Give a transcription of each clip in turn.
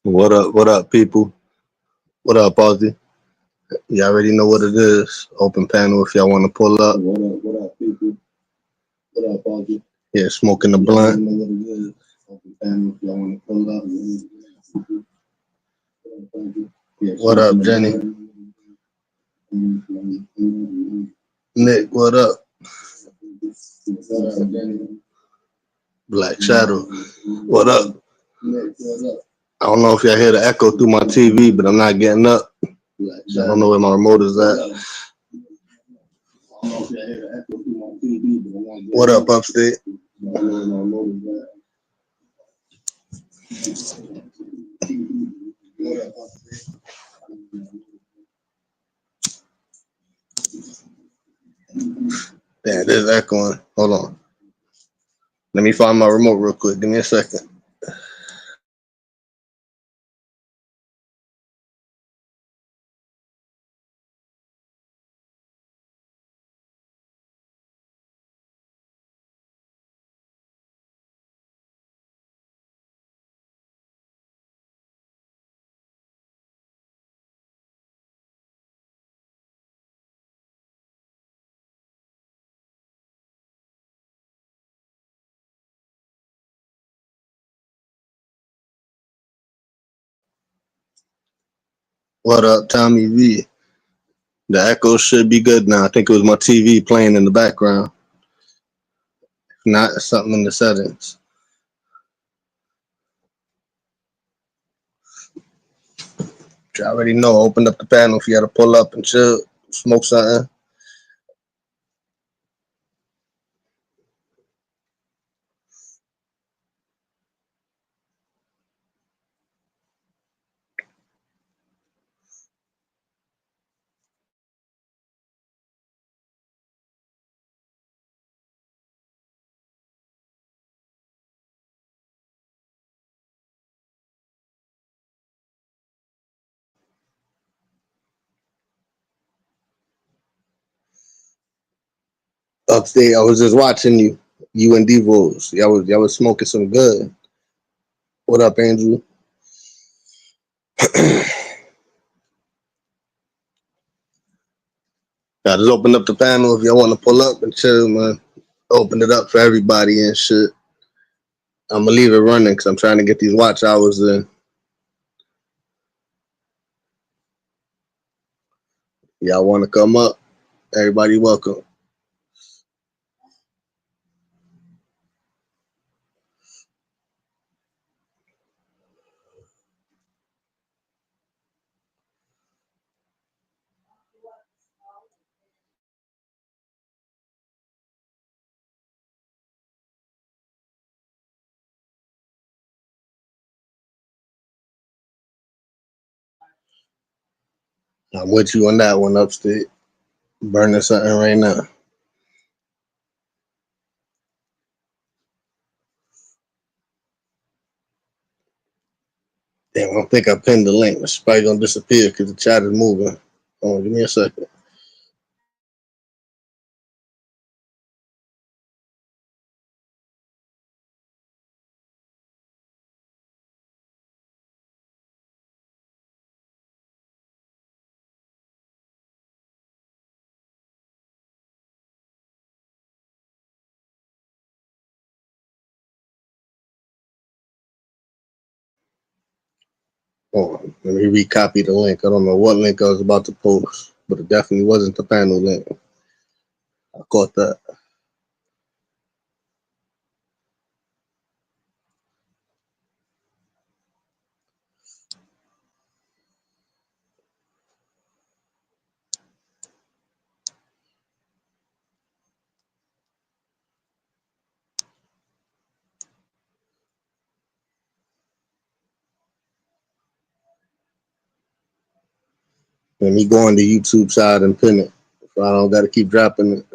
What up? What up, people? What up, Ozzy? You already know what it is. Open panel if y'all want to pull up. What up, people? What up, Ozzy? Yeah, smoking the blunt. You know what it is. Open panel if y'all want to pull up. What up, Jenny? Nick, what up? Black Shadow, what up? I don't know if y'all hear the echo through my TV, but I'm not getting up. I don't know where my remote is at. What up, upstate? Damn, there's echoing. Hold on. Let me find my remote real quick. Give me a second. What up, Tommy V? The echo should be good now. I think it was my TV playing in the background. If not, it's something in the settings. I already know. Opened up the panel if you had to pull up and chill, smoke something. Upstate, I was just watching you and Devos. Y'all was smoking some good. What up, Andrew? I just opened up the panel if y'all want to pull up and chill, man. Open it up for everybody and shit. I'm gonna leave it running because I'm trying to get these watch hours in. Y'all want to come up? Everybody welcome. I'm with you on that one, Upstate. Burning something right now. Damn, I don't think I pinned the link. It's probably gonna disappear because the chat is moving. Hold on, give me a second. Hold on, let me recopy the link. I don't know what link I was about to post, but it definitely wasn't the panel link. I caught that. Let me go on the YouTube side and pin it. So I don't got to keep dropping it.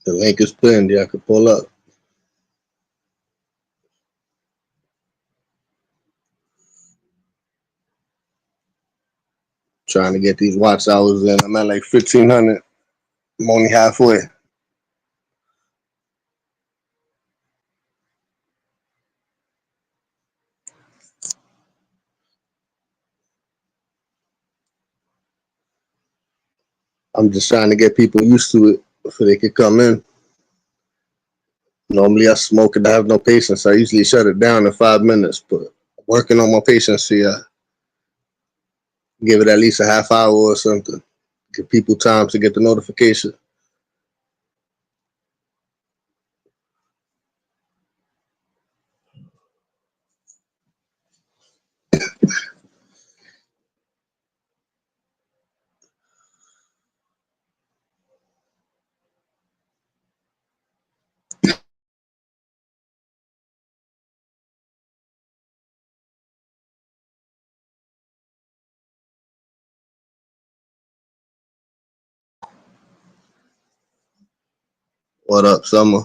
The link is pinned. Yeah, I could pull up. Trying to get these watch hours in. I'm at like 1,500. I'm only halfway. I'm just trying to get people used to it so they could come in. Normally I smoke and I have no patience. I usually shut it down in 5 minutes, but working on my patience here, give it at least a half hour or something. Give people time to get the notification. What up, Summer?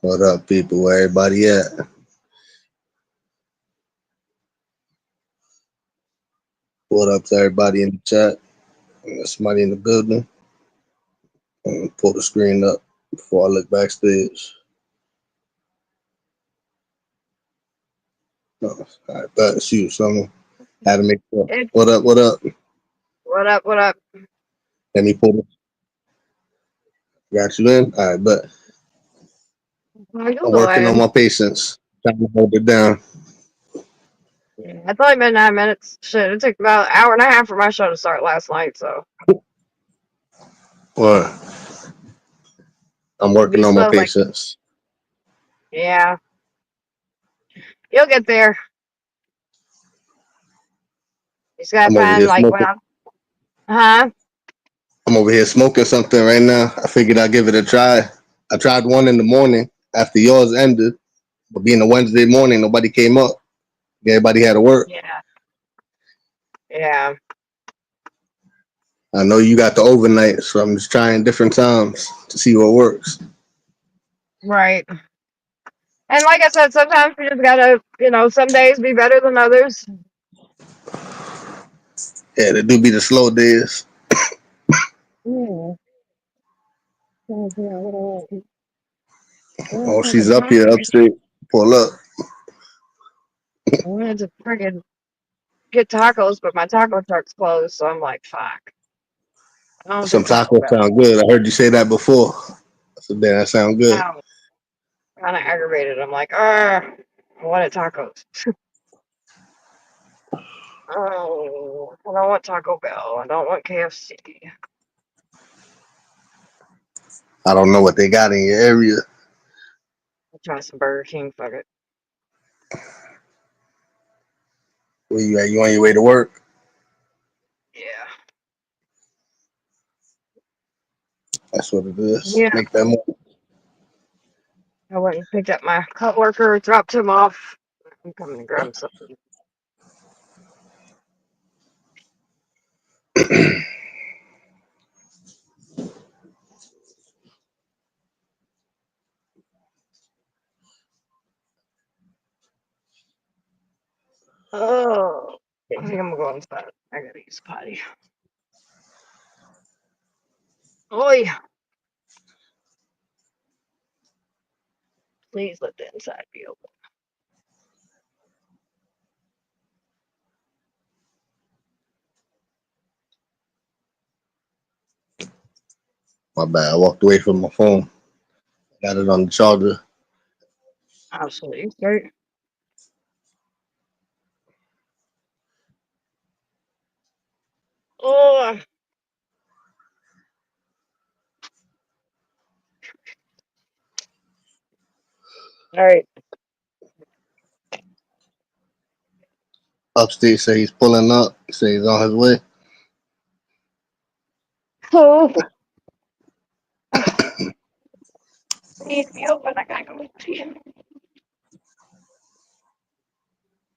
What up, people? Where everybody at? What up to everybody in the chat? There's somebody in the building. I'm gonna pull the screen up before I look backstage. No, all right, that's you, Summer. Had to make sure. It, What up? What up? what up? What up? Let me pull it. Got you in? All right, but How you I'm working on doing? my patience. Trying to hold it down. Yeah, it's only been 9 minutes. Shit, it took about an hour and a half for my show to start last night, so Or I'm it'll working be on my slow. Like, patience. yeah, you'll get there. You just gotta I'm over find here like smoking. huh? I'm over here smoking something right now. I figured I'd give it a try. I tried one in the morning after yours ended, but being a Wednesday morning, nobody came up. Everybody had to work. Yeah, yeah, I know you got the overnight, so I'm just trying different times to see what works. right. And like I said, sometimes we just gotta, some days be better than others. Yeah, they do be the slow days. Yeah. Yeah. Oh, she's up here, upstate. Pull up. I wanted to friggin' get tacos, but my taco truck's closed, so I'm like, fuck. I don't do Some Taco tacos Bell. sound good. I heard you say that before. So damn, that sound good. Now, kind of aggravated. I'm like, I wanted tacos. Oh, I don't want Taco Bell. I don't want KFC. I don't know what they got in your area. I'll try some Burger King. Fuck it. Where you at? You on your way to work? Yeah. That's what it is. Yeah. Make that money. I went and picked up my coworker, dropped him off. I'm coming to grab something. I think I'm gonna go inside. I gotta use potty. Oi! Please let the inside be open. My bad. I walked away from my phone. Got it on the charger. Absolutely straight. Oh! Alright. Upstate say he's pulling up. He say he's on his way. Oh! Needs to be open. I gotta go see.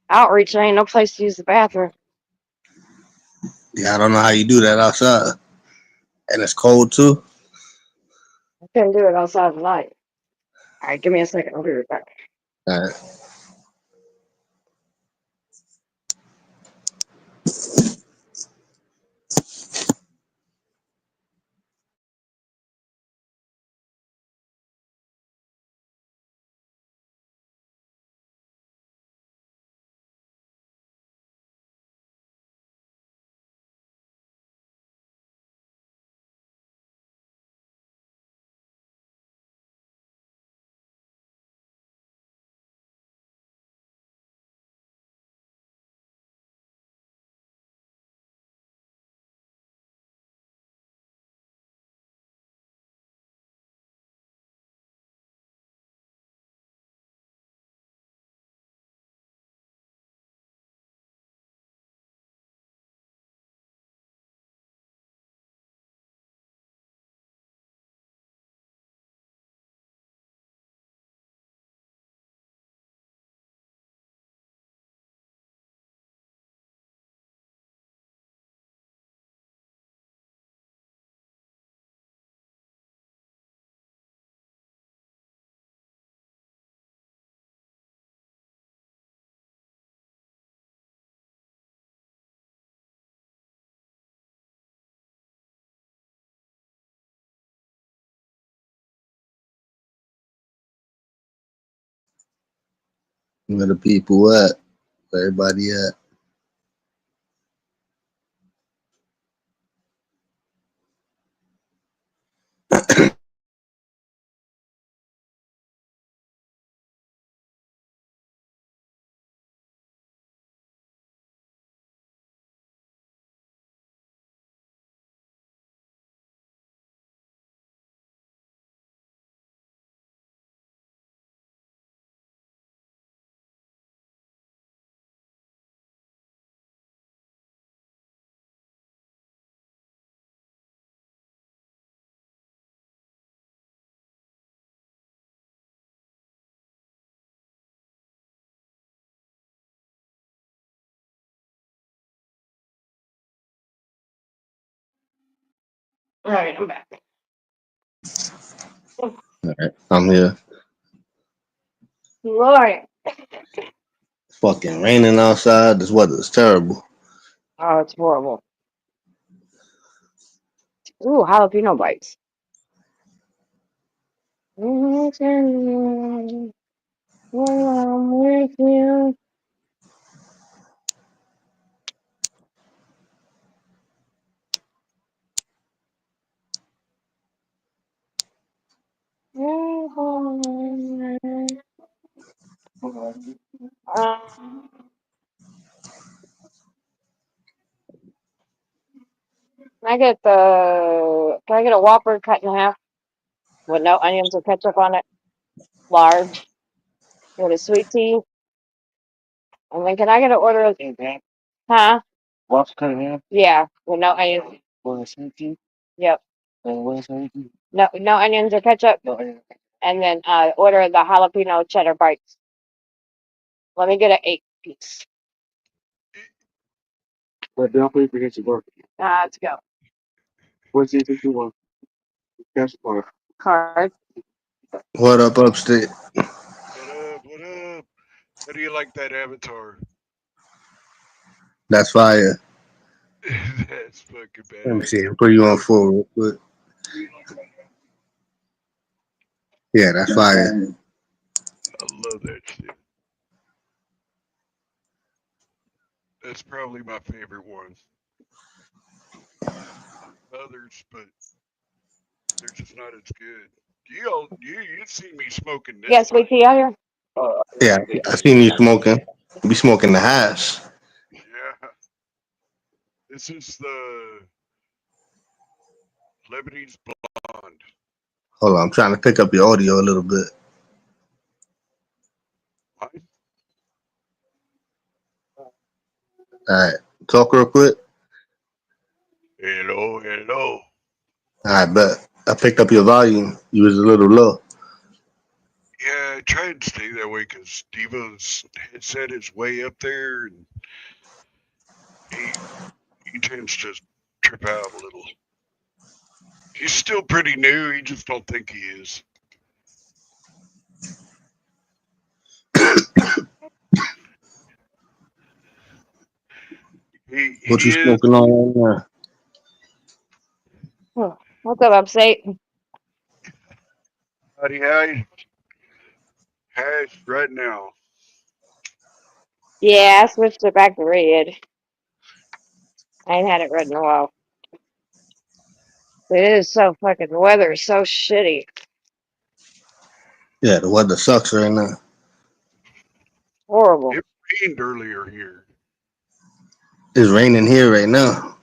Outreach, there ain't no place to use the bathroom. Yeah, I don't know how you do that outside. And it's cold too. I couldn't do it outside of the light. Alright, give me a second. I'll be right back. All right. Where the people at? Where everybody at? Alright, I'm back. All right. I'm here. Lord. It's fucking raining outside. This weather is terrible. Oh, it's horrible. Ooh, jalapeno bites. When I'm with you. Can I get a Whopper cut in half with no onions or ketchup on it? Large. With a sweet tea. And then can I get an order of, huh? What's cut in half? Yeah, with no onions. With a sweet tea? Yep. And what is sweet tea? No onions or ketchup. No onions. And then order the jalapeno cheddar bites. Let me get an 8-piece. But don't forget your work. Let's go. What's the you want? Cash or Card. What up, upstate? What up? What up? How do you like that avatar? That's fire. That's fucking Let me badass. see. Put you on full real quick. Yeah, that's fire. I love that shit. That's probably my favorite one. Others, but they're just not as good. You've seen me smoking You this got sweet pipe. tea out here? Yeah, I seen you smoking. You be smoking the hash. Yeah. This is the Lebanese blonde. Hold on, I'm trying to pick up your audio a little bit. Mine? All right, talk real quick. Hello, hello. I bet. I picked up your volume. You was a little low. Yeah, I try and stay that way because Devo's headset is way up there, and he tends to trip out a little. He's still pretty new. He just don't think he is. What He you is. smoking on right now? Hmm. What's up, Upstate? Howdy, howdy. Hash right now. Yeah, I switched it back to red. I ain't had it red in a while. It is so fucking, the weather is so shitty. Yeah, the weather sucks right now. Horrible. It rained earlier here. It's raining here right now.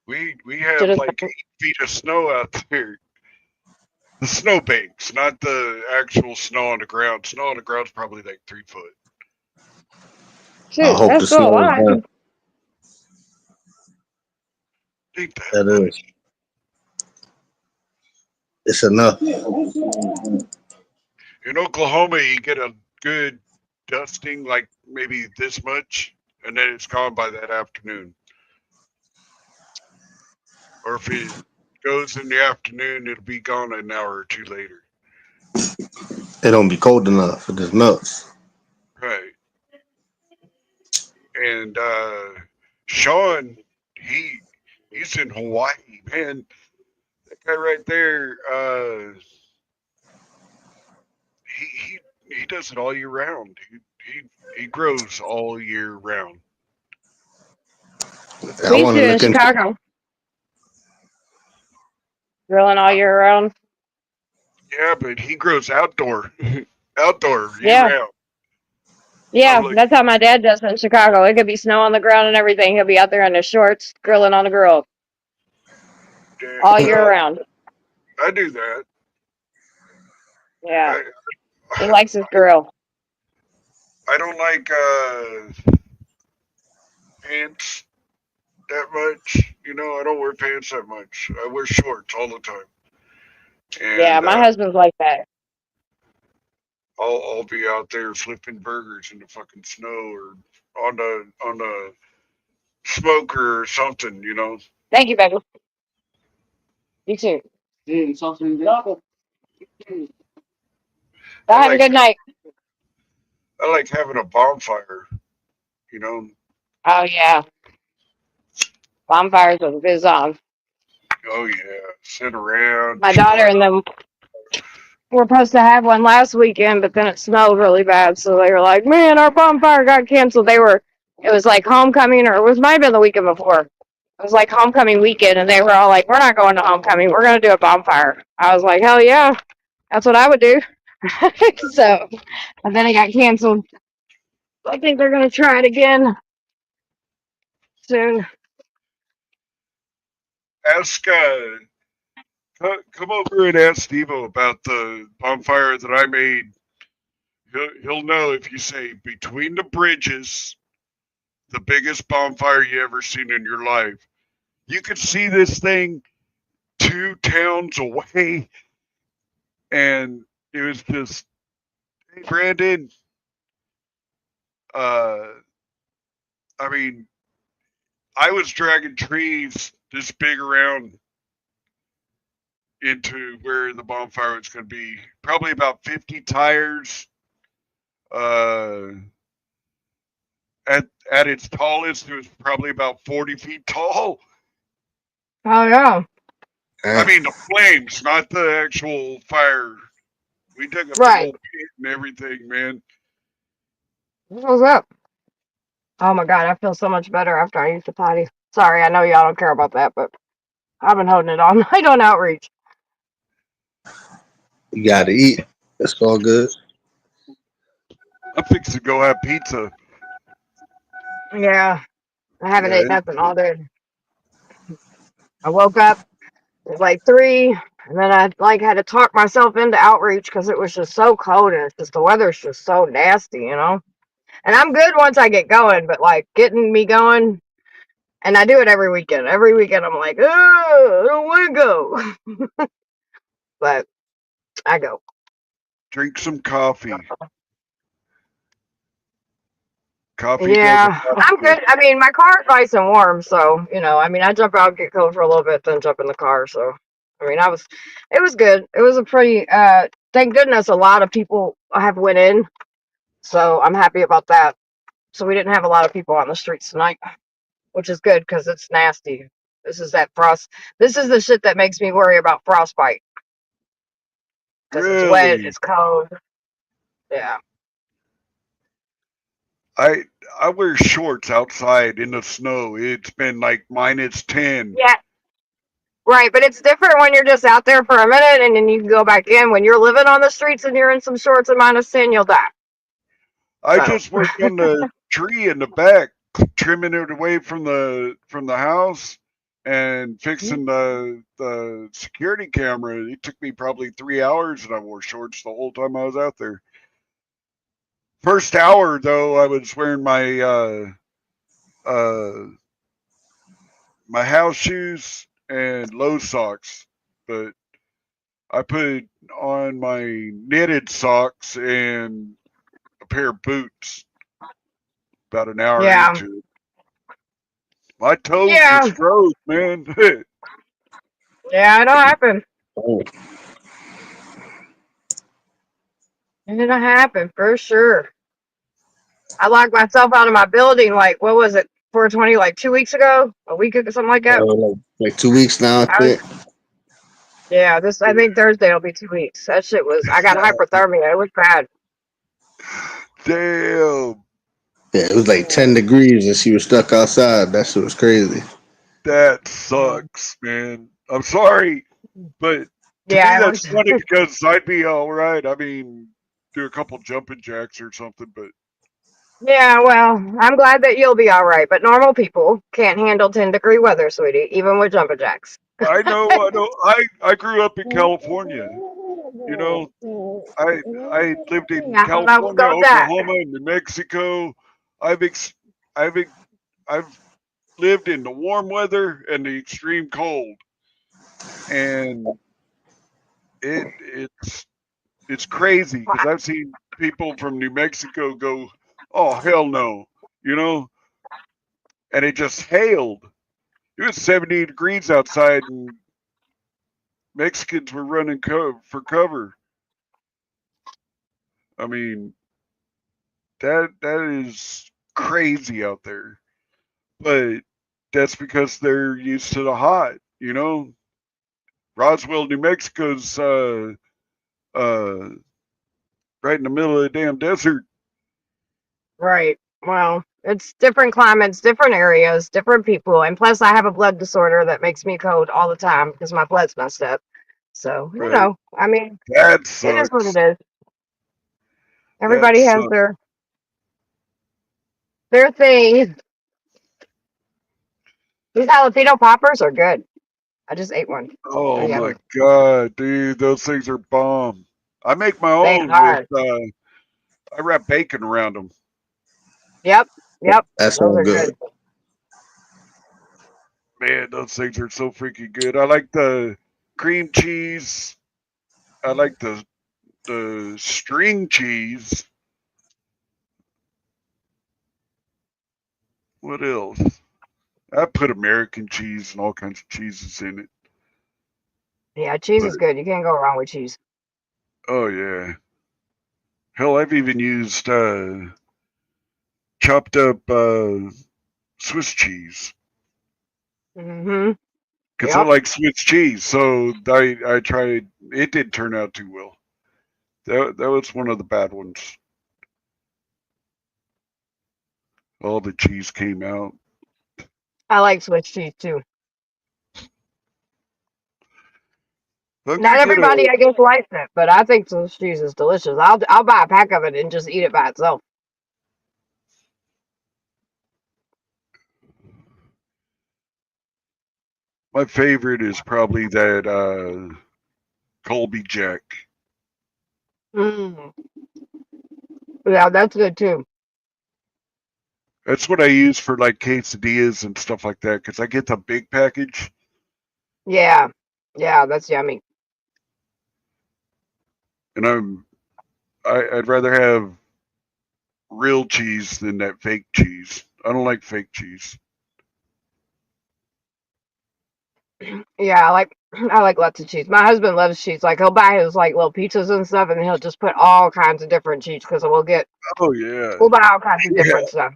We have Should have, like 8 feet of snow out there. The snow banks, not the actual snow on the ground. Snow on the ground's probably like 3 foot. I shoot, hope that's the still a snow is lot. done. Ain't that That much. is. It's enough. In Oklahoma, you get a good dusting, like maybe this much, and then it's gone by that afternoon. Or if it goes in the afternoon, it'll be gone an hour or two later. It don't be cold enough. It just melts. Right. And Sean, he's in Hawaii, man. That guy right there, he does it all year round. He grows all year round. I We used want to to do it in look into. Chicago, grilling all year round. Yeah, but he grows outdoor, outdoor year Yeah, round. I'm yeah, like, that's how my dad does it in Chicago. It could be snow on the ground and everything. He'll be out there in his shorts, grilling on the grill all year well, round. I do that. Yeah, I he likes his grill. I don't like pants that much. You know, I don't wear pants that much. I wear shorts all the time, Yeah, and my husband's like that. I'll be out there flipping burgers in the fucking snow or on the smoker or something. You know, Thank you, baby. You too. I Y'all have a like good night. I like having a bonfire. You know, Oh yeah, bonfires with fizz on. oh yeah, sit around, My chill daughter out. and them were supposed to have one last weekend, but then it snowed really bad, so they were like, "Man, our bonfire got canceled." It was like homecoming, or it was might have been the weekend before. It was like homecoming weekend, and they were all like, "We're not going to homecoming. We're going to do a bonfire." I was like, "Hell yeah, that's what I would do." So, and then it got canceled. I think they're going to try it again soon. Ask come over and ask Stevo about the bonfire that I made. He'll know if you say between the bridges, the biggest bonfire you ever seen in your life. You could see this thing 2 towns away, and it was just, hey Brandon, uh, I mean, I was dragging trees this big around into where the bonfire was going to be. Probably about 50 tires. Uh, at its tallest, it was probably about 40 feet tall. Oh yeah. I mean, the flames, not the actual fire. We dug a big Right. old pit and everything, man. What's up? Oh my god, I feel so much better after I use the potty. Sorry, I know y'all don't care about that, but I've been holding it all night on outreach. You gotta eat. It's all good. I'm fixing to go have pizza. Yeah, I haven't Yeah, ate nothing all day. I woke up at like 3, and then I like had to talk myself into outreach because it was just so cold and it's just the weather's just so nasty, you know. And I'm good once I get going, but like getting me going, and I do it every weekend. Every weekend I'm like, oh, I don't want to go, but I go. drink some coffee. Coffee does a Yeah, lot of I'm good. good. I mean, my car's nice and warm, so you know. I mean, I jump out, get cold for a little bit, then jump in the car. So, I mean, it was good. It was a pretty. Thank goodness, a lot of people have went in, so I'm happy about that. So we didn't have a lot of people on the streets tonight, which is good because it's nasty. This is that frost. This is the shit that makes me worry about frostbite because it's wet, Really? it's cold. Yeah. I I wear shorts outside in the snow. It's been like -10. Yeah. Right, but it's different when you're just out there for a minute and then you can go back in. When you're living on the streets and you're in some shorts and -10, you'll die. I So, just worked on the tree in the back, trimming it away from the house and fixing the security camera. It took me probably 3 hours, and I wore shorts the whole time I was out there. First hour though, I was wearing uh my house shoes and low socks, but I put on my knitted socks and a pair of boots about an hour yeah. into it. My toes Yeah. just froze, man. Yeah, it'll happen. Oh, It'll happen for sure. I locked myself out of my building, like, what was it, 420, like 2 weeks ago? A week ago, something like that. like 2 weeks now, I I was, think. yeah, I think Thursday will be 2 weeks. That shit I got hypothermia. It was bad. Damn, Yeah, it was like 10 degrees and she was stuck outside. That shit was crazy. that sucks, man. I'm sorry, but to me Yeah, it that's was. funny because I'd be all right. I mean, do a couple jumping jacks or something, but Yeah, well, I'm glad that you'll be all right, but normal people can't handle 10-degree weather, sweetie, even with jumping jacks. I know. I grew up in California. You know, I lived in I thought I was California, gonna die. Oklahoma, and New Mexico. I've ex- I've ex- I've lived in the warm weather and the extreme cold, and it's crazy because I've seen people from New Mexico go, "Oh hell no," you know, and it just hailed. It was 70 degrees outside, and Mexicans were running for cover. I mean, that is crazy out there. But that's because they're used to the hot, you know. Roswell, New Mexico's uh, right in the middle of the damn desert. Right. Well, it's different climates, different areas, different people, and plus I have a blood disorder that makes me cold all the time because my blood's messed up. So, Right. I mean, That it is what sucks. it is. That Everybody has sucks. their thing. These jalapeno poppers are good. I just ate one. They're Oh my yummy. god, dude, those things are bomb. I make my They own with are. I wrap bacon around them. Yep. Yep. That's Those all are good. good. Man, those things are so freaking good. I like the cream cheese. I like the string cheese. What else? I put American cheese and all kinds of cheeses in it. Yeah, cheese But is good. You can't go wrong with cheese. oh yeah. Hell, I've even used chopped up Swiss cheese Mm-hmm. because I Yep. like Swiss cheese. So I tried. It didn't turn out too well. That was one of the bad ones. All the cheese came out. I like Swiss cheese too. Look, Not you get a everybody, I guess, likes it, but I think Swiss cheese is delicious. I'll buy a pack of it and just eat it by itself. my favorite is probably that Colby Jack. Mm. Yeah, that's good too. That's what I use for like quesadillas and stuff like that because I get the big package. Yeah, yeah, that's yummy. And I'd rather have real cheese than that fake cheese. I don't like fake cheese. Yeah, I like lots of cheese. My husband loves cheese. Like he'll buy his like little pizzas and stuff, and he'll just put all kinds of different cheese because Oh yeah, we'll buy all kinds of yeah. different stuff.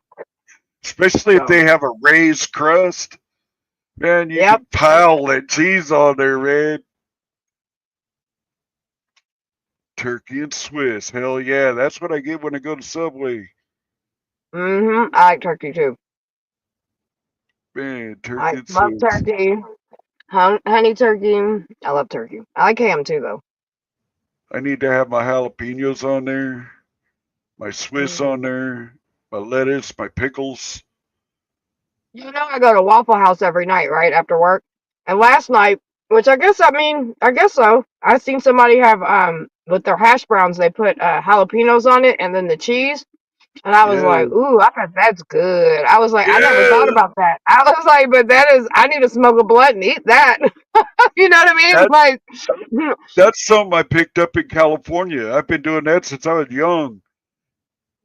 Especially if So they have a raised crust, man. You yep. can pile that cheese on there, man. Turkey and Swiss, hell yeah, that's what I get when I go to Subway. Mm-hmm. I like turkey too. Man, turkey I and love Swiss. turkey. Honey turkey. I love turkey. I like ham too though. I need to have my jalapenos on there, my Swiss Mm. on there, my lettuce, my pickles. You know, I go to Waffle House every night, right after work. And last night, which I guess so. I seen somebody have with their hash browns, they put jalapenos on it and then the cheese. And I was Yeah, like, ooh, I bet that's good. I was like, I never yeah. thought about that. I was like, but I need to smoke a blunt and eat that. You know what I mean? That Like, that's something I picked up in California. I've been doing that since I was young.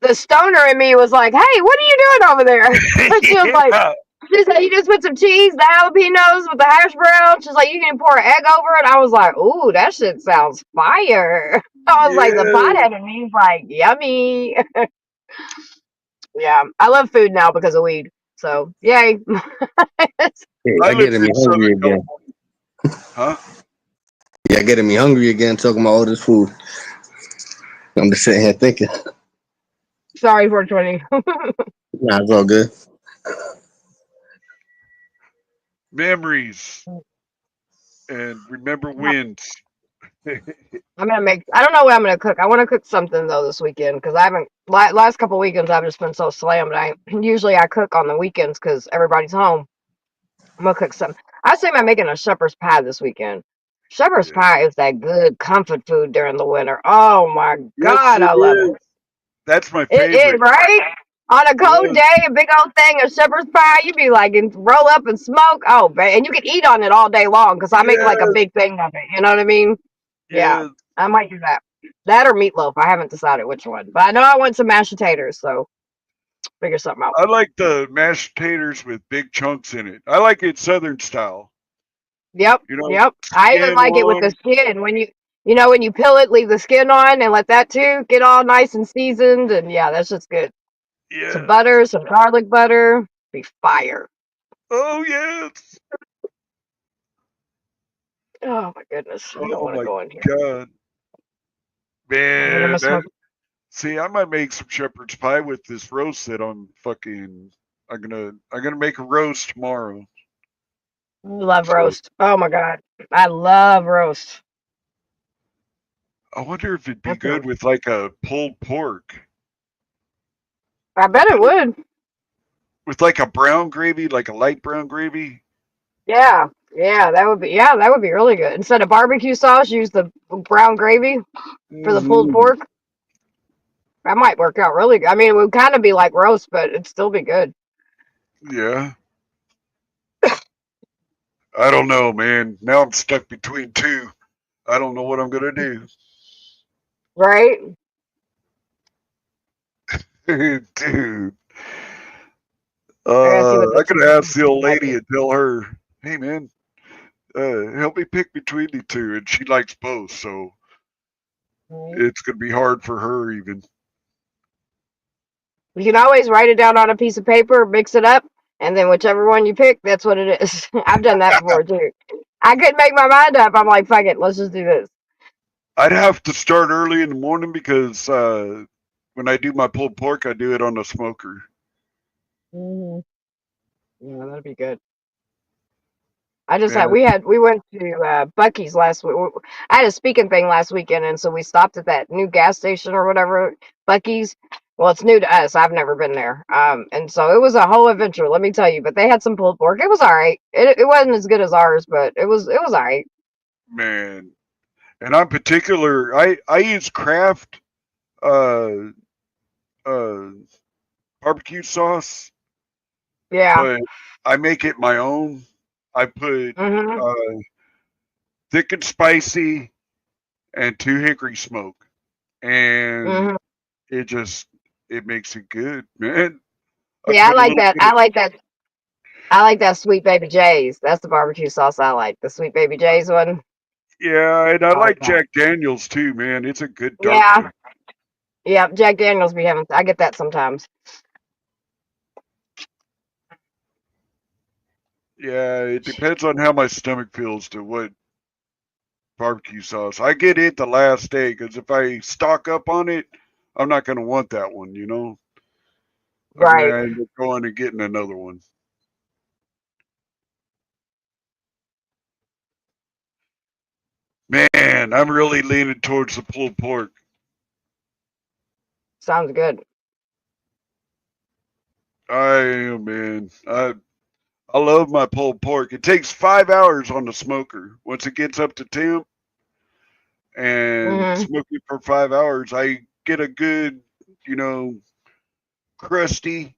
the stoner in me was like, hey, what are you doing over there? She was like, Yeah, she's like, you just put some cheese, the jalapenos with the hash brown. She's like, you can pour an egg over it. I was like, ooh, that shit sounds fire. I was like, the yeah. pothead in me's like, yummy. Yeah, I love food now because of weed. So, yay. Yeah, I y'all lived getting me in hungry Southern again. California. Huh? Y'all getting me hungry again talking about all this food. I'm just sitting here thinking. Sorry, 420. Nah, it's all good. Memories and remember wins. I'm gonna make. I don't know what I'm gonna cook. I want to cook something though this weekend because I haven't. Last couple weekends I've just been so slammed. Usually I cook on the weekends because everybody's home. I'm gonna cook something. I say I'm making a shepherd's pie this weekend. Shepherd's Yeah. pie is that good comfort food during the winter. Oh my Yes, god, it I love is. it. That's my It is favorite. right on a cold Yes, day, a big old thing of shepherd's pie. You be like and roll up and smoke. Oh, and you can eat on it all day long because I make like a yes, big thing of it. You know what I mean? Yeah, yes. I might do that. That or meatloaf. I haven't decided which one, but I know I want some mashed potatoes, so figure something out. I like the mashed potatoes with big chunks in it. I like it Southern style. Yep, You know, yep. I even skin like it with the one. skin. When you peel it, leave the skin on and let that too get all nice and seasoned. And yeah, that's just good. Some Yeah. butter, some garlic butter, be fire. Oh yes. Oh my goodness, I don't Oh want to my go in here. God, All right, I'm man. gonna smoke. See, I might make some shepherd's pie with this roast that I'm fucking. I'm gonna make a roast tomorrow. Love So roast. Oh my god, I love roast. I wonder if it'd be That's good with like a pulled pork I bet it would. with like a brown gravy, like a light brown gravy. Yeah, that would be really good. Instead of barbecue sauce, use the brown gravy for the pulled Hmm. pork. That might work out really good. I mean, it would kind of be like roast, but it'd still be good, Yeah. I don't know, man. Now I'm stuck between two. I don't know what I'm gonna do. right? Dude. I gotta see what the I could ask chicken the old might lady be. and tell her, hey man, help me pick between the two. And she likes both, so Mhm. it's gonna be hard for her even. You can always write it down on a piece of paper, mix it up, and then whichever one you pick, that's what it is. I've done that before too. I couldn't make my mind up. I'm like, fuck it, let's just do this. I'd have to start early in the morning because when I do my pulled pork, I do it on the smoker. Yeah, that'd be good. I just Man, had we went to Bucky's last week. I had a speaking thing last weekend, and so we stopped at that new gas station or whatever, Bucky's. Well, it's new to us. I've never been there. And so it was a whole adventure, let me tell you. But they had some pulled pork. It was all right. It wasn't as good as ours, but it was all right. man. And I'm particular. I use Kraft uh, uh, barbecue sauce, Yeah. but I make it my own. I put Mhm. uh, thick and spicy and 2 hickory smoke, and Mhm. it just it makes it good, man. I Yeah, I put a like little that. bit I of like that. I like that Sweet Baby J's. That's the barbecue sauce I like. The Sweet Baby J's one. yeah, and I I like like that. Jack Daniels too, man. It's a good dark Yeah. beer. Yeah. Jack Daniels be having. I get that sometimes. Yeah, it depends on how my stomach feels to what barbecue sauce. I get it the last day because if I stock up on it, I'm not going to want that one, you know? I'm going Right. to end up going and getting another one. Man, I'm really leaning towards the pulled pork. Sounds good. I am, man. I love my pulled pork. It takes 5 hours on the smoker. Once it gets up to temp and Mhm. smoke it for 5 hours, I get a good, you know, crusty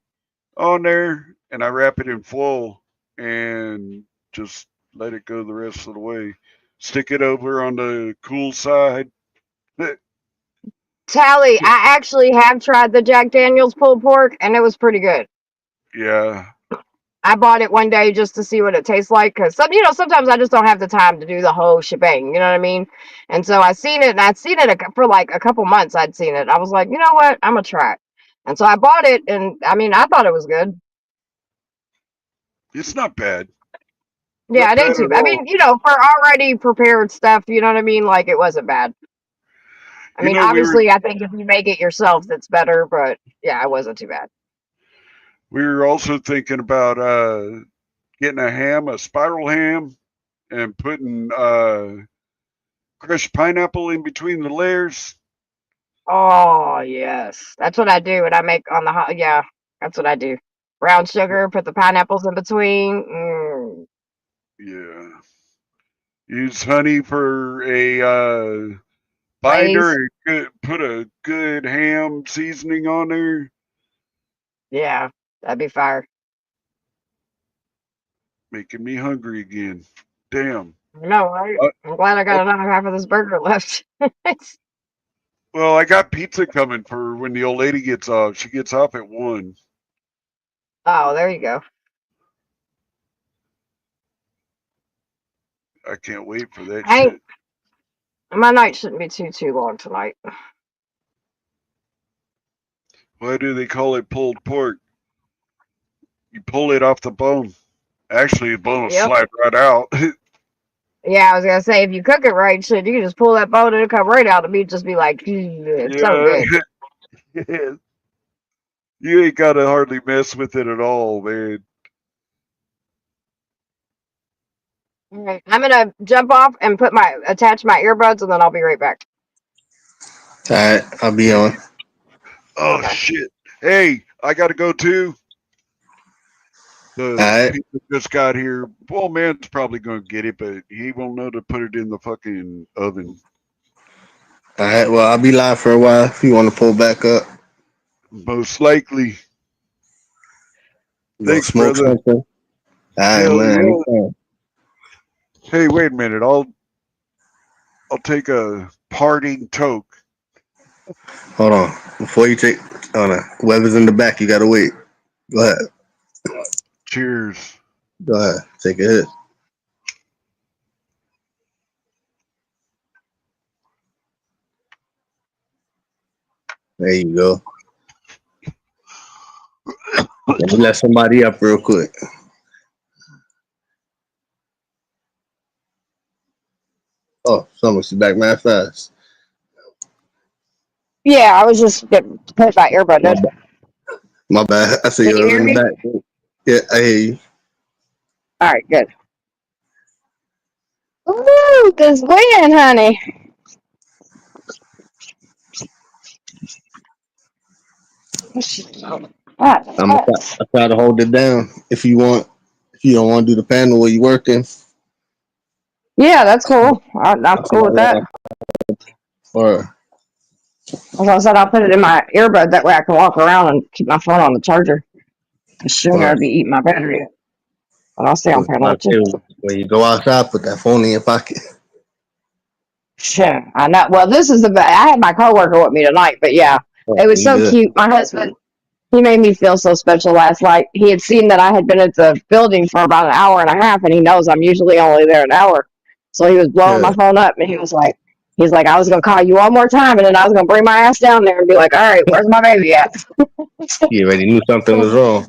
on there, and I wrap it in foil and just let it go the rest of the way. Stick it over on the cool side. Tally, I actually have tried the Jack Daniels pulled pork, and it was pretty good. Yeah, I bought it one day just to see what it tastes like, because sometimes I just don't have the time to do the whole shebang. You know what I mean? And so I seen it, and I'd seen it for like a couple months. I'd seen it. I was like, you know what? I'm gonna try it. And so I bought it, and I mean, I thought it was good. it's not bad. Yeah, Not it ain't bad too. at I all. mean, for already prepared stuff, you know what I mean? Like it wasn't bad. I You mean, know, obviously, I think if you make it yourself, that's better. But yeah, it wasn't too bad. we were also thinking about getting a ham, a spiral ham, and putting crushed pineapple in between the layers. Oh yes, that's what I do. When I make on the hot. Yeah, that's what I do. Brown sugar, put the pineapples in between. Yeah. Use honey for a binder Glaze. and put a good ham seasoning on there. Yeah, that'd be fire. Making me hungry again. Damn. I know, right? Uh, I'm glad I uh, got another half of this burger left. well, I got pizza coming for when the old lady gets off. She gets off at 1. Oh, there you go. I can't wait for that I ain't, shit. my night shouldn't be too long tonight. Why do they call it pulled pork? You pull it off the bone. Actually, the bone will Yep. slide right out. Yeah, I was gonna say if you cook it right, shit, you can just pull that bone and it'll come right out. The meat just be like, it's so yeah. good. You ain't got to hardly mess with it at all, man. All right, I'm gonna jump off and attach my earbuds, and then I'll be right back. All right, I'll be on. Oh, Okay. shit. Hey, I got to go too. All The right, pizza just got here. Well, man's probably going to get it, but he won't know to put it in the fucking oven. all right. Well, I'll be live for a while if you want to pull back up. Most likely. You gonna Thanks, smoke brother. something? All right, Hell man. yeah. Anytime. Hey, wait a minute. I'll take a parting toke. Hold on. Before you take, hold on. Whoever's in the back, you gotta wait. Go ahead. Cheers. Go ahead. Take a hit. There you go. Let me let somebody up real quick. Oh, someone's back mad fast. Yeah, I was just getting put my earbud My in. bad. My bad. I see Can you you're hear in the me? back. Yeah, I hear you. All right, good. Ooh, this wind, honey. What? I try to hold it down if you want. If you don't want to do the panel where you working, Yeah, that's cool. I'm cool with that. or As I said, I'll put it in my earbud. That way I can walk around and keep my phone on the charger. Because soon or I'd be eating my battery up. But I'll stay on panel too. when you go outside, put that phone in your pocket. Sure. I know. Well, this is I had my coworker with me tonight, but yeah, it was You so good? cute. My husband, he made me feel so special last night. He had seen that I had been at the building for about an hour and a half, and he knows I'm usually only there an hour. So he was blowing my phone up, and he's like, I was gonna call you one more time, and then I was gonna bring my ass down there and be like, all right, where's my baby at? You already knew something was wrong.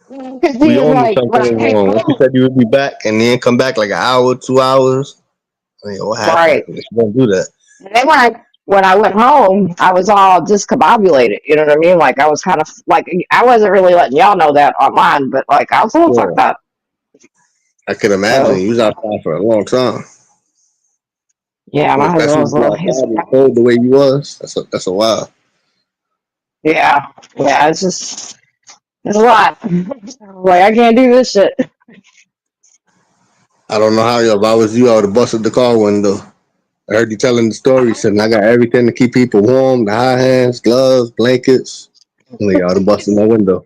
Because he We was all knew like, something was hey, wrong. Once you said you would be back, and then come back like an hour, 2 hours. I mean, what happened? right. You don't do that. And then when I went home, I was all discombobulated. You know what I mean? Like I was kind of like I wasn't really letting y'all know that online, but like I was a little fucked up. I could imagine So you was outside for a long time, yeah, my husband especially was if a you little outside hissy. and cold the way you was. That's a while. Yeah, it's a lot. Like I can't do this shit. I don't know how you. If I was you, I would have busted the car window. I heard you telling the story, saying I got everything to keep people warm: the high hands, gloves, blankets. I mean, I would have busted my window.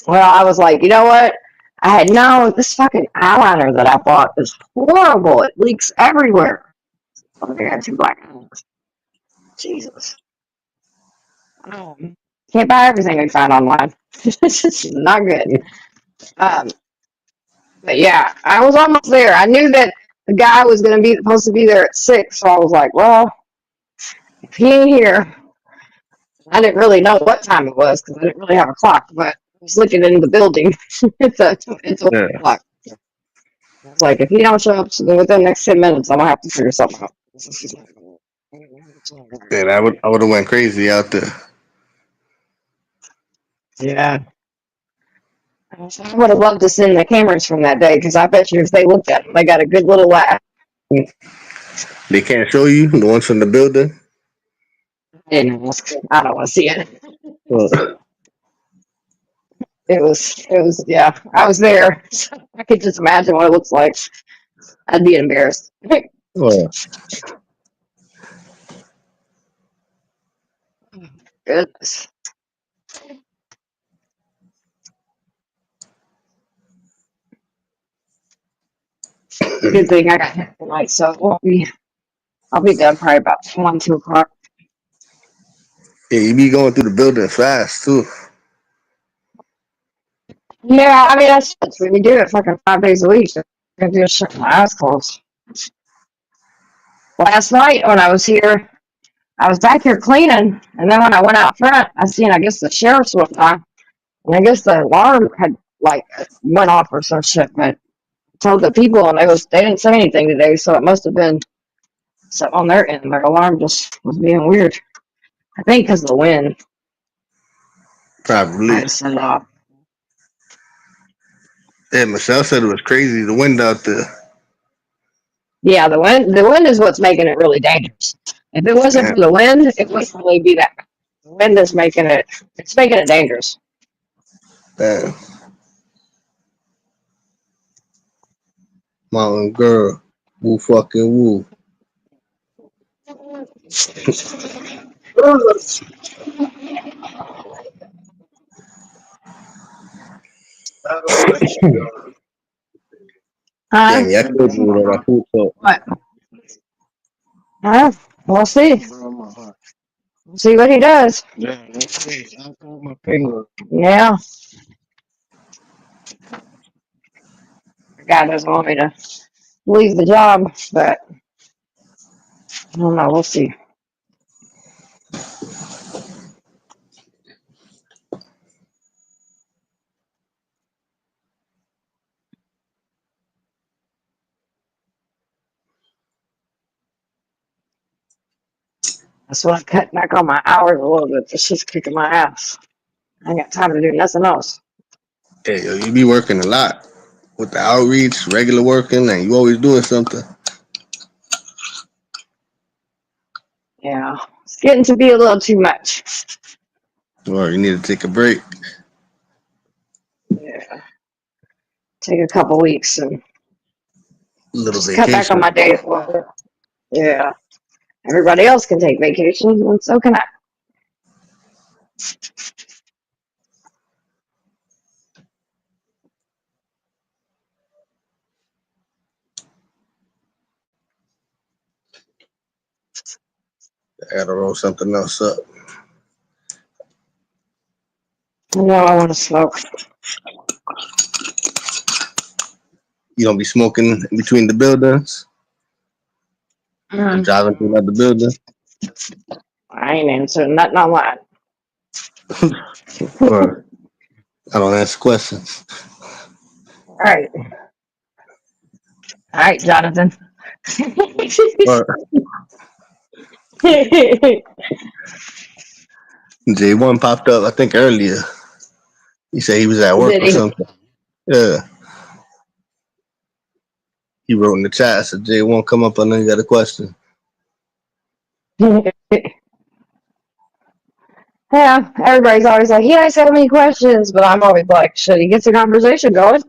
Well, I was like, you know what? I had known this fucking eyeliner that I bought is horrible. It leaks everywhere. Oh, I got two black eyes. Jesus. Can't buy everything we find online. It's just not good. Um, but yeah, I was almost there. I knew that the guy was going to be supposed to be there at 6, so I was like, well, if he ain't here, I didn't really know what time it was because I didn't really have a clock. But I was looking in the building. it's 1 Yeah, o'clock. I was like, if he don't show up within the next 10 minutes, I'm gonna have to figure something out. yeah, I would have went crazy out there. Yeah. I would have loved to send the cameras from that day because I bet you if they looked at them, they got a good little laugh. They can't show you the ones from the building. I didn't ask. I don't want to see it. Uh, It was, yeah, I was there. I could just imagine what it looks like. I'd be embarrassed. uh, Goodness. Good thing I got hit tonight, so I'll be done probably about 1, 2 o'clock. yeah, you be going through the building fast too. Yeah, I mean, that's when you do it fucking 5 days a week. I'm gonna do shit with my eyes closed. Last night when I was here, I was back here cleaning, and then when I went out front, I seen, I guess, the sheriff's went by, and I guess the alarm had, like, went off or some shit, but told the people, and they didn't say anything today, so it must have been something on their end. Their alarm just was being weird. I think because of the wind. I Probably. had to set it off. Yeah, Michelle said it was crazy. The wind out there. Yeah, the wind is what's making it really dangerous. If it wasn't Man, for the wind, it wouldn't really be that bad. The wind is making it dangerous. man. Mountain girl. Woo fucking woo. Huh? Damn, yeah, I told you what my food so. What? Huh? We'll see. We'll see what he does. Yeah, that's it. I got my finger. Yeah. The guy doesn't want me to leave the job, but I don't know. We'll see. That's why I cut back on my hours a little bit. This shit's kicking my ass. I ain't got time to do nothing else. Hey, yo, you be working a lot with the outreach, regular working, and you always doing something. Yeah, it's getting to be a little too much. Or you need to take a break. Yeah, take a couple weeks and Little just cut back on vacation. my days. Yeah, everybody else can take vacations, and so can I. I gotta roll something else up. No, I want to smoke. You don't be smoking in between the buildings. Driving through another building. I ain't answering nothing online. Or I don't ask questions. All right, Jonathan. Or J1 popped up, I think earlier. He said he was at work Did or he? something. Yeah. He wrote in the chat, said J1 come up, I know you got a question. Yeah, everybody's always like, he has so many questions, but I'm always like, shit, he gets a conversation going.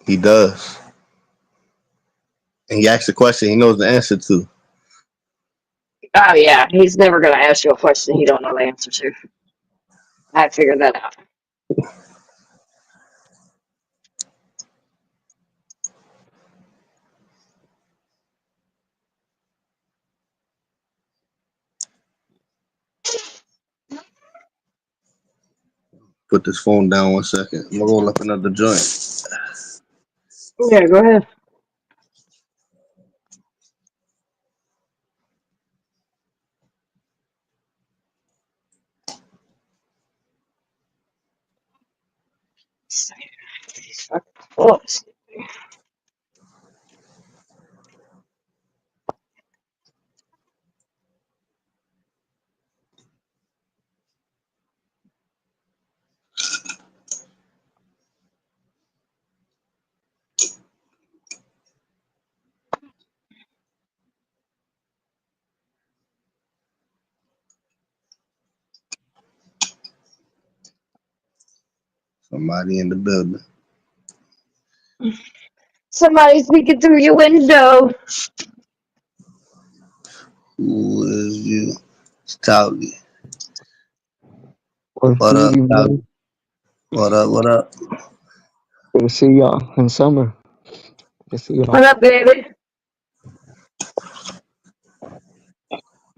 He does. And he asks a question he knows the answer to. Oh yeah, he's never gonna ask you a question he don't know the answer to. I figured that out. Put this phone down 1 second. I'm gonna roll up another joint. Yeah, go ahead. Oops. Somebody in the building. Somebody's peeking through your window. Who is you? It's Towley. What's What up, good, Towley? man? What up, what up? Good to see y'all in summer. Good to see y'all. What up, baby?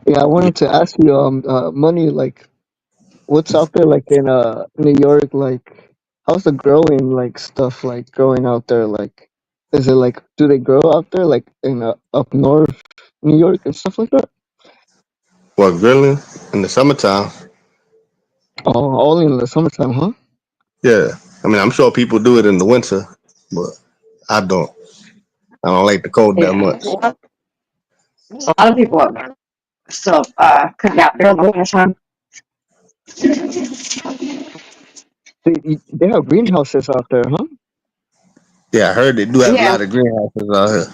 Yeah, I wanted to ask you, money, like, what's out there, like, in New York, like, how's the growing, like, stuff, like, growing out there, like, is it, like, do they grow out there, like, in, up north New York and stuff like that? What, grilling? In the summertime? Oh, only in the summertime, huh? Yeah. I mean, I'm sure people do it in the winter, but I don't. I don't like the cold that Yeah, much. there's a lot of people up there. So, cook out there in the winter time. They have greenhouses out there, huh? Yeah, I heard they do have a Yeah, lot of greenhouses out here.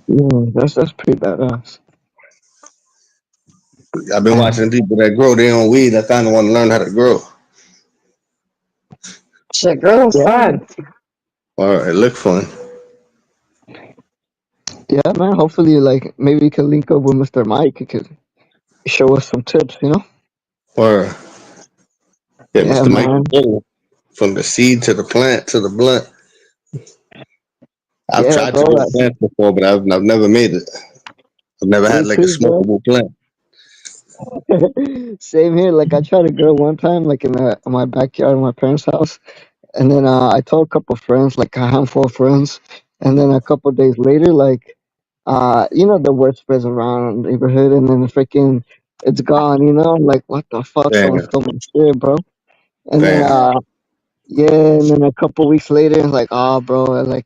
Yeah, that's pretty badass. I've been watching people that grow their own weed. I kind of want to learn how to grow. shit, grilling's Yeah, fun. Or it look fun. yeah, man. Hopefully, like, maybe you can link up with Mr. Mike. He could show us some tips, you know? Or yeah, Yeah, Mr. Mike, man. from the seed to the plant to the blunt. I've Yeah, tried to bro. grow plants before, but I've never made it. I've never Me had like a too, bro. smokable plant. Same here. Like, I tried to grow one time, like, in my backyard in my parents' house. And then I told a couple friends, like a handful of friends. And then a couple days later, like, the word spreads around the neighborhood. And then freaking, it's gone, you know? I'm like, what the fuck? Someone Damn, stole my shit, bro. And then, damn. yeah, and then a couple weeks later, it's like, oh, bro, like,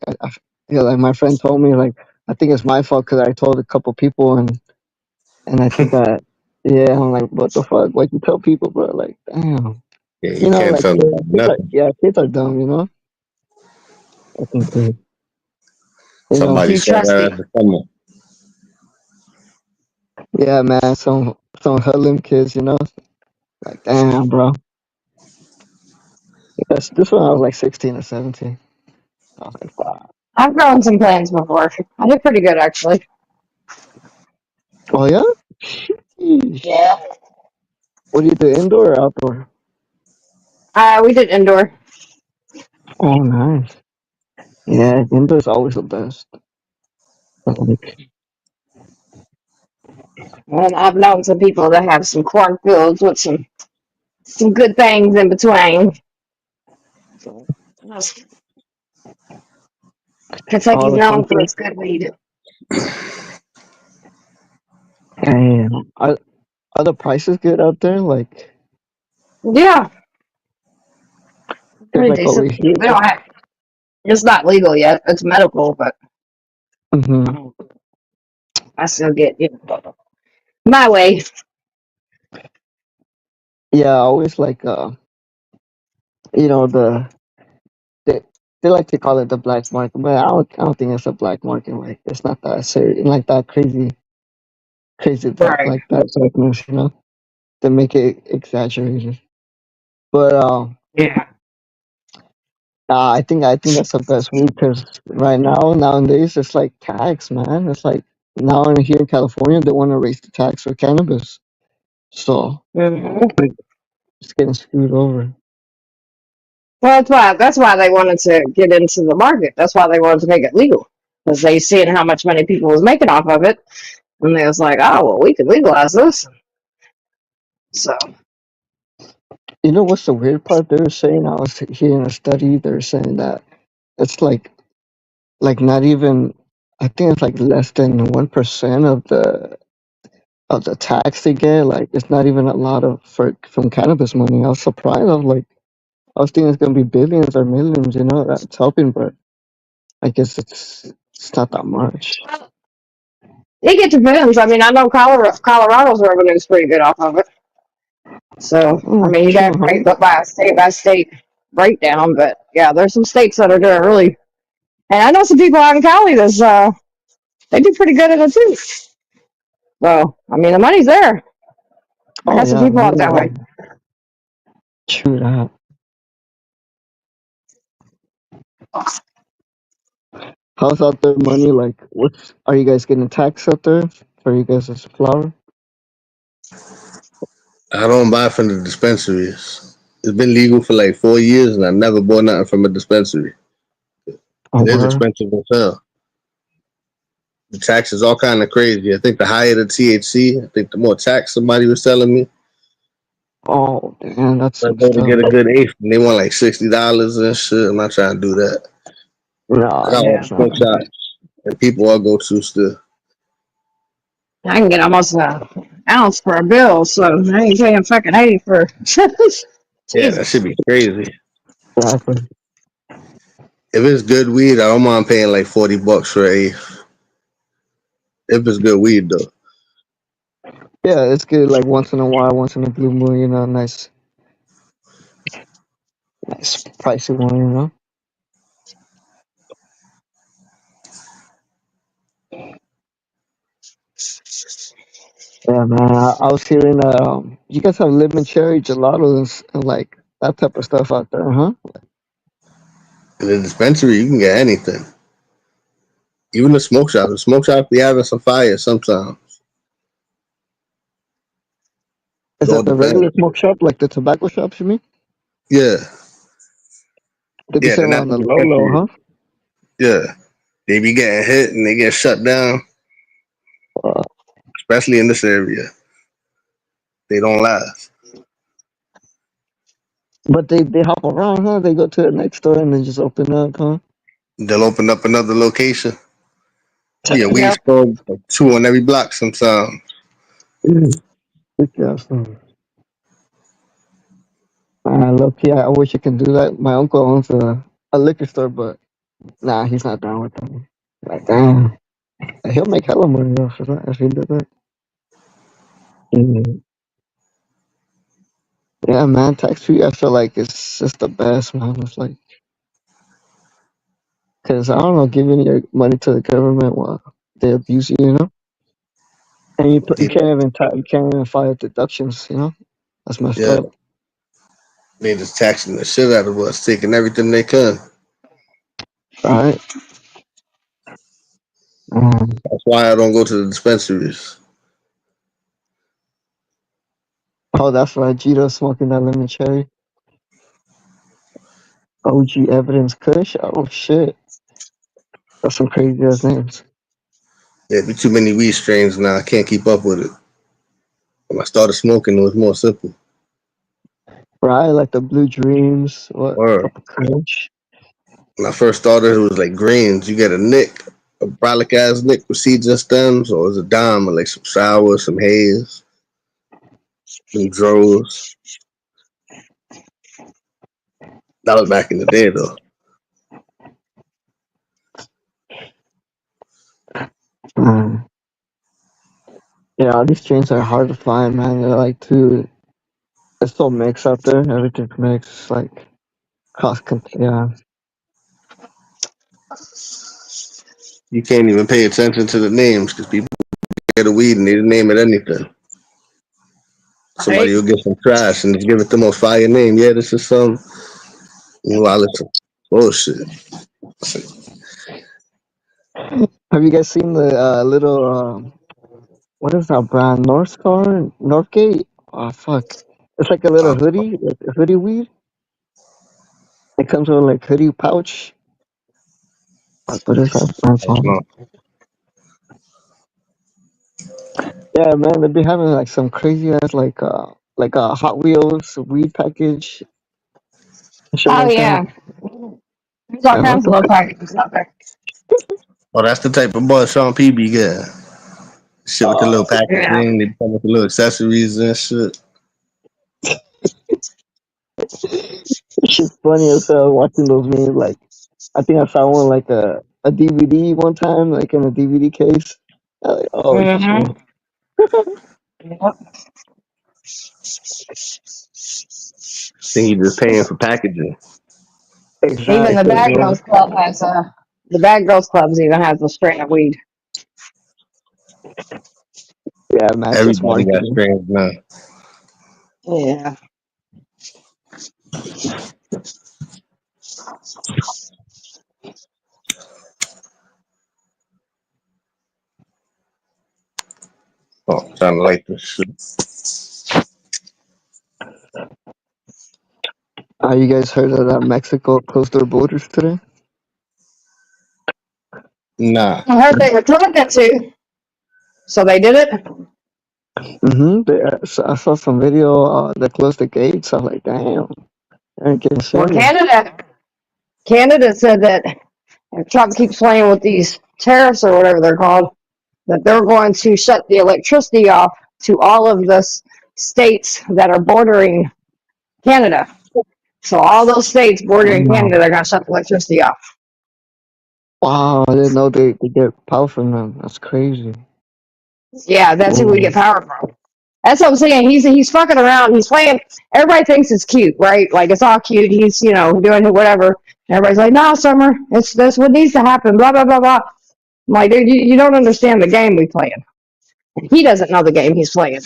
like my friend told me, like, I think it's my fault because I told a couple people, and And I think that, yeah, I'm like, what the fuck? What you tell people, bro? Like, damn. Yeah, You you know, can't like, tell nobody kids are, nothing. yeah, kids are dumb, you know? I think they, you know, Somebody Too said that trusty. at the summer. yeah, man, some hoodlum kids, you know? Like, damn, bro. Yes, this one I was like 16 or 17. I was like, wow. I've grown some plants before. I did pretty good actually. Oh, yeah? Sheesh. Yeah. What do you do, indoor or outdoor? We did indoor. Oh, nice. Yeah, indoor's always the best. Like, And I've known some people that have some cornfields with some good things in between. So, all Kentucky's the known for country. its good weed. Damn. Are the prices good out there? Like, Yeah, cause pretty like over decent. here. We don't have. It's not legal yet. It's medical, but Hmm. I still get my way. Yeah, I always like, you know, they, they like to call it the black market, but I don't think it's a black market. Like, it's not that serious, like that crazy that Right. like that darkness, you know? They make it exaggerated. But Yeah. I think that's the best weed because right now nowadays it's like tax, man. It's like now in here in California they want to raise the tax for cannabis, so Hmm. it's getting screwed over. Well, that's why they wanted to get into the market. That's why they wanted to make it legal because they seen how much money people was making off of it, and they was like, oh well, we could legalize this. So You know what's the weird part? They were saying I was hearing a study. They're saying that it's like not even. I think it's like less than 1% of the tax they get. Like it's not even a lot of for from cannabis money. I was surprised. I was thinking it's gonna be billions or millions. You know that's helping, but I guess it's not that much. it depends. I mean, I know Colorado's revenue is pretty good off of it. So I Oh, mean, you got true, to huh? break up by state breakdown, but yeah, there's some states that are doing really. And I know some people out in Cali that's they do pretty good at it too. So I mean, the money's there. I Oh got some yeah, people money out that way. true that. How's out there money? Like, what's are you guys getting taxed out there for you guys' flower? I don't buy from the dispensaries. It's been legal for like 4 years, and I never bought nothing from a dispensary. Oh, It is where? expensive as hell. The tax is all kind of crazy. I think the higher the THC, I think the more tax somebody was telling me. Oh, damn, that I sucks go to too. get a good eighth, and they want like $60 and shit. I'm not trying to do that. I Nah, got all Yeah, the nah. smoke shops and people I go to still. I can get almost an ounce for a bill, so I ain't paying fucking 80 for. Yeah, that Jesus. should be crazy. Exactly. If it's good weed, I don't mind paying like $40 for an eighth. If it's good weed though. Yeah, it's good. Like once in a while, once in a blue moon, you know, nice pricey one, you know. Yeah, man. I was hearing you guys have lemon cherry gelato and like that type of stuff out there, huh? In the dispensary, you can get anything. Even the smoke shop. The smoke shop be having some fire sometimes. It Is all that the regular depends. smoke shop, like the tobacco shops? You mean? Yeah. They be Yeah, they're selling not on the the low, low, dispensary. huh? Yeah. They be getting hit and they get shut down, Uh, especially in this area. They don't last. but they hop around, huh? They go to the next store and then just open up, huh? They'll open up another location. Be a weed Yep. store, like two on every block sometimes. Yeah, so, low key, I wish I could do that. My uncle owns a liquor store, but nah, he's not down with that. Like, damn, he'll make hella money though for that if he did that. Mm. Yeah, man, tax free. I feel like it's just the best, man. It's like, cause I don't know, giving your money to the government, well, they abuse you, you know. And you Yeah, can't even file deductions, you know. That's messed yeah, up, they just taxing the shit out of us, taking everything they can. right? Um, That's why I don't go to the dispensaries. oh, that's right. Gito smoking that lemon cherry. OG Evidence Kush. Oh shit, that's some crazy ass names. There be too many weed strains now. I can't keep up with it. When I started smoking, it was more simple. Right, like the Blue Dreams. What? Or Purple Kush. when I first started, it was like greens. You get a nick, a brolic ass nick with seeds and stems, or it's a dime with like some sour, some haze, some dros. That was back in the day though. Um, yeah, all these strains are hard to find, man. They're like too. It's so mixed out there. Everything's mixed. Like yeah. You can't even pay attention to the names because people get a weed and they name it anything. Somebody Right? will get some trash and just give it the most fire name. Yeah, this is some. Meanwhile, it's some bullshit. Have you guys seen the little what is that brand? Northgate? Oh fuck! It's like a little hoodie, like a hoodie weed. It comes with like hoodie pouch. Fuck, what is that brand I don't called? know. Yeah, man, they be having like some crazy ass like a Hot Wheels weed package and shit Oh like that. yeah. There's all Yeah, what kinds of the little fuck? packages out there. Oh, that's the type of buzz Sean P be getting. Shit with the little Yeah. packaging, they come with the little accessories and shit. Shit's funny as hell watching those memes. Like, I think I saw one like a DVD one time, like in a DVD case. I was like, oh shit. Mm-hmm. Yep. Think you just paying for packaging. Even the Exactly, Bad bro. Girls Club has the Bad Girls Clubs even has a strain of weed. Yeah, man, it's just Everybody got marketing. strands now. Yeah. Oh, trying to like this shit. You guys heard of that Mexico closed their borders today? Nah. I heard they were trying to, so they did it. Mm-hmm. I saw some video. They closed the gates. I was like, damn, they ain't getting Well, serious. Canada said that if Trump keeps playing with these tariffs or whatever they're called, that they're going to shut the electricity off to all of the states that are bordering Canada. So all those states bordering Wow, Canada, they're going to shut the electricity off. wow, I didn't know they get power from them. That's crazy. Yeah, that's who we get Damn. power from. That's what I'm saying. He's fucking around. He's playing. Everybody thinks it's cute, right? Like it's all cute. He's doing whatever. Everybody's like, "No, Summer, it's that's what needs to happen." Blah blah blah blah. I'm like, dude, you don't understand the game we playing. He doesn't know the game he's playing.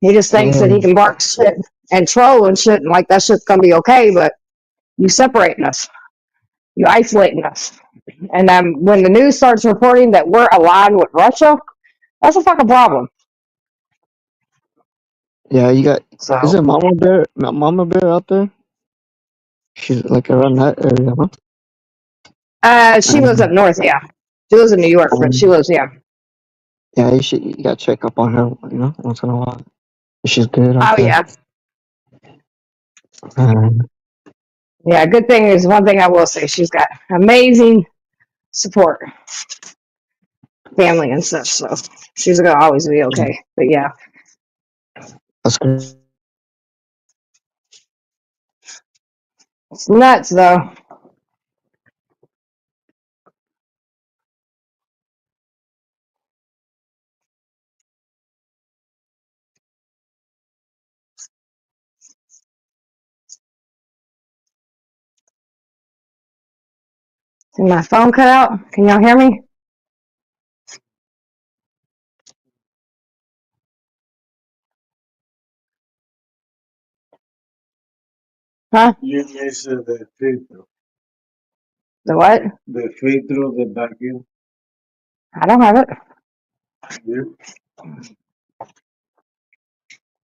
He just thinks that he Damn. can bark shit and troll and shit, and like that shit's gonna be okay. But you separating us, you isolating us, and when the news starts reporting that we're aligned with Russia, that's a fucking problem. Yeah, you got. Is So, it Mama Bear out there? She's like around that area, huh? she lives up north, yeah. She lives in New York, but she Um, lives, yeah. yeah, you gotta check up on her, once in a while. She's good out Oh there. yeah, Um, yeah. Good thing is one thing I will say, she's got amazing support, family and stuff. So she's gonna always be okay. But yeah, that's good. it's nuts though. Did my phone cut out? Can y'all hear me? Huh? You miss the filtro. The what? The filtro, the back end. I don't have it. You.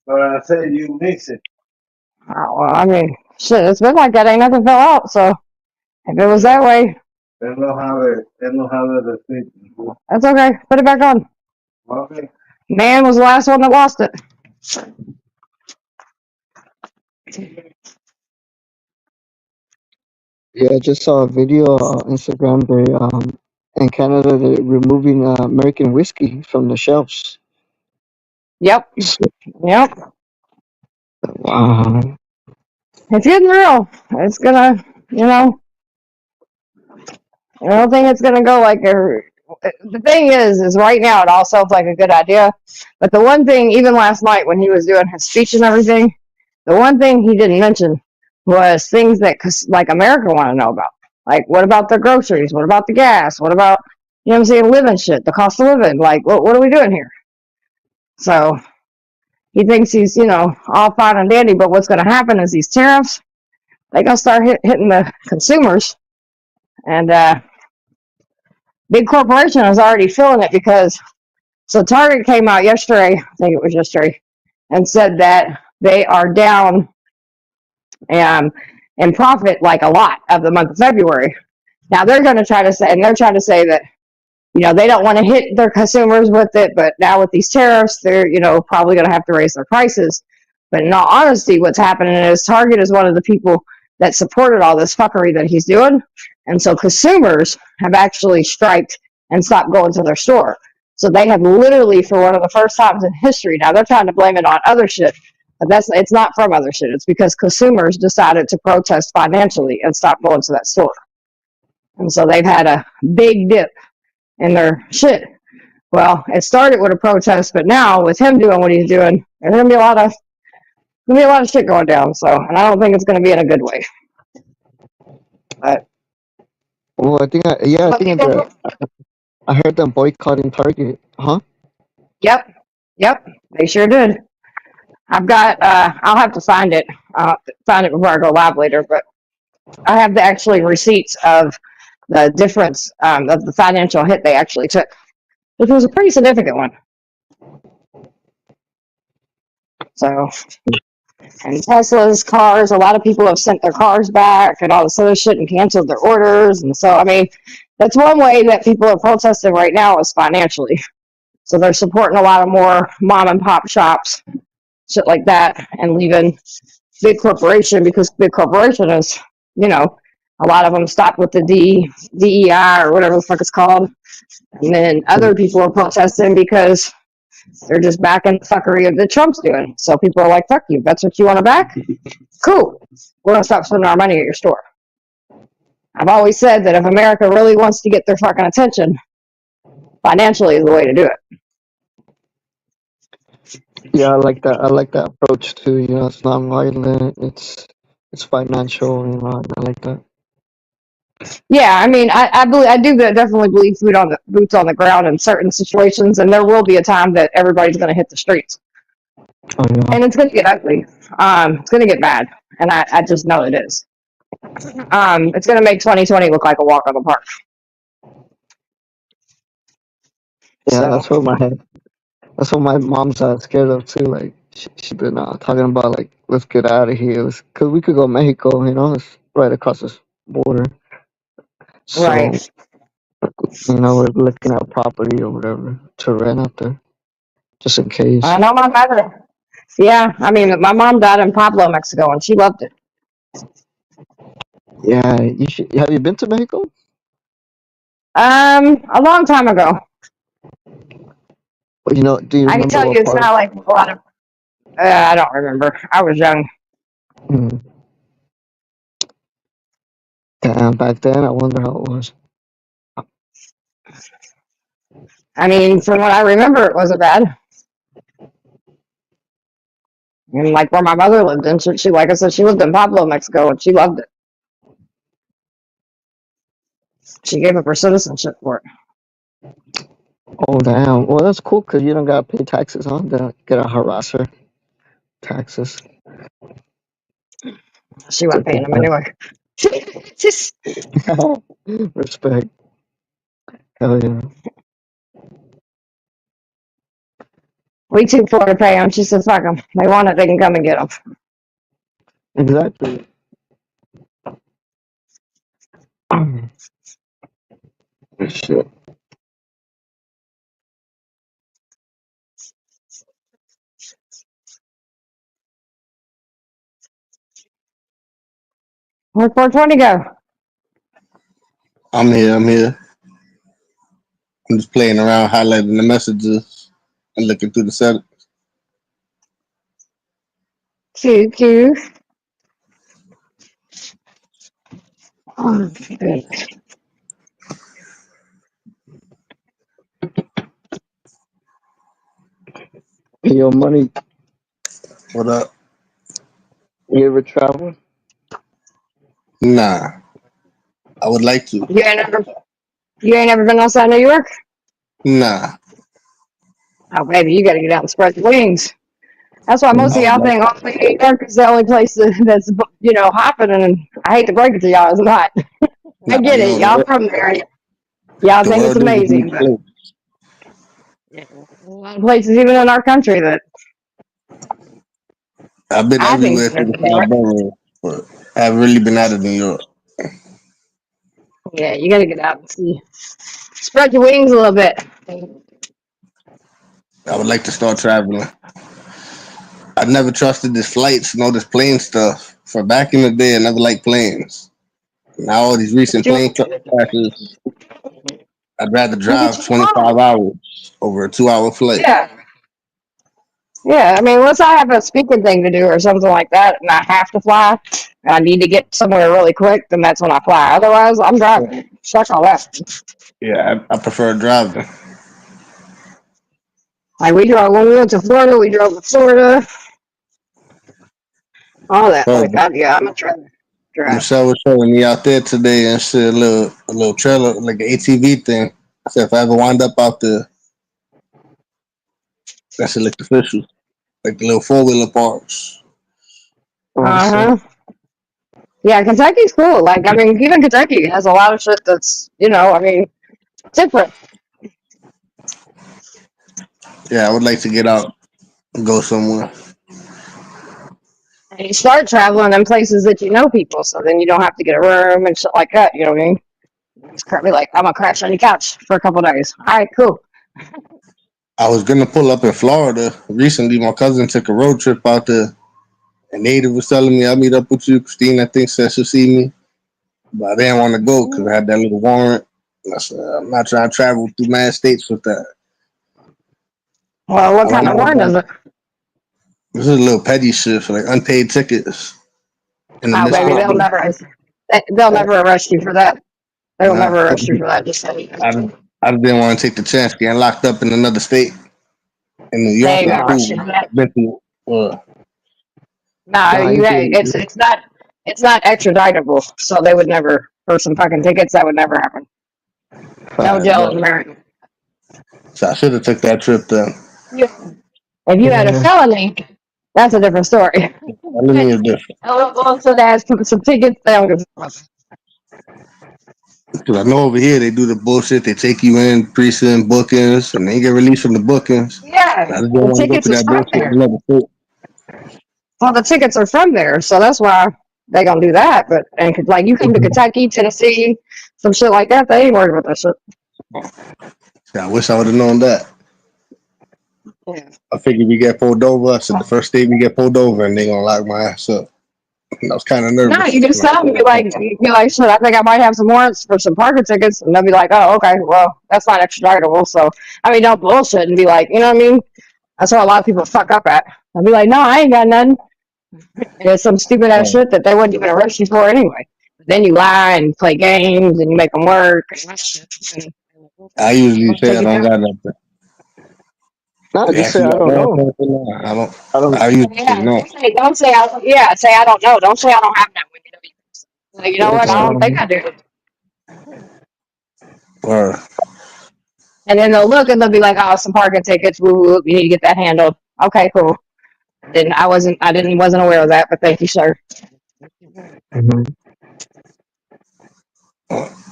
But I said you mix it. Well, I mean, shit, it's been like that. Ain't nothing fell out. So if it was that way, They don't have it. They don't have the filtro. that's okay. Put it back on. Okay. Man was the last one that lost it. Yeah, I just saw a video on Instagram. They in Canada they're removing American whiskey from the shelves. Yep. Yep. Wow. It's getting real. It's gonna, you know, I don't think it's gonna go like the thing is right now it all sounds like a good idea. But the one thing, even last night when he was doing his speech and everything, the one thing he didn't mention was things that like America want to know about. Like, what about the groceries? What about the gas? What about, you know what I'm saying, living shit, the cost of living? Like, what are we doing here? So he thinks he's, you know, all fine and dandy. But what's going to happen is these tariffs, they going to start hitting the consumers. And big corporation is already feeling it because, so Target came out yesterday, I think it was yesterday, and said that they are down in profit like a lot of the month of February. Now they're going to try to say, and they're trying to say that, you know, they don't want to hit their consumers with it, but now with these tariffs, they're, you know, probably going to have to raise their prices. But in all honesty, what's happening is Target is one of the people that supported all this fuckery that he's doing. And so consumers have actually striked and stopped going to their store. So they have literally, for one of the first times in history, now they're trying to blame it on other shit, but it's not from other shit. It's because consumers decided to protest financially and stop going to that store. And so they've had a big dip in their shit. Well, it started with a protest, but now with him doing what he's doing, there's gonna be a lot of shit going down. So, and I don't think it's gonna be in a good way. But Well, I think I heard them boycotting Target. Huh? yep, they sure did. I've got I'll have to find it. Find it before I go live later, but I have the actually receipts of the difference of the financial hit they actually took, which was a pretty significant one. So, and Tesla's cars, a lot of people have sent their cars back and all this other shit and canceled their orders. And so, I mean, that's one way that people are protesting right now is financially. So they're supporting a lot of more mom and pop shops, shit like that, and leaving big corporation because big corporation is, you know, a lot of them stopped with the DEI or whatever the fuck it's called. And then other people are protesting because they're just backing the fuckery that Trump's doing. So people are like, fuck you. That's what you want to back? Cool. We're going to stop spending our money at your store. I've always said that if America really wants to get their fucking attention, financially is the way to do it. Yeah, I like that. I like that approach too. You know, it's not violent. It's financial. You know, I like that. Yeah, I mean, I do definitely believe boots on the ground in certain situations, and there will be a time that everybody's going to hit the streets, Oh yeah. and it's going to get ugly. It's going to get bad, and I just know it is. It's going to make 2020 look like a walk in the park. Yeah, So, that's what my mom's scared of too. Like she's been talking about like let's get out of here. Cause we could go Mexico. You know, it's right across this border. So right. you know we're looking at property or whatever to rent out there, just in I case. know my mother. Yeah, I mean, my mom died in Pablo, Mexico, and she loved it. Yeah, you should. Have you been to Mexico? A long time ago. You know, do you I can remember tell you what it's part? not like a lot of. I don't remember. I was young. Mm. Damn, back then I wonder how it was. I mean, from what I remember, it wasn't bad. And like where my mother lived in, she like I said, she lived in Pablo, Mexico, and she loved it. She gave up her citizenship for it. Oh damn. Well, that's cool because you don't gotta pay taxes, huh? They don't get a harasser taxes. She wasn't paying them anyway. Just Respect. Hell yeah. we too poor to pay them. She said, "Fuck them. They want it. They can come and get them." Exactly. Shit. Where'd 420 go? I'm here. I'm here. I'm just playing around, highlighting the messages and looking through the settings. QQ. Oh, good. Yo, money. What up? You ever travel? Nah, I would like to. You ain't ever been outside New York? Nah, Oh, baby, you got to get out and spread the wings. That's why most I of would y'all like. think only New York is the only place that's hopping. And I hate to break it to y'all, it's not. I Nah, get it. yo, Y'all from there. Y'all the think it's world is a amazing, huge but place. a lot of places, even in our country, that I've been I think is everywhere through better the than New five York. boroughs, but I haven't really been out of New York. Yeah, you got to get out and see. Spread your wings a little bit. I would like to start traveling. I never trusted this flights, this plane stuff. For back in the day, I never liked planes. Now all these recent plane crashes, I'd rather drive 25 hours over a 2-hour flight. Yeah. Yeah, I mean, unless I have a speaking thing to do or something like that, and I have to fly, and I need to get somewhere really quick, then that's when I fly. Otherwise, I'm driving. Fuck all that. Yeah, I prefer driving. Like when we went to Florida, we drove to Florida, all that. Bro, Like, yeah, I'm a driver. Drive. Michelle was showing me out there today and shit, a little trailer, like an ATV thing. I said if I ever wind up out there, that shit looked official. Like the little 4-wheeler parts. Uh huh. Yeah, Kentucky's cool. Like, I mean, even Kentucky has a lot of shit that's, I mean, different. Yeah, I would like to get out and go somewhere. And you start traveling in places that you know people, so then you don't have to get a room and shit like that. You know what I mean? It's probably like, I'm gonna crash on your couch for a couple days. All right, cool. I was gonna pull up in Florida recently. My cousin took a road trip out there. A native was telling me I'll meet up with you. Christine, I think, said she'll see me. But I didn't want to go because I had that little warrant. And I said, I'm not trying to travel through mad states with that. Well, what All I kind of know is warrant is that it? this is a little petty shit for like unpaid tickets in the Oh, baby, they'll Mississippi. never arrest you for that. They will Nah, never arrest you for that. Just say I didn't want to take the chance getting locked up in another state. In New they York, ain't I'm gonna arrest you cool. for that. I've been through. No, Nah, you good. it's not extraditable, so they would never for some fucking tickets. That would never happen. No jail in America. So I should have took that trip then. If you had a felony, that's a different story. Felony is different. Also, they have some tickets. They don't give a fuck. Because I know over here they do the bullshit. They take you in, pre-send bookings, and then you get released from the bookings. Yeah, I just didn't the want to go tickets through is that from bullshit in there. another state. Well, the tickets are from there, so that's why they gonna do that. But like you come to Kentucky, Tennessee, some shit like that, they ain't worried about that shit. Yeah, I wish I would have known that. Yeah. I figured we get pulled over. I said the first state we get pulled over, and they gonna lock my ass up. And I was kind of No, nervous. you just tell them, you be like, shit, I think I might have some warrants for some parking tickets, and they'll be like, oh, okay, well, that's not extraditable. So, I mean, don't bullshit and be like, you know what I mean? That's what a lot of people fuck up at. They'll be like, no, I ain't got none. And it's some stupid ass shit that they wouldn't even arrest you for anyway. But then you lie and play games and you make them work. And I usually they'll say take I you don't down. got nothing. Nah, They just ask say you I got don't warrants know. or anything? Nah, I don't. I don't. I usually say Yeah, no. don't say I don't know. Don't say I don't have that. Like, you know Yeah, what? just I say I don't don't think know. I do. Or And then they'll look and they'll be like, "Oh, some parking tickets. Woo, woo, you need to get that handled." Okay, cool. I wasn't aware of that, but thank you, sir. Mhm.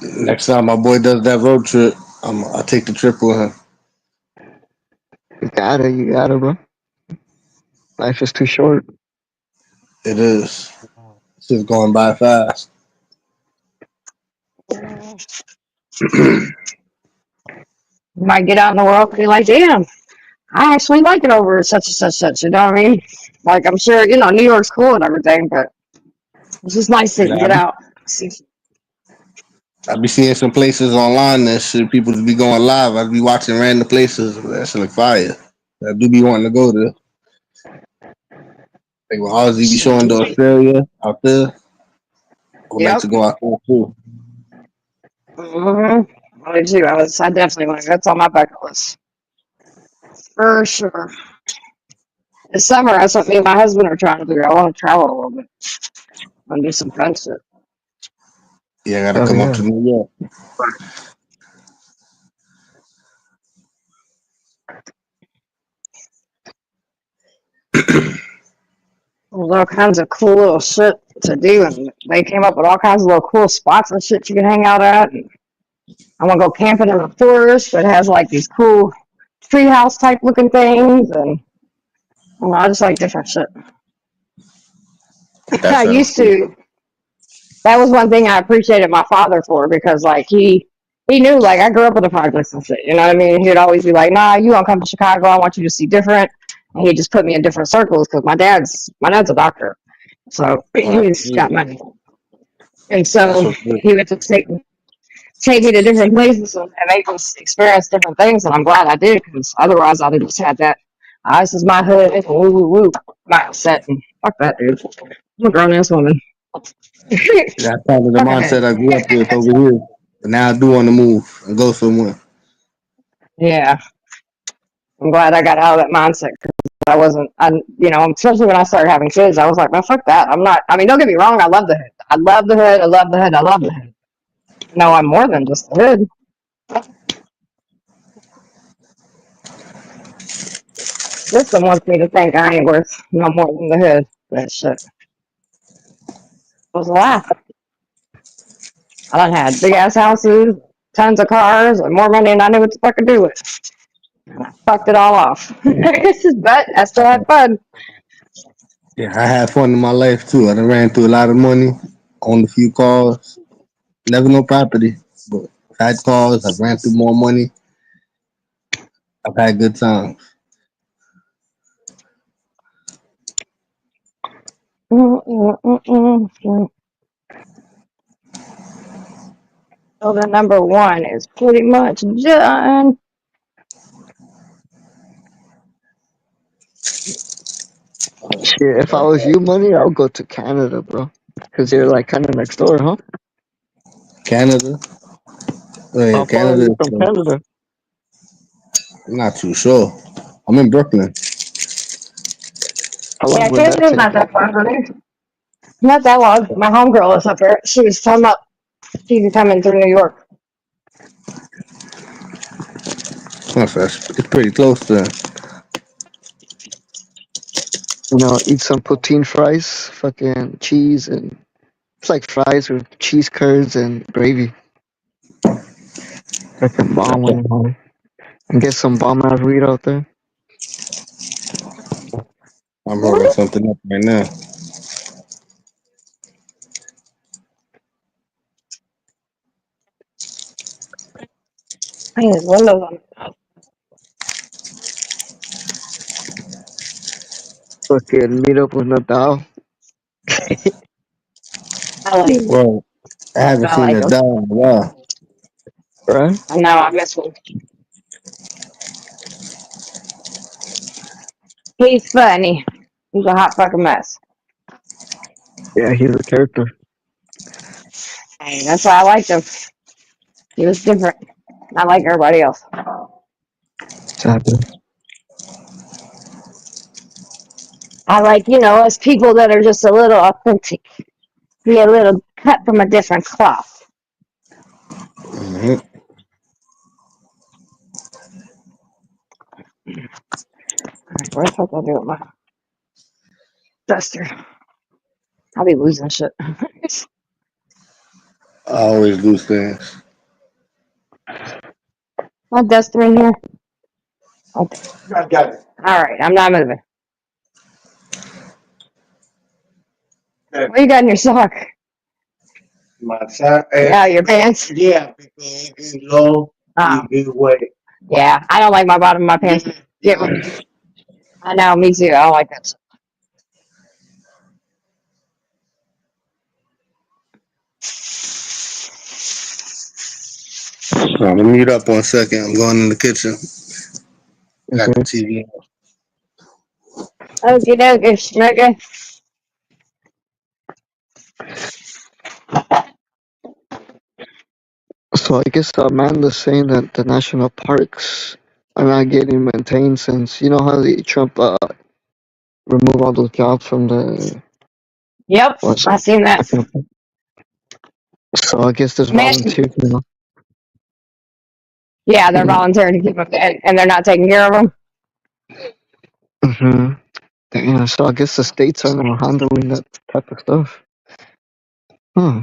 next time my boy does that road trip, I'll take the trip with him. You gotta, bro. Life is too short. It is. It's just going by fast. You might get out in the world and be like, "Damn, I actually like it over such and such." You know what I mean? Like, I'm sure New York's cool and everything, but it's just nice to Yeah, get out. See. I be seeing some places online that shit people just be going live. I be watching random places. That shit look fire. I do be wanting to go there. Like when Ozzy be showing to Australia out there, I would like Yep. to go out there too. Mm-hmm. I do too. I definitely want to. That's on my bucket list for sure. This summer, that's what me and my husband are trying to do. I want to travel a little bit and do some fun shit. Yeah, I gotta Oh come up yeah. to New York. There's all kinds of cool little shit to do, and they came up with all kinds of little cool spots and shit you can hang out at. And I want to go camping in the forest that has like these cool treehouse type looking things, and I just like different shit. That I sounds used cool. to. That was one thing I appreciated my father for because like he knew like I grew up with the projects and shit. You know what I mean? He'd always be like, "Nah, you want to come to Chicago? I want you to see different." And he'd just put me in different circles because my dad's a doctor, so he's got money, and That's so what's good. he would just take me to different places and make me experience different things. And I'm glad I did because otherwise I'd have just had that. This is my hood, woo woo woo, mindset, and fuck that, dude. I'm a grown ass woman. That's kind of the Okay. mindset I grew up with over here. But now I do want to move and go somewhere. Yeah, I'm glad I got out of that mindset because I wasn't, especially when I started having kids, I was like, man, fuck that. I'm not, I mean, don't get me wrong, I love the hood. I love the hood. I love the hood. I love the hood. No, I'm more than just the hood. System wants me to think I ain't worth no more than the hood. That shit was a laugh. I done had big ass houses, tons of cars, and more money than I knew what the fuck to do with. And I fucked it all off. But I still had fun. Yeah, I had fun in my life too. I done ran through a lot of money, owned a few cars, never no property, but I've had cars. I've ran through more money. I've had good times. So the number one is pretty much done. Shit, if I was you, money, I'll go to Canada, bro. Cause you're like kind of next door, huh? Canada, oh yeah, How far are Canada. you from Canada? I'm not too sure. I'm in Brooklyn. How Yeah, long would that Canada's take not you? that far from here. Not that long. My homegirl is up there. She was talking about she could come in through New York. It's pretty close to. Eat some poutine fries, fucking cheese, and it's like fries with cheese curds and gravy. Fucking bomb when you're home. And get some bomb ass weed out there. I'm rolling something up right now. I think there's windows on it. Fucking meet up with Nadal. I like Well, I haven't I seen like a him. dog in a while. Right? I know I miss him. He's funny. He's a hot fucking mess. Yeah, he's a character. Hey, that's why I liked him. He was different. Not like everybody else. Exactly. I like, us people that are just a little authentic. Be a little cut from a different cloth. Mm-hmm. What the fuck I do with my duster? I'll be losing shit. I always lose things. My duster in here. Okay. I got it. All right, I'm not moving. Okay. What you got in your sock? My side. Yeah, your pants. Yeah, because it's low. Oh, You way. yeah. I don't like my bottom of my pants. Get rid. I know, me too. I don't like that. Let me mute up 1 second. I'm going in the kitchen. I got the Okay. TV. Okie dokie, schmookie. So I guess Amanda's saying that the national parks are not getting maintained since you know how the Trump removed all those jobs from the Yep, what's I it? seen that. So I guess there's Man, volunteers now. yeah, they're volunteering to keep them, and they're not taking care of them. Mm-hmm. Yeah, so I guess the states are now handling that type of stuff. Huh.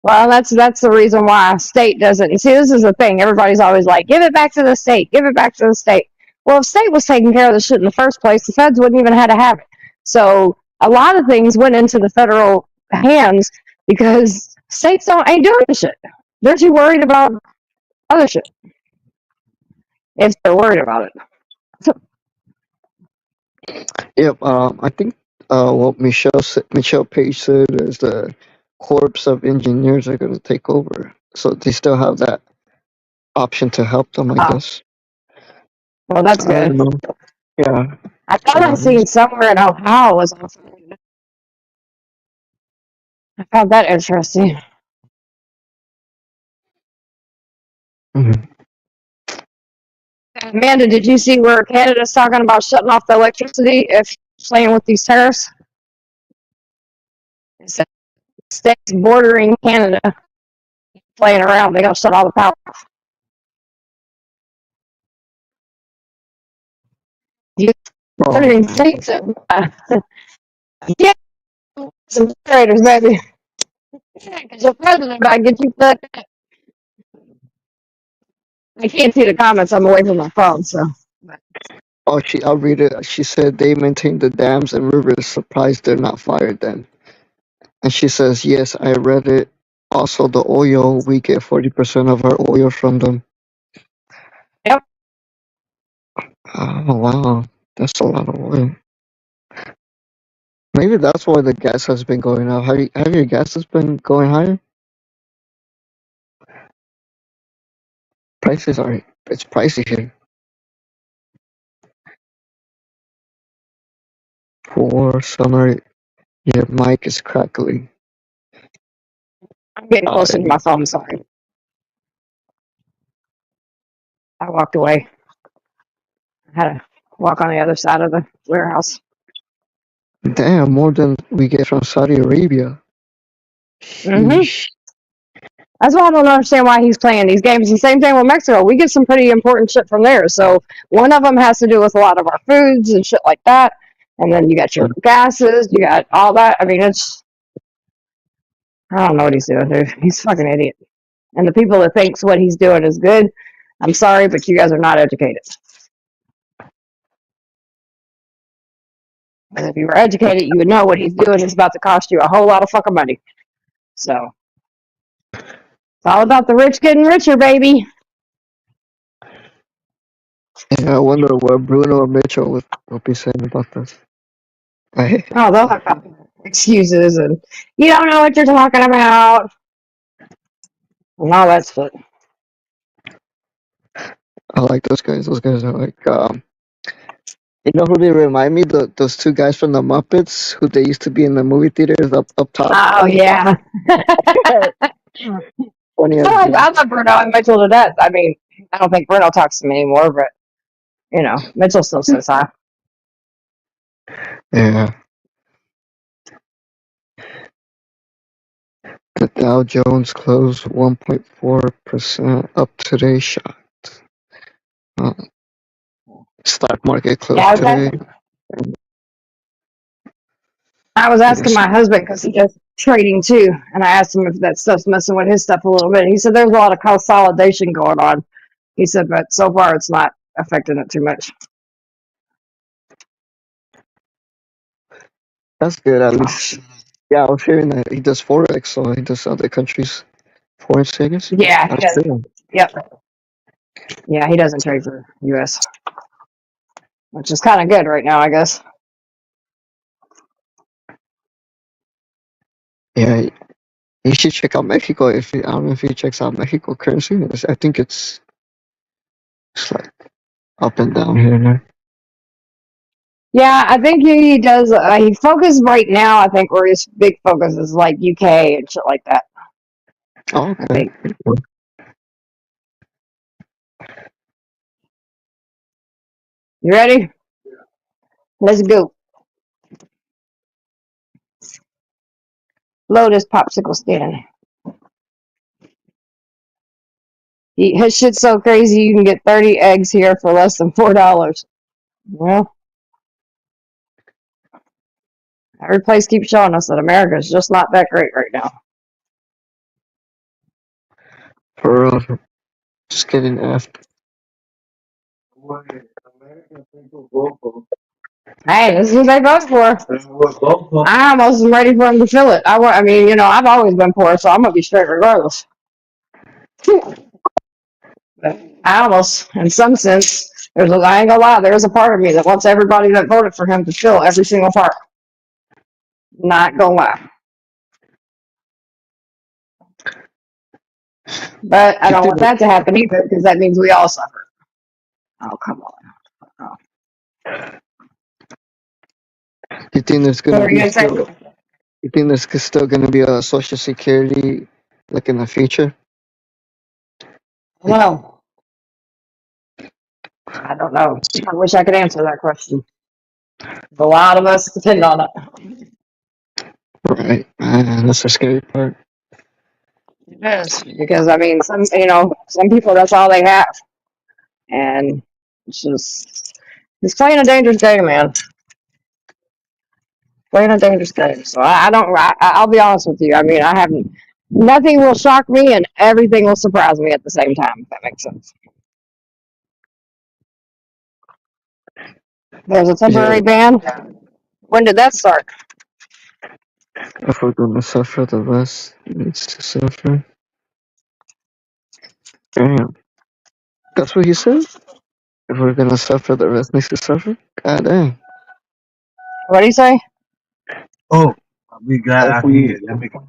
Well, that's the reason why state doesn't. See, this is the thing. Everybody's always like, give it back to the state. Give it back to the state. Well, if state was taking care of the shit in the first place, the feds wouldn't even have to have it. So a lot of things went into the federal hands because states ain't doing shit. They're too worried about other shit. If they're worried about it. Yep. I think what Michelle Page said is the corps of engineers are going to take over. So they still have that option to help them, I Oh, guess. well, that's I don't good. know. Yeah. I thought I seen somewhere in Ohio was. I found that interesting. Mhm. Amanda, did you see where Canada's talking about shutting off the electricity if playing with these tariffs? It said states bordering Canada playing around, they gotta shut all the power off. You Oh, bordering states, yeah, some traders, baby. Because your president might get you fucked up. I can't see the comments. I'm away from my phone, so. I'll read it. She said they maintain the dams and rivers. Surprised they're not fired then. And she says, yes, I read it. Also, the oil, we get 40% of our oil from them. Yep. Oh, wow. That's a lot of oil. Maybe that's why the gas has been going up. Have your gases been going higher? It's pricey here. For summer, your mic is crackling. I'm getting closer to Uh, my phone, sorry. I walked away. I had to walk on the other side of the warehouse. damn, more than we get from Saudi Arabia. Mm-hmm. Sheesh. That's why I don't understand why he's playing these games. The same thing with Mexico. We get some pretty important shit from there. So one of them has to do with a lot of our foods and shit like that. And then you got your gases, you got all that. I mean, I don't know what he's doing, dude. He's a fucking idiot. And the people that thinks what he's doing is good, I'm sorry, but you guys are not educated. Because if you were educated, you would know what he's doing is about to cost you a whole lot of fucking money. So it's all about the rich getting richer, baby. Yeah, I wonder what Bruno or Mitchell will be saying about this. I, Oh, they'll have excuses and you don't know what you're talking about. And all that shit. I like those guys. Those guys are like, you know who they remind me? Those two guys from the Muppets who they used to be in the movie theaters up top. Oh, yeah. Funny as I bees. love Bruno and Mitchell to death. I mean, I don't think Bruno talks to me anymore, but, you know, Mitchell still says hi. Yeah. The Dow Jones closed 1.4% up today. Shot. stock market closed Yeah, today. I was asking Yes. my husband because he does trading too, and I asked him if that stuff's messing with his stuff a little bit. He said there's a lot of consolidation going on. He said, but so far it's not affecting it too much. That's good at least. Yeah, I was hearing that he does forex, so he does other countries foreign savings. Yeah, he That's does. good. Yep. Yeah, he doesn't trade for U.S., which is kind of good right now, I guess. Yeah, you should check out Mexico. I don't know if he checks out Mexico currency. I think it's like up and down here and there. Yeah, I think he does. He focuses right now. I think where his big focus is like UK and shit like that. Oh, I okay. think. You ready? Let's go. Lotus popsicle stand. His shit's so crazy. You can get 30 eggs here for less than $4. Well, every place keeps showing us that America is just not that great right now. For real. Just getting effed. Hey, this is what they vote for. I almost am ready for him to fill it. I mean, you know, I've always been poor, so I'm gonna be straight regardless. But I almost, in some sense, I ain't gonna lie, there's a part of me that wants everybody that voted for him to fill every single part. Not gonna lie. But I don't want that to happen either, because that means we all suffer. Oh, come on. You think there's What gonna were you be gonna say? still? You think there's still gonna be a social security like in the future? Well, I don't know. I wish I could answer that question. A lot of us depend on it. Right. That's the scary part. It is, because I mean, some people that's all they have, and he's playing a dangerous game, man. Playing a dangerous game. So I'll be honest with you. I mean, I haven't. Nothing will shock me, and everything will surprise me at the same time. If that makes sense. There's a temporary ban. When did that start? If we're gonna suffer, the rest needs to suffer. Damn. That's what he said? If we're gonna suffer, the rest needs to suffer? God dang. What do you say? Oh, we got If out we, here. Let me go.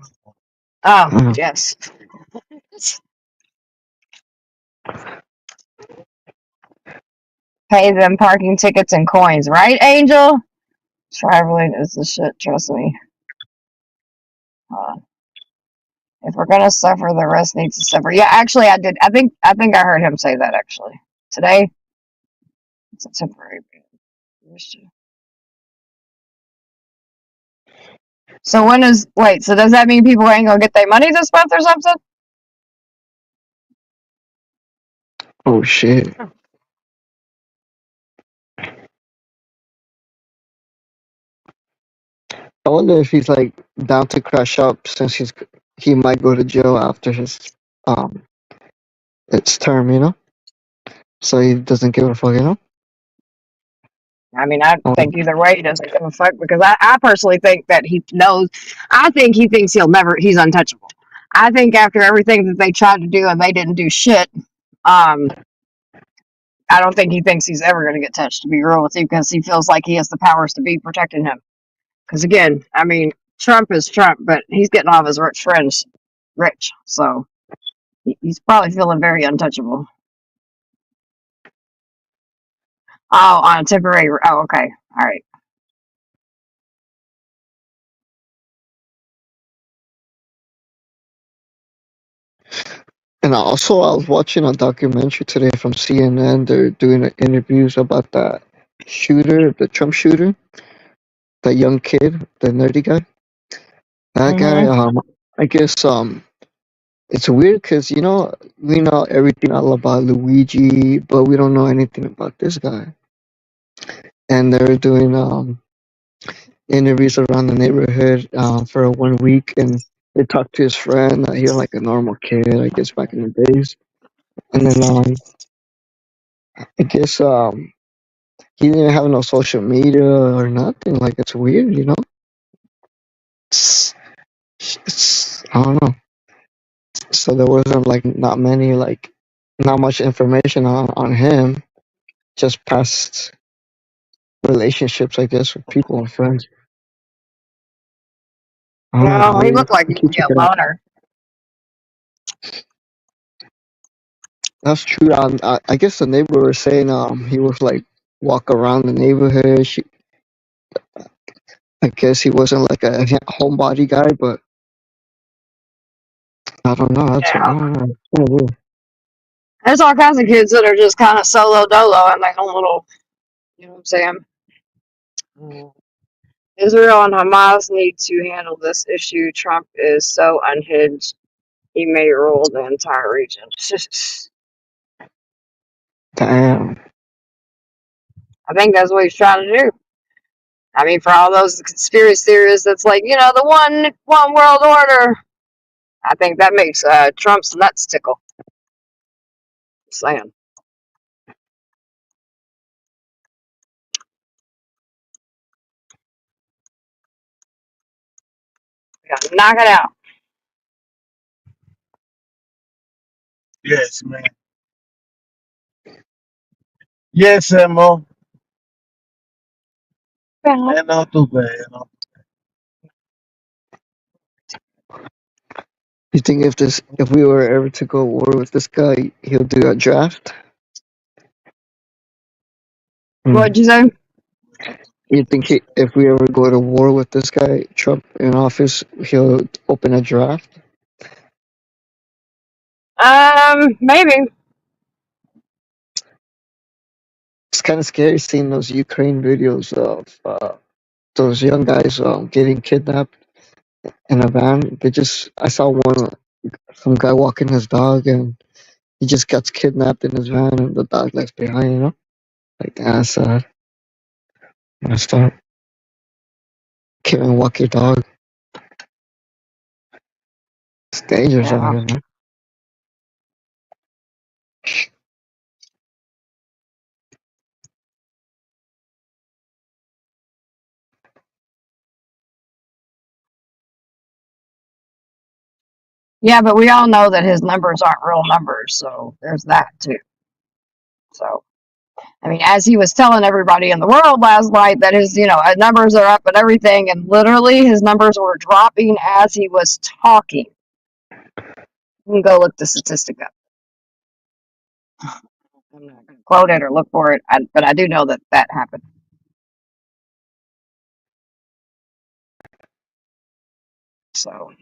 Oh, yes. Pay them parking tickets and coins, right, Angel? Traveling is the shit, trust me. If we're gonna suffer, the rest needs to suffer. Yeah, actually, I did. I think I heard him say that actually today. It's a temporary ban. So so does that mean people ain't gonna get their money this month or something? oh shit. I wonder if he's like down to crash up since he might go to jail after his um its term, you know? So he doesn't give a fuck, you know? I mean, I think either way he doesn't give a fuck, because I personally think that he knows. I think he thinks he's untouchable. I think after everything that they tried to do and they didn't do shit, I don't think he thinks he's ever going to get touched, to be real with you, because he feels like he has the powers to be protecting him. Because again, I mean, Trump is Trump, but he's getting all of his rich friends rich, so he's probably feeling very untouchable. Oh, on a temporary. Oh, okay, all right. And also, I was watching a documentary today from CNN. They're doing interviews about that shooter, the Trump shooter, that young kid, the nerdy guy. That guy, I guess, it's weird because we know everything all about Luigi, but we don't know anything about this guy. and they're doing interviews around the neighborhood for 1 week, and they talked to his friend. He was like a normal kid, I guess, back in the days. And then I guess he didn't have no social media or nothing. Like it's weird, you know. It's, I don't know. So there wasn't like not much information on him. Just past relationships, I guess, with people and friends. I don't know. It's No, he weird. looked like I he'd keep be a checking out. loner. That's true. I guess the neighbor was saying he was like walk around the neighborhood. I guess he wasn't like a homebody guy, but I don't know. I Yeah. don't know. It's kinda weird. There's all kinds of kids that are just kind of solo dolo and their own little, you know what I'm saying? Israel and Hamas need to handle this issue. Trump is so unhinged, he may rule the entire region. Damn. I think that's what he's trying to do. I mean, for all those conspiracy theorists, that's like, the one world order. I think that makes Trump's nuts tickle. Just saying. We gotta knock it out. Yes, man. Yes, Mo. And not too bad. You think if we were ever to go war with this guy, he'll do a draft? What'd you say? You think if we ever go to war with this guy, Trump in office, he'll open a draft? Maybe. It's kind of scary seeing those Ukraine videos of those young guys getting kidnapped in a van. I saw some guy walking his dog, and he just gets kidnapped in his van, and the dog left behind. You know, like that's sad. Messed up. Can't even walk your dog. It's dangerous out Yeah. here, man. Yeah, but we all know that his numbers aren't real numbers, so there's that too. So, I mean, as he was telling everybody in the world last night that his, numbers are up and everything, and literally his numbers were dropping as he was talking. You can go look the statistic up. I'm not going to quote it or look for it, but I do know that happened. So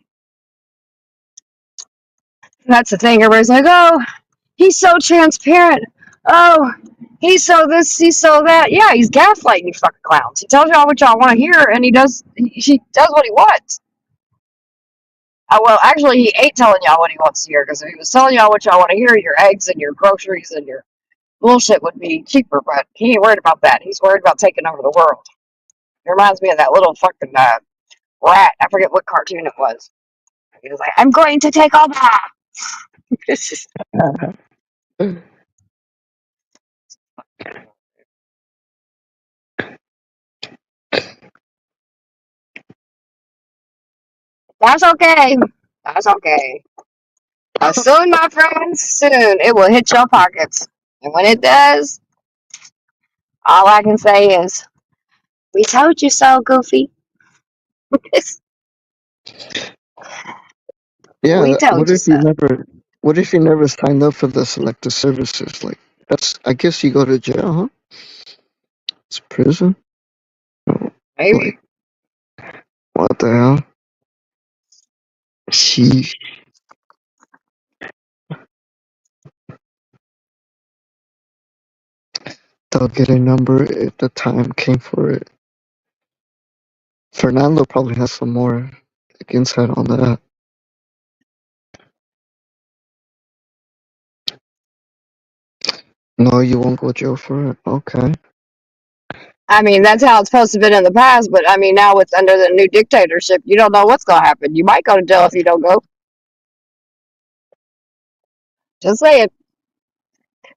that's the thing. Everybody's like, "Oh, he's so transparent. Oh, he's so this, he's so that." Yeah, he's gaslighting you fucking clowns. He tells y'all what y'all want to hear, and he does what he wants. Well, actually, he ain't telling y'all what he wants to hear, because if he was telling y'all what y'all want to hear, your eggs and your groceries and your bullshit would be cheaper, but he ain't worried about that. He's worried about taking over the world. It reminds me of that little fucking rat. I forget what cartoon it was. He was like, "I'm going to take over." It's just, that's okay. That's okay. Soon, my friends, soon it will hit your pockets. And when it does, all I can say is, "We told you so, Goofy." We Yeah. told you so. What if you never signed up for the selective services? Like I guess you go to jail, huh? It's prison. Maybe. Like what the hell? Sheesh. They'll get a number if the time came for it. Fernando probably has some more insight on that. No, you won't go to jail for it. Okay. I mean, that's how it's supposed to have been in the past, but I mean, now it's under the new dictatorship. You don't know what's going to happen. You might go to jail if you don't go. Just say it.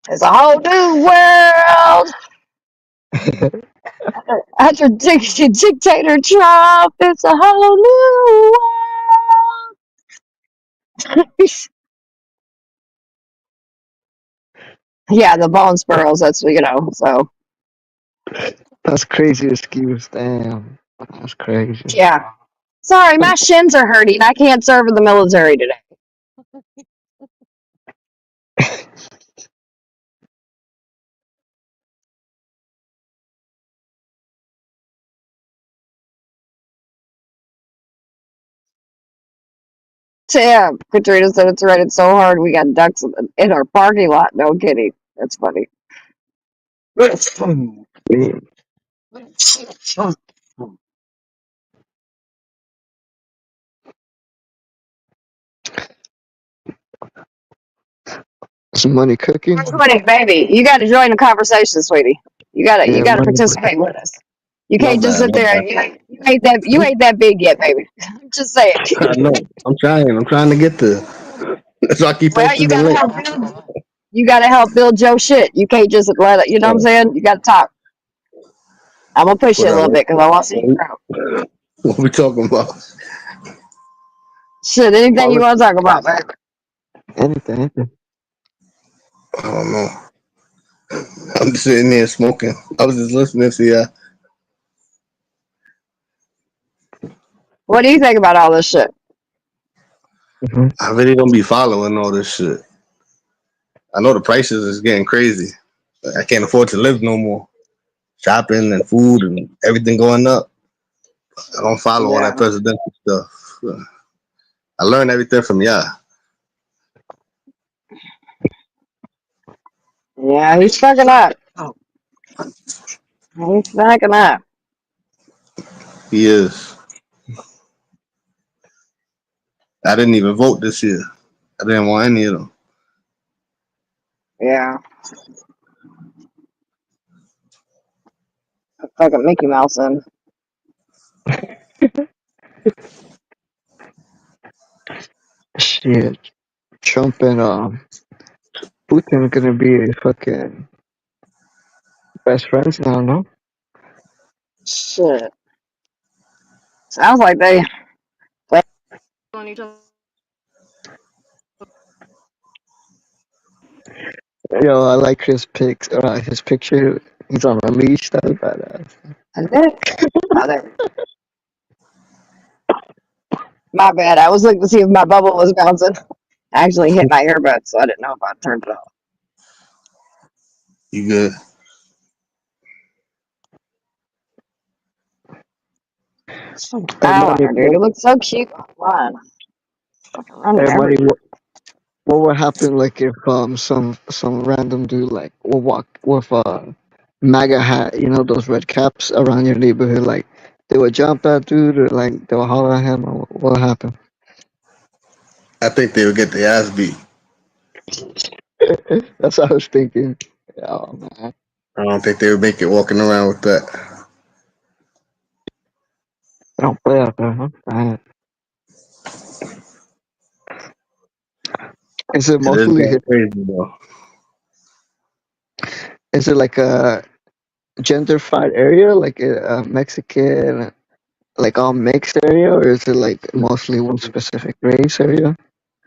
It's a whole new world. After dictator Trump, it's a whole new world. Yeah, the bone spurls. That's So That's crazy excuse. Damn. That's crazy. yeah. Sorry, my shins are hurting. I can't serve in the military today. So, yeah, Katrina said it's raining so hard we got ducks in our parking lot. No kidding. That's funny. Yeah. Some money cooking. Where's Money, baby? You got to join the conversation, sweetie. You gotta Yeah, money. participate with us. You My can't just bad, sit my there bad. and you ain't that big yet, baby. I'm just saying. I know. I'm trying to get there. So I keep Well, you posting the gotta link. help build your shit. You can't just let it. You know what I'm saying? You gotta talk. I'm gonna push you a little bit because I want to see you grow. What we talking about? Shit, anything you want to talk about, man. Anything. I don't know. I'm just sitting here smoking. I was just listening to you. What do you think about all this shit? Mm-hmm. I really don't be following all this shit. I know the prices is getting crazy. I can't afford to live no more. Shopping and food and everything going up. I don't follow all that presidential stuff. I learned everything from y'all. Yeah, he's fucking up. He's fucking up. He is. I didn't even vote this year. I didn't want any of them. Yeah. Fucking Mickey Mouse in. Shit. Trump and Putin are gonna be fucking best friends now, no? Shit. Sounds like they on each other. Yo, I like his pics. His picture. He's on a leash. That's badass. Is it? Oh, there. My bad. I was looking to see if my bubble was bouncing. I actually hit my earbud, so I didn't know if I turned it off. You good? I don't know, dude. It looks so cute online. Fucking running Hey, money. everywhere. What would happen like if some random dude like will walk with a MAGA hat, you know, those red caps around your neighborhood, like they would jump that dude or like they would holler at him, or what would happen? I think they would get their ass beat. That's what I was thinking. Oh man. I don't think they would make it walking around with that. They don't play out there, huh? Man. Is it It is mostly getting crazy though. is it like a gentrified area, like a Mexican, like all mixed area, or is it like mostly one specific race area?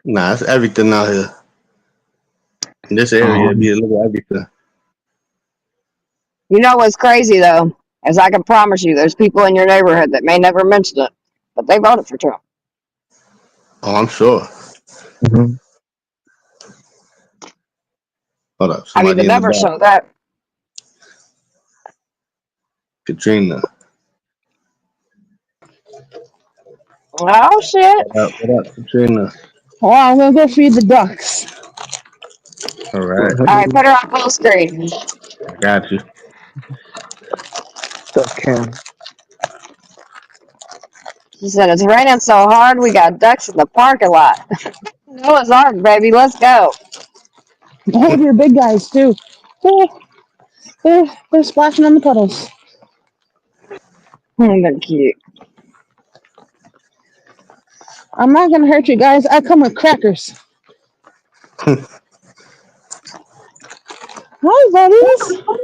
Nah, it's everything out here. In this area, it'd be a little everything. You know what's crazy though? Is I can promise you, there's people in your neighborhood that may never mention it, but they voted for Trump. Oh, I'm sure. Mm-hmm. Hold up. I mean, Somebody the in the numbers back. show that. Katrina. Oh shit! What up, Katrina? Oh, I'm gonna go feed the ducks. All right. All right, put her on full screen. I got you. Duck cam. She said it's raining so hard we got ducks in the parking lot. Noah's Ark, baby. Let's go. Hold your big guys too. Oh, they're splashing on the puddles. They're cute. I'm not gonna hurt you guys. I come with crackers. Hi, buddies. Oh,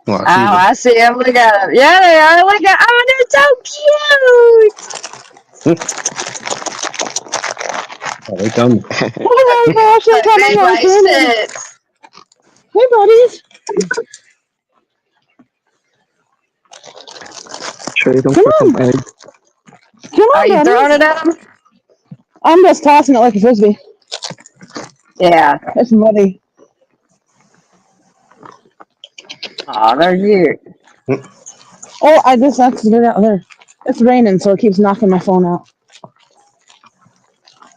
Oh, I see them. I see them. Look at them. Yeah, they are. Look at. Oh, they're so cute. Oh, they coming. Oh my gosh, they're coming Like right in. shit. Hey, buddies. Trade them Come for some on. eggs. Come Are on, you throwing buddies. it at them? I'm just tossing it like a frisbee. Yeah. It's muddy. Oh, they're cute. Oh, I just accidentally out there. It's raining, so it keeps knocking my phone out.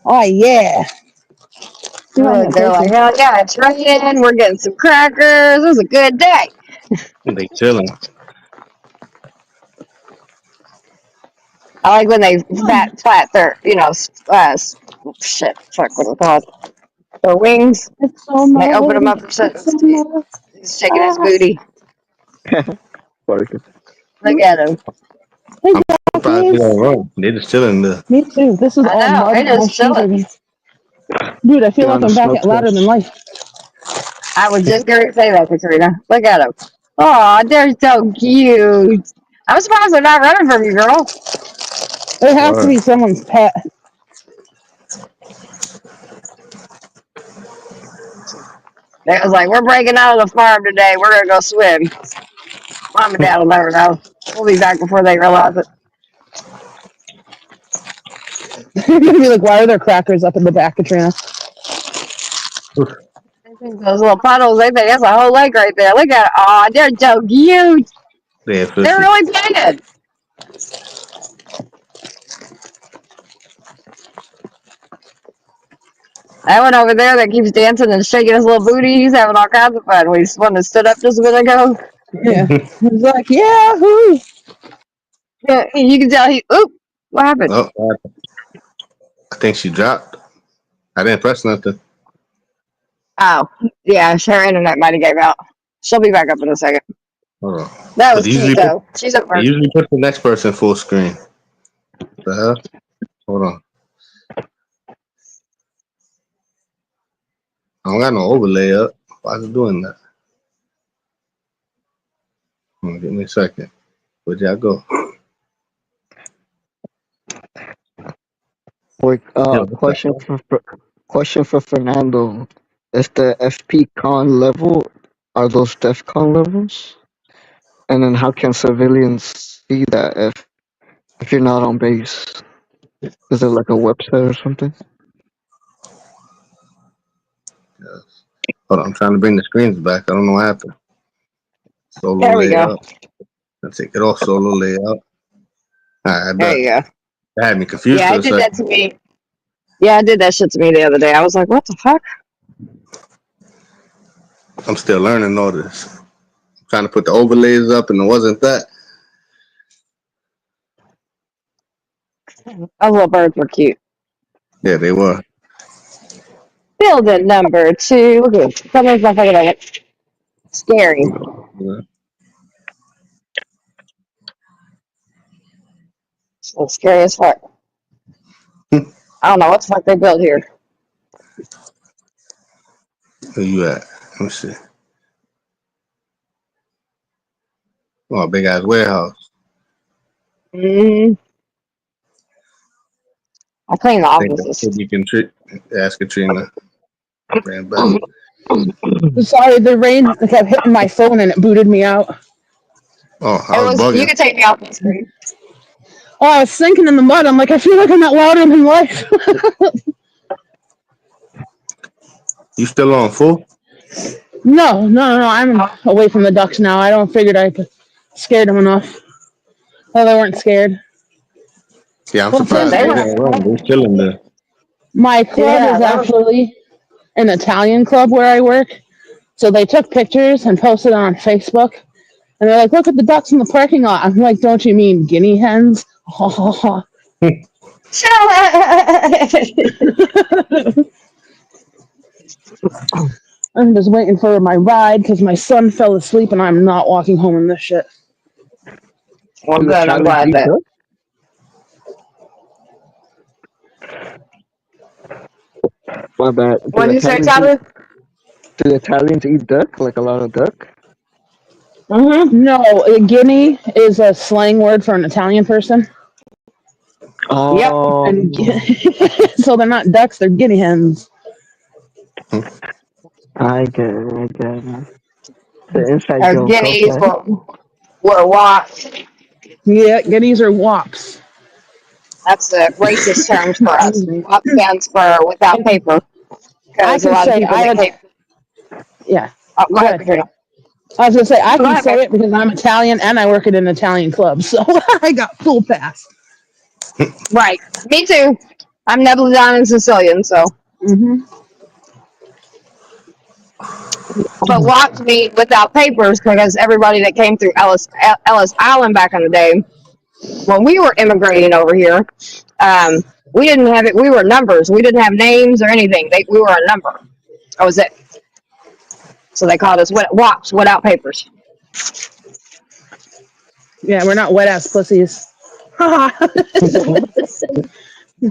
Oh, yeah. See what I'm Look, they're gonna like, take hell yeah, it's raining. We're getting some crackers. It was a good day. They chilling. I like when they flat their, shit, fuck, what are they called? Their wings. It's so And they open them muddy. up for It's so sitting. muddy. He's shaking his booty. Working. Look at him. Hey, Surprised they guys. don't run. They just chilling there. Me too. This is I all know, mud. it My is shoes are chilling. Dude, I feel They're like on the I'm back snow at Louder Than course. Life. I was just going to say that, Katrina. Look at them. Oh, they're so cute. I'm surprised they're not running from you, girl. It has to Word. be someone's pet. It was like, we're breaking out of the farm today. We're going to go swim. Mom and Dad will never know. We'll be back before they realize it. You're gonna be like, why are there crackers up in the back, Katrina? Those little puddles, they think that's a whole lake right there. Look at it. Oh, they're so cute. They're They're fishy. really painted. That one over there that keeps dancing and shaking his little booty, he's having all kinds of fun. We one that stood up just a minute ago. Yeah. He's like, Yahoo! Yeah, you can tell oop, what happened? Oh, I think she dropped. I didn't press nothing. Oh, yeah, her internet might have gave out. She'll be back up in a second. Hold on. That But was usually cute, though. She's up They first. usually put the next person full screen. What the hell? Hold on. I don't got no overlay up. Why is it doing that? Give me a second. Where'd y'all go? Wait, Yeah, question for Fernando. Is the FP con level, are those DEF CON levels? And then how can civilians see that if you're not on base? Is it like a website or something? yes. Hold on, I'm trying to bring the screens back. I don't know what happened. Solo There we go. layout. Let's take it off. Solo layout. Alright, There you go. that had me confused Yeah, for I a did that second. to me. Yeah, I did that shit to me the other day. I was like, what the fuck? I'm still learning all this. I'm trying to put the overlays up and it wasn't that. Those little birds were cute. Yeah, they were. Building number 2. Look at this. Somebody's not fucking like it. Scary. Yeah. It's scary as fuck. I don't know what the fuck they built here. Where you at? Let me see. Oh, a big ass warehouse. Mm-hmm. I clean the I think that's offices. what you can ask Katrina. Ran back. Sorry, the rain kept hitting my phone and it booted me out. Oh, I was You bugging. can take me off the screen. Oh, I was sinking in the mud. I'm like, I feel like I'm at Louder Than Life. You still on full? No. I'm away from the ducks now. I don't figured I scared them enough. Oh, they weren't scared. Yeah, I'm Well, surprised they they were- didn't run. They're chilling there. My club Yeah, is that was- actually an Italian club where I work. So they took pictures and posted on Facebook. And they're like, look at the ducks in the parking lot. I'm like, don't you mean guinea hens? I'm just waiting for my ride because my son fell asleep and I'm not walking home in this shit. Well, Do good. I'm Italians glad eat that. duck? My bad. What did you say, Tyler? Do Italians eat duck? Like a lot of duck? Mm-hmm. No, a guinea is a slang word for an Italian person. Yep. Oh, And so they're not ducks, they're guinea hens. I get it. I get it. The inside Our joke. guineas Okay. were washed. Yeah, guineas are wops. That's the racist terms for us. WAP stands for without And paper. I Because a can lot of say people I that had, came. yeah, Oh, go go ahead, ahead. Katrina. I was gonna say I Go can ahead, babe. say it because I'm Italian and I work at an Italian club, so I got full pass. Right. Me too. I'm Neapolitan and Sicilian, so. Hmm. But WAPs mean without papers because everybody that came through Ellis Island back in the day, when we were immigrating over here, we didn't have it. We were numbers. We didn't have names or anything. We were a number. That was it. So they called us WAPs, without papers. Yeah, we're not wet ass pussies. I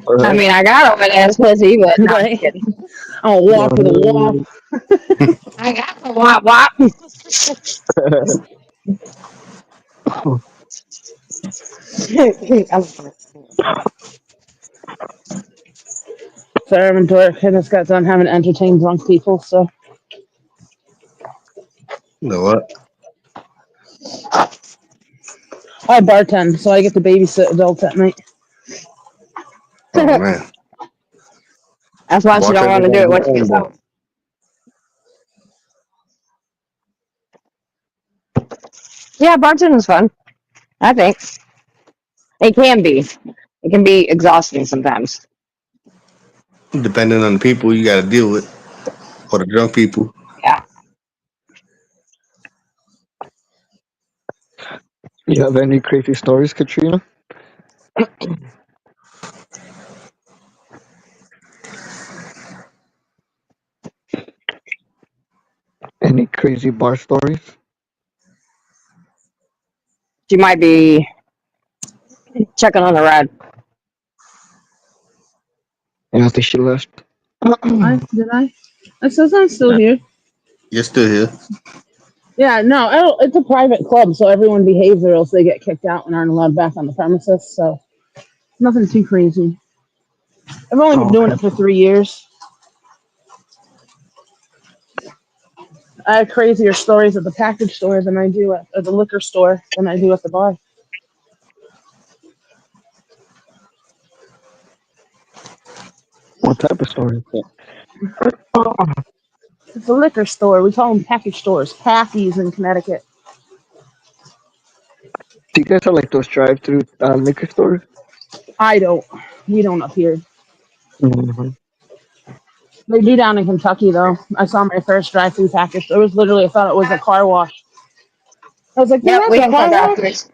Alright. mean, I got a wet ass pussy, but no, I'm Right? kidding. I'll walk with a wop. I got the WAP WAP. So Urban Dork, I just got done having to entertain drunk people, so You know what? I bartend, so I get to babysit adults at night. Oh man, That's why she don't bartender want to do gotta it be when she gets on home. Yeah, bartending's fun. I think it can be. It can be exhausting sometimes. though. Depending on the people you got to deal with, or the drunk people. Yeah. You have any crazy stories, Katrina? Any crazy bar stories? She might be checking on the ride. Yeah, I think she left. Did I? It says I'm still Nah, here. you're still here. Yeah, no, it's a private club, so everyone behaves or else they get kicked out and aren't allowed back on the premises. So nothing too crazy. I've only been Oh, doing okay. it for 3 years. I have crazier stories at the package store than I do at the liquor store than I do at the bar. What type of stories? It's a liquor store. We call them package stores. Packies in Connecticut. Do you guys have like those drive-through liquor stores? I don't. We don't up here. Mm-hmm. They do down in Kentucky though. I saw my first drive-through package. It was literally, I thought it was a car wash. I was like, "Damn, Yep, that's we a have some car wash." drive-throughs.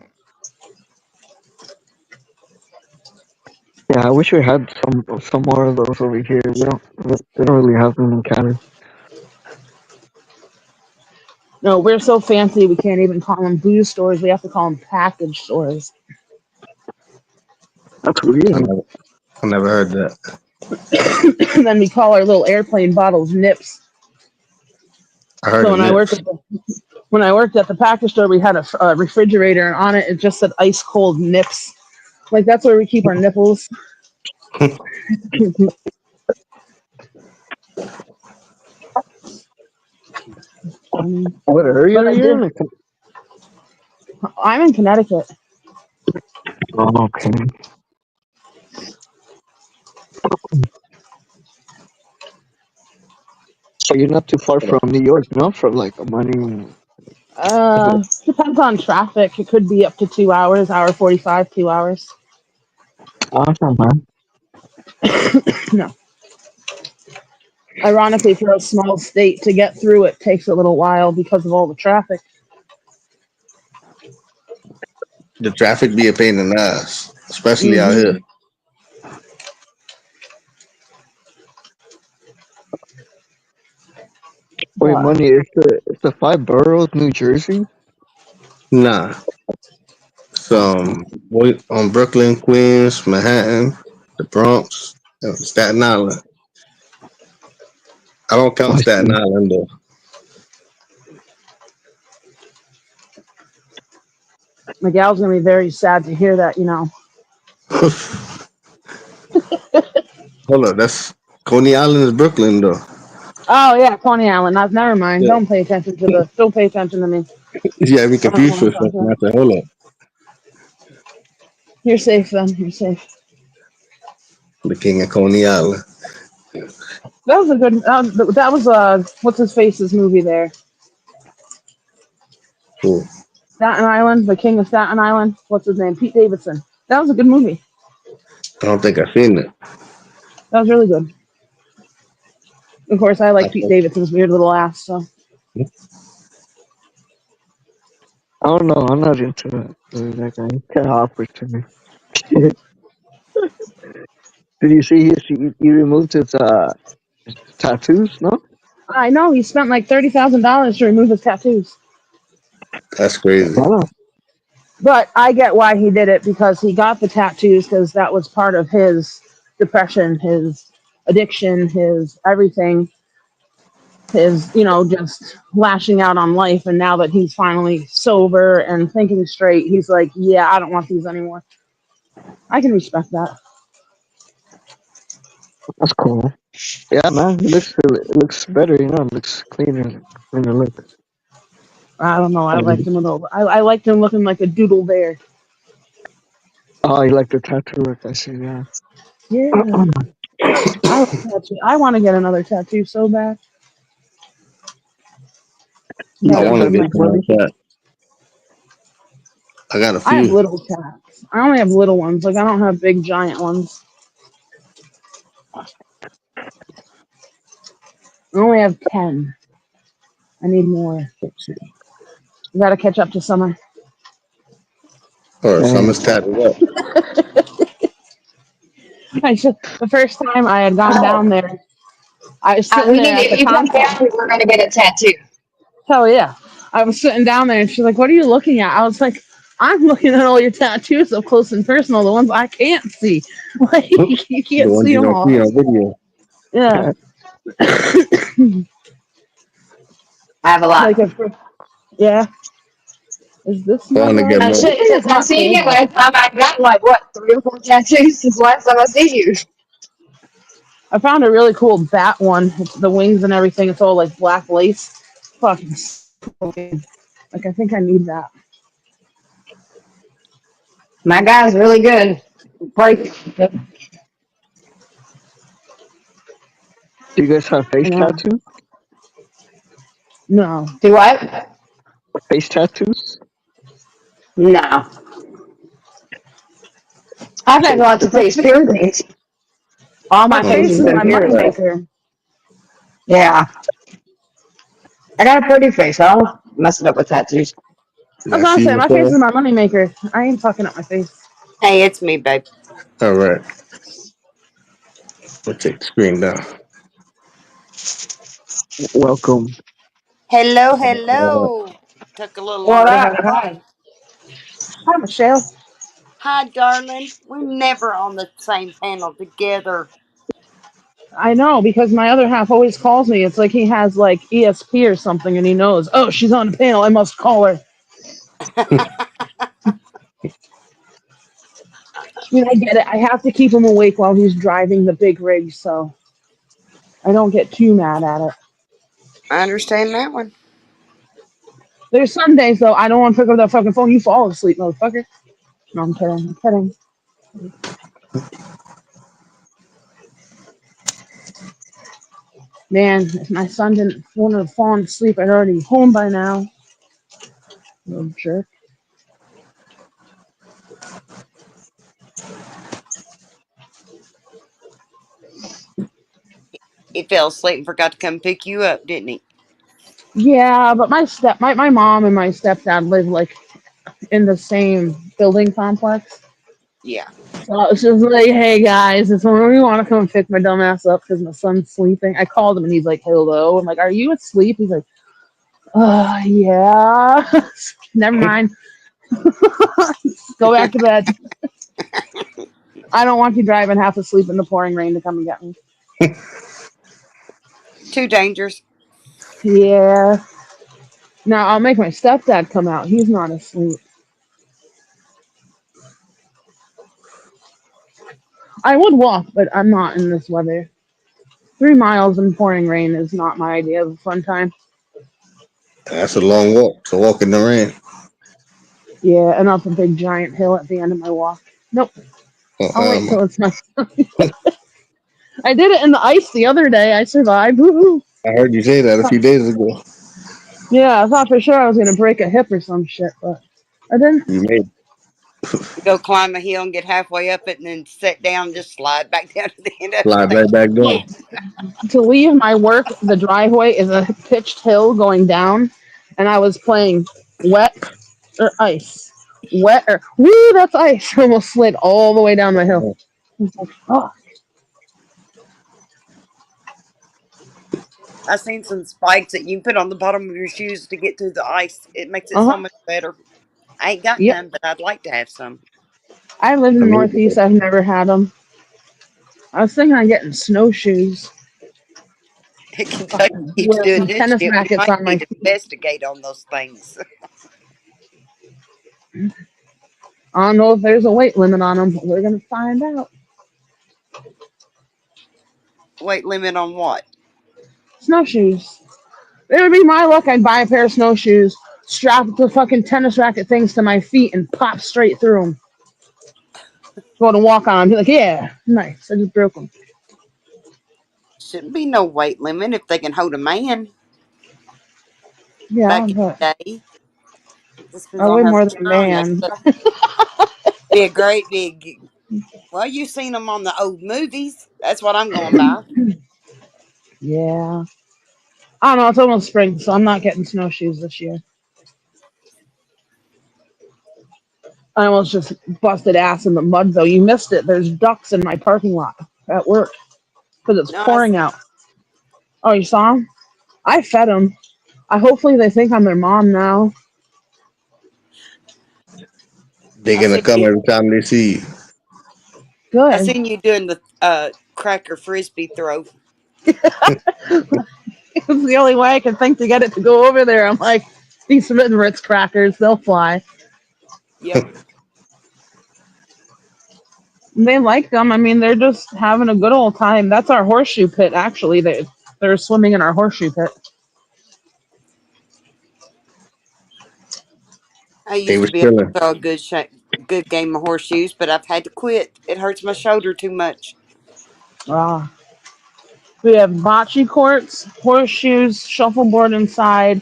Yeah, I wish we had some more of those over here. We don't really have them in Canada. No, we're so fancy we can't even call them booze stores. We have to call them package stores. That's I weird. never, I never heard that. And then we call our little airplane bottles nips. I heard So of nips. when I worked at the package store, we had a refrigerator, and on it it just said ice cold nips. Like that's where we keep our nipples. What area But are I you did. in? Like, I'm in Connecticut. oh, okay. So you're not too far from New York, no? From like money. Depends on traffic. It could be up to 2 hours, hour 45, 2 hours. Awesome, man. No. Ironically, for a small state to get through it takes a little while because of all the traffic. The traffic be a pain in the ass, especially out Hmm. here. Wait, But money. It's the five boroughs, New Jersey. Nah, Brooklyn, Queens, Manhattan, the Bronx, and Staten Island. I don't count I Staten see. Island though. Miguel's gonna be very sad to hear that. Hold up, that's Coney Island is Brooklyn though. Oh yeah, Coney Island. Never mind. Yeah, Don't pay attention to the. Don't pay attention to me. you had me I don't know confused what for I'm a talking second. about. I said, hold up, You're safe then. You're safe. the King of Coney Island. That was a good. That was what's his face's movie there. Cool. Staten Island, the King of Staten Island. What's his name? Pete Davidson. That was a good movie. I don't think I've seen it. That was really good. Of course, I I like Pete Davidson's weird little ass. So I don't know. I'm not into that guy. He's kind of awkward to me. Did you see he removed his tattoos? No. I know he spent like $30,000 to remove his tattoos. That's crazy. Wow. But I get why he did it because he got the tattoos because that was part of his depression, his addiction, his everything, his, just lashing out on life. And now that he's finally sober and thinking straight, he's like, yeah, I don't want these anymore. I can respect that. That's cool. Yeah, man. It looks better. It looks cleaner look. I don't know. I liked him I liked him looking like a doodle bear. Oh, you like the tattoo look? I see. Yeah. Yeah. I like tattoo. I want to get another tattoo so bad. You I But guys want to have get big something money. like that. I got a I have few. little tats. I only have little ones. Like I don't have big giant ones. I only have 10. I need more. You gotta catch up to summer. Or Yeah. some is tatted up. The first time I had gone down Oh, there, I was sitting we there need at to. the You come concert. down. We're gonna get a tattoo. Hell yeah. I was sitting down there and she's like, what are you looking at? I was like, I'm looking at all your tattoos up close and personal, the ones I can't see. Like, you The can't ones see you them don't see all. on video. Yeah. I have a Like, lot. yeah. Is this I my want to get dog? I more. should, because I'm seeing it last time I got like what 3 or 4 tattoos since last time I see you. I found a really cool bat one. It's the wings and everything. It's all like black lace. Fucking cool. Like, I think I need that. My guy's really good. Break. Do you guys have face Yeah. tattoos? No. Do I? Face tattoos? No. I've had lots of face piercings. All My my Oh, face faces is been my pierced. moneymaker. Yeah. I got a pretty face. I don't mess it up with tattoos. I was yeah, gonna see say, my face myself. is my moneymaker. I ain't fucking up my face. Hey, it's me, babe. All right. We'll take the screen down. Welcome. Hello, hello. Took a little What longer up? than I thought. Hi, Michelle. Hi, darling. We're never on the same panel together. I know because my other half always calls me. It's like he has like ESP or something, and he knows. Oh, she's on the panel. I must call her. I mean, I get it. I have to keep him awake while he's driving the big rig, so I don't get too mad at it. I understand that one. There's some days though I don't want to pick up that fucking phone. You fall asleep, motherfucker. No, I'm kidding. I'm kidding. Man, if my son didn't want to fall asleep, I'd already be home by now. Little jerk. He fell asleep and forgot to come pick you up, didn't he? Yeah, but my mom and my stepdad live like in the same building complex. Yeah. So I was just like, hey guys, if somebody want to come pick my dumb ass up because my son's sleeping. I called him and he's like, hello. I'm like, are you asleep? He's like, yeah. Never mind. Go back to bed. I don't want you driving half asleep in the pouring rain to come and get me. Too dangerous. Yeah. Now I'll make my stepdad come out. He's not asleep. I would walk, but I'm not in this weather. 3 miles in pouring rain is not my idea of a fun time. That's a long walk to walk in the rain. Yeah, and up a big giant hill at the end of my walk. Nope. I'll wait till it's nice. I did it in the ice the other day. I survived. Woo-hoo. I heard you say that a few days ago. Yeah, I thought for sure I was gonna break a hip or some shit, but I didn't. You made Go climb a hill and get halfway up it and then sit down and just slide back down to the end of slide it. right back down. To leave my work, the driveway is a pitched hill going down, and I was playing wet or ice. Wet or woo, that's ice. I almost slid all the way down the hill. I was like, oh, I've seen some spikes that you can put on the bottom of your shoes to get through the ice. It makes it so uh-huh. much better. I ain't got Yep. none, but I'd like to have some. I live in I the mean, Northeast. I've never had them. I was thinking of getting snowshoes. In Kentucky Fucking keeps wear doing some this tennis shit. We rackets might on my need to feet. investigate on those things. I don't know if there's a weight limit on them, but we're gonna find out. Weight limit on what? Snowshoes. It would be my luck. I'd buy a pair of snowshoes, strap the fucking tennis racket things to my feet, and pop straight through them. Go to walk on them. Be like, yeah, nice. I just broke them. Shouldn't be no weight limit if they can hold a man. Yeah, Back in but the day, just depends I on weigh how more than a strong they man. could be. A great big. Well, you've seen them on the old movies. That's what I'm going by. Yeah. I don't know. It's almost spring, so I'm not getting snowshoes this year. I almost just busted ass in the mud, though. You missed it. There's ducks in my parking lot at work because it's No, pouring out. Oh, you saw them? I fed them. Hopefully they think I'm their mom now. they're I gonna seen come you. every time they see you. I Good. seen you doing the cracker frisbee throw. It's the only way I can think to get it to go over there. I'm like, these Smitten Ritz crackers, they'll fly. Yep. They like them. I mean, they're just having a good old time. That's our horseshoe pit, actually. They're swimming in our horseshoe pit. I They used were to be able to chilling. throw a good game of horseshoes, but I've had to quit. It hurts my shoulder too much. Ah. We have bocce courts, horseshoes, shuffleboard inside.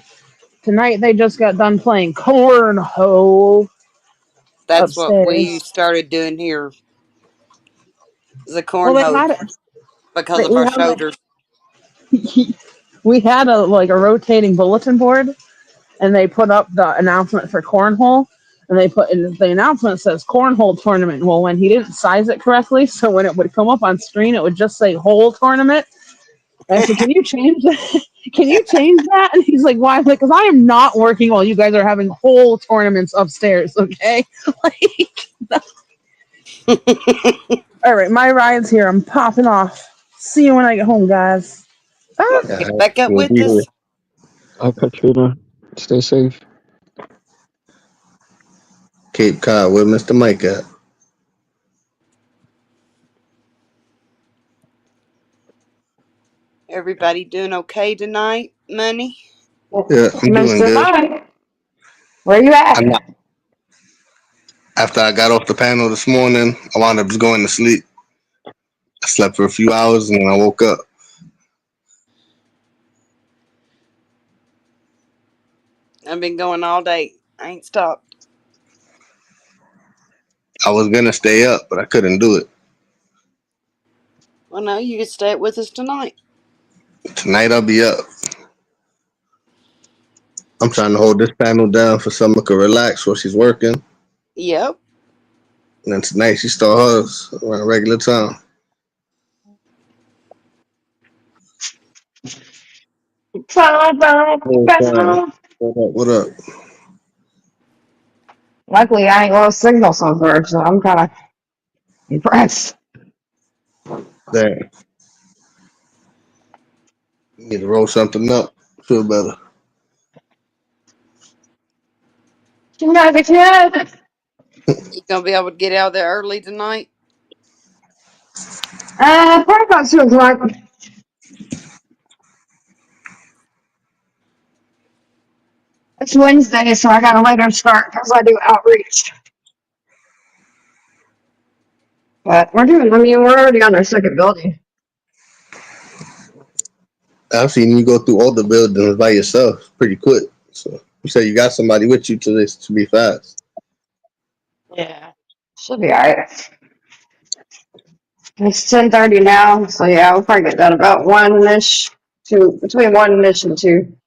Tonight they just got done playing cornhole That's what we upstairs. started doing here, the Well, they cornhole, had it. because of We our had shoulders. we had a rotating bulletin board, and they put up the announcement for cornhole, and they put in the announcement says cornhole tournament. Well, when he didn't size it correctly, so when it would come up on screen, it would just say hole tournament. And I said, "Can you change that? Can you change that?" And he's like, "Why?" I'm like, "Because I am not working while you guys are having whole tournaments upstairs." Okay, like, all right, my ride's here. I'm popping off. See you when I get home, guys. Well, Ah. All get right, back up we'll with be here. us. Hi, Katrina. Stay safe. Cape Cod, where Mr. Mike at? Everybody doing okay tonight, Money? Yeah, I'm doing Mr. good. Mike, where you I'm at? not. After I got off the panel this morning, I wound up just going to sleep. I slept for a few hours and then I woke up. I've been going all day. I ain't stopped. I was gonna stay up, but I couldn't do it. Well, no, you can stay with us tonight. Tonight I'll be up. I'm trying to hold this panel down for Summer to relax while she's working. Yep. And then tonight she start hers around regular time. Bow, bow, Hey, Sean, bow. what up? What up? Luckily, I ain't lost signal so far, so I'm kind of impressed. Damn. You need to roll something up. Feel better. You know the kid. You gonna be able to get out there early tonight? Probably about 2 o'clock. It's Wednesday, so I got a later start because I do outreach. But we're already on our second building. I've seen you go through all the buildings by yourself pretty quick. So you said you got somebody with you to this to be fast. Yeah. Should be alright. It's 10:30 now, so yeah, we'll probably get done about 1-ish, between 1-ish and 2.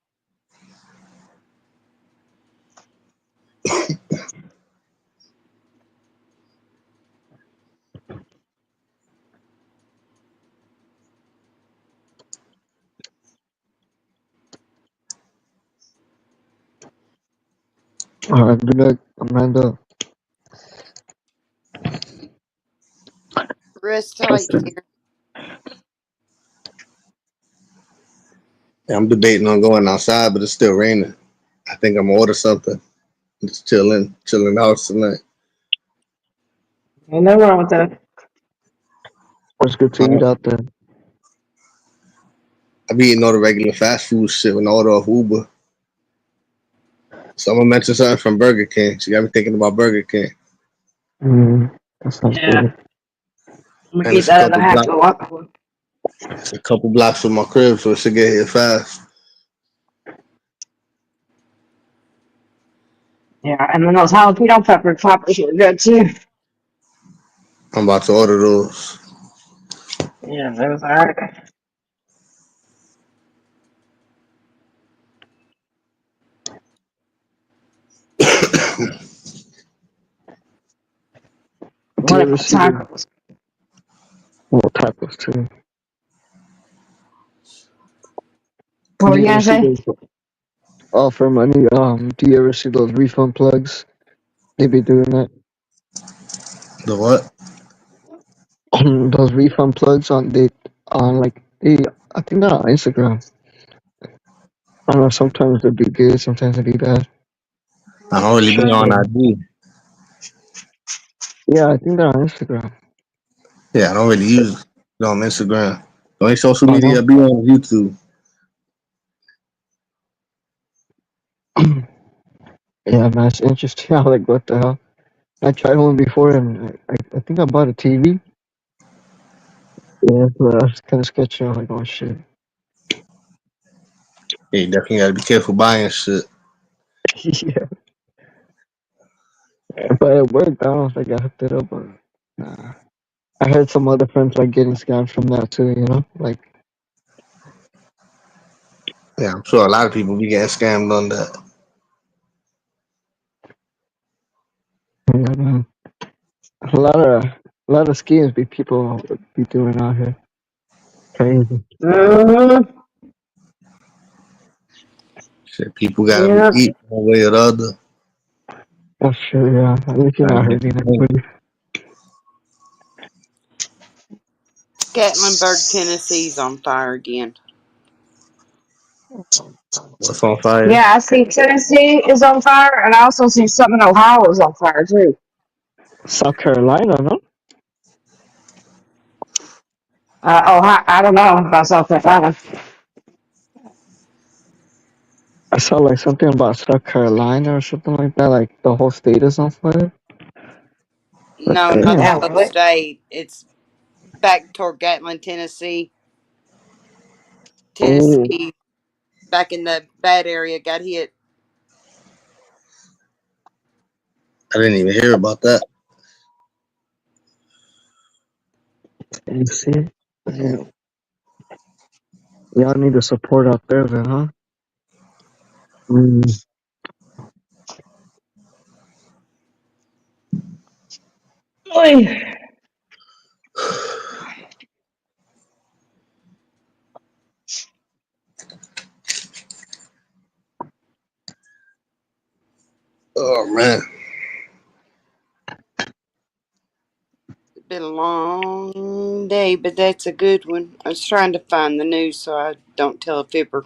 All right, good night, Amanda. Rest tight, dear. Yeah, I'm debating on going outside, but it's still raining. I think I'm gonna order something. Just chilling in the house tonight. Ain't nothing wrong with that. It's good to eat out there. I be eating all the regular fast food shit when I order off Uber. So I'm gonna mention something from Burger King. She got me thinking about Burger King. That sounds Yeah. good. I'm gonna And keep that in the half a lot. it's a couple blocks from my crib, so it should get here fast. Yeah, and then those jalapeno pepper poppers are good too. I'm about to order those. Yeah, those are. Do What you ever about see those? tacos? Well, tacos too. What were Do you you ever gonna see say? those? Oh, for money. Do you ever see those refund plugs? They be doing that. The what? Those refund plugs on like I think they're on Instagram. I don't know. Sometimes they'd be good. Sometimes they'd be bad. I don't really be on IG. Yeah, I think they're on Instagram. Yeah, I don't really use it on Instagram. The only social Oh media I no. be on is YouTube. Yeah, man, it's interesting. I'm like, what the hell? I tried one before, and I think I bought a TV. Yeah, but I was kind of sketchy. I'm like, oh shit. Yeah, you definitely gotta be careful buying shit. Yeah, but it worked. I don't know if I got hooked it up, but nah. I heard some other friends like getting scammed from that too. You know, like Yeah, I'm sure a lot of people be getting scammed on that. yeah, man. A lot of schemes people be doing out here. Crazy. Mm-hmm. Shit, people gotta Yeah. eat one way or the other. That's true. Yeah, at least you're Trying not to get hurting the money. anybody. Gatlinburg, Tennessee's on fire again. What's on fire? Yeah, I see Tennessee is on fire, and I also see something in Ohio is on fire too. South Carolina, no? Ohio, I don't know about South Carolina. I saw like something about South Carolina or something like that. Like the whole state is on fire. But No, not the damn, Yeah, whole really? state. It's back toward Gatlin, Tennessee. oh, Tennessee, back in the bad area, got hit. I didn't even hear about that. you see, damn. Y'all need the support out there, then, huh? Mm. Oy. Oh man. today, but that's a good one. I was trying to find the news so I don't tell a fibber.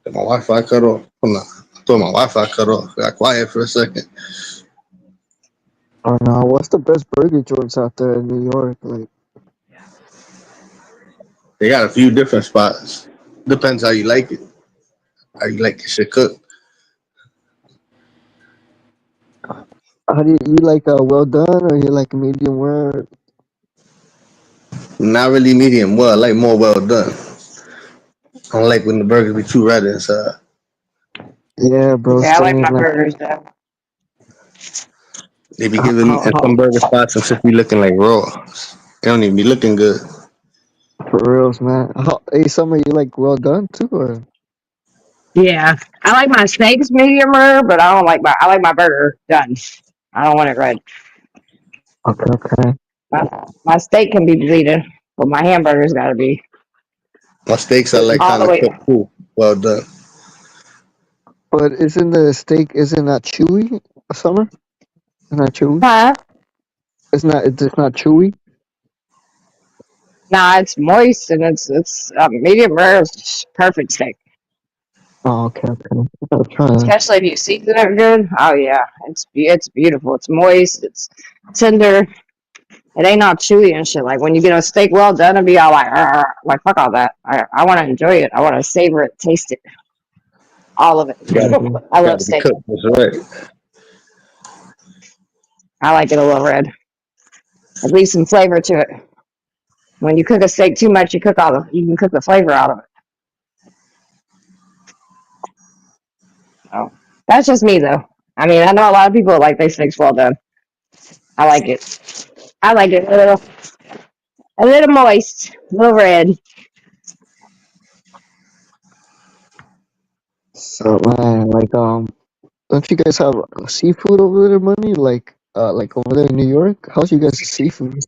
My Wi-Fi cut off. Hold on. I thought my Wi-Fi cut off. Got quiet for a second. Oh no, what's the best burger joints out there in New York? Like, They got a few different spots. Depends how you like it. How you like your shit cooked. how do you like well done or you like medium rare? Not really medium well. I like more well done. I don't like when the burgers be too red inside. Yeah, bro. Yeah, I like Saying my like, burgers though. They be how, giving how, at some burger spots and shit be looking like raw. They don't even be looking good. for reals, man. Hey, Summer, you like well done too, or? Yeah, I like my steaks medium rare, but I like my burger done. I don't want it red. Okay, okay. My steak can be bleeding, but my hamburger's got to be My steaks I like all kind the of way. cooked too. Well done. But isn't the steak isn't that chewy? Summer, isn't that chewy? Huh? It's not chewy. Nah, it's moist and it's medium rare is perfect steak. Oh, okay, okay. I'll try that. Especially if you season it good. Oh yeah, it's beautiful. It's moist. It's tender. It ain't all chewy and shit. Like when you get a steak well done, it'll be all like, "Arr, arr." Like fuck all that. I want to enjoy it. I want to savor it, taste it, all of it. Yeah, I love Gotta be steak. cooked. That's right. I like it a little red. At least some flavor to it. When you cook a steak too much, you can cook the flavor out of it. So that's just me though. I mean, I know a lot of people like their steaks well done. I like it. I like it a little moist, a little red. so man, like don't you guys have seafood over there, money? Like over there in New York? How's you guys' seafood?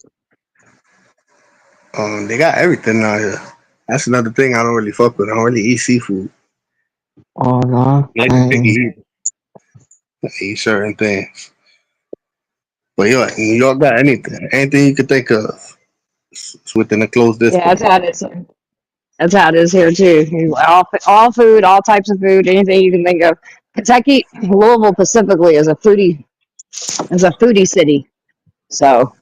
They got everything out here. That's another thing I don't really fuck with. I don't really eat seafood. Oh no, I like to picky man. eat. I eat certain things. But yo, New York got anything. Anything you could think of. It's within a close Yeah, distance. that's how it is. That's how it is here too. All food, all types of food, anything you can think of. Kentucky, Louisville specifically is a foodie city. So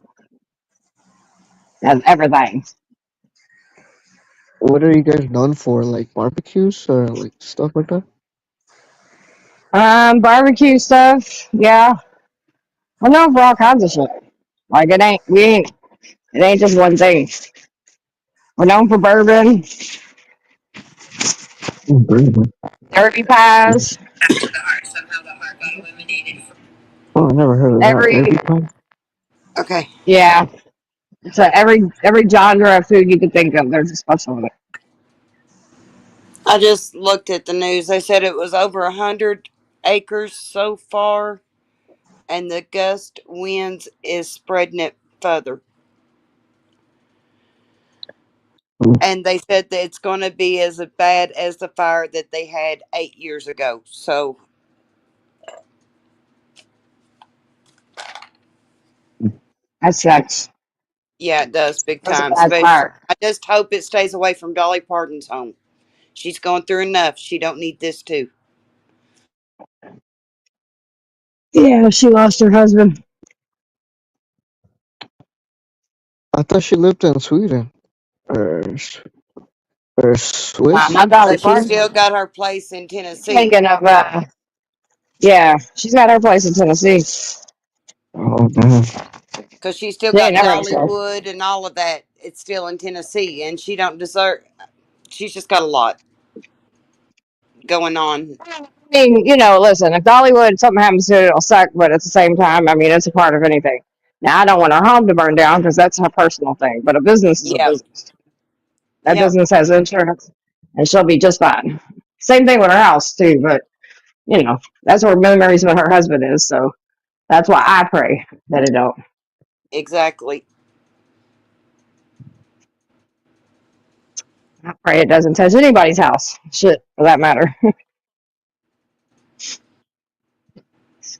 has everything. What are you guys known for? Like barbecues or like stuff like that? Barbecue stuff, yeah. We're known for all kinds of shit. Like it ain't just one thing. We're known for bourbon, Bourbon. derby pies, Oh, I never heard of that. every Derby pie? Okay. yeah. So every genre of food you could think of, there's a special one. I just looked at the news. They said it was over 100 acres so far, and the gust winds is spreading it further. Mm. And they said that it's going to be as bad as the fire that they had 8 years ago. So, That sucks. yeah, it does big That's a time. bad Especially, fire. I just hope it stays away from Dolly Parton's home. She's going through enough. She don't need this too. Yeah, she lost her husband. I thought she lived in Sweden or or Swiss. My Dolly She Switzerland? still Parton. got her place in Tennessee Thinking of yeah, she's got her place in Tennessee. Oh man. because she still She ain't got never said. Dollywood and all of that. It's still in Tennessee, and she don't deserve. She's just got a lot going on. I mean, listen, if Dollywood something happens to it, it'll suck. But at the same time, I mean, it's a part of anything. Now, I don't want her home to burn down because that's her personal thing. But a business is a Yep, business. That yep. business has insurance, and she'll be just fine. Same thing with her house too. But you know, that's where memories with her husband is. So that's why I pray that it don't. Exactly. I pray it doesn't touch anybody's house. Shit, for that matter.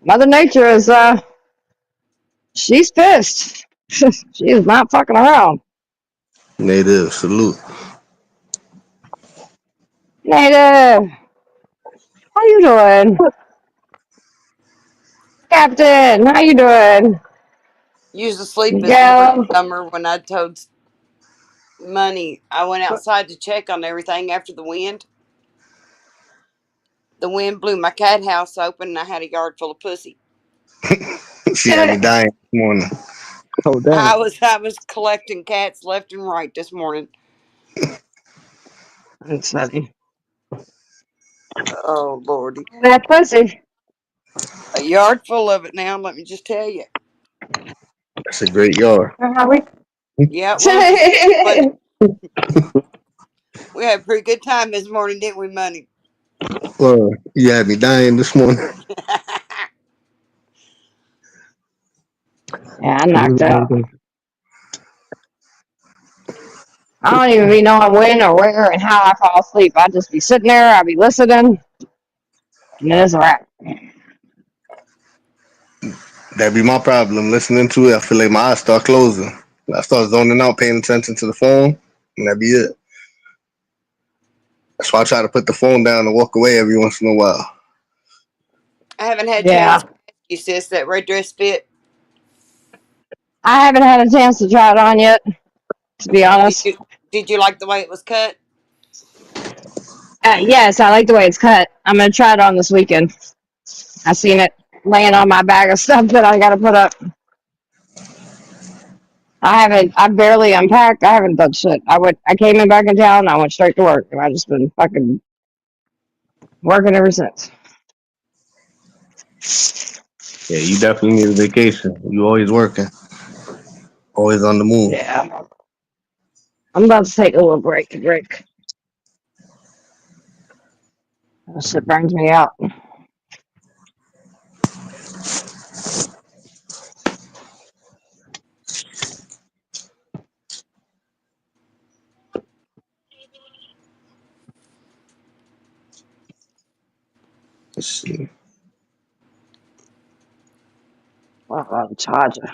Mother Nature is she's pissed. She is not fucking around. Native salute. Native, how you doing? Captain, how you doing? You was asleep this morning, Miguel. Summer, when I told Money I went outside to check on everything after the wind. The wind blew my cat house open and I had a yard full of pussy. She had me dying this morning. Oh damn. I was collecting cats left and right this morning. That's funny. Oh Lordy. That pussy. A yard full of it now, let me just tell you. That's a great yard. How we? Yeah, it was. But we had a pretty good time this morning, didn't we, Money? Well, you had me dying this morning. Yeah, I'm knocked out. Native. I don't even be knowing when or where and how I fall asleep. I just be sitting there, I be listening, and then it's a wrap. That'd be my problem. Listening to it, I feel like my eyes start closing. I start zoning out, paying attention to the phone, and that'd be it. That's why I try to put the phone down and walk away every once in a while. I haven't had a Yeah. chance to ask you, sis, that red dress fit. I haven't had a chance to try it on yet, to be honest. Did you like the way it was cut? Yes, I like the way it's cut. I'm gonna try it on this weekend. I seen it laying on my bag of stuff that I gotta put up. I barely unpacked. I haven't done shit. I came in back in town and I went straight to work and I just been fucking working ever since. Yeah, you definitely need a vacation. You always working, always on the move. Yeah. I'm about to take a little break. That shit burns me out. Let's see. I'll charge her.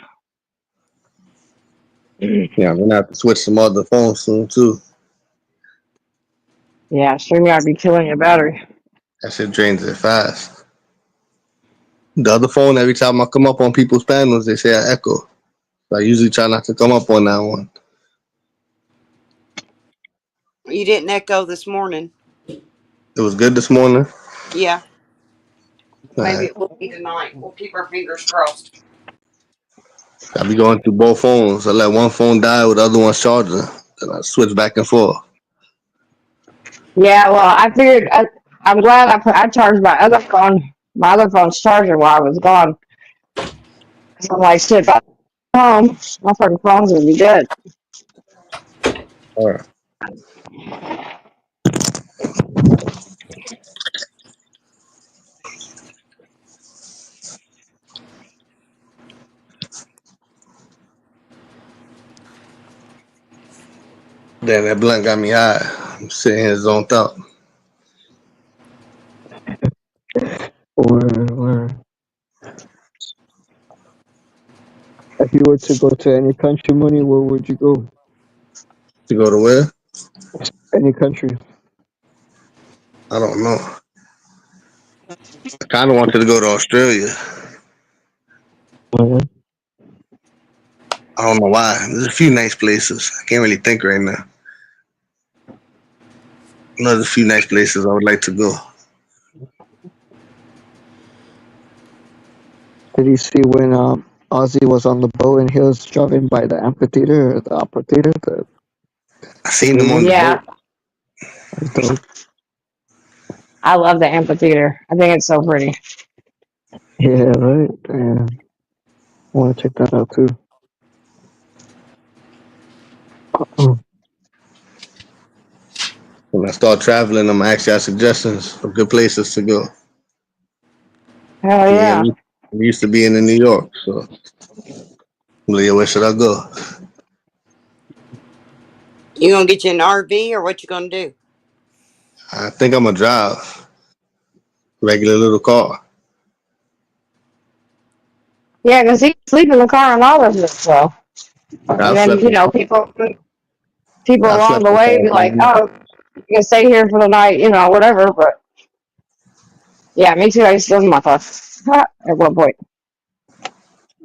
Yeah, I'm gonna have to switch some other phones soon too. Yeah, StreamYard be killing your battery. That shit drains it fast. The other phone, every time I come up on people's panels, they say I echo. So I usually try not to come up on that one. You didn't echo this morning. It was good this morning. Yeah. Maybe Alright. it will be tonight. We'll keep our fingers crossed. I be going through both phones. I let one phone die with the other one's charger. Then I switch back and forth. Yeah, well, I figured I'm glad I charged my other phone's charger while I was gone. So I'm like, shit, if I'm home, my fucking phone's gonna be good. Alright. Damn, that blunt got me high. I'm sitting here zoned out. Where? If you were to go to any country, Money, where would you go? To go to where? Any country. I don't know. I kind of wanted to go to Australia. Mhm. I don't know why. There's a few nice places. I can't really think right now. There's a few nice places I would like to go. Did you see when Ozzy was on the boat and he was driving by the amphitheater or the opera theater? I seen them on the Yeah, boat. That's dope. I love the amphitheater. I think it's so pretty. Yeah, right. Yeah. I want to check that out too. When I start traveling, I'm gonna ask y'all suggestions of good places to go. Hell Yeah, yeah. we used to be in New York, so Leah, where should I go? You gonna get you an RV or what you gonna do? I think I'm gonna drive regular little car. Yeah, because he can sleep in the car and all of it. So, and I've then, slept you in, know, people I've along slept the in way cars. be like, oh, you can stay here for the night, you know, whatever. But yeah, me too. I used to live in my car at one point.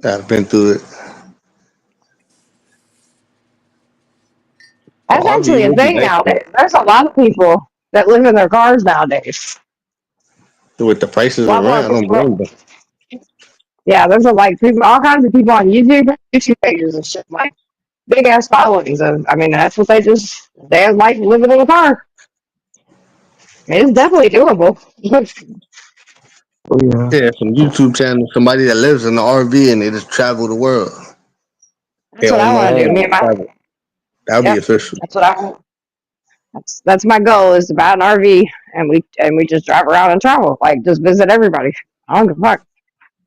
I've been through it. Oh, That's RV actually a would be thing nice though. nowadays. There's a lot of people that live in their cars nowadays. With the prices A of lot more rent, I don't blame people. them. Yeah, there's a, like people, all kinds of people on YouTube pages and shit, like big ass followings. Of, I mean, that's what they like living in a car. It's definitely doable. Oh yeah. Yeah, some YouTube channel, somebody that lives in the RV and they just travel the world. They That's what I own their want to do. home Me and and my, travel. That would be yep, official. that's what I want. That's my goal is to buy an RV and we just drive around and travel, like just visit everybody. I don't give a fuck.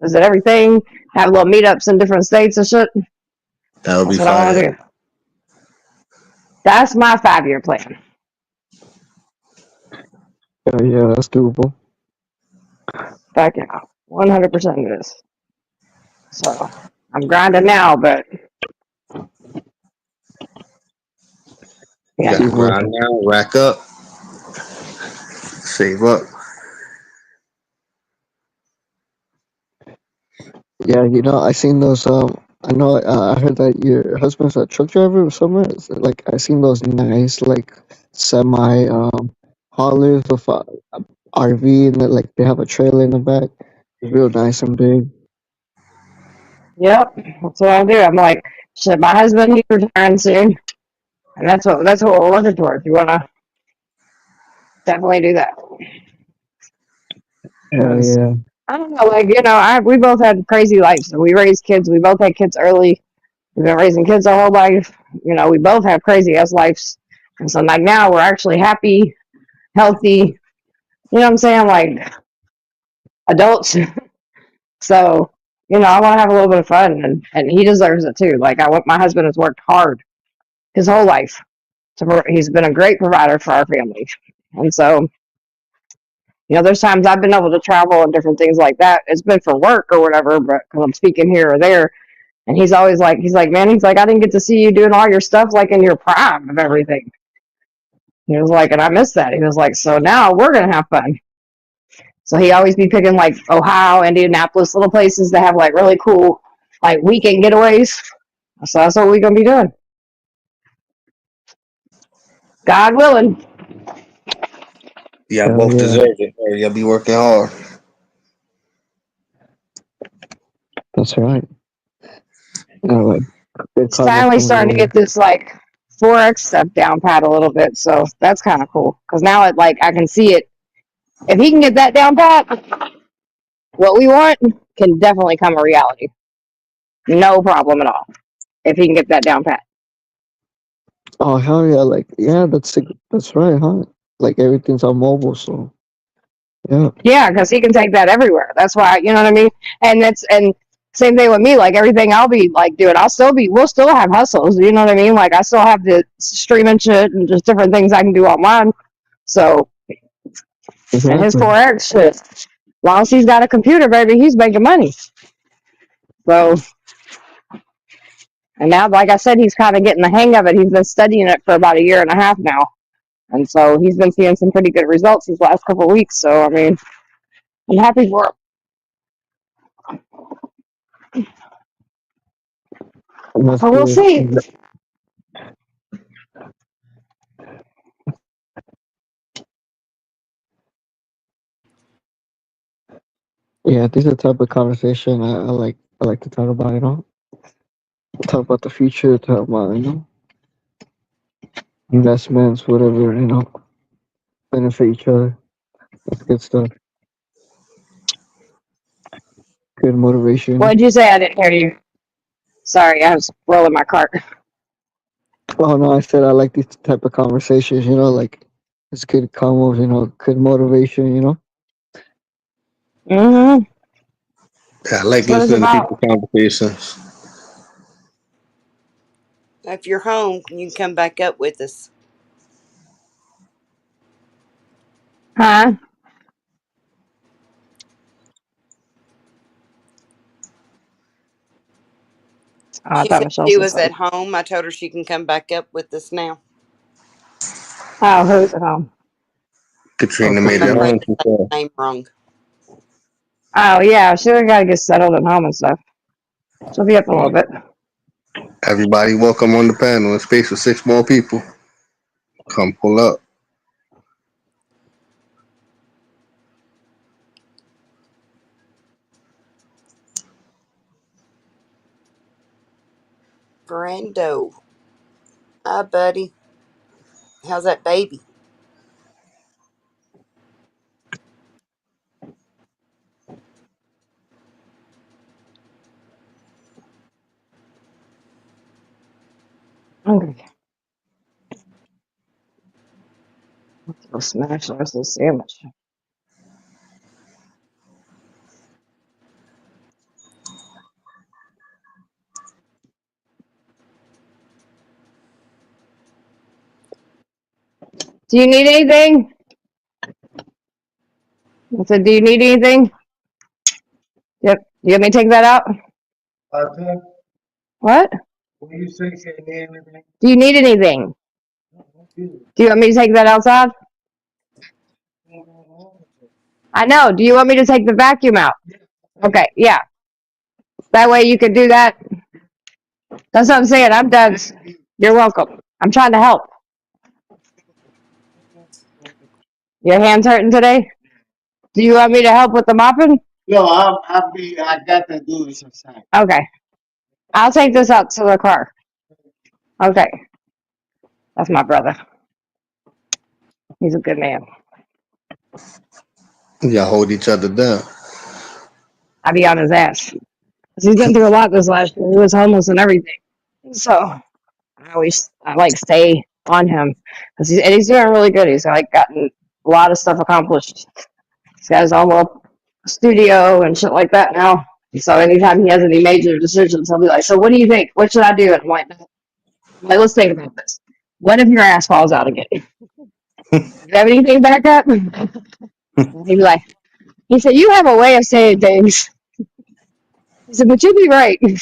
Visit everything, have little meetups in different states and shit. That would be That's what I want fire. to do. That's my 5-year plan. Yeah, that's doable. Back out, 100% it is. So I'm grinding now, but You yeah, gotta Doable. grind now, rack up, save up. Yeah, I seen those. I know. I heard that your husband's a truck driver or somewhere. It's like I seen those nice, like semi haulers with a RV, and then, like they have a trailer in the back. It's real nice and big. yep, that's what I do. I'm like, shit, my husband he's retiring soon, and that's what we're working towards. You wanna definitely do that. Hell yeah. I don't know, like we both had crazy lives. We raised kids. We both had kids early. We've been raising kids our whole life. We both have crazy ass lives, and so like now we're actually happy, healthy. You know what I'm saying? Like adults. So I want to have a little bit of fun, and he deserves it too. Like I want my husband has worked hard his whole life. He's been a great provider for our family, and so there's times I've been able to travel and different things like that. It's been for work or whatever, but because I'm speaking here or there. And he's always like, man, he's like, I didn't get to see you doing all your stuff like in your prime of everything. He was like, and I miss that. He was like, so now we're gonna have fun. So he always be picking like Ohio, Indianapolis, little places that have like really cool like weekend getaways. So that's what we're gonna be doing. God willing. Yeah, Hell both yeah. deserve it. Or you'll be working hard. That's right. Like good It's karma finally comes starting to along. get this like Forex stuff down pat a little bit. So that's kind of cool. Because now I can see it. If he can get that down pat, what we want can definitely come a reality. No problem at all. If he can get that down pat. Oh hell yeah! Like yeah, that's right, huh? Like everything's on mobile, so yeah. Yeah, because he can take that everywhere. That's why, you know what I mean? And same thing with me, like everything I'll be like doing, we'll still have hustles, you know what I mean? Like I still have the streaming shit and just different things I can do online. So, and his Exactly. Forex shit, as long as he's got a computer, baby, he's making money. So, and now, like I said, he's kind of getting the hang of it. He's been studying it for about a year and a half now. And so he's been seeing some pretty good results these last couple of weeks. So, I mean, I'm happy for him. And that's But we'll good. see. Yeah, these are the type of conversation I like. I like to talk about. Talk about the future. Talk about investments, whatever. Benefit each other. That's good stuff. Good motivation. What did you say? I didn't hear you. Sorry, I was rolling my cart. Oh no, I said I like these type of conversations. Like it's good combos. Good motivation. Mm-hmm. I like What is it listening to people's about? conversations. If you're home, you can come back up with us. Huh? Oh, I She thought said Michelle she said was at something. home. I told her she can come back up with us now. Oh, who's at home? Katrina I'm made it Okay. afraid home. to She say said, her name wrong. Oh, yeah, she got to get settled at home and stuff. She'll be up in a little bit. everybody welcome on the panel. In space for 6 more people. Come pull up. Brando. Hi, buddy. How's that baby? Okay. Let's go smash the rest of the sandwich. Do you need anything? I said, do you need anything? Yep. You want me to take that out? What? Do you need anything? Do you want me to take that outside? I know. Do you want me to take the vacuum out? Okay, yeah. That way you can do that. That's what I'm saying. I'm done. You're welcome. I'm trying to help. Your hand's hurting today? Do you want me to help with the mopping? I got to do this inside. Okay. I'll take this out to the car. Okay. That's my brother. He's a good man. Y'all hold each other down. I be on his ass. 'Cause he's been through a lot this last year. He was homeless and everything. So I like stay on him. And he's doing really good. He's like gotten a lot of stuff accomplished. He's got his own little studio and shit like that now. So anytime he has any major decisions, he'll be like, "So what do you think? What should I do?" And I'm like, let's think about this. What if your ass falls out again? Do you have anything back up? He'd be like, he said, "You have a way of saying things." He said, "But you be right." You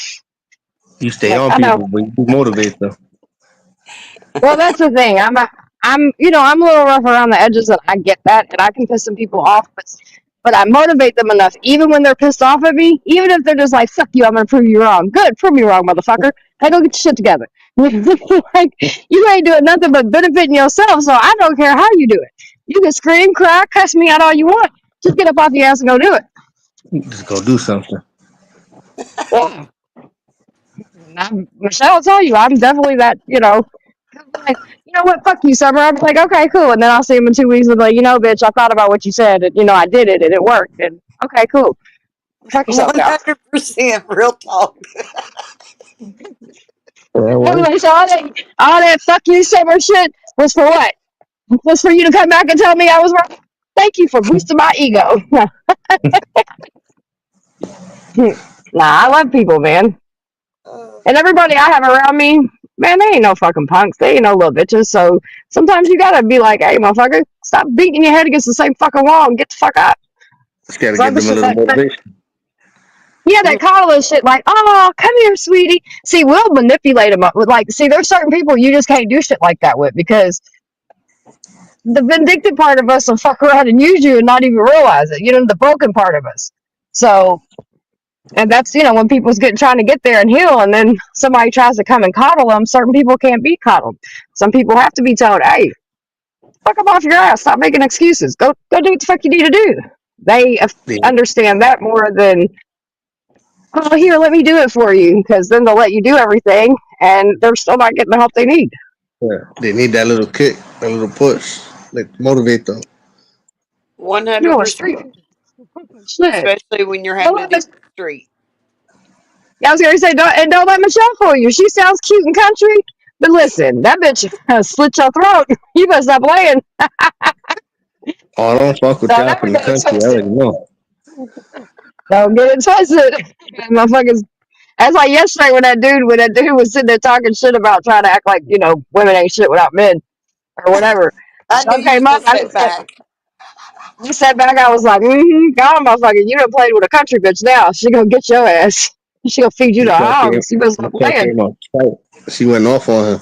I'm stay like, on I know. people, but you motivate them. Well, that's the thing. I'm a little rough around the edges, and I get that, and I can piss some people off, but I motivate them enough, even when they're pissed off at me, even if they're just like, "Fuck you, I'm gonna prove you wrong." Good, prove me wrong, motherfucker. Hey, go get your shit together. Like, you ain't doing nothing but benefiting yourself, so I don't care how you do it. You can scream, cry, cuss me out all you want. Just get up off your ass and go do it. Just go do something. Yeah. Michelle will tell you, I'm definitely that, like, you know what, fuck you, Summer. I'm like, okay, cool. And then I'll see him in 2 weeks and be like, bitch, I thought about what you said, and, I did it, and it worked. And, okay, cool. Fuck yourself now. 100% real talk. Yeah, I'm well, like, so all that fuck you, Summer shit was for what? Was for you to come back and tell me I was wrong? Thank you for boosting my ego. I love people, man. And everybody I have around me, man, they ain't no fucking punks. They ain't no little bitches. So sometimes you gotta be like, hey, motherfucker, stop beating your head against the same fucking wall and get the fuck up. Just gotta So give the them a shit little that motivation. yeah, that coddling shit, like, oh, come here, sweetie. See, we'll manipulate them up with see, there's certain people you just can't do shit like that with because the vindictive part of us will fuck around and use you and not even realize it. The broken part of us. So, and that's when people's trying to get there and heal, and then somebody tries to come and coddle them. Certain people can't be coddled. Some people have to be told, "Hey, fuck them off your ass. Stop making excuses. Go do what the fuck you need to do." They They, understand that more than, "Oh, here, let me do it for you," because then they'll let you do everything, and they're still not getting the help they need. yeah, they need that little kick, that little push, like motivate them. 100%. Street shit. Especially when you're Don't having to let do Mich- the street. I was gonna say, don't let Michelle fool you. She sounds cute and country, but listen, that bitch slit your throat. You better stop playing. Oh, I don't fuck with Don't y'all ever from the get it country. I twisted. already know. Don't get it twisted. Motherfuckers. That's like yesterday when that dude was sitting there talking shit about trying to act like, women ain't shit without men or whatever. I knew Son you was came gonna up, sit back. I sat back, I was like, God, motherfucker, you done played with a country bitch now. She gonna get your ass. She gonna feed you the Michelle came, hogs. You better stop Michelle playing. came out tight. She went off on him.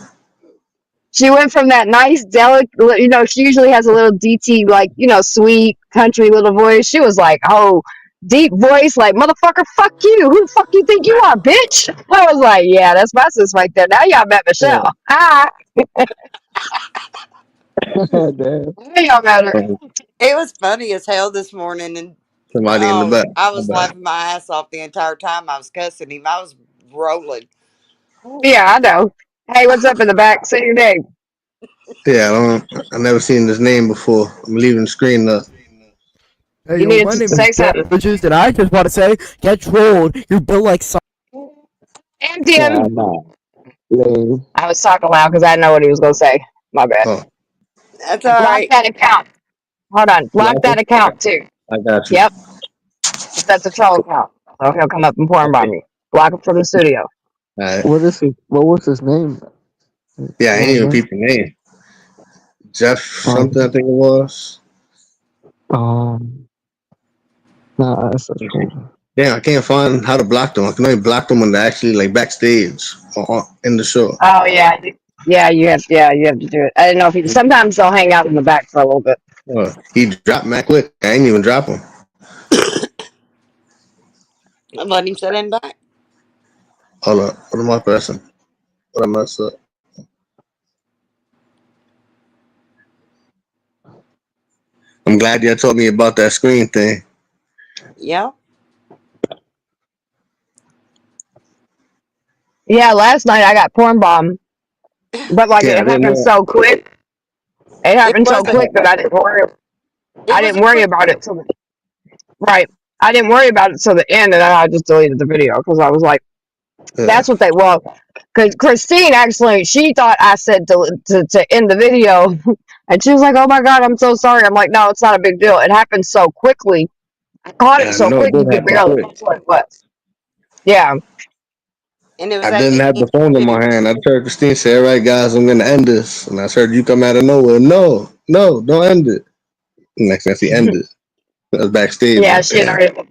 She went from that nice, delicate, she usually has a little DT, like, sweet country little voice. She was like, oh, deep voice, like, motherfucker, fuck you. Who the fuck you think you are, bitch? I was like, yeah, that's my sis right there. Now y'all met Yeah. Michelle. Ah, Damn. now y'all met her. It was funny as hell this morning, and Somebody in the oh, back. I My was bad. laughing my ass off the entire time I was cussing him. I was rolling. Yeah, I know. Hey, what's up in the back? Say your name. Yeah, I never seen this name before. I'm leaving the screen up. Hey, You yo, needed my to name is say something. Bridges, and I just want to say, get trolled. You're built like some. Nah, Empty. nah. Lame. I was talking loud because I know what he was gonna say. My bad. Oh, That's all Block right. that account. Hold on. Block Blacker? that account too. I got you. Yep. That's a troll account. So he'll come up and porn bomb me. Block him from the studio. All right. What was his name? Yeah, I ain't even Remember? peep the name. Jeff Um, something, I think it was. um, nah, that's cool. Damn, I can't find how to block them. I can only block them when they're actually like backstage or in the show. Oh yeah. Yeah, you have to do it. I didn't know if he sometimes they'll hang out in the back for a little bit. He dropped Mac quick. I ain't even drop him. I let him sit in back. Hold up. What am I pressing? What I mess up? I'm glad you told me about that screen thing. Yeah. Yeah, last night I got porn bombed, but like Yeah, I it didn't happened know. so quick. It It happened so was a quick that I didn't worry. it I was didn't a worry quick about deal. it till right. I didn't worry about it till the end, and then I just deleted the video because I was like, Yeah. "That's what they well." Because Christine actually, she thought I said to end the video, and she was like, "Oh my god, I'm so sorry." I'm like, "No, it's not a big deal. It happened so quickly. I caught it I so know it quick you did could happen barely quick. guess what it was." Yeah, And it was I at didn't the have end the phone in too. my hand. I heard Christine say, "All right, guys, I'm gonna end this," and I heard you come out of nowhere. No, no, don't end it. Next thing I see, end it. I was backstage. yeah, Like, she had damn. already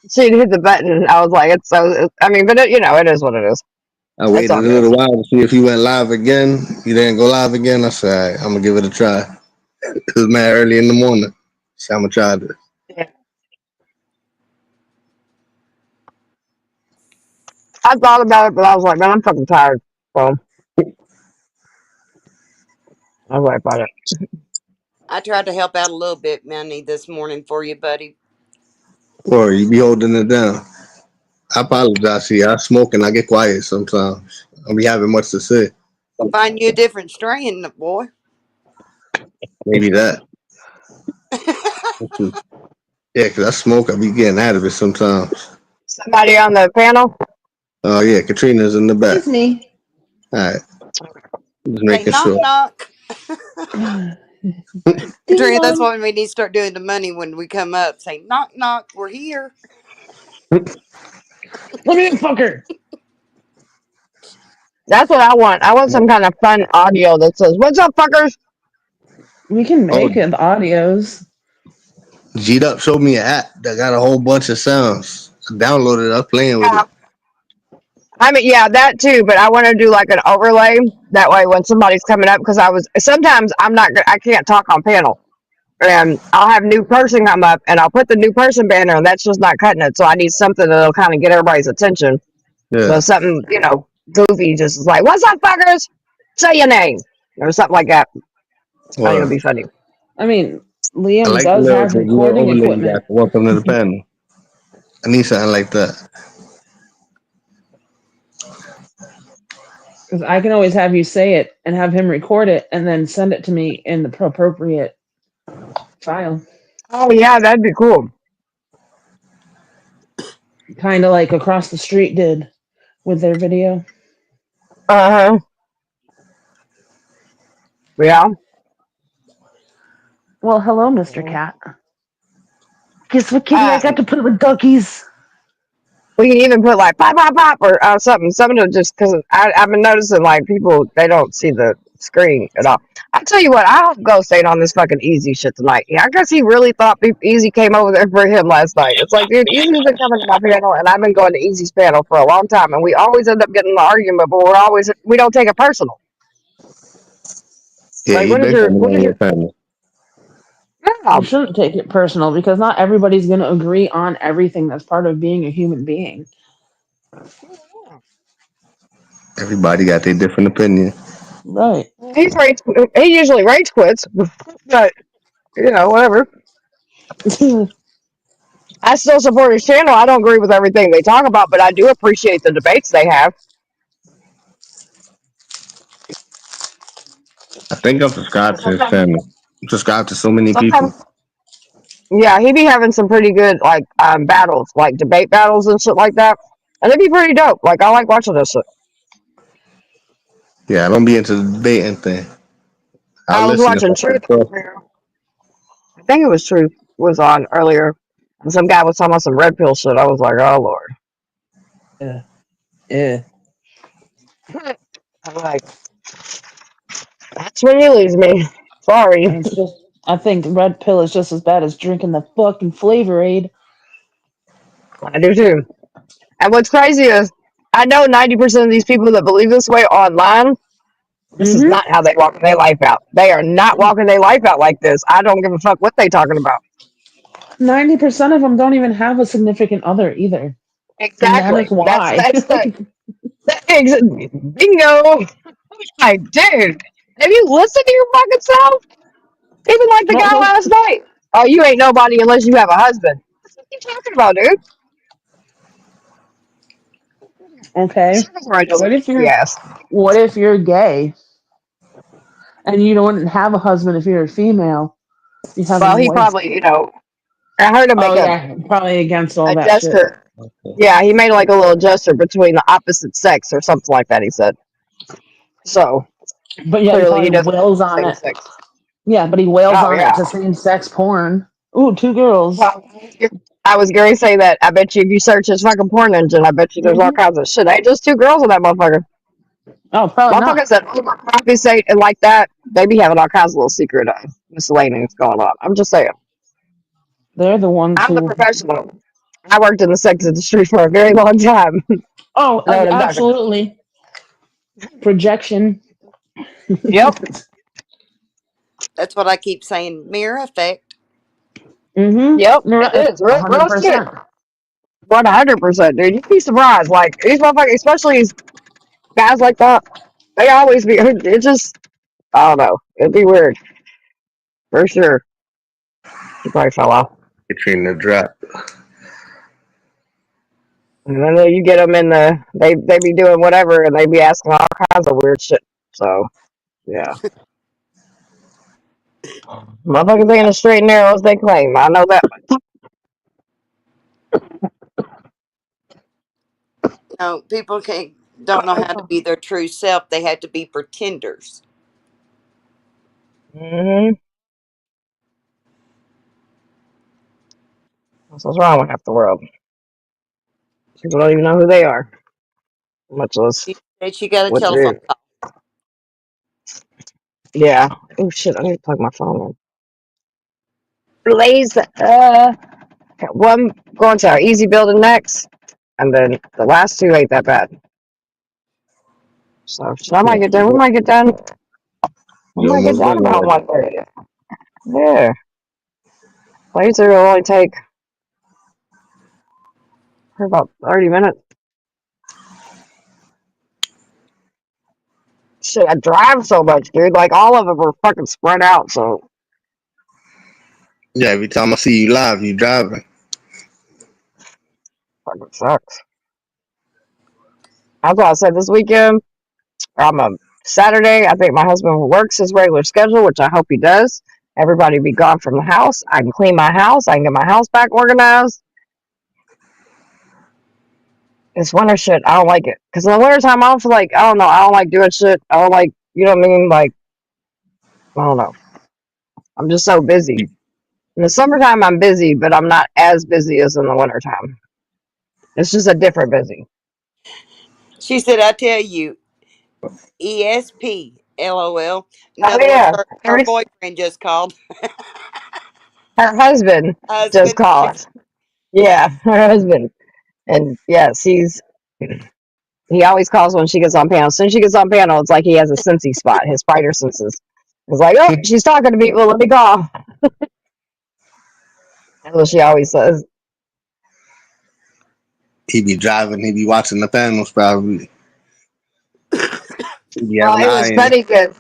she hit the button. I was like, "It's so." I mean, but it is what it is. I It's waited all a good. little while to see if you went live again. You didn't go live again. I said, all right, I'm gonna give it a try. It was mad early in the morning. So I'm gonna try this. Yeah. I thought about it, but I was like, "Man, I'm fucking tired." So I was like, "About it." I tried to help out a little bit, Manny, this morning for you, buddy. Or you be holding it down. I apologize. See, I smoke and I get quiet sometimes. I don't be having much to say. Find you a different strain, boy. Maybe that. Yeah, because I smoke. I be getting out of it sometimes. Somebody on the panel. Oh, yeah, Katrina's in the back. It's me. All right, just Say making knock sure. knock. Ding Katrina, that's dong. what we need to start doing the money when we come up. Say knock knock, we're here. Let me in, fucker. That's what I want. I want some kind of fun audio that says, "What's up, fuckers?" We can Oh, make it audios. G'd Up showed me an app that got a whole bunch of sounds. I downloaded it. I'm playing with Yeah. it. I mean, yeah, that too. But I want to do like an overlay. That way, when somebody's coming up, because sometimes I can't talk on panel, and I'll have new person come up, and I'll put the new person banner, and that's just not cutting it. So I need something that'll kind of get everybody's attention. So Yeah. something, goofy, just like, "What's up, fuckers? Say your name," or something like that. I think it'll Or be funny. I mean, I Liam like the does have little recording overlay you equipment. got. Welcome to the panel. I need something like that. Because I can always have you say it and have him record it and then send it to me in the appropriate file. Oh yeah, that'd be cool. Kind of like Across the Street did with their video. Uh huh. Yeah. Well, hello, Mr. Cat. Guess what, kitty? I got to put with duckies. We can even put like pop, pop, pop, or something to just because I've been noticing like people they don't see the screen at all. I tell you what, I hope Ghost ain't on this fucking Easy shit tonight. Yeah, I guess he really thought Easy came over there for him last night. It's like, dude, Easy's been coming to my panel, and I've been going to Easy's panel for a long time, and we always end up getting in an argument, but we don't take it personal. Yeah, Like, he been coming on your panel. You shouldn't take it personal because not everybody's going to agree on everything. That's part of being a human being. Everybody got their different opinion. Right. He usually rage quits, but whatever. I still support his channel. I don't agree with everything they talk about, but I do appreciate the debates they have. I think I'm subscribed to his channel. I'm subscribed to so many people. Yeah, he be having some pretty good like battles, like debate battles and shit like that, and it'd be pretty dope. Like I like watching this shit. Yeah, I don't be into the debating thing. I was watching Truth. I think it was Truth was on earlier, and some guy was talking about some red pill shit. I was like, oh lord. Yeah. I'm like, that's when you lose me. Sorry. I think red pill is just as bad as drinking the fucking Flavor Aid. I do too. And what's crazy is, I know 90% of these people that believe this way online. This is not how they walk their life out. They are not walking their life out like this. I don't give a fuck what they talking about. 90% of them don't even have a significant other either. Exactly. And that is why. That's bingo. Like, dude, have you listened to your fucking self? Even like the guy last night. Oh, you ain't nobody unless you have a husband. What are you talking about, dude? Okay. What if you're gay and you don't have a husband if you're a female? You have well, he probably, I heard him make probably against all that gesture. shit. Yeah, he made like a little gesture between the opposite sex or something like that. He said. So, but yeah, clearly he wails on it. Sex. Yeah, but he wails on it to same-sex porn. Ooh, 2 girls. Well, I was going to say that. I bet you if you search his fucking porn engine, I bet you there's all kinds of shit. Ain't just 2 girls in that motherfucker. Oh, probably not. Motherfuckers that overcompensate and like that, they be having all kinds of little secret miscellaneous going on. I'm just saying. They're the ones I'm the professional. I worked in the sex industry for a very long time. Oh, absolutely. Projection. Yep. That's what I keep saying. Mirror effect. Yep. It is. 100%. 100%, dude. You'd be surprised. Like, these motherfuckers, especially guys like that, they always be. It just, I don't know. It'd be weird. For sure. He probably fell off. Between the drop. And then you get them in the, they be doing whatever, and they be asking all kinds of weird shit. So, yeah. Motherfuckers ain't as straight and narrow as they claim. I know that much. No, people don't know how to be their true self. They have to be pretenders. Mm-hmm. That's what's wrong with half the world. People don't even know who they are. Much less. You got a telephone call. Yeah. Oh shit! I need to plug my phone in. Blaze. One going to our easy building next, and then the last 2 ain't that bad. So I might get done. We might get done. We might get done about 1:30. Yeah. Laser will only take for about 30 minutes. Shit, I drive so much, dude. Like, all of them are fucking spread out, so. Yeah, every time I see you live, you driving. Fucking sucks. That's why I said this weekend, Saturday, I think my husband works his regular schedule, which I hope he does. Everybody be gone from the house. I can clean my house. I can get my house back organized. It's winter shit. I don't like it. Because in the wintertime, I don't feel like, I don't know, I don't like doing shit. I don't like, you know what I mean? Like, I don't know. I'm just so busy. In the summertime, I'm busy, but I'm not as busy as in the wintertime. It's just a different busy. She said, I tell you, ESP, LOL. In Oh other words, yeah, her boyfriend just called. her husband just Husband. called. Yeah, her husband, and yes, he always calls when she gets on panel. As soon as she gets on panel, it's like he has a sensey spot, his spider senses. It's like, oh, she's talking to people. Let me call. That's what she always says. He be driving. He be watching the panels probably. He be Well, having an it eye was in it. funny because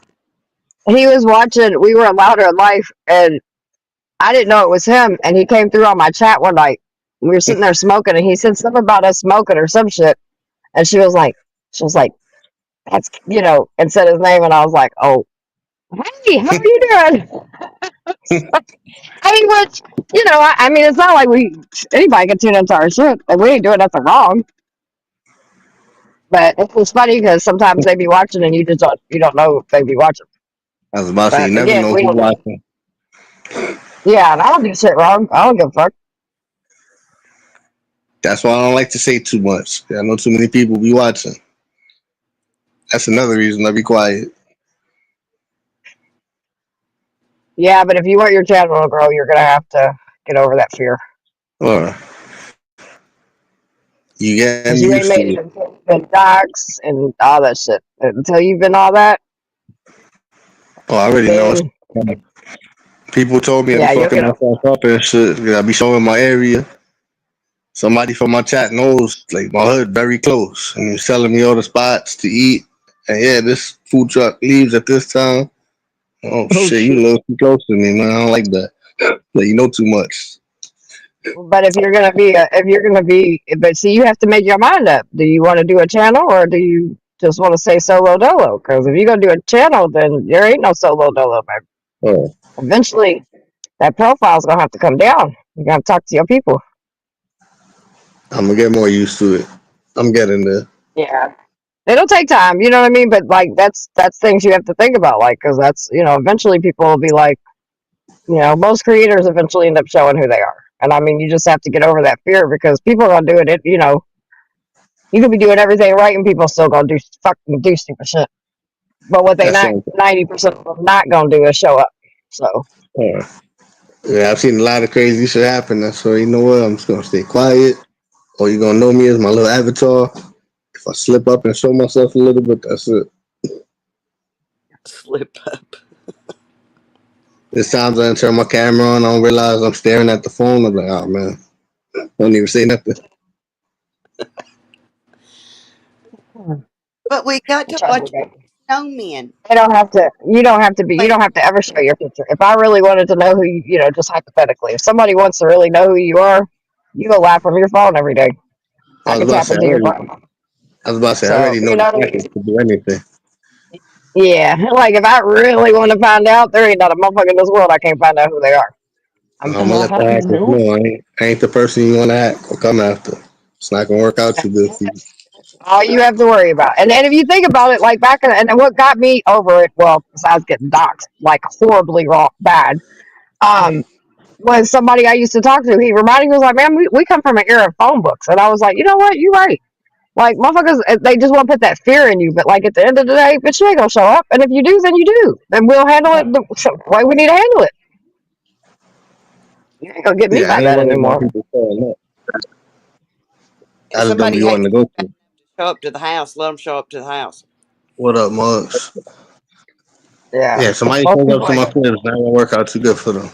he was watching. We were in Louder in Life, and I didn't know it was him. And he came through on my chat one night. We were sitting there smoking, and he said something about us smoking or some shit. And she was like, that's, and said his name, and I was like, oh, hey, how are you doing? I mean, which, I mean, it's not like anybody can tune into our shit, and we ain't doing nothing wrong. But it was funny because sometimes they be watching, and you don't know if they be watching. I was about to say, you But never again, know who's watching. yeah, and I don't do shit wrong. I don't give a fuck. That's why I don't like to say too much. I know too many people be watching. That's another reason I be quiet. Yeah, but if you want your channel to grow, you're gonna have to get over that fear. Or you get Because you ain't used to made it it. until you've been docs and all that shit. Until you've been all that, Oh, I already know it's then coming. People told me I be yeah, you'll fucking get over. myself up and shit. I be showing my area. Somebody from my chat knows, like, my hood very close, and he's telling me all the spots to eat. And yeah, this food truck leaves at this time. Oh, Oh shit, you a shit. little too close to me, man. I don't like that. Like, you know too much. But but see, you have to make your mind up. Do you want to do a channel or do you just want to say solo dolo? Because if you're gonna do a channel, then there ain't no solo dolo, man. Oh, Eventually, that profile's gonna have to come down. You gotta talk to your people. I'm gonna get more used to it. I'm getting there. Yeah, it'll take time. You know what I mean? But like, that's things you have to think about. Like, because that's eventually people will be like, most creators eventually end up showing who they are. And I mean, you just have to get over that fear because people are gonna do it. You could be doing everything right and people still gonna do stupid shit. But what they That's not all. 90% of them not gonna do is show up. So Yeah, I've seen a lot of crazy shit happen. So you know what? I'm just gonna stay quiet. Or you're gonna know me as my little avatar. If I slip up and show myself a little bit, that's it. Slip up. There's times I turn my camera on, I don't realize I'm staring at the phone. I'm like, oh man, don't even say nothing. But we got to trust me, watch baby. snowmen. You don't have to you Wait, don't have to ever show your picture. If I really wanted to know who just hypothetically, if somebody wants to really know who you are, you go live from your phone every day. I I was can about to tap say, into your phone. I So, already know the package to do anything. yeah. Like if I really want to find out, there ain't not a motherfucker in this world I can't find out who they are. I'm And gonna I let the happen to hackers know. know I ain't the person you want to hack or come after. It's not gonna work out too good for you. All you have to worry about. And then if you think about it, like and what got me over it, well, besides getting doxxed, like horribly wrong, bad, was somebody I used to talk to. He reminded me, he was like, man, we come from an era of phone books. And I was like, you know what? You're right. Like, motherfuckers, they just want to put that fear in you. But, like, at the end of the day, bitch, you ain't going to show up. And if you do, then you do. And we'll handle it the way we need to handle it. You ain't going to get me Yeah, I by ain't that worried about anymore. people showing up. if I just don't somebody be ain't wanting to go to. show up to the house, let them show up to the house. What up, Mugs? Yeah. Yeah, somebody Most shows up people to my ain't. crib, it's not gonna work out too good for them.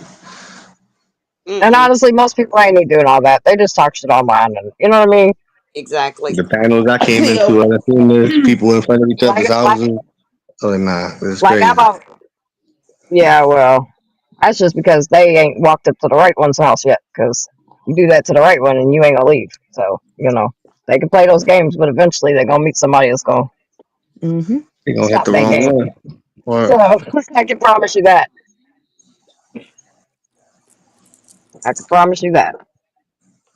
And Mm-mm. honestly, most people ain't even doing all that. They just talk shit online. And you know what I mean? Exactly. The panels I came So, into, I seen this people in front of each other's Like, houses. Oh nah, it's I'm crazy. a, yeah, well, that's just because they ain't walked up to the right one's house yet. Because you do that to the right one and you ain't going to leave. So, they can play those games, but eventually they're going to meet somebody that's going mm-hmm. They to gonna hit stop the that wrong game. one. Or So, I can promise you that. I can promise you that.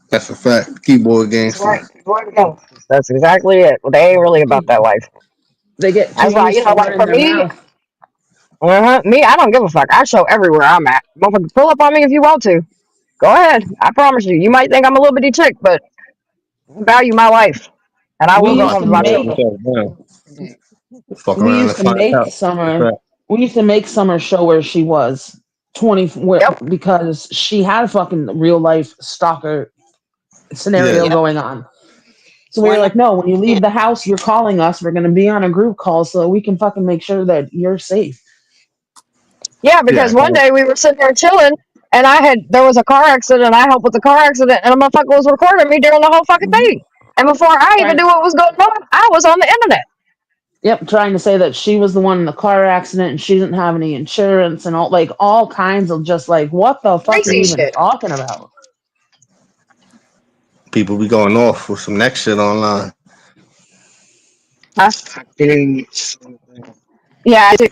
that's a fact. Keyboard That's right. gangster. That's exactly it. Well, they ain't really about that life. They get two That's why, ears to one like in for their me, mouth. Me, I don't give a fuck. I show everywhere I'm at. Motherfucker, pull up on me if you want to. Go ahead. I promise you. You might think I'm a little bitty chick, but I value my life, and I We will go used home to to my Shut make children. yourself down. Fuck we around used and to find make out. Summer Right. we used to make Summer show where she was 20 Yep. because she had a fucking real life stalker scenario Yeah. Yep. going on. So we were like, 100%. no, when you leave the house, you're calling us. We're going to be on a group call so that we can fucking make sure that you're safe. Yeah, Yeah. because one day we were sitting there chilling, and there was a car accident, and I helped with the car accident, and a motherfucker was recording me during the whole fucking Mhm. thing. And before I even Right. knew what was going on, I was on the internet. Yep, trying to say that she was the one in the car accident and she didn't have any insurance and all kinds of just like, what the fuck are Crazy you even shit. talking about? People be going off with some next shit online. Huh? Yeah, I do.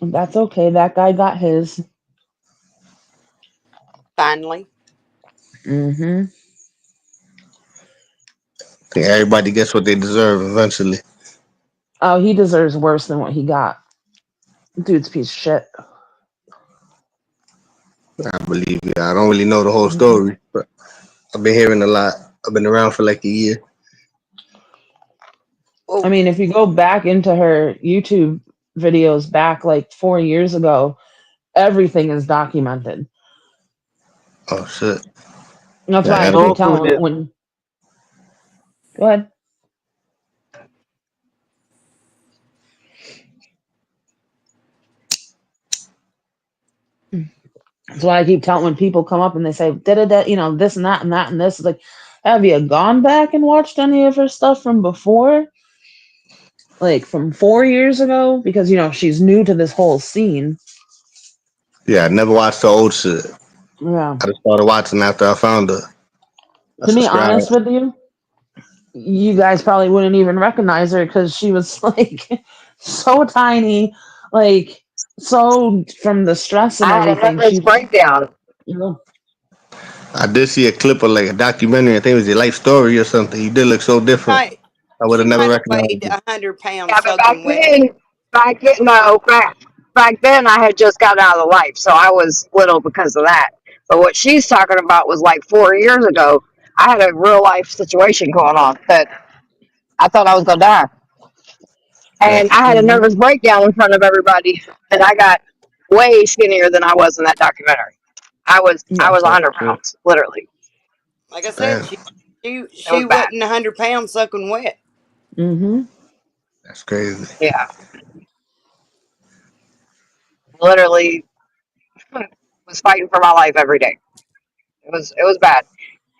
That's okay. That guy got his. Finally. Mm-hmm. I think everybody gets what they deserve eventually. Oh, he deserves worse than what he got. Dude's a piece of shit. I believe you. I don't really know the whole Mhm. story, but I've been hearing a lot. I've been around for like a year. Oh, I mean, if you go back into her YouTube videos back like 4 years ago, everything is documented. Oh shit. That's Yeah, I why I gotta keep go through telling there. when. Go ahead. That's why I keep telling when people come up and they say da da da, this and that and that and this. It's like, have you gone back and watched any of her stuff from before? Like from 4 years ago? Because she's new to this whole scene. Yeah, I never watched the old shit. Yeah. I just started watching after I found her. I To be subscribed. honest with you, you guys probably wouldn't even recognize her because she was like so tiny, like so from the stress and I had a everything. nervous breakdown. You know, I did see a clip of like a documentary. I think it was your life story or something. You did look so different. might, I would she have never might have weighed recognized you. 100 pounds Yeah, but back soaking wet. then, back then I had just gotten out of the life, so I was little because of that. But what she's talking about was like 4 years ago. I had a real life situation going on that I thought I was gonna die, Yeah. and I had a hmm nervous breakdown in front of everybody, and I got way skinnier than I was in that documentary. I yeah. was That's 100 good. pounds, literally. Like I said, Damn. she It was she bad. wasn't 100 pounds soaking wet. hmm That's crazy. Yeah, literally was fighting for my life every day. It was bad.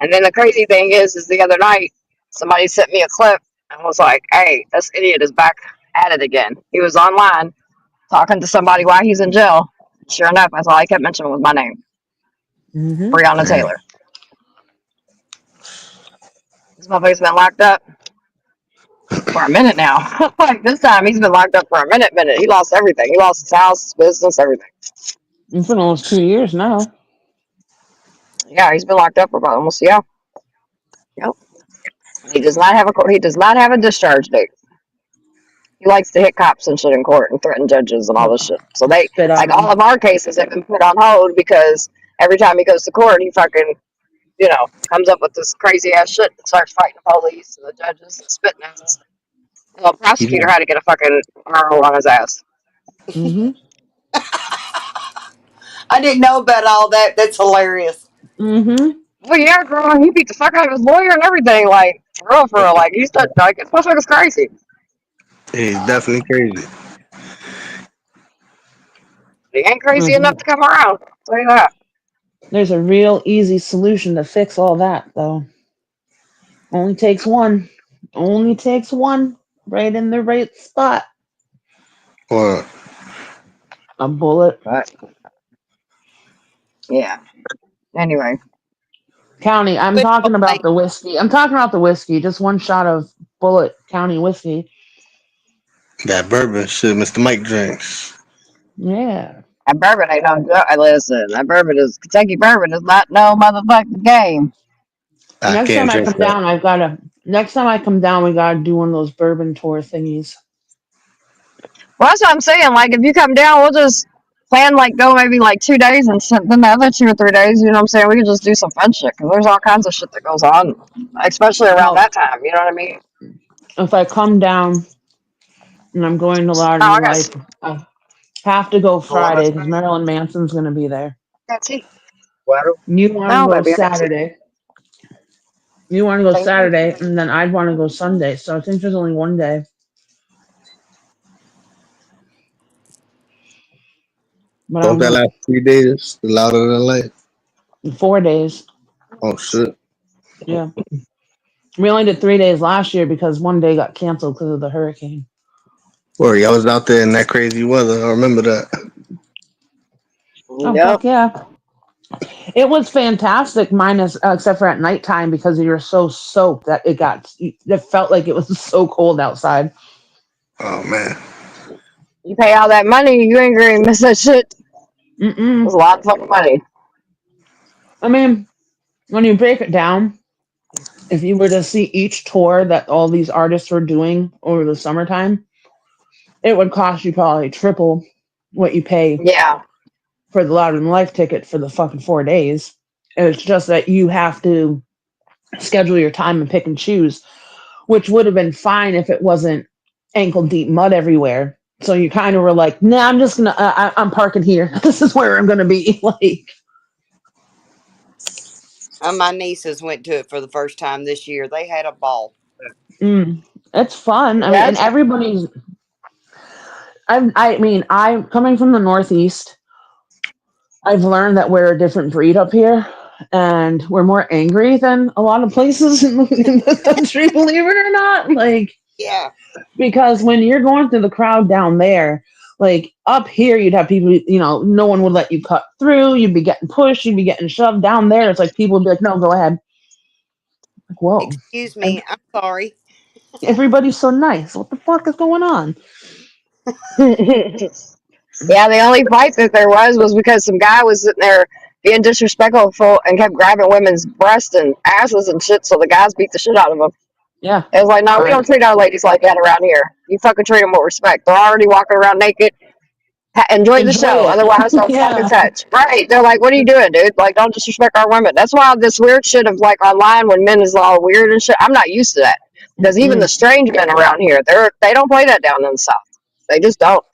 And then the crazy thing is the other night somebody sent me a clip and was like, "Hey, this idiot is back at it again." He was online talking to somebody while he's in jail. Sure enough, that's all I kept mentioning was my name, hmm Breonna Damn. Taylor. This motherfucker's been locked up for a minute now. Like this time, he's been locked up for a minute. He lost everything. He lost his house, his business, everything. It's been almost 2 years now. Yeah, he's been locked up for about almost Yep. He does not have a discharge date. He likes to hit cops and shit in court and threaten judges and all this shit. So they Spit on like all him. of our cases have been put on hold because every time he goes to court, he fucking comes up with this crazy ass shit and starts fighting the police and the judges and spitting at us. The He's prosecutor had to get a fucking RO on his ass. hmm I didn't know about all that. That's hilarious. hmm Well, yeah, girl, he beat the fuck out of his lawyer and everything. Like for real. Like he's like this motherfucker's crazy. he's definitely crazy. He ain't crazy enough to come around. I'll tell you that. There's a real easy solution to fix all that, though. Only takes one. Only takes one. Right in the right spot. Well, A bullet. But yeah. Anyway. County. I'm Wishful talking about thinking. the whiskey. I'm talking about the whiskey. Just one shot of Bullet County whiskey. that bourbon shit, Mr. Mike drinks. Yeah. That bourbon ain't no good. Listen, that bourbon is Kentucky bourbon is not no motherfucking game. I Next can't time I drink come that. down, we gotta do one of those bourbon tour thingies. Well, that's what I'm saying. Like, if you come down, we'll just plan like go maybe like 2 days, and then the other 2 or 3 days, you know what I'm saying? We can just do some fun shit because there's all kinds of shit that goes on, especially around Well, that time. You know what I mean? if I come down and I'm going to No, Louder I Than got Life, I have to go Friday because Marilyn Manson's gonna be there. tea. You want to No, go baby, I got tea. Saturday? You want to go Thank you. Saturday, and then I'd want to go Sunday. So I think there's only one day. But I Don't don't that know. last 3 days? Louder than life. 4 days. Oh shit. Yeah. We only did 3 days last year because one day got canceled because of the hurricane. Worry, I was out there in that crazy weather. I remember that. Oh, Yep. fuck yeah. It was fantastic, minus except for at nighttime because you were so soaked that it felt like it was so cold outside. Oh man. You pay all that money, you ain't gonna miss that shit. It's Mm-mm. a lot of fucking money. I mean, when you break it down, if you were to see each tour that all these artists were doing over the summertime, it would cost you probably triple what you pay Yeah. for the Louder Than Life ticket for the fucking 4 days. It's just that you have to schedule your time and pick and choose, which would have been fine if it wasn't ankle deep mud everywhere. So you kind of were like, nah, I'm just gonna, I'm parking here. This is where I'm gonna be. Like, My nieces went to it for the first time this year. They had a ball. it's fun. I mean, and That's everybody's. I'm coming from the Northeast. I've learned that we're a different breed up here, and we're more angry than a lot of places in the country. Believe it or not, like. Yeah. Because when you're going through the crowd down there, like up here, you'd have people, no one would let you cut through. You'd be getting pushed. You'd be getting shoved down there. It's like people would be like, no, go ahead. Like, whoa. Excuse me. I'm sorry. Everybody's so nice. What the fuck is going on? yeah, the only fight that there was because some guy was sitting there being disrespectful and kept grabbing women's breasts and asses and shit, so the guys beat the shit out of him. Yeah. It was like, no, we don't treat our ladies like that around here. You fucking treat them with respect. They're already walking around naked. Enjoy the show. Enjoy it. Otherwise, don't fucking Yeah. touch. Right. They're like, what are you doing, dude? Like, don't disrespect our women. That's why this weird shit of like online when men is all weird and shit, I'm not used to that. Because even the strange men around here, they don't play that down in the South. They just don't.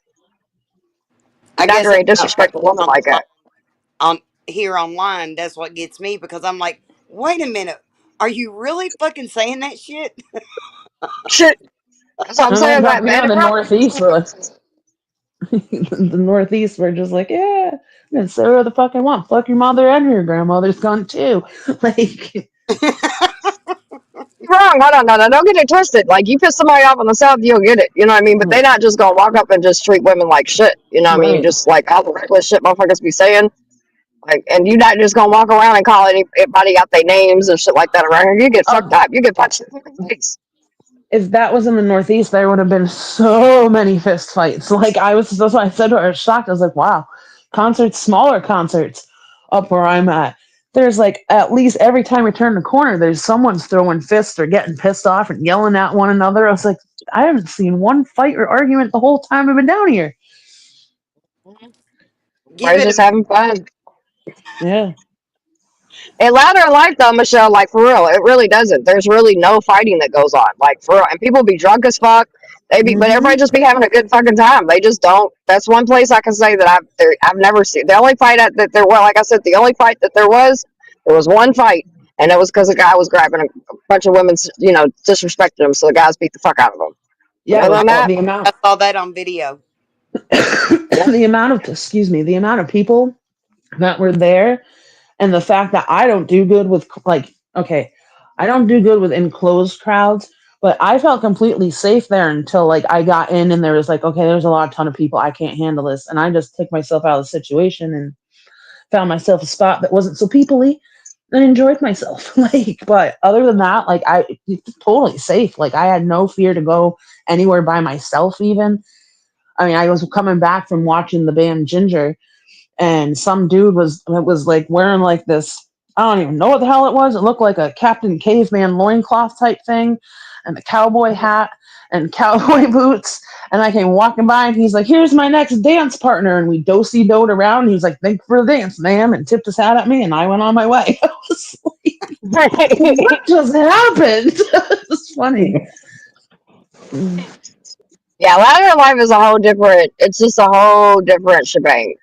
I You're not guess going it's to disrespect a woman like that. on here online. That's what gets me because I'm like, wait a minute. Are you really fucking saying that shit? Shit. That's what I'm And then saying. up That here in man, the Northeast, the Northeast, we're just like, yeah, I'm gonna say whatever the fuck I want. Fuck your mother and your grandmother's gone too. Like, wrong. Hold on, no, don't get it twisted. Like you piss somebody off in the South, you'll get it. You know what I mean? But they not just gonna walk up and just treat women like shit. You know what I mean? right. Just like all the reckless shit motherfuckers be saying. Like, and you not just gonna walk around and call anybody out their names and shit like that around here. You get fucked up. You get punched in the fucking face. If that was in the Northeast, there would have been so many fist fights. Like that's why I said to her, I was shocked. I was like, wow, smaller concerts up where I'm at. There's like at least every time we turn the corner, there's someone's throwing fists or getting pissed off and yelling at one another. I was like, I haven't seen one fight or argument the whole time I've been down here. Give Everybody's it just a having fun. Yeah. And louder in life though, Michelle, like for real, it really doesn't. There's really no fighting that goes on. Like for real. And people be drunk as fuck. But everybody just be having a good fucking time. They just don't. That's one place I can say that I've never seen. The only fight that there was, like I said, the only fight that there was one fight, and it was because a guy was grabbing a bunch of women, disrespecting them. So the guys beat the fuck out of them. Yeah, Other than that, the amount I saw that on video. the amount of people that were there, and the fact that I don't do good with I don't do good with enclosed crowds, but I felt completely safe there until like I got in and there was like, okay, there's a ton of people, I can't handle this, and I just took myself out of the situation and found myself a spot that wasn't so peoply and enjoyed myself. Like, but other than that, like it's totally safe. Like I had no fear to go anywhere by myself even. I mean, I was coming back from watching the band Ginger, and some dude was like wearing like this. I don't even know what the hell it was. It looked like a Captain Caveman loincloth type thing, and the cowboy hat and cowboy boots. And I came walking by, and he's like, "Here's my next dance partner." And we do-si-doed around. And he's like, "Thank you for the dance, ma'am," and tipped his hat at me. And I went on my way. I was like, "What just happened?" It's funny. Yeah, ladder life is a whole different. It's just a whole different shebang.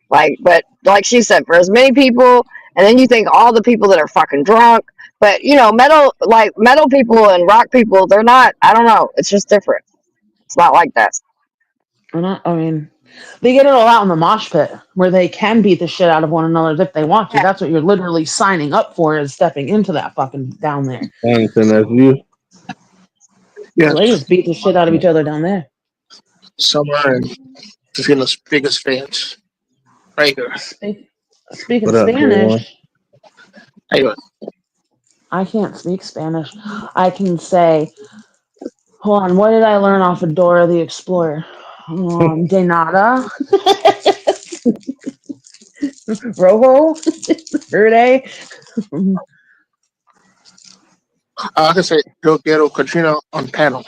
Like, but like she said, for as many people, and then you think all the people that are fucking drunk. But you know, metal people and rock people, they're not. I don't know. It's just different. It's not like that. I mean, they get it all out in the mosh pit where they can beat the shit out of one another if they want to. Yeah. That's what you're literally signing up for, is stepping into that fucking down there. Anything that's you. Yes. So they just beat the shit out of each other down there. Summer and Tefilah's biggest fans. Right here. Speaking What up, Spanish, How you doing? I can't speak Spanish. I can say, hold on, what did I learn off of Dora the Explorer? De nada. Rojo. Verde. I can say Yo Quiero Katrina on panel.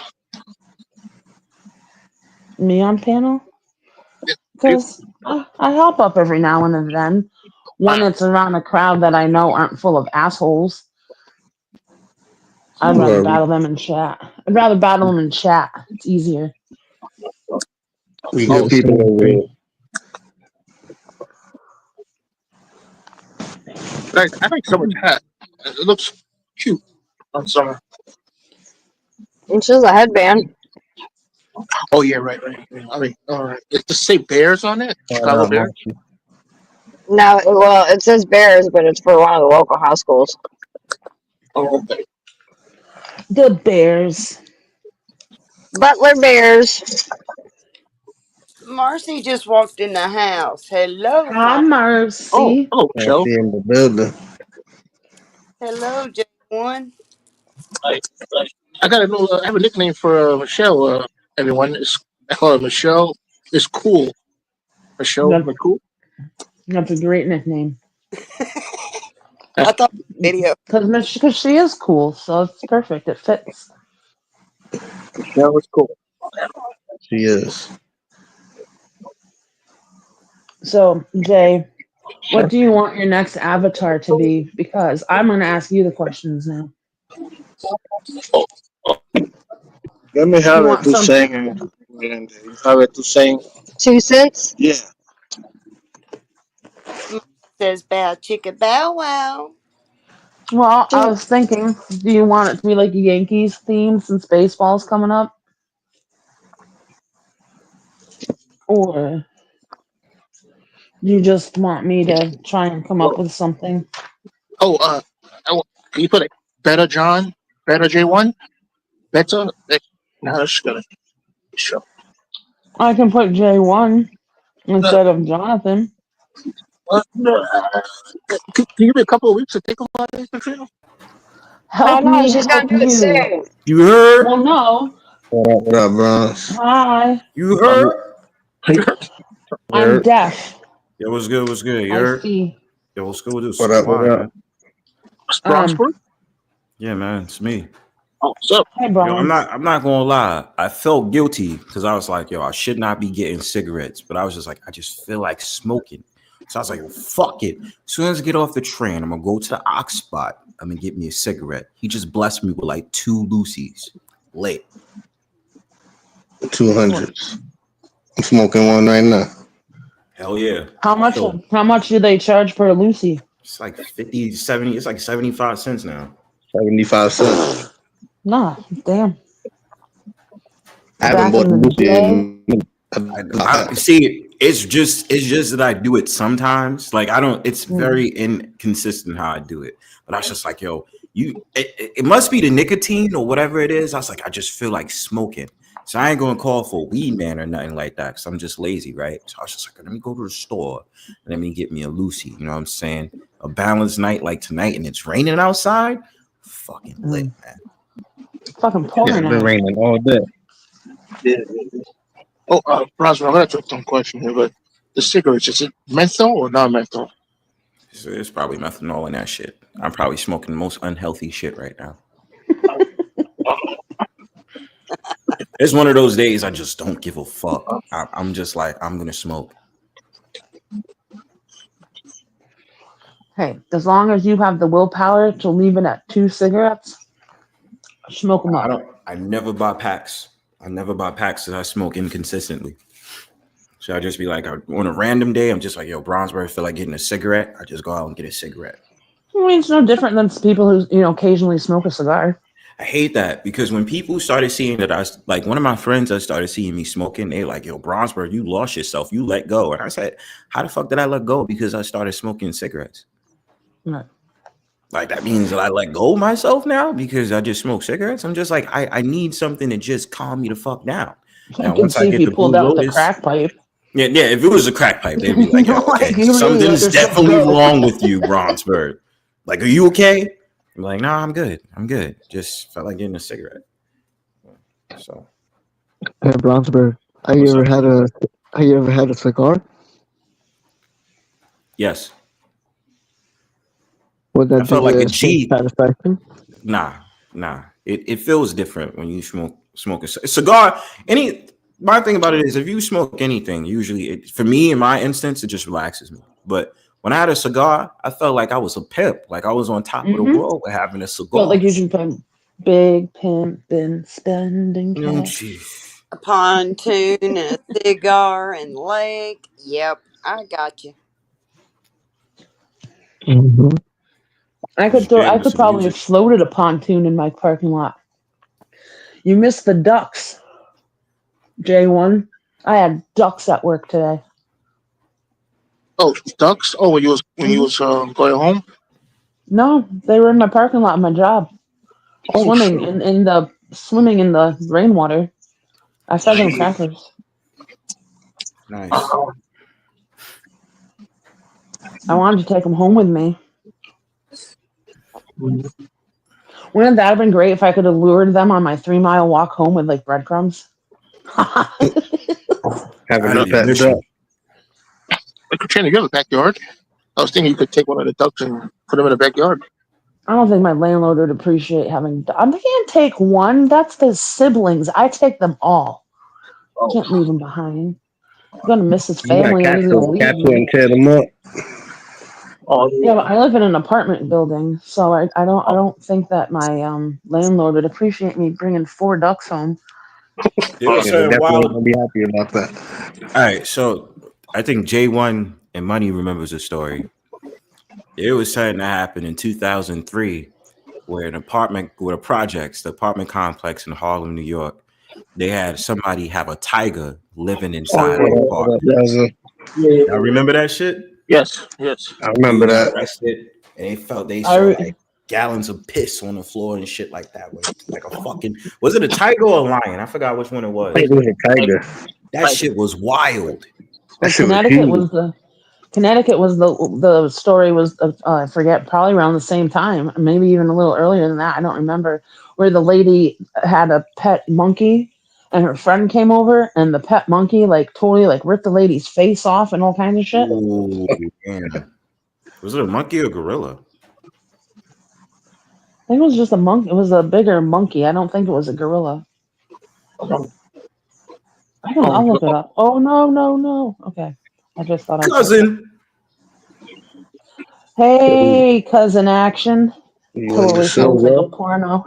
Me on panel? Because I hop up every now and then when it's around a crowd that I know aren't full of assholes. I'd rather battle them in chat. It's easier. We good people over here. I like Summer's hat. It looks cute on Summer. It's just a headband. Oh yeah, right. I mean, it just say Bears on it. Chicago Bears. No, well, it says Bears, but it's for one of the local high schools. Oh, okay. The Bears. Butler Bears. Marcy just walked in the house. Hello, Hi, Mercy. Oh, Michelle. She in the building. Hello, J1. I got a new. I have a nickname for Michelle. Everyone, I call her Michelle. It's cool. Michelle, That's, cool. that's a great nickname. I thought video. Because she is cool, so it's perfect. It fits. Michelle is cool. She is. So, Jay, what do you want your next avatar to be? Because I'm going to ask you the questions now. Let me have You it want to some- sing. Have it to sing. 2 cents. Yeah. Says bow chicka bow wow. Well, I was thinking, do you want it to be like a Yankees theme since baseball's coming up? Or you just want me to try and come up with something? Oh, can you put it Better John? Better J1? Better? No, that's gonna show. I can put J1 instead of Jonathan. Can you give me a couple of weeks to think about this, Katrina? Help no, me she's help gonna do it you. soon. You heard? Well, no. What up, Bronze? Hi. You heard? I'm deaf. Yo, what's good? What's good? You I heard? see. Yo, what's good with this? What up, what Why, up? man? Brownsburg? Yeah, man, it's me. Oh, what's up? Hey, Yo, Brian. I'm not gonna lie. I felt guilty because I was like, yo, I should not be getting cigarettes, but I was just like, I just feel like smoking. So I was like, well, fuck it. As soon as I get off the train, I'm gonna go to the Ox spot. I'm gonna get me a cigarette. He just blessed me with like 2 Lucy's. Lit. 200s. I'm smoking one right now. Hell yeah. How much? So, How much do they charge per Lucy? it's like 50, 70. It's like 75 cents now. 75 cents. Nah, damn. I haven't Back bought in a the Lucy in I see. It's just that I do it sometimes. Like I don't. It's very inconsistent how I do it. But I was just like, yo, it must be the nicotine or whatever it is. I was like, I just feel like smoking. So I ain't gonna call for weed man or nothing like that because I'm just lazy, right? So I was just like, let me go to the store and let me get me a Lucy. You know what I'm saying? A balanced night like tonight and it's raining outside. Fucking lit, man. Fucking Yeah, pouring it's been out. raining all day. Yeah. Oh, Brownsburg, I'm gonna ask some question here, but the cigarettes? Is it menthol or non-menthol? So there's probably methanol in that shit. I'm probably smoking the most unhealthy shit right now. It's one of those days I just don't give a fuck. I'm just like, I'm gonna smoke. Hey, as long as you have the willpower to leave it at 2 cigarettes, smoke them up. I never buy packs. I never buy packs because I smoke inconsistently. So I just be like, on a random day, I'm just like, yo, Brownsburg, feel like getting a cigarette. I just go out and get a cigarette. I mean, it's no different than people who, occasionally smoke a cigar. I hate that because when people started seeing that, one of my friends that started seeing me smoking, they like, yo, Brownsburg, you lost yourself. You let go. And I said, how the fuck did I let go? Because I started smoking cigarettes. Right. Like, that means that I let go of myself now because I just smoke cigarettes. I'm just like, I need something to just calm me the fuck down. I can see if you pulled out the crack pipe. Yeah, if it was a crack pipe, they'd be like, yo, okay, something's definitely wrong with you, Brownsburg. Like, are you okay? I'm like, no, I'm good. Just felt like getting a cigarette. So, Hey, Brownsburg, have you ever had a cigar? Yes. Would that I felt like a G. Satisfaction? Nah. It feels different when you smoke a cigar. My thing about it is, if you smoke anything, usually, for me, in my instance, it just relaxes me. But when I had a cigar, I felt like I was a pimp, like I was on top of the world with having a cigar. Felt like you should put big pimp and spending cash. A pontoon and a cigar and lake. Yep, I got you. Mm-hmm. I could probably have floated a pontoon in my parking lot. You missed the ducks, J1. I had ducks at work today. Oh, ducks! Oh, when you was going home? No, they were in my parking lot at my job, swimming in the rainwater. I fed them crackers. Nice. I wanted to take them home with me. Wouldn't that have been great if I could have lured them on my 3-mile walk home with like breadcrumbs? Having a pet duck. Katrina, you have a backyard? I was thinking you could take one of the ducks and put them in the backyard. I don't think my landlord would appreciate having. I can't take one. That's the siblings. I take them all. I can't leave him behind. I'm gonna miss his family. Catch and tear them up. Oh, Yeah, but I live in an apartment building, so I don't think that my landlord would appreciate me bringing 4 ducks home. Definitely gonna be happy about that. All right, so I think J1 and Money remembers a story. There was something that happened in 2003 where the apartment complex in Harlem, New York, they had somebody have a tiger living inside the apartment. I remember that shit. Yes. I remember that. Arrested, and they saw like gallons of piss on the floor and shit like that. Like a fucking, was it a tiger or a lion? I forgot which one it was. It was a tiger. That shit was wild. Connecticut was the story was I forget, probably around the same time, maybe even a little earlier than that. I don't remember, where the lady had a pet monkey and her friend came over and the pet monkey totally ripped the lady's face off and all kinds of shit. Ooh, man. Was it a monkey or gorilla? I think it was just a monkey. It was a bigger monkey. I don't think it was a gorilla. I don't know. I'll look it up. Oh, no. Okay. I just thought Cousin. Hey, cousin action. Totally sounds like a porno.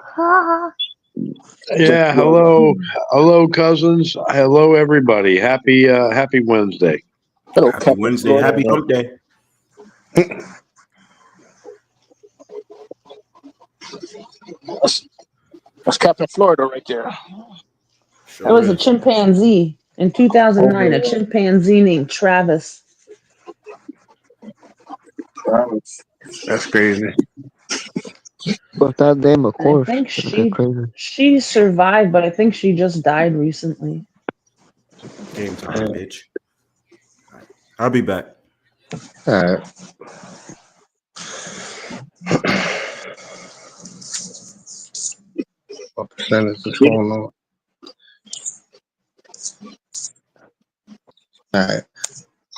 Yeah, hello cousins. Hello everybody. Happy Wednesday. Happy Wednesday. Happy hump day. That's Captain Florida right there. It was a chimpanzee in 2009. A chimpanzee named Travis. That's crazy. But that name, of course. I think she survived, but I think she just died recently. Game time, bitch. I'll be back. All right. What percentage is going on? All right.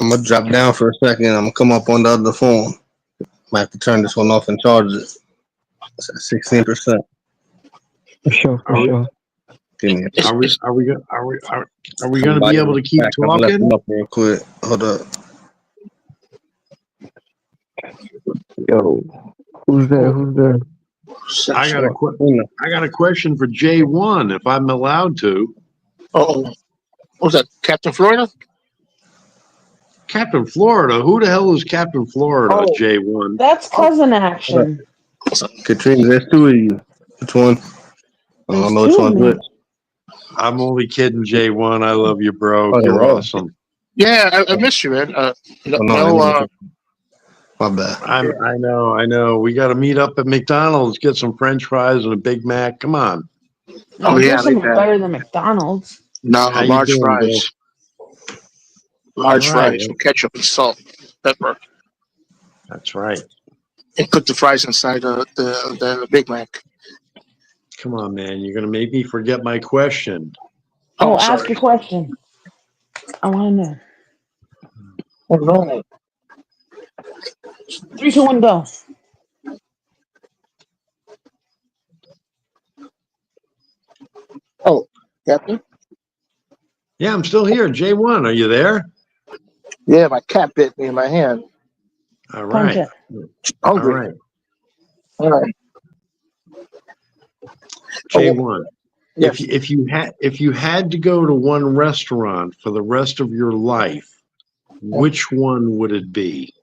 I'm gonna drop down for a second. I'm gonna come up on the other phone. Might have to turn this one off and charge it. It's at 16%. For sure, for Are we, sure. Give me a are we, are we, go- are we going to somebody be in able the to keep back. I'm gonna let them talking? up real quick. Hold up. Yo, who's there? Who's there? I got a Una. I got a question for J1, if I'm allowed to. Oh, what was that, Captain Florida? Captain Florida. Who the hell is Captain Florida? Oh. J1. That's cousin action. Katrina, there's two of you. Which one? I There's don't know which two of one's me. which. I'm only kidding, J1. I love you, bro. Oh, You're wow. awesome. Yeah, I missed you, man. Oh, no, I didn't know. My bad. I know. We got to meet up at McDonald's, get some French fries and a Big Mac. Come on. Oh, Give yeah, some like that. better than McDonald's. No, How you large doing, bro? fries. Large All right. fries with ketchup and salt, pepper, That's right. and put the fries inside the Big Mac. Come on, man. You're going to make me forget my question. Oh, Oh, ask sorry. your question. I want to know. Oh, no. 3, 2, 1, go. Oh, Captain? Yeah, I'm still here. J1, are you there? Yeah, my cat bit me in my hand. All Punch right. it. All Hungry. right. All right. J1. Yes. If you had to go to one restaurant for the rest of your life, which one would it be?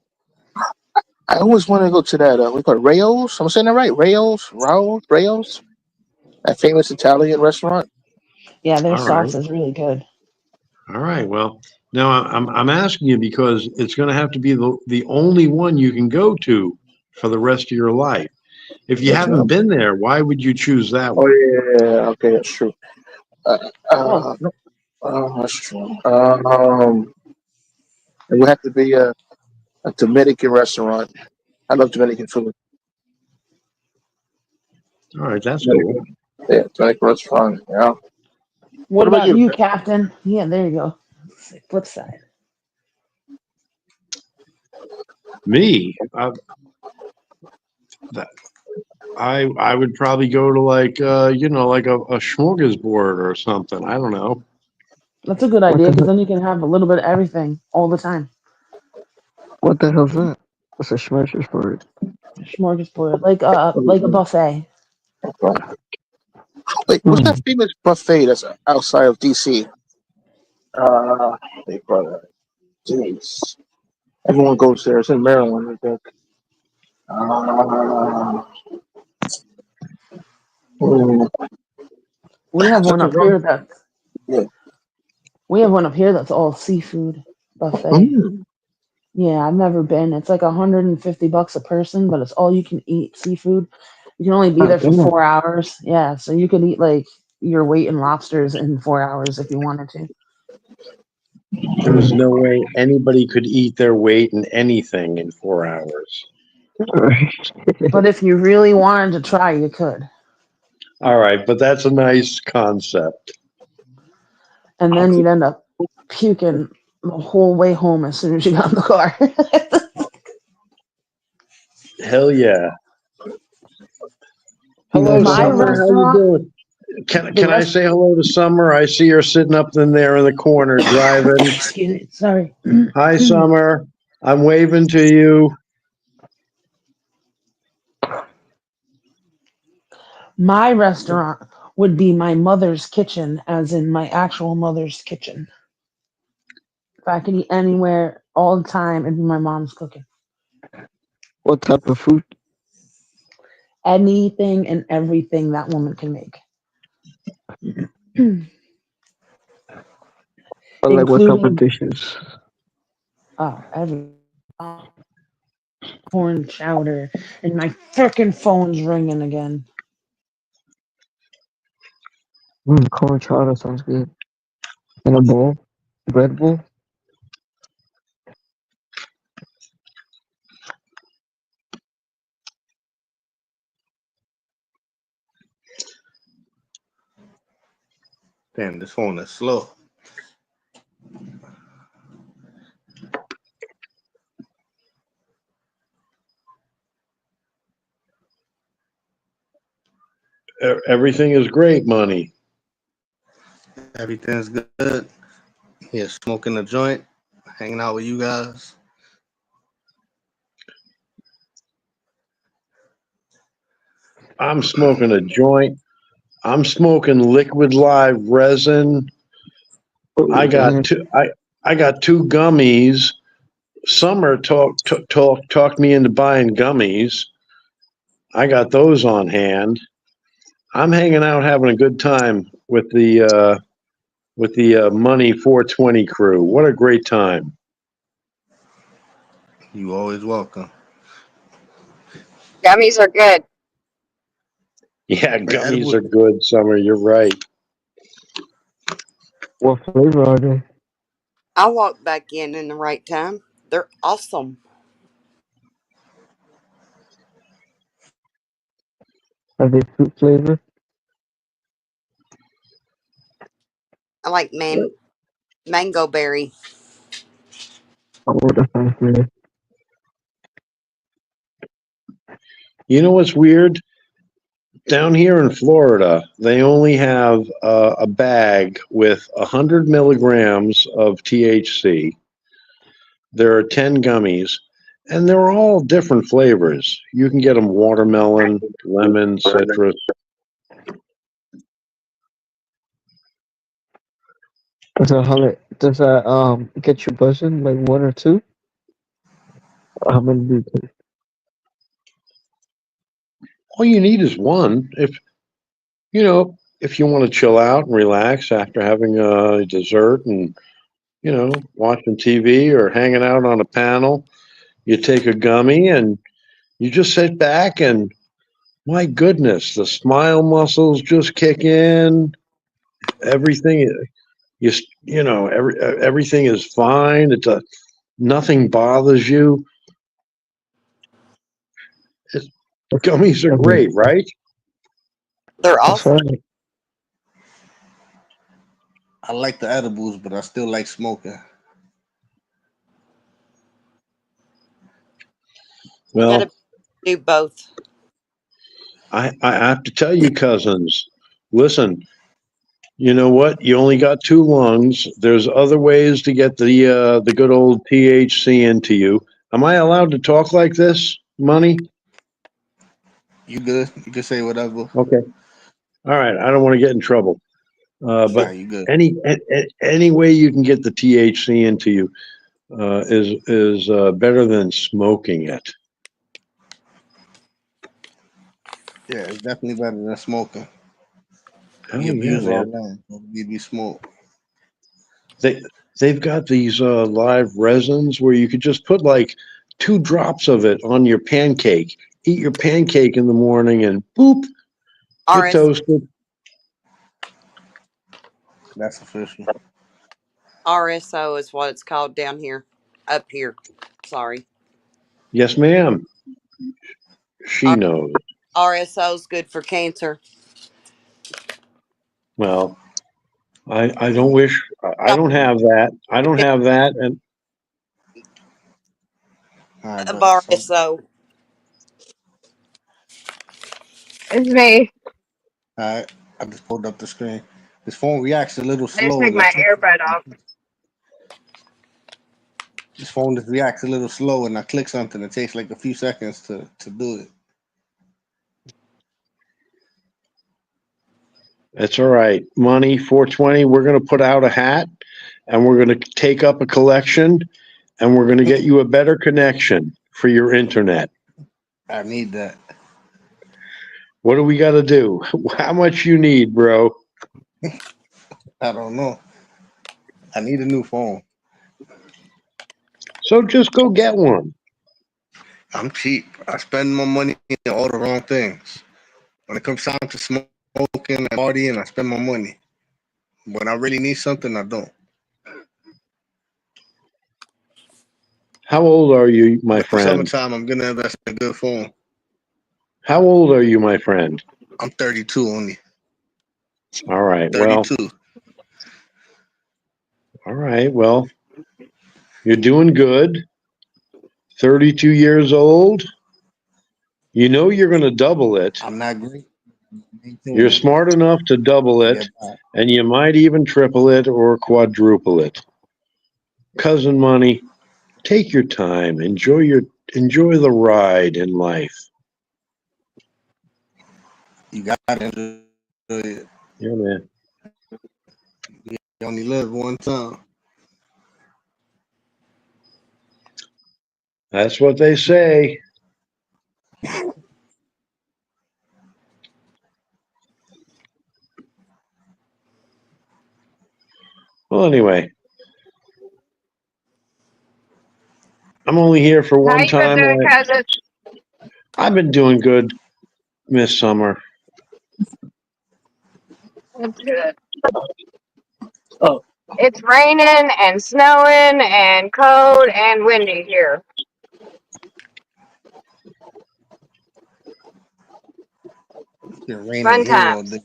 I always want to go to that, we call it Rayo's. I'm saying that right? Rayo's? That famous Italian restaurant? Yeah, their All right. sauce is really good. All right. Well, now I'm asking you because it's going to have to be the only one you can go to for the rest of your life. If you Which haven't one? been there, why would you choose that Oh, one? yeah. Okay, that's true. Oh, That's true. It would have to be a Dominican restaurant. I love Dominican food. All right, that's cool. Yeah, Dominican restaurant. Yeah. what about about you? you, Captain? Yeah, there you go. Flip side. Me, I would probably go to like like a smorgasbord or something. I don't know. That's a good What idea the because hell? then you can have a little bit of everything all the time. What the hell's that? What's a smorgasbord? Smorgasbord, like a buffet. Wait, what's that famous buffet that's outside of DC? They call it. Jeez. Everyone goes there. It's in Maryland, I think. Uh, mm, We have one something up wrong. here that Yeah. we have one up here that's all seafood buffet. Mm. Yeah, I've never been. It's like $150 a person, but it's all you can eat seafood. You can only be there for 4 hours. Yeah, so you could eat like your weight in lobsters in 4 hours if you wanted to. There's no way anybody could eat their weight in anything in 4 hours. But if you really wanted to try, you could. All right, but that's a nice concept. And then you'd end up puking the whole way home as soon as you got in the car. Hell yeah. Hello, My Summer. How you restaurant, doing? Can I say hello to Summer? I see her sitting up in there in the corner driving. excuse me, sorry. Hi, Summer. I'm waving to you. My restaurant would be my mother's kitchen, as in my actual mother's kitchen. If I could eat anywhere all the time, it'd be my mom's cooking. What type of food? Anything and everything that woman can make. Or like what type of Including dishes? every corn chowder, and my frickin' phone's ringing again. Corn chowder sounds good. In a bowl? Red Bull? Damn, this phone is slow. Everything is great, Money. Everything's good. Yeah, smoking a joint, hanging out with you guys. I'm smoking a joint. I'm smoking liquid live resin. I got two. I got two gummies. Summer talked me into buying gummies. I got those on hand. I'm hanging out, having a good time with the Money 420 crew. What a great time! You always welcome. Gummies are good. Yeah, The gummies edibles, are good, Summer. You're right. What flavor are they? I walked back in the right time. They're awesome. Are they fruit flavor? I like mango berry. Oh, that sounds good. You know what's weird? Down here in Florida, they only have a bag with 100 milligrams of THC. There are 10 gummies, and they're all different flavors. You can get them watermelon, lemon, citrus. So does that get you buzzing like one or two? How many do you take? All you need is one. If you want to chill out and relax after having a dessert and, watching TV or hanging out on a panel, you take a gummy and you just sit back and, my goodness, the smile muscles just kick in. Everything, everything is fine. Nothing bothers you. Gummies are great, right? They're That's awesome. right. I like the edibles, but I still like smoking. You Well, gotta do both. I have to tell you, cousins, listen, you know what? You only got two lungs. There's other ways to get the good old THC into you. Am I allowed to talk like this, Money? You good? You can say whatever. Okay. All right. I don't want to get in trouble. Nah, But you good. any way you can get the THC into you is better than smoking it. Yeah, it's definitely better than smoking. Hell You yeah, abuse all man. that. Don't need to be smoked. They've got these live resins where you could just put like 2 drops of it on your pancake. Eat your pancake in the morning and boop, get RS, toasted. That's official. RSO is what it's called down here. Up here. Sorry. Yes, ma'am. She knows. RSO is good for cancer. Well, I don't wish I don't have that. I don't have that, and All right, Of bro. So, RSO. It's me. all right, I just pulled up the screen. This phone reacts a little I just slow, took and I my click. earbud off. This phone just reacts a little slow, and I click something. It takes like a few seconds to do it. it's all right. Money 420. We're gonna put out a hat, and we're gonna take up a collection, and we're gonna get you a better connection for your internet. I need that. What do we got to do? How much you need, bro? I don't know. I need a new phone. So just go get one. I'm cheap. I spend my money on all the wrong things. When it comes time to smoking and partying, I spend my money. When I really need something, I don't. How old are you, my But the friend? summertime, I'm gonna invest in a good phone. How old are you, my friend? I'm 32 only. All right. Well, 32. all right. Well, you're doing good. 32 years old. You know you're going to double it. I'm not great. You're smart enough to double it, and you might even triple it or quadruple it. Cousin Money, take your time. Enjoy the ride in life. You got to enjoy it. Yeah, man. You only live one time. That's what they say. Well, anyway, I'm only here for How one you been time. doing, cousin? I've been doing good, Miss Summer. That's good. Oh, It's raining and snowing and cold and windy here. It's raining Fun here all times. day.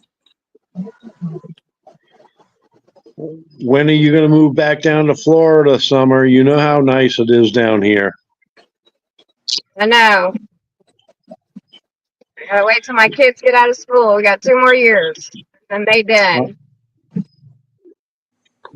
When are you going to move back down to Florida, Summer? You know how nice it is down here. I know. I gotta wait till my kids get out of school. We got 2 more years, and they done.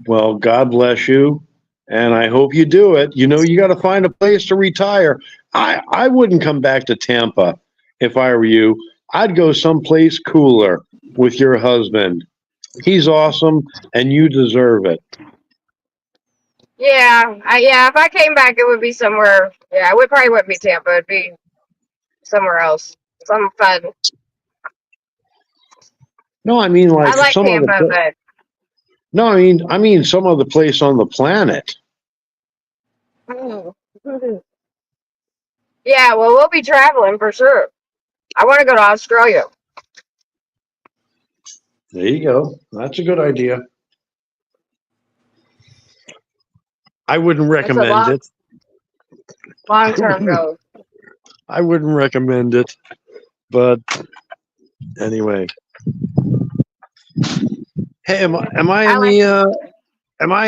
Well, God bless you, and I hope you do it. You know, you got to find a place to retire. I wouldn't come back to Tampa if I were you. I'd go someplace cooler with your husband. He's awesome, and you deserve it. Yeah, if I came back, it would be somewhere. Yeah, it probably wouldn't be Tampa. It'd be somewhere else. Some fun. No, I mean I like some Tampa, other. but No, I mean some other place on the planet. yeah, well, we'll be traveling for sure. I want to go to Australia. There you go. That's a good idea. I wouldn't That's a recommend it. long-term goal. I wouldn't recommend it, but anyway. Hey, am I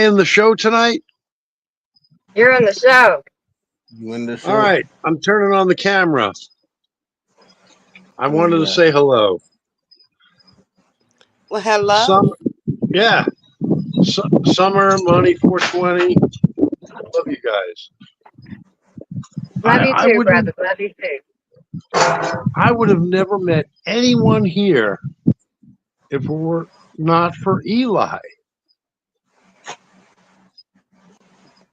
in the show tonight? You're in the show. You in the show? All right, I'm turning on the camera. I wanted to say hello. Well, hello. Yeah. Summer, Money 420. Love you guys. Love you I too, wouldn't- brother. Love you too. I would have never met anyone here if it were not for Eli.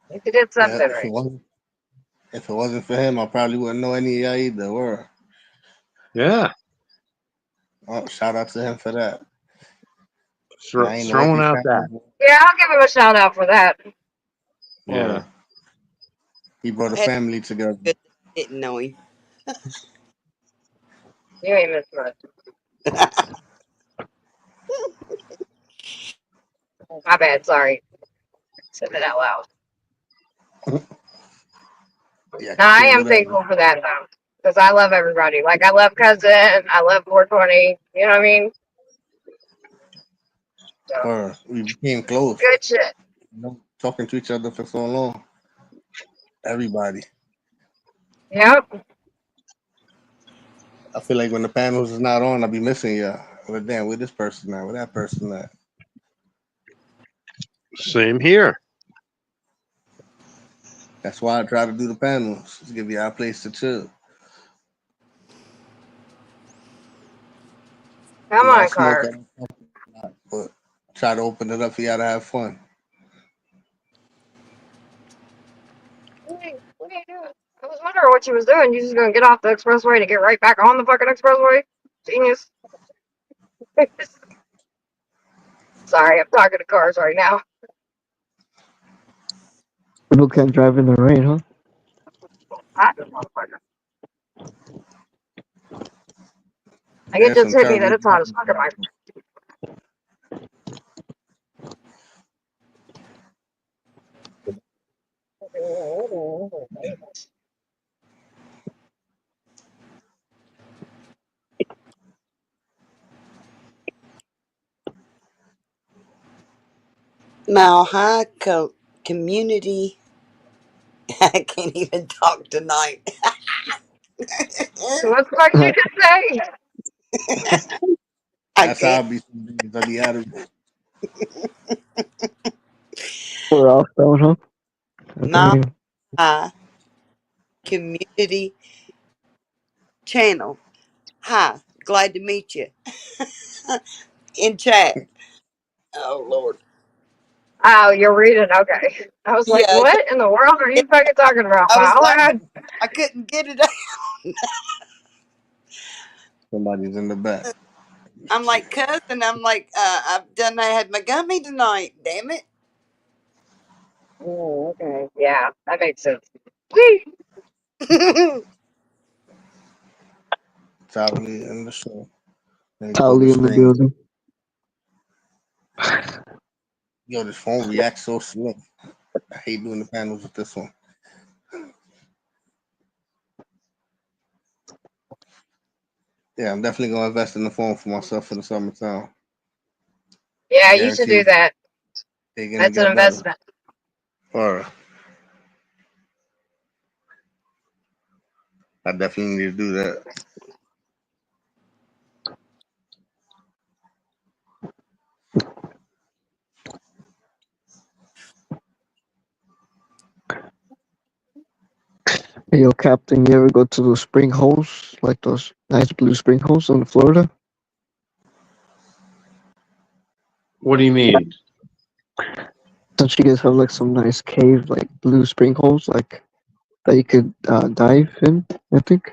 You did something Yeah, right. if it wasn't for him, I probably wouldn't know any of y'all either. Were. Yeah. Oh, shout out to him for that. Throwing out that. Yeah, I'll give him a shout out for that. Yeah. He brought a Hey, family together. didn't know him. You ain't missed much. My bad, sorry. Said that out loud. Yeah, No, I am thankful for that though. Because I love everybody. Like I love Cousin, I love 420. You know what I mean? So, we became close. good shit. You know, talking to each other for so long. Everybody. Yep. I feel like when the panels is not on, I'll be missing y'all. Well, damn, where this person at? Where that person at? Same here. That's why I try to do the panels, to give y'all a place to chill. Come on, Car. But try to open it up for y'all to have fun. What are you doing? I was wondering what you was doing. You just gonna get off the expressway to get right back on the fucking expressway? Genius. Sorry, I'm talking to cars right now. People can't drive in the rain, huh? I get just hit me that it's hot as fuck in my. Malhi community. I can't even talk tonight. What the fuck you just say? I That's how I did. be some days. I be out of it. We're off down, huh? My Okay. community channel. Hi, glad to meet you in chat. Oh Lord. Oh, you're reading. Okay. I was like, Yeah, what in the world are you fucking talking about, I was my laughing. lad? I couldn't get it out. Somebody's in the back. I'm like, cousin, I'm like, I've done I had my gummy tonight, damn it. Oh, okay. Yeah, that makes sense. Whee! Tally in the show. Let me pull the Tally in the screen. building. Yo, this phone reacts so slow. I hate doing the panels with this one. Yeah, I'm definitely gonna invest in the phone for myself for the summertime. Yeah, you should Guarantee do that. they're gonna That's an get better. investment. Or I definitely need to do that. Hey, yo, Captain, you ever go to those spring holes, like those nice blue spring holes in Florida? What do you mean? Don't you guys have like some nice cave, like blue spring holes, like that you could dive in? I think.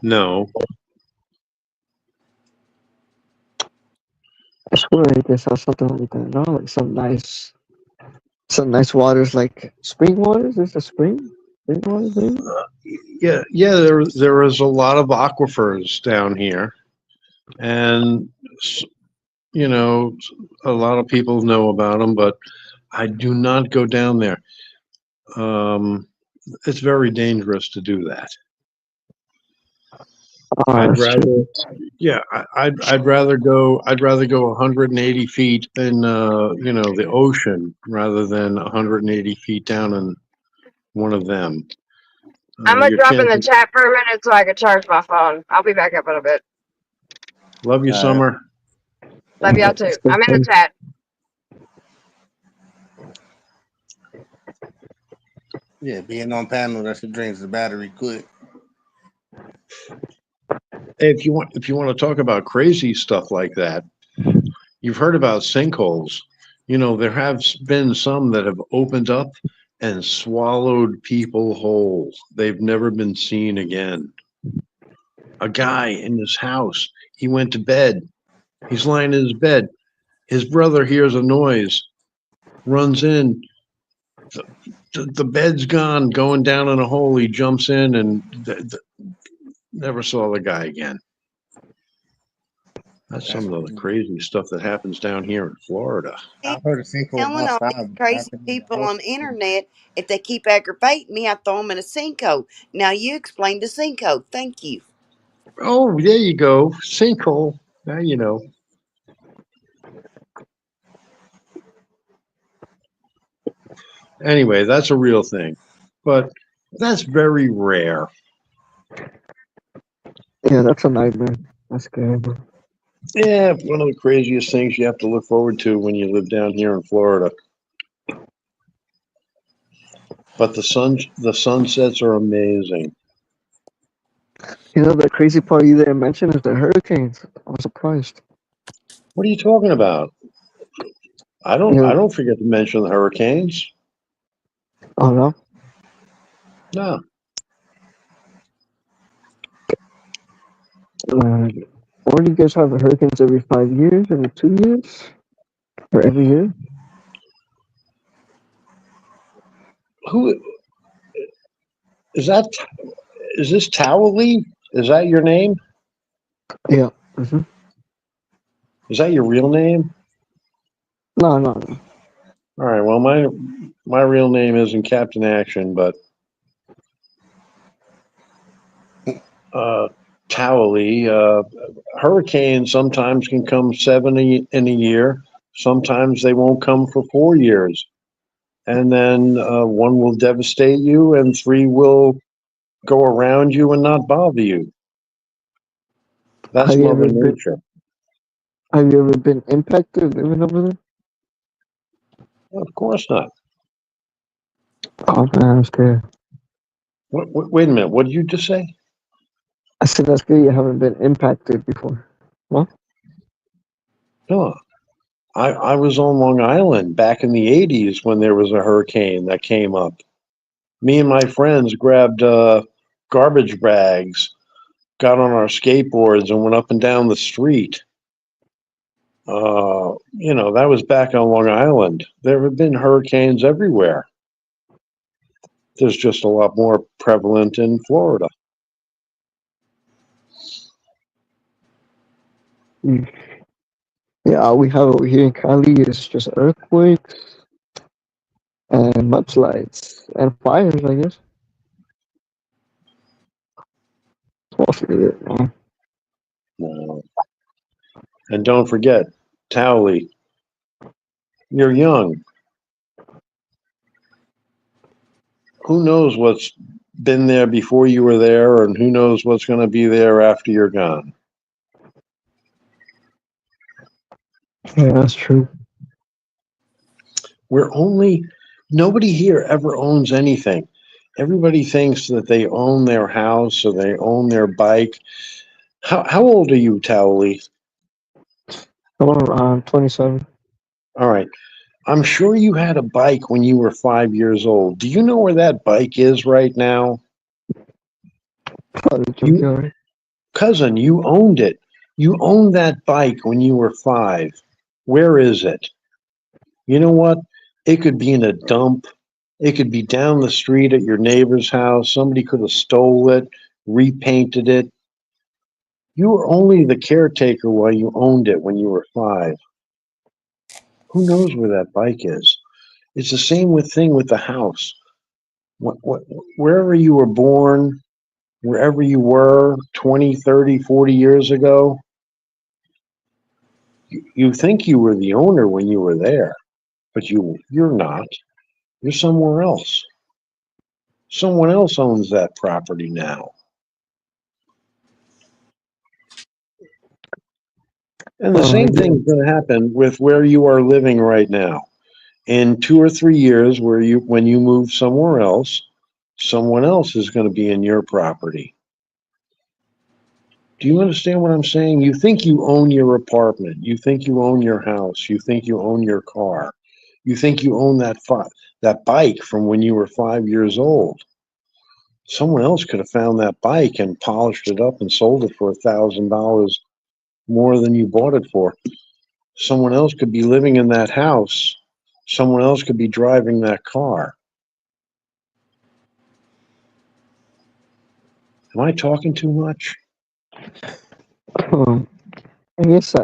No. I swear I guess I saw something like that. No, like some nice waters, like spring waters. Is a spring? Spring waters, maybe? Yeah. There is a lot of aquifers down here, and you know, a lot of people know about them, but I do not go down there. It's very dangerous to do that. Oh, I'd that's rather, true. yeah, I'd rather go. I'd rather go 180 feet in, the ocean rather than 180 feet down in one of them. I'm gonna Your drop in the chances. chat for a minute so I can charge my phone. I'll be back up in a bit. Love you, Summer. Love y'all too. Stay I'm in the safe. chat. Yeah, being on panel, that should drains the battery quick. Hey, if you want to talk about crazy stuff like that, you've heard about sinkholes. There have been some that have opened up and swallowed people whole. They've never been seen again. A guy in his house, he went to bed. He's lying in his bed. His brother hears a noise, runs in. The bed's gone, going down in a hole. He jumps in and never saw the guy again. That's some of the crazy stuff that happens down here in Florida. I heard a sinkhole Telling all these outside. crazy people on the internet, if they keep aggravating me, I throw them in a sinkhole. Now you explain the sinkhole. Thank you. Oh, there you go. Sinkhole. Now you know. Anyway, that's a real thing. But that's very rare. Yeah, that's a nightmare. That's scary. Yeah, one of the craziest things you have to look forward to when you live down here in Florida. But the sunsets are amazing. The crazy part you didn't mention is the hurricanes. I'm surprised. What are you talking about? I Yeah. don't forget to mention the hurricanes. Oh no. No. Or do you guys have hurricanes every 5 years, every 2 years, or every year? Who is that? Is this Towelie? Is that your name? Yeah. Mm-hmm. Is that your real name? No. All right. Well, my real name isn't Captain Action, but Towelie. Hurricanes sometimes can come 70 in a year. Sometimes they won't come for 4 years, and then one will devastate you, and 3 will go around you and not bother you. That's Have you Mother ever been Nature. Have you ever been impacted living over there? Of course not. Oh man, I'm scared. Wait a minute. What did you just say? I said that's good. You haven't been impacted before. Well, No. I was on Long Island back in the 80s when there was a hurricane that came up. Me and my friends grabbed garbage bags, got on our skateboards, and went up and down the street. That was back on Long Island. There have been hurricanes everywhere. There's just a lot more prevalent in Florida. yeah, all we have over here in Cali is just earthquakes and mudslides and fires, I guess. That's mostly it, man. And don't forget, Towley, you're young. Who knows what's been there before you were there, and who knows what's going to be there after you're gone. Yeah, that's true. Nobody here ever owns anything. Everybody thinks that they own their house or they own their bike. How old are you, Towley? I'm 27. All right. I'm sure you had a bike when you were 5 years old. Do you know where that bike is right now? Probably junkyard. Cousin, you owned it. You owned that bike when you were 5. Where is it? You know what? It could be in a dump. It could be down the street at your neighbor's house. Somebody could have stole it, repainted it. You were only the caretaker while you owned it when you were 5. Who knows where that bike is? It's the same thing with the house. Wherever you were born, wherever you were 20, 30, 40 years ago, you think you were the owner when you were there, but you're not. You're somewhere else. Someone else owns that property now. And the same thing is going to happen with where you are living right now. In 2 or 3 years, when you move somewhere else, someone else is going to be in your property. Do you understand what I'm saying? You think you own your apartment. You think you own your house. You think you own your car. You think you own that bike from when you were 5 years old. Someone else could have found that bike and polished it up and sold it for $1,000 more than you bought it for. Someone else could be living in that house. Someone else could be driving that car. Am I talking too much? I guess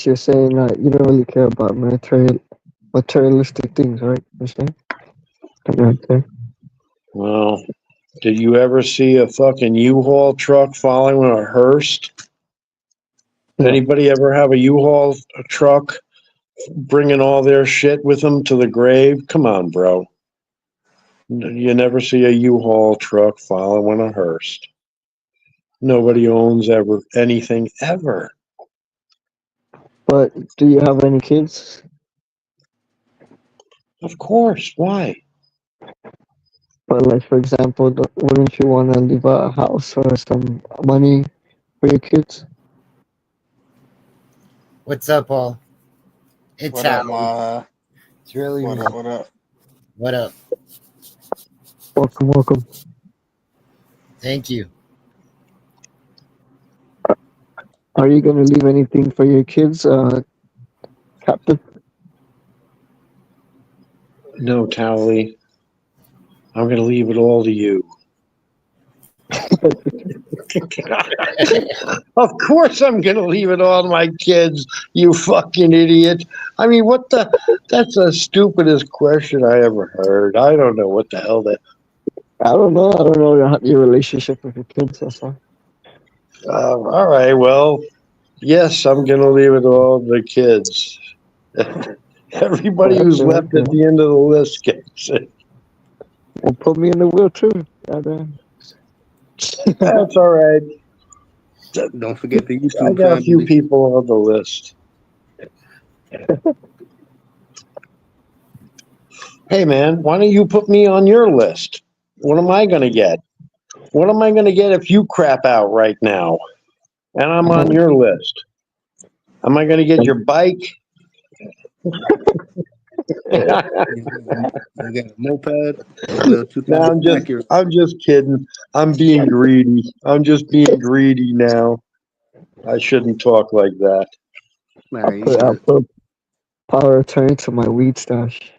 you're saying you don't really care about materialistic things, right? Understand? Okay. Well, did you ever see a fucking U-Haul truck following a hearse? No. Anybody ever have a U-Haul truck bringing all their shit with them to the grave? Come on, bro. You never see a U-Haul truck following a hearse. Nobody owns anything ever. But do you have any kids? Of course. Why? But like, for example, wouldn't you want to leave a house or some money for your kids? What's up, Paul? It's What up, Al. Ma? It's really What me. up? What up? What up? Welcome. Thank you. Are you gonna leave anything for your kids, Captain? No, Towley. I'm going to leave it all to you. Of course I'm going to leave it all to my kids, you fucking idiot. I mean, that's the stupidest question I ever heard. I don't know what the hell that. I don't know your relationship with your kids. That's all. All right, well, yes, I'm going to leave it all to the kids. Everybody who's left at the end of the list gets it. Well, put me in the wheel too. Goddamn. That's all right. Don't forget the I YouTube got a few family. people on the list. Hey, man, why don't you put me on your list? What am I going to get? What am I going to get if you crap out right now and I'm on your list? Am I going to get your bike? You got a moped, a little No, 2000 Acura. I'm just kidding. I'm being greedy. I'm just being greedy now. I shouldn't talk like that. Man, you I'll good. put power of attorney to my weed stash.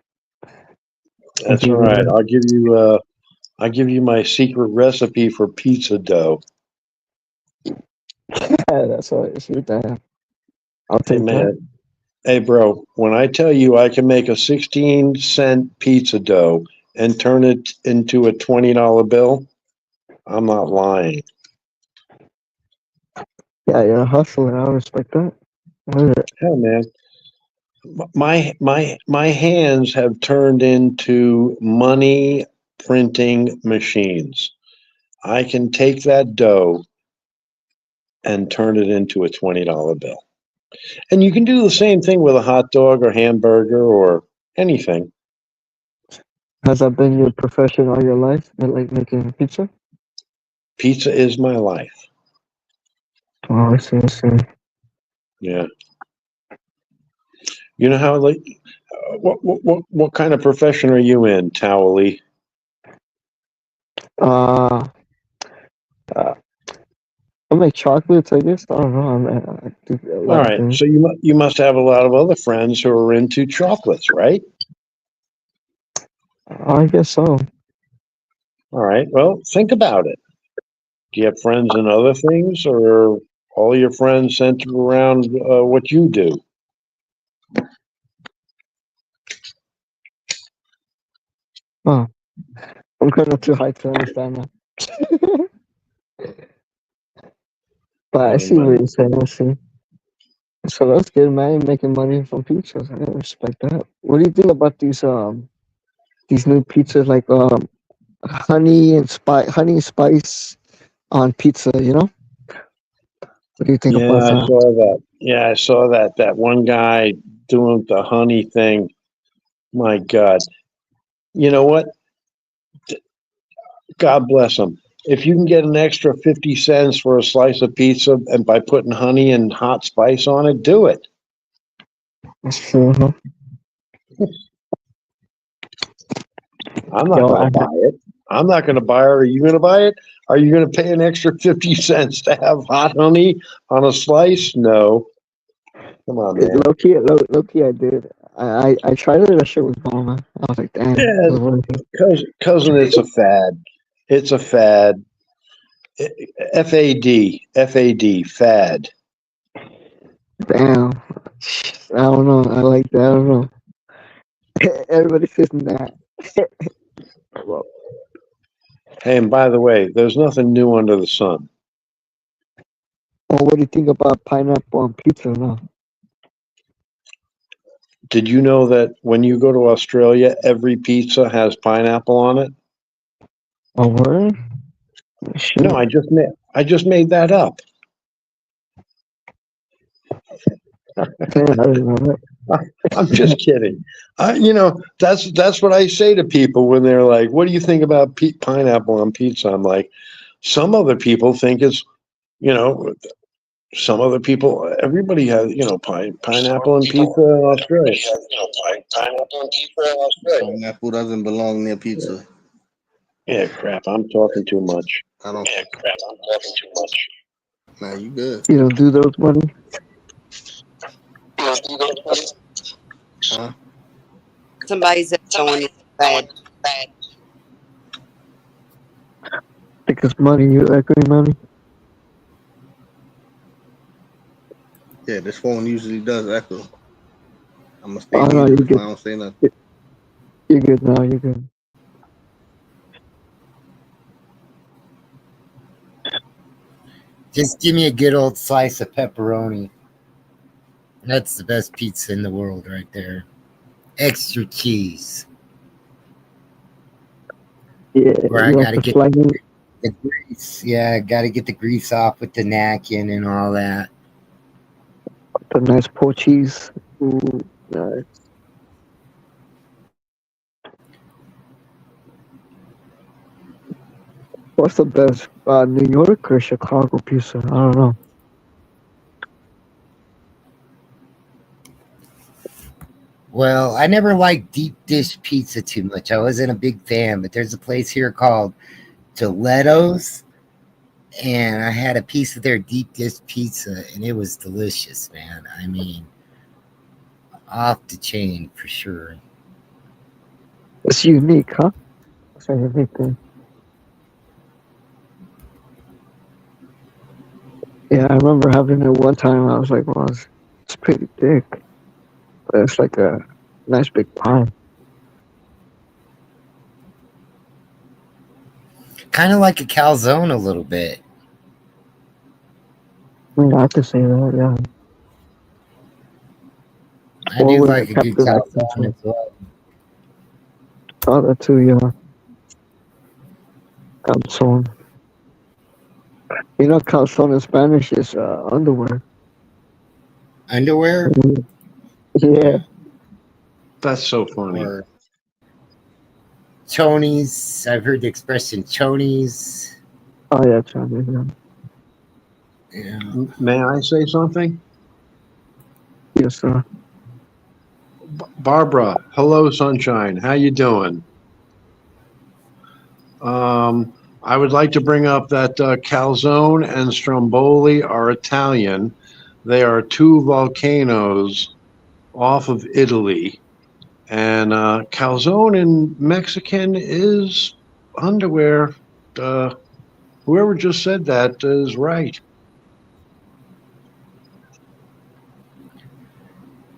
That's all right. I'll give you my secret recipe for pizza dough. Yeah, that's all right. Shoot that. I'll Hey, take that. man. Hey, bro, when I tell you I can make a 16-cent pizza dough and turn it into a $20 bill, I'm not lying. Yeah, you're a hustler. I respect that. What is it? Hell, man. My hands have turned into money printing machines. I can take that dough and turn it into a $20 bill. And you can do the same thing with a hot dog or hamburger or anything. Has that been your profession all your life? Like making pizza? Pizza is my life. Oh, I see. I see. Yeah. You know how like what kind of profession are you in, Towley? Uh, I make chocolates, I guess. I don't know. I do a All lot of right. things. So you must have a lot of other friends who are into chocolates, right? I guess so. All right. Well, think about it. Do you have friends in other things, or all your friends centered around what you do? Oh, I'm kind of too high to understand that. But I Never see what mind. you're saying. I see. So that's good, man. You're making money from pizzas. I respect that. What do you think about these new pizzas like honey and spice on pizza? You know? What do you think Yeah, about I that? saw that. Yeah, I saw that. That one guy doing the honey thing. My God. You know what? God bless him. If you can get an extra 50 cents for a slice of pizza and by putting honey and hot spice on it, do it. That's true, huh? I'm not Yo, going to buy it. I'm not going to buy it. Are you going to buy it? Are you going to pay an extra 50 cents to have hot honey on a slice? No. Come on, man. low key, I did. I tried it. That shit was bomb, man. I was like, damn. Yeah, This is what it is. cousin, it's a fad. It's a fad. FAD, FAD, fad. Damn. I don't know. I like that. I don't know. Everybody says that. Well, Hey, and by the way, there's nothing new under the sun. what do you think about pineapple on pizza now? Did you know that when you go to Australia, every pizza has pineapple on it? Oh, word? Shit. No, I just made that up. Damn, I didn't know that. I'm just kidding. That's what I say to people when they're like, "What do you think about pineapple on pizza?" I'm like, some other people think it's, you know, some other people. Everybody has, pineapple and pizza in Australia. Pineapple doesn't belong near pizza. Yeah, crap. I'm talking too much. I don't. Nah, you good. You don't do those, buddy? Huh? Somebody's going bad. Think it's money. You equity money? Yeah, this phone usually does echo. I'm gonna stay Oh, no, muted you're if I good. don't say nothing. You're good now. You're good. Just give me a good old slice of pepperoni. That's the best pizza in the world right there. Extra cheese. Yeah, Where I you want gotta the get flagging? The grease, yeah, got to get the grease off with the napkin and all that. The nice poached cheese. Ooh, nice. What's the best, New York or Chicago pizza? I don't know. Well, I never liked deep dish pizza too much. I wasn't a big fan, but there's a place here called Toletto's, and I had a piece of their deep dish pizza, and it was delicious, man. I mean, off the chain for sure. It's unique, huh? It's a unique thing. Yeah, I remember having it one time. I was like, well, it's pretty thick. But it's like a nice big pie. Kind of like a calzone a little bit. I mean, I could say that, yeah. I do like a good calzone as well. Oh, that too, yeah. Calzone. You know, calzone in Spanish is underwear. Underwear? Yeah. That's so funny. Or chonies. I've heard the expression chonies. Oh, yeah, chonies, yeah. May I say something? Yes, sir. Barbara, hello, sunshine. How you doing? I would like to bring up that calzone and stromboli are Italian. They are two volcanoes off of Italy. And calzone in Mexican is underwear. Whoever just said that is right.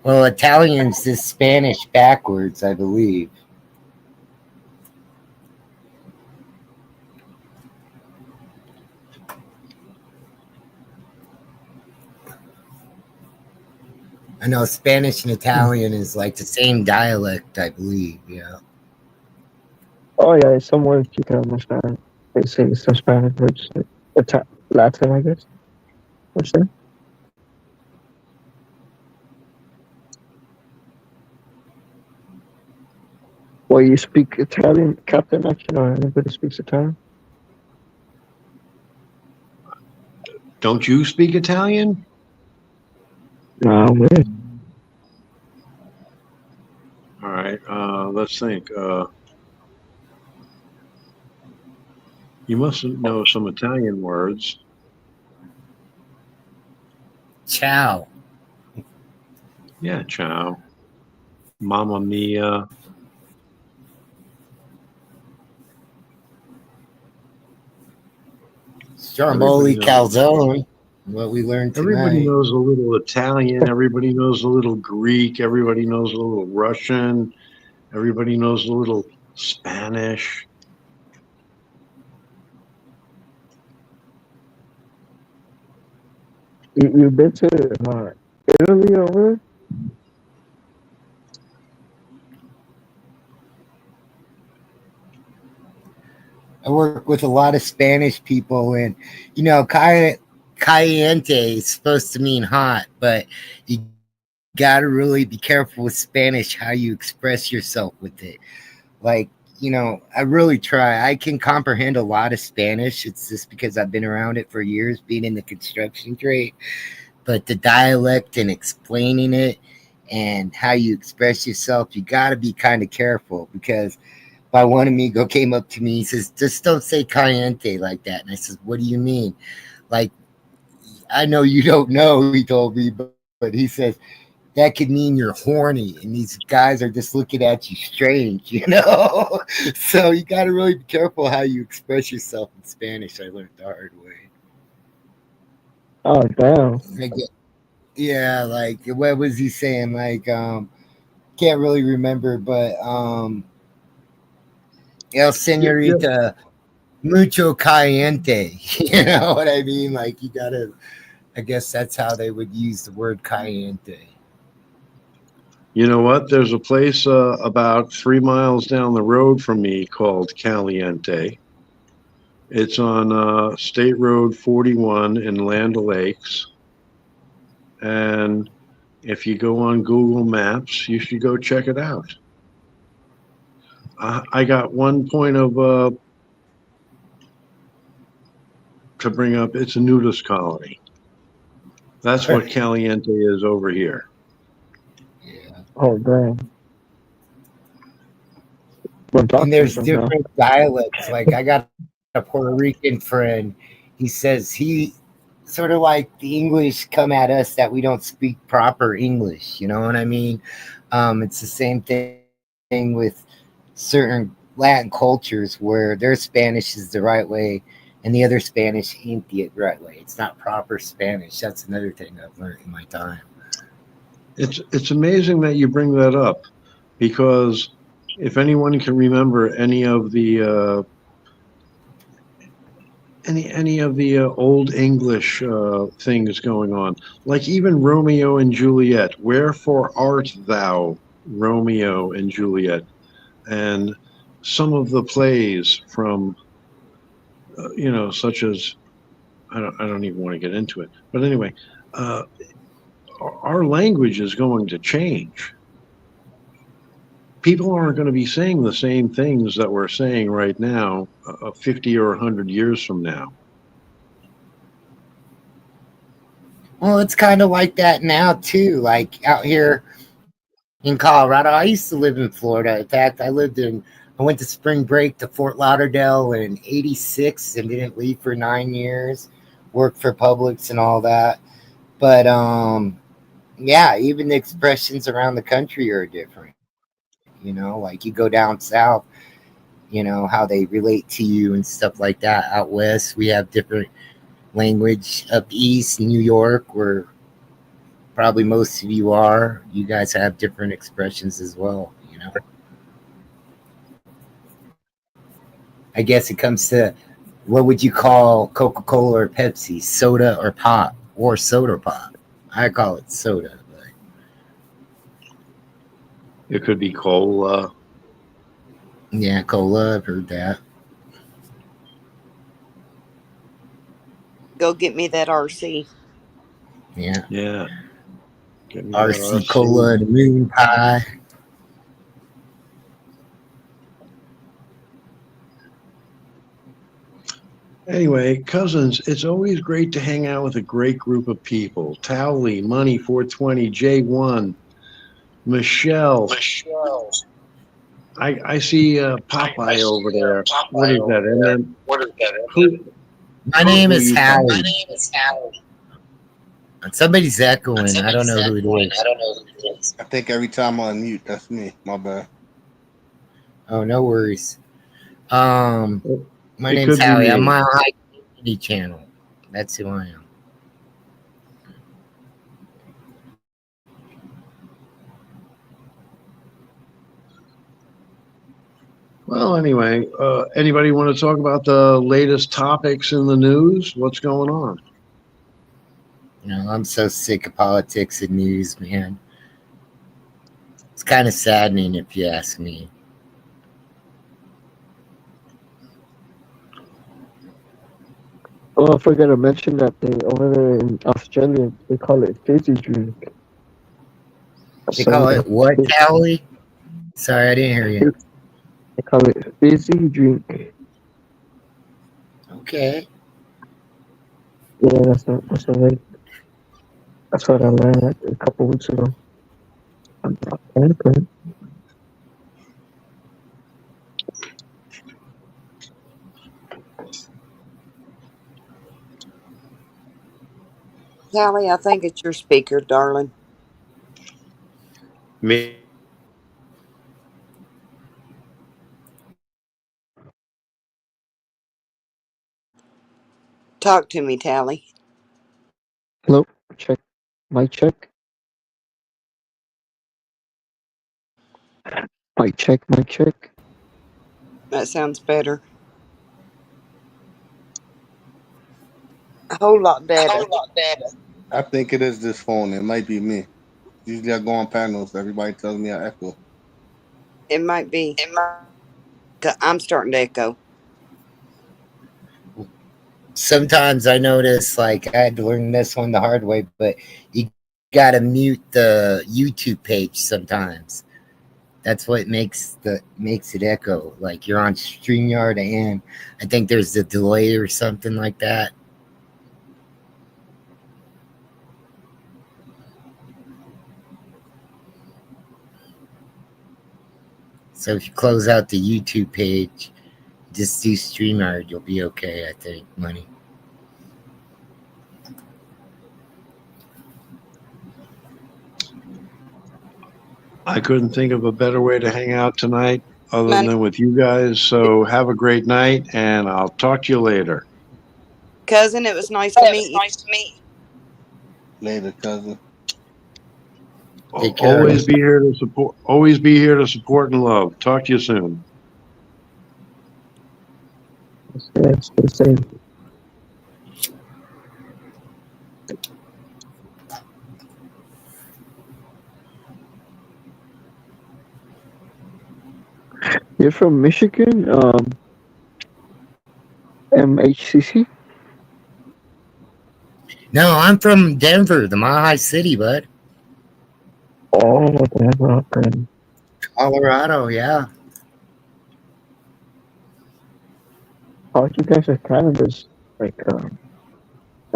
Well, Italian's is Spanish backwards, I believe. I know Spanish and Italian is like the same dialect, I believe, yeah. Oh, yeah, some words you can understand. They say it's some Spanish words. It's Latin, I guess. What's that? Well, you speak Italian, Captain, actually, or anybody speaks Italian? Don't you speak Italian? No, weird. All right, let's think. You must know some Italian words. Ciao. Yeah, ciao. Mamma mia. Stromboli calzone. What we learned tonight. Everybody knows a little Italian. Everybody knows a little Greek. Everybody knows a little Russian. Everybody knows a little Spanish. You've been to Italy over? I work with a lot of Spanish people, and you know, caliente is supposed to mean hot, but you gotta really be careful with Spanish how you express yourself with it. Like, you know, I really try. I can comprehend a lot of Spanish. It's just because I've been around it for years, being in the construction trade. But the dialect and explaining it and how you express yourself, you gotta be kind of careful, because my one amigo came up to me. He says, just don't say caliente like that. And I said, what do you mean? Like, I know you don't know, he told me, but he says, that could mean you're horny. And these guys are just looking at you strange, you know? So you got to really be careful how you express yourself in Spanish. I learned the hard way. Oh, damn. Yeah, like, what was he saying? Like, can't really remember, but, El Senorita, mucho caliente. You know what I mean? Like, you gotta, I guess that's how they would use the word caliente. You know what? There's a place about 3 miles down the road from me called Caliente. It's on State Road 41 in Land O'Lakes. And if you go on Google Maps, you should go check it out. I got one point of to bring up. It's a nudist colony. That's what Caliente is over here. Yeah. Oh, damn. And there's different dialects. Like I got a Puerto Rican friend. He says he sort of like the English come at us that we don't speak proper English. You know what I mean? It's the same thing with certain Latin cultures where their Spanish is the right way and the other Spanish ain't the right way. It's not proper Spanish. That's another thing I've learned in my time. It's amazing that you bring that up, because if anyone can remember any of the old English things going on, like even Romeo and Juliet, wherefore art thou, Romeo and Juliet, and some of the plays from such as I don't even want to get into it, but anyway, our language is going to change. People aren't going to be saying the same things that we're saying right now 50 or 100 years from now. Well, it's kind of like that now too. Like out here in Colorado, I used to live in Florida. In fact, I went to spring break to Fort Lauderdale in '86 and didn't leave for 9 years. Worked for Publix and all that. But yeah, even the expressions around the country are different. Like you go down south, how they relate to you and stuff like that. Out west, we have different language. Up east, New York, where probably most of you are, you guys have different expressions as well. I guess it comes to what would you call Coca-Cola or Pepsi, soda or pop, or soda pop. I call it soda. It could be cola. Yeah, cola. I've heard that. Go get me that RC. Yeah. Yeah. RC Cola, the moon pie. Anyway, cousins, it's always great to hang out with a great group of people. Towley, Money 420, J1, Michelle. I see Popeye over there. What is that? And then My name is Howie. Somebody's echoing. I don't know who it is. I think every time I unmute, that's me. My bad. Oh, no worries. My name's Howie. I'm on High Community Channel. That's who I am. Well, anyway, anybody want to talk about the latest topics in the news? What's going on? I'm so sick of politics and news, man. It's kind of saddening if you ask me. Oh, I forgot to mention that thing over there in Australia. They call it fizzy drink. They call it what, Callie? Sorry, I didn't hear you. They call it fizzy drink. Okay. Yeah, that's what I learned a couple weeks ago. Okay. Callie, I think it's your speaker, darling. Me. Talk to me, Tally. Hello, check. Mic check. Mic check. Mic check. That sounds better. A whole lot better. I think it is this phone. It might be me. Usually I go on panels. Everybody tells me I echo. It might be. I'm starting to echo. sometimes I notice, like, I had to learn this one the hard way, but you gotta mute the YouTube page sometimes. That's what makes it echo. Like you're on StreamYard, and I think there's a delay or something like that. So if you close out the YouTube page, just do StreamYard, you'll be okay, I think, Money. I couldn't think of a better way to hang out tonight other Money. than with you guys. So have a great night, and I'll talk to you later. Cousin, it was nice to meet you. Later, cousin. Take care. Always be here to support. Always be here to support and love. Talk to you soon. It's the same. You're from Michigan, MHCC? No, I'm from Denver, the Mile High City, bud. Oh, Denver, okay. Colorado, yeah. How you guys are cannabis? Like,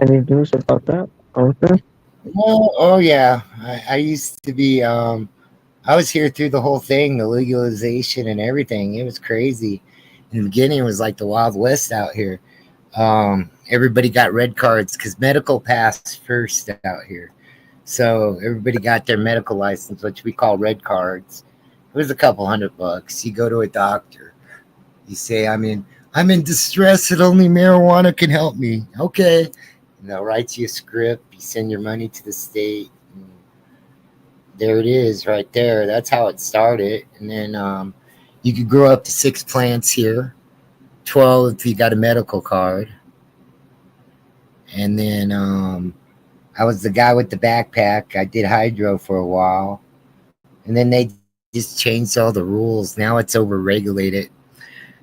any news about that? Okay. Oh yeah. I used to be I was here through the whole thing, the legalization and everything. It was crazy. In the beginning, it was like the Wild West out here. Everybody got red cards because medical passed first out here. So everybody got their medical license, which we call red cards. It was a couple $100. You go to a doctor. You say, I'm in distress and only marijuana can help me. Okay. And they'll write you a script. You send your money to the state. There it is right there. That's how it started. And then you could grow up to 6 plants here, 12 if you got a medical card. And then I was the guy with the backpack. I did hydro for a while. And then they just changed all the rules. Now it's overregulated.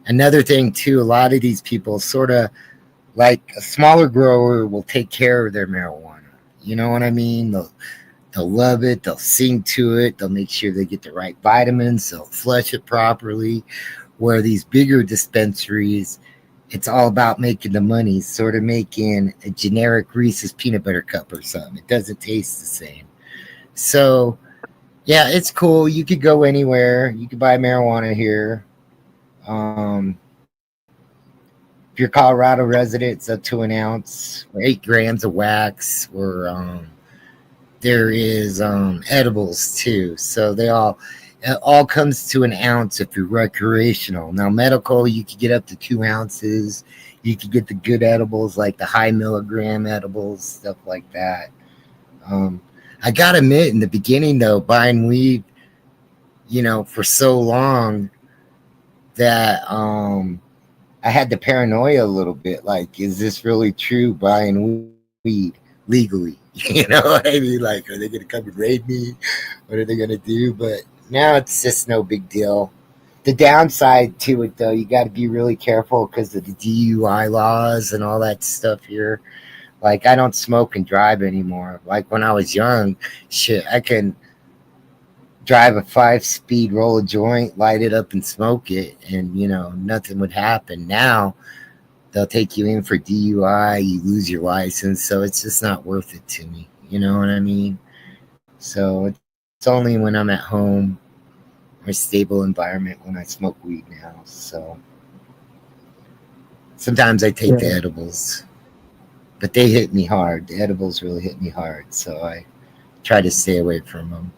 Another thing, too, a lot of these people sort of like a smaller grower will take care of their marijuana. You know what I mean? They'll love it. They'll sing to it. They'll make sure they get the right vitamins. They'll flush it properly. Where these bigger dispensaries, it's all about making the money, sort of making a generic Reese's peanut butter cup or something. It doesn't taste the same. So, yeah, it's cool. You could go anywhere. You could buy marijuana here. If you're a Colorado resident, it's up to an ounce, or 8 grams of wax, or there is edibles too. So it all comes to an ounce if you're recreational. Now medical, you could get up to 2 ounces. You could get the good edibles like the high milligram edibles, stuff like that. I gotta admit, in the beginning though, buying weed, for so long that I had the paranoia a little bit. Like, is this really true? Buying weed legally? You know what I mean? Like, are they going to come and raid me? What are they going to do? But now it's just no big deal. The downside to it, though, you got to be really careful because of the DUI laws and all that stuff here. Like, I don't smoke and drive anymore. Like, when I was young, shit, I can drive a 5-speed, roll a joint, light it up and smoke it, and, nothing would happen. Now, they'll take you in for DUI, you lose your license, so it's just not worth it to me. You know what I mean? So it's only when I'm at home or a stable environment when I smoke weed now. So sometimes I take the edibles, but they hit me hard. The edibles really hit me hard, so I try to stay away from them.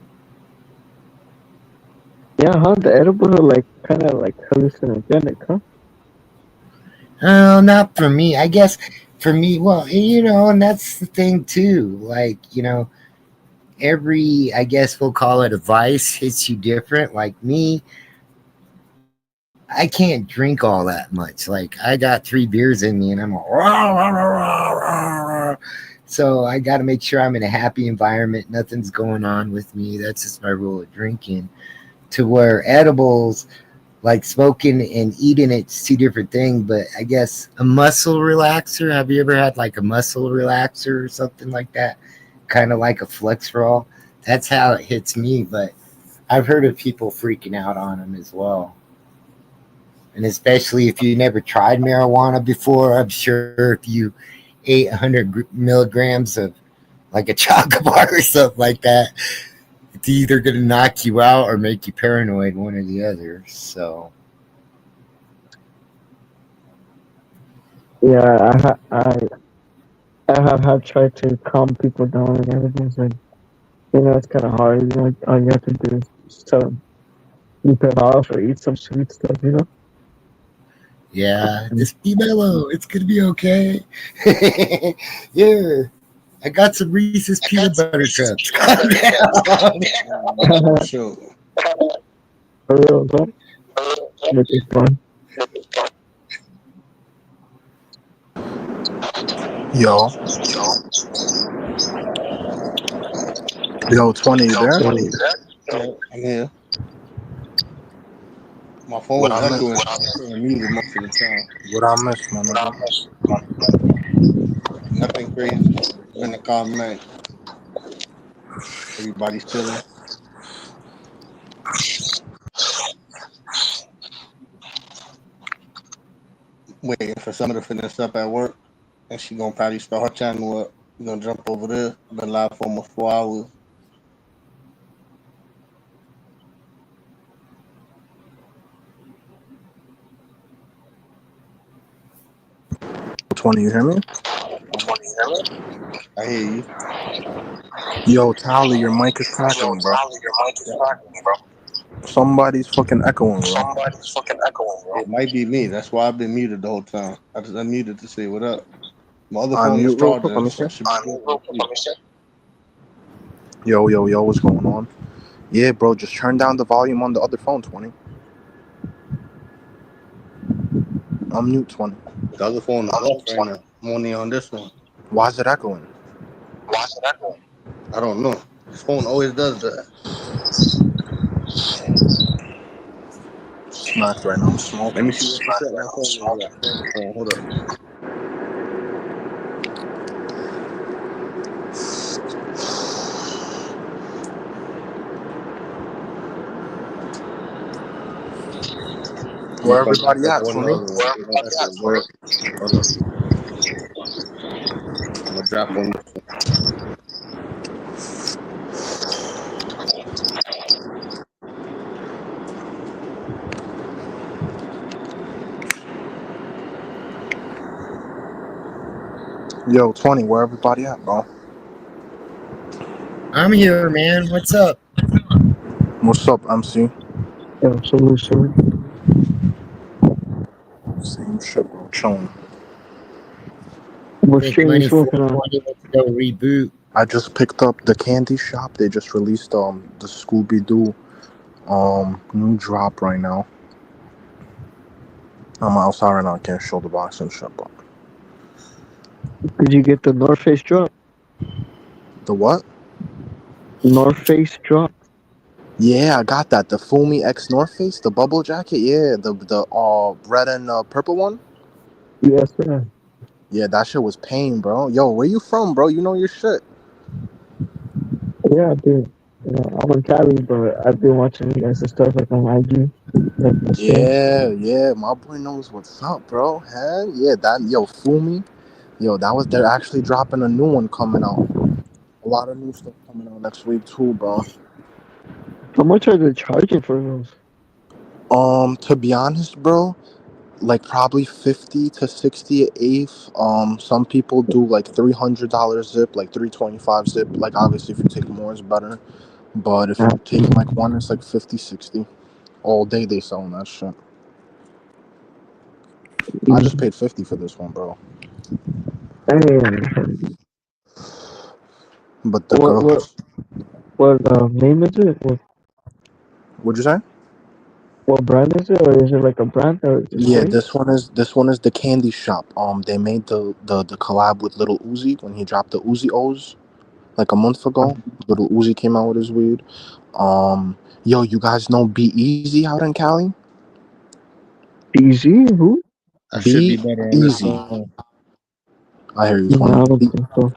Yeah, huh? The edibles are like kind of like hallucinogenic, huh? Not for me. I guess for me, well, and that's the thing too. Like, every, I guess we'll call it a vice, hits you different. Like me, I can't drink all that much. Like, I got 3 beers in me and I'm all, rah, rah, rah, rah, rah, rah. So I got to make sure I'm in a happy environment. Nothing's going on with me. That's just my rule of drinking. To where edibles, Like smoking and eating, it's two different things. But I guess a muscle relaxer. Have you ever had like a muscle relaxer or something like that? Kind of like a Flexerol. That's how it hits me. But I've heard of people freaking out on them as well. And especially if you never tried marijuana before, I'm sure if you ate 100 milligrams of like a chocolate bar or something like that, it's either going to knock you out or make you paranoid, one or the other. So, Yeah, I have tried to calm people down and everything. It's like, it's kind of hard. All you have to do is just tell them keep it off or eat some sweet stuff. yeah, just be mellow. It's going to be okay. Yeah, I got some Reese's peanut butter cups. Calm down. Sure. For real, bro. Make it fun. Yo, 20, you there? Yeah, I'm here. My phone's echoing. I'm muted most of the time. What I miss, my nigga? Nothing crazy. It's been a calm night. Everybody's chilling. Waiting for Summer to finish up at work, and she gonna probably start her channel up. We're gonna jump over there. Been live for almost 4 hours. You hear me? I hear you. Yo, Tally, your mic is cracking, bro. Somebody's fucking echoing, bro. It might be me. That's why I've been muted the whole time. I just unmuted to say what up. My other phone is Unmute real quick, let me charging. see. So it should be Yo, what's going on? Yeah, bro, just turn down the volume on the other phone, 20. Unmute 20. the other phone is off right now. I'm only on this one. Why is it echoing? I don't know. This phone always does that. Smacked right now. I'm smoking. Let me see what set my phone is at. Hold up. Where everybody at, 20? Hold up. I'm gonna drop on this one. Yo, 20, where everybody at, bro? I'm here, man. What's up? What's up, MC? Yo, solution. Same shit, bro. Chilling. What Think stream you Money smoking on? 420, let's go reboot. I just picked up the candy shop. They just released the Scooby-Doo new drop right now. I'm outside right now. I can't show the box and shit, but Did you get the North Face drop? the what? North Face drop? Yeah, I got that. The Fumi X North Face, the bubble jacket. Yeah, the red and purple one. Yes, sir. Yeah, that shit was pain, bro. Yo, where you from, bro? You know your shit. Yeah, dude. I'm in Cali, but I've been watching you guys' stuff like on IG. Yeah, my boy knows what's up, bro. Hell yeah, Fumi. Yo, they're actually dropping a new one coming out. A lot of new stuff coming out next week too, bro. How much are they charging for those? To be honest, bro, like probably 50 to 60 an eighth. Some people do like $300 zip, like 325 zip. Like obviously if you take more it's better. But if you take like one, it's like 50, 60. All day they selling that shit. I just paid 50 for this one, bro. Damn. But the girl. What name is it? What'd you say? What brand is it, or is it like a brand? Or Yeah, this one is the candy shop. They made the collab with Little Uzi when he dropped the Uzi O's like a month ago. Little Uzi came out with his weed. Yo, you guys know Be Easy out in Cali? Easy? Who? I should be Be better on this easy. song. I hear you, No, I 20. don't think so.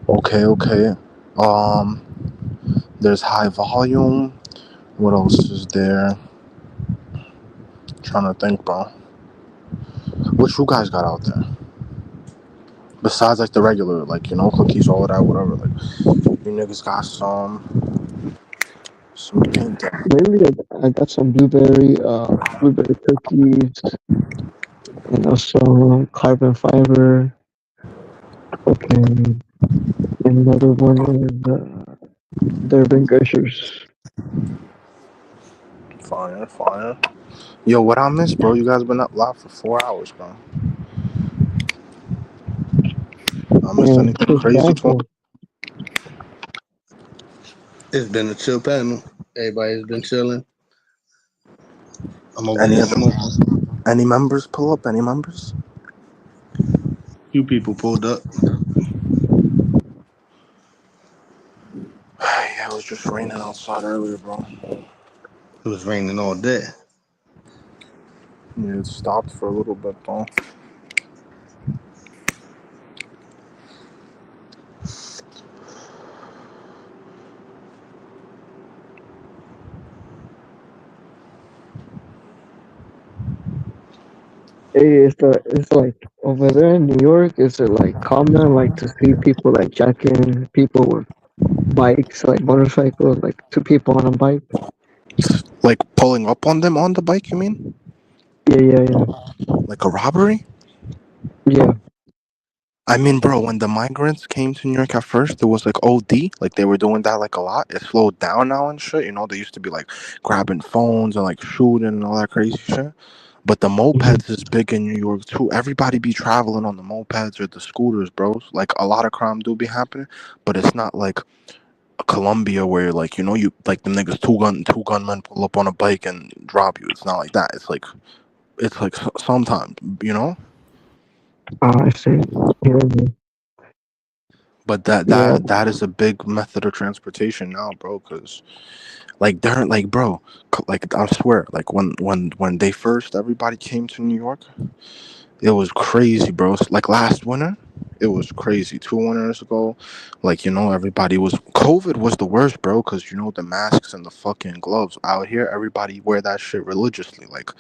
Okay. Um, there's high volume. What else is there? Trying to think, bro. What you guys got out there? Besides like the regular, like, you know, cookies, all of that, whatever. Like, you niggas got some paint there. Maybe I got some blueberry cookies, and also carbon fiber. Okay, and another one is Durban Gushers. Fire. Yo, what I missed, bro? You guys been up live for 4 hours, bro. I missed And anything Chris crazy? Basil. It's been a chill panel. Everybody's been chilling. I'm over Any here smoking. any members pull up? Any members? Few people pulled up. Yeah, it was just raining outside earlier, bro. It was raining all day. Yeah, it stopped for a little bit, though. Hey, it's like over there in New York. Is it like common like to see people like jacking people with bikes, like motorcycles, like two people on a bike? Like pulling up on them on the bike, you mean? Yeah. Like a robbery? Yeah. I mean, bro, when the migrants came to New York at first, it was like OD. Like they were doing that like a lot. It slowed down now and shit. You know, they used to be like grabbing phones and like shooting and all that crazy shit. But the mopeds is big in New York too. Everybody be traveling on the mopeds or the scooters, bros. Like a lot of crime do be happening, but it's not like Colombia where like, you know, you like them niggas two gunmen pull up on a bike and drop you. It's not like that. It's like sometimes, you know. I see. Yeah. But that is a big method of transportation now, bro. Cause like they're like, bro, like I swear, like when they first everybody came to New York, it was crazy, bro. Like last winter, it was crazy. 2 winters ago, like, you know, everybody was COVID was the worst, bro. Cause you know the masks and the fucking gloves out here, everybody wear that shit religiously. Like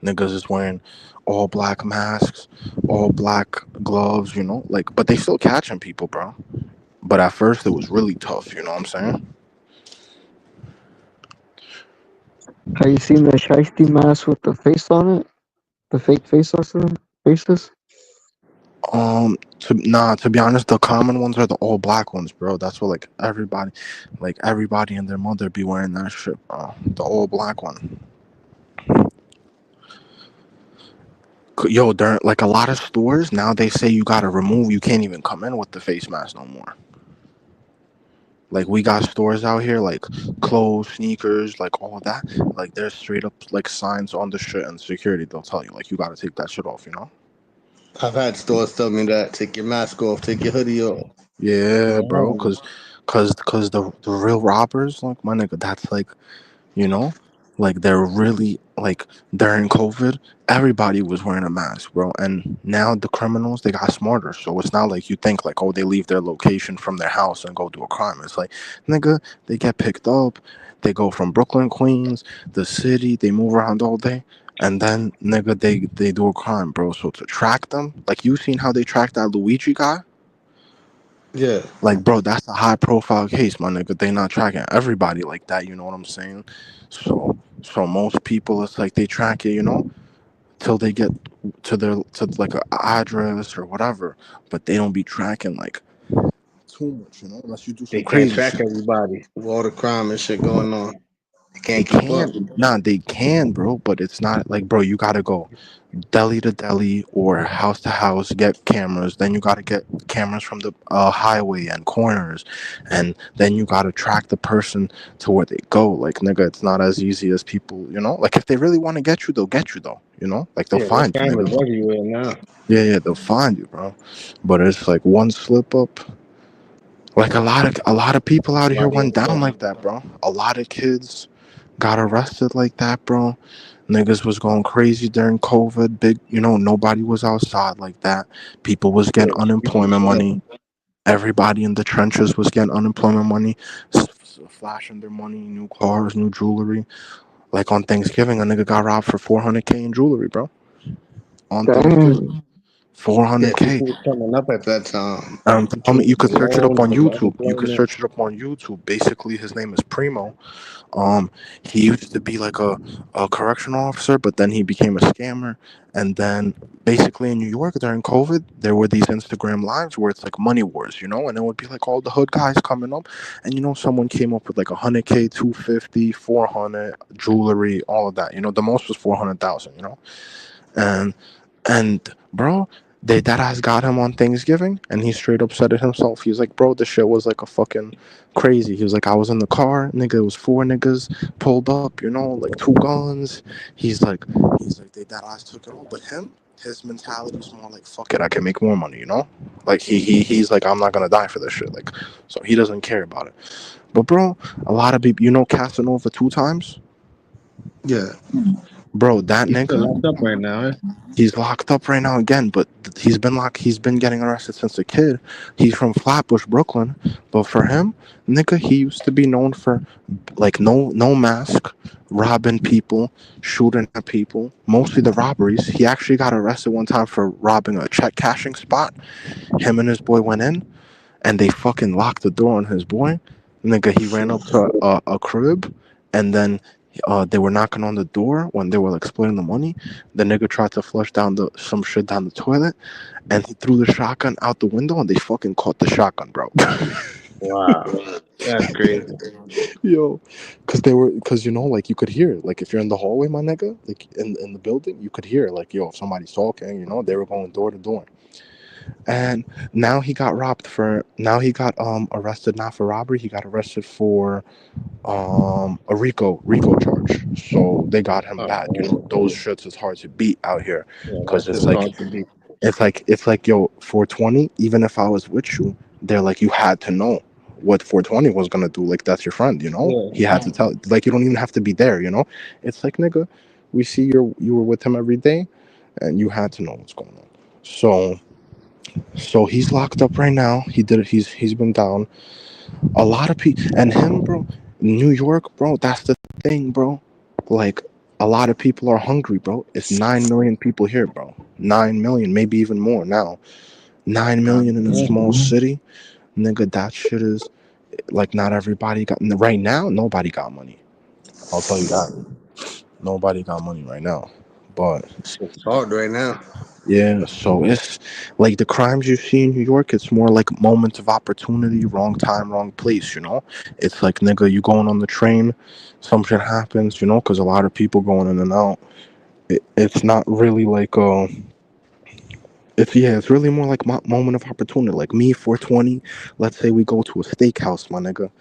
niggas is wearing all black masks, all black gloves, you know, like, but they still catching people, bro. But at first it was really tough, you know what I'm saying? Have you seen the shiesty mask with the face on it? The fake faces? To be honest, the common ones are the all black ones, bro. That's what like everybody and their mother be wearing that shit, bro. The all black one. Yo, there like a lot of stores now they say you can't even come in with the face mask no more. Like we got stores out here like clothes, sneakers, like all that. Like there's straight up like signs on the shit and security. They'll tell you like you gotta take that shit off, you know? I've had stores tell me that. Take your mask off. Take your hoodie off. Yeah, bro. Cause the real robbers, like my nigga, that's like, you know, like they're really like during COVID, everybody was wearing a mask, bro. And now the criminals they got smarter, so it's not like you think like, oh, they leave their location from their house and go do a crime. It's like, nigga, they get picked up, they go from Brooklyn, Queens, the city, they move around all day. And then, nigga, they do a crime, bro. So to track them, like you seen how they tracked that Luigi guy? Yeah. Like, bro, that's a high profile case, my nigga. They not tracking everybody like that, you know what I'm saying? So most people, it's like they track it, you know, till they get to like a address or whatever, but they don't be tracking like too much, you know, unless you do some They can't crazy track shit. everybody with all the crime and shit going on. They They can't keep up. can, nah, they can, bro, but it's not like, bro, you gotta go deli to deli or house to house, get cameras. Then you gotta get cameras from the highway and corners, and then you gotta track the person to where they go. Like, nigga, it's not as easy as people, you know. Like, if they really want to get you, they'll get you though. You know, like they'll Yeah, there's find you, cameras nigga. everywhere now. Yeah, they'll find you, bro. But it's like one slip up. Like a lot of people out here Somebody went else down got like that, bro. A lot of kids got arrested like that, bro. Niggas was going crazy during COVID. Big, nobody was outside like that. People was getting unemployment money. Everybody in the trenches was getting unemployment money, flashing their money, new cars, new jewelry. Like on Thanksgiving, a nigga got robbed for 400K in jewelry, bro. On Thanksgiving, 400K. People was coming up at that time. You could search it up Loans on and YouTube. You could unemployment. search it up on YouTube. Basically, his name is Primo. He used to be like a correctional officer, but then he became a scammer. And then basically in New York during COVID, there were these Instagram lives where it's like money wars, and it would be like all the hood guys coming up, and someone came up with like 100K, 250, 400, jewelry, all of that. The most was 400,000. And bro, that ass got him on Thanksgiving, and he straight up said it himself. He's like, bro, this shit was like a fucking crazy. He was like, I was in the car, nigga. It was 4 niggas pulled up, like 2 guns. He's like, that ass took it all, but his mentality was more like, fuck it, I can make more money, Like he's like, I'm not gonna die for this shit, like, so he doesn't care about it. But bro, a lot of people, Casanova 2 times. Yeah. Bro, that He's nigga still locked up right now. Eh? He's locked up right now again, but he's been getting arrested since a kid. He's from Flatbush, Brooklyn, but for him, nigga, he used to be known for like no mask, robbing people, shooting at people, mostly the robberies. He actually got arrested one time for robbing a check cashing spot. Him and his boy went in, and they fucking locked the door on his boy. Nigga, he ran up to a crib, and then they were knocking on the door when they were like splitting the money. The nigga tried to flush down some shit down the toilet, and he threw the shotgun out the window, and they fucking caught the shotgun, bro. Wow, that's crazy. Yo, because like you could hear, like if you're in the hallway, my nigga, like in the building, you could hear like, yo, if somebody's talking, they were going door to door. And now he got arrested not for robbery. He got arrested for a RICO charge. So they got him back. Those shits is hard to beat out here, because it's like yo, 420. Even if I was with you, they're like, you had to know what 420 was gonna do. Like, that's your friend, He had to tell. Like, you don't even have to be there, It's like, nigga, we see you were with him every day, and you had to know what's going on. So he's locked up right now. He's been down. A lot of people, and him, bro, New York, bro, that's the thing, bro. Like, a lot of people are hungry, bro. It's 9 million people here, bro. 9 million, maybe even more now. 9 million in a small city. Nigga, that shit is, like, not everybody got, right now, nobody got money. I'll tell you that. Nobody got money right now. But it's hard right now. Yeah, so it's like the crimes you see in New York, it's more like moments of opportunity, wrong time, wrong place, It's like, nigga, you going on the train, some shit happens, because a lot of people going in and out. It's not really like, it's really more like moment of opportunity. Like me, 420, let's say we go to a steakhouse, my nigga,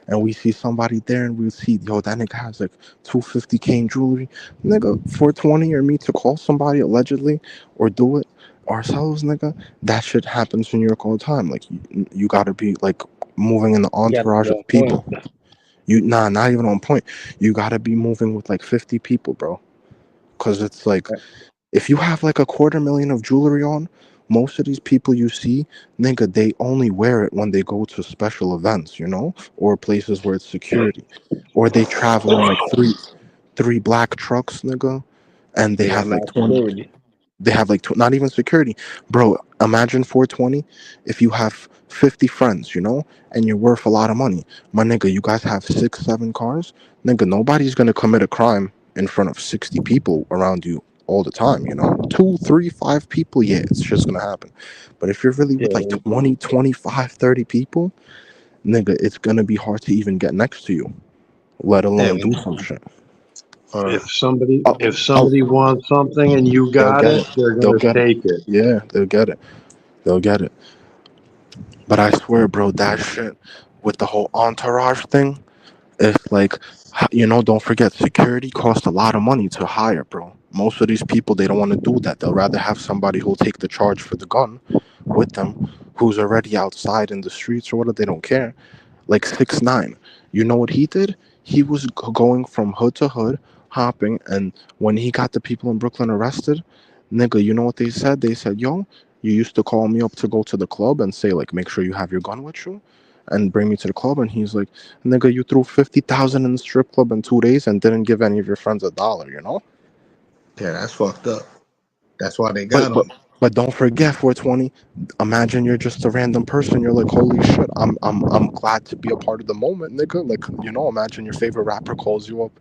and we see somebody there, and we see, yo, that nigga has like 250K in jewelry. Nigga, 420 or me to call somebody allegedly or do it ourselves, nigga, that shit happens in New York all the time. Like, you gotta be like moving in the entourage of people. Not even on point. You gotta be moving with like 50 people, bro. Because it's like, if you have like $250,000 of jewelry on, most of these people you see, nigga, they only wear it when they go to special events, or places where it's security, or they travel in like three black trucks, nigga, and they have like 20. They have like not even security, bro. Imagine 420 if you have 50 friends, and you're worth a lot of money, my nigga. You guys have 6-7 cars, nigga. Nobody's gonna commit a crime in front of 60 people around you all the time, 2, 3, 5 people, yeah, it's just gonna happen. But if you're really with like 20, 25, 30 people, nigga, it's gonna be hard to even get next to you, let alone do some shit. If somebody wants something and you got it, they're gonna take it. Yeah, they'll get it. But I swear, bro, that shit with the whole entourage thing, it's like, don't forget, security costs a lot of money to hire, bro. Most of these people, they don't want to do that. They'll rather have somebody who'll take the charge for the gun with them, who's already outside in the streets or whatever. They don't care. Like 6ix9ine, you know what he did? He was going from hood to hood, hopping. And when he got the people in Brooklyn arrested, nigga, you know what they said? They said, yo, you used to call me up to go to the club and say, like, make sure you have your gun with you and bring me to the club. And he's like, nigga, you threw 50,000 in the strip club in 2 days and didn't give any of your friends $1, you know? Yeah, that's fucked up. That's why they But got but him. but don't forget 420. Imagine you're just a random person. You're like, holy shit, I'm glad to be a part of the moment, nigga. Like, you know, imagine your favorite rapper calls you up,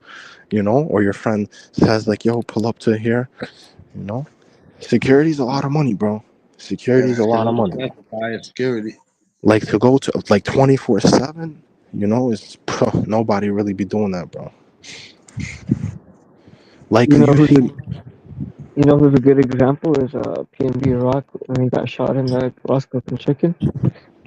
you know, or your friend says like, yo, pull up to here, you know. Security's a lot of money, bro. Yeah, Security's a lot of money. that's high security. Like to go to like 24/7, you know, is nobody really be doing that, bro. Like You know you who's see, a you know who's a good example is PNB Rock when he got shot in the Roscoe Chicken.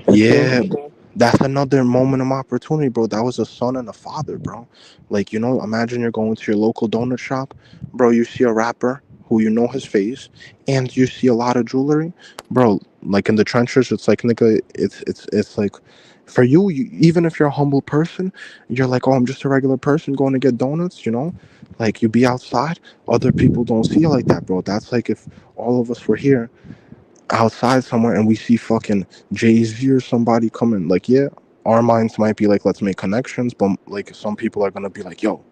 Got yeah, killed. that's another moment of opportunity, bro. That was a son and a father, bro. Like, you know, imagine you're going to your local donut shop, bro. You see a rapper who you know his face, and you see a lot of jewelry, bro. Like in the trenches, it's like, nigga, it's like, for you, even if you're a humble person, you're like, oh, I'm just a regular person going to get donuts, you know. Like you be outside, other people don't see you like that, bro. That's like if all of us were here outside somewhere and we see fucking Jay-Z or somebody coming, like, yeah, our minds might be like, let's make connections, but like some people are gonna be like, yo,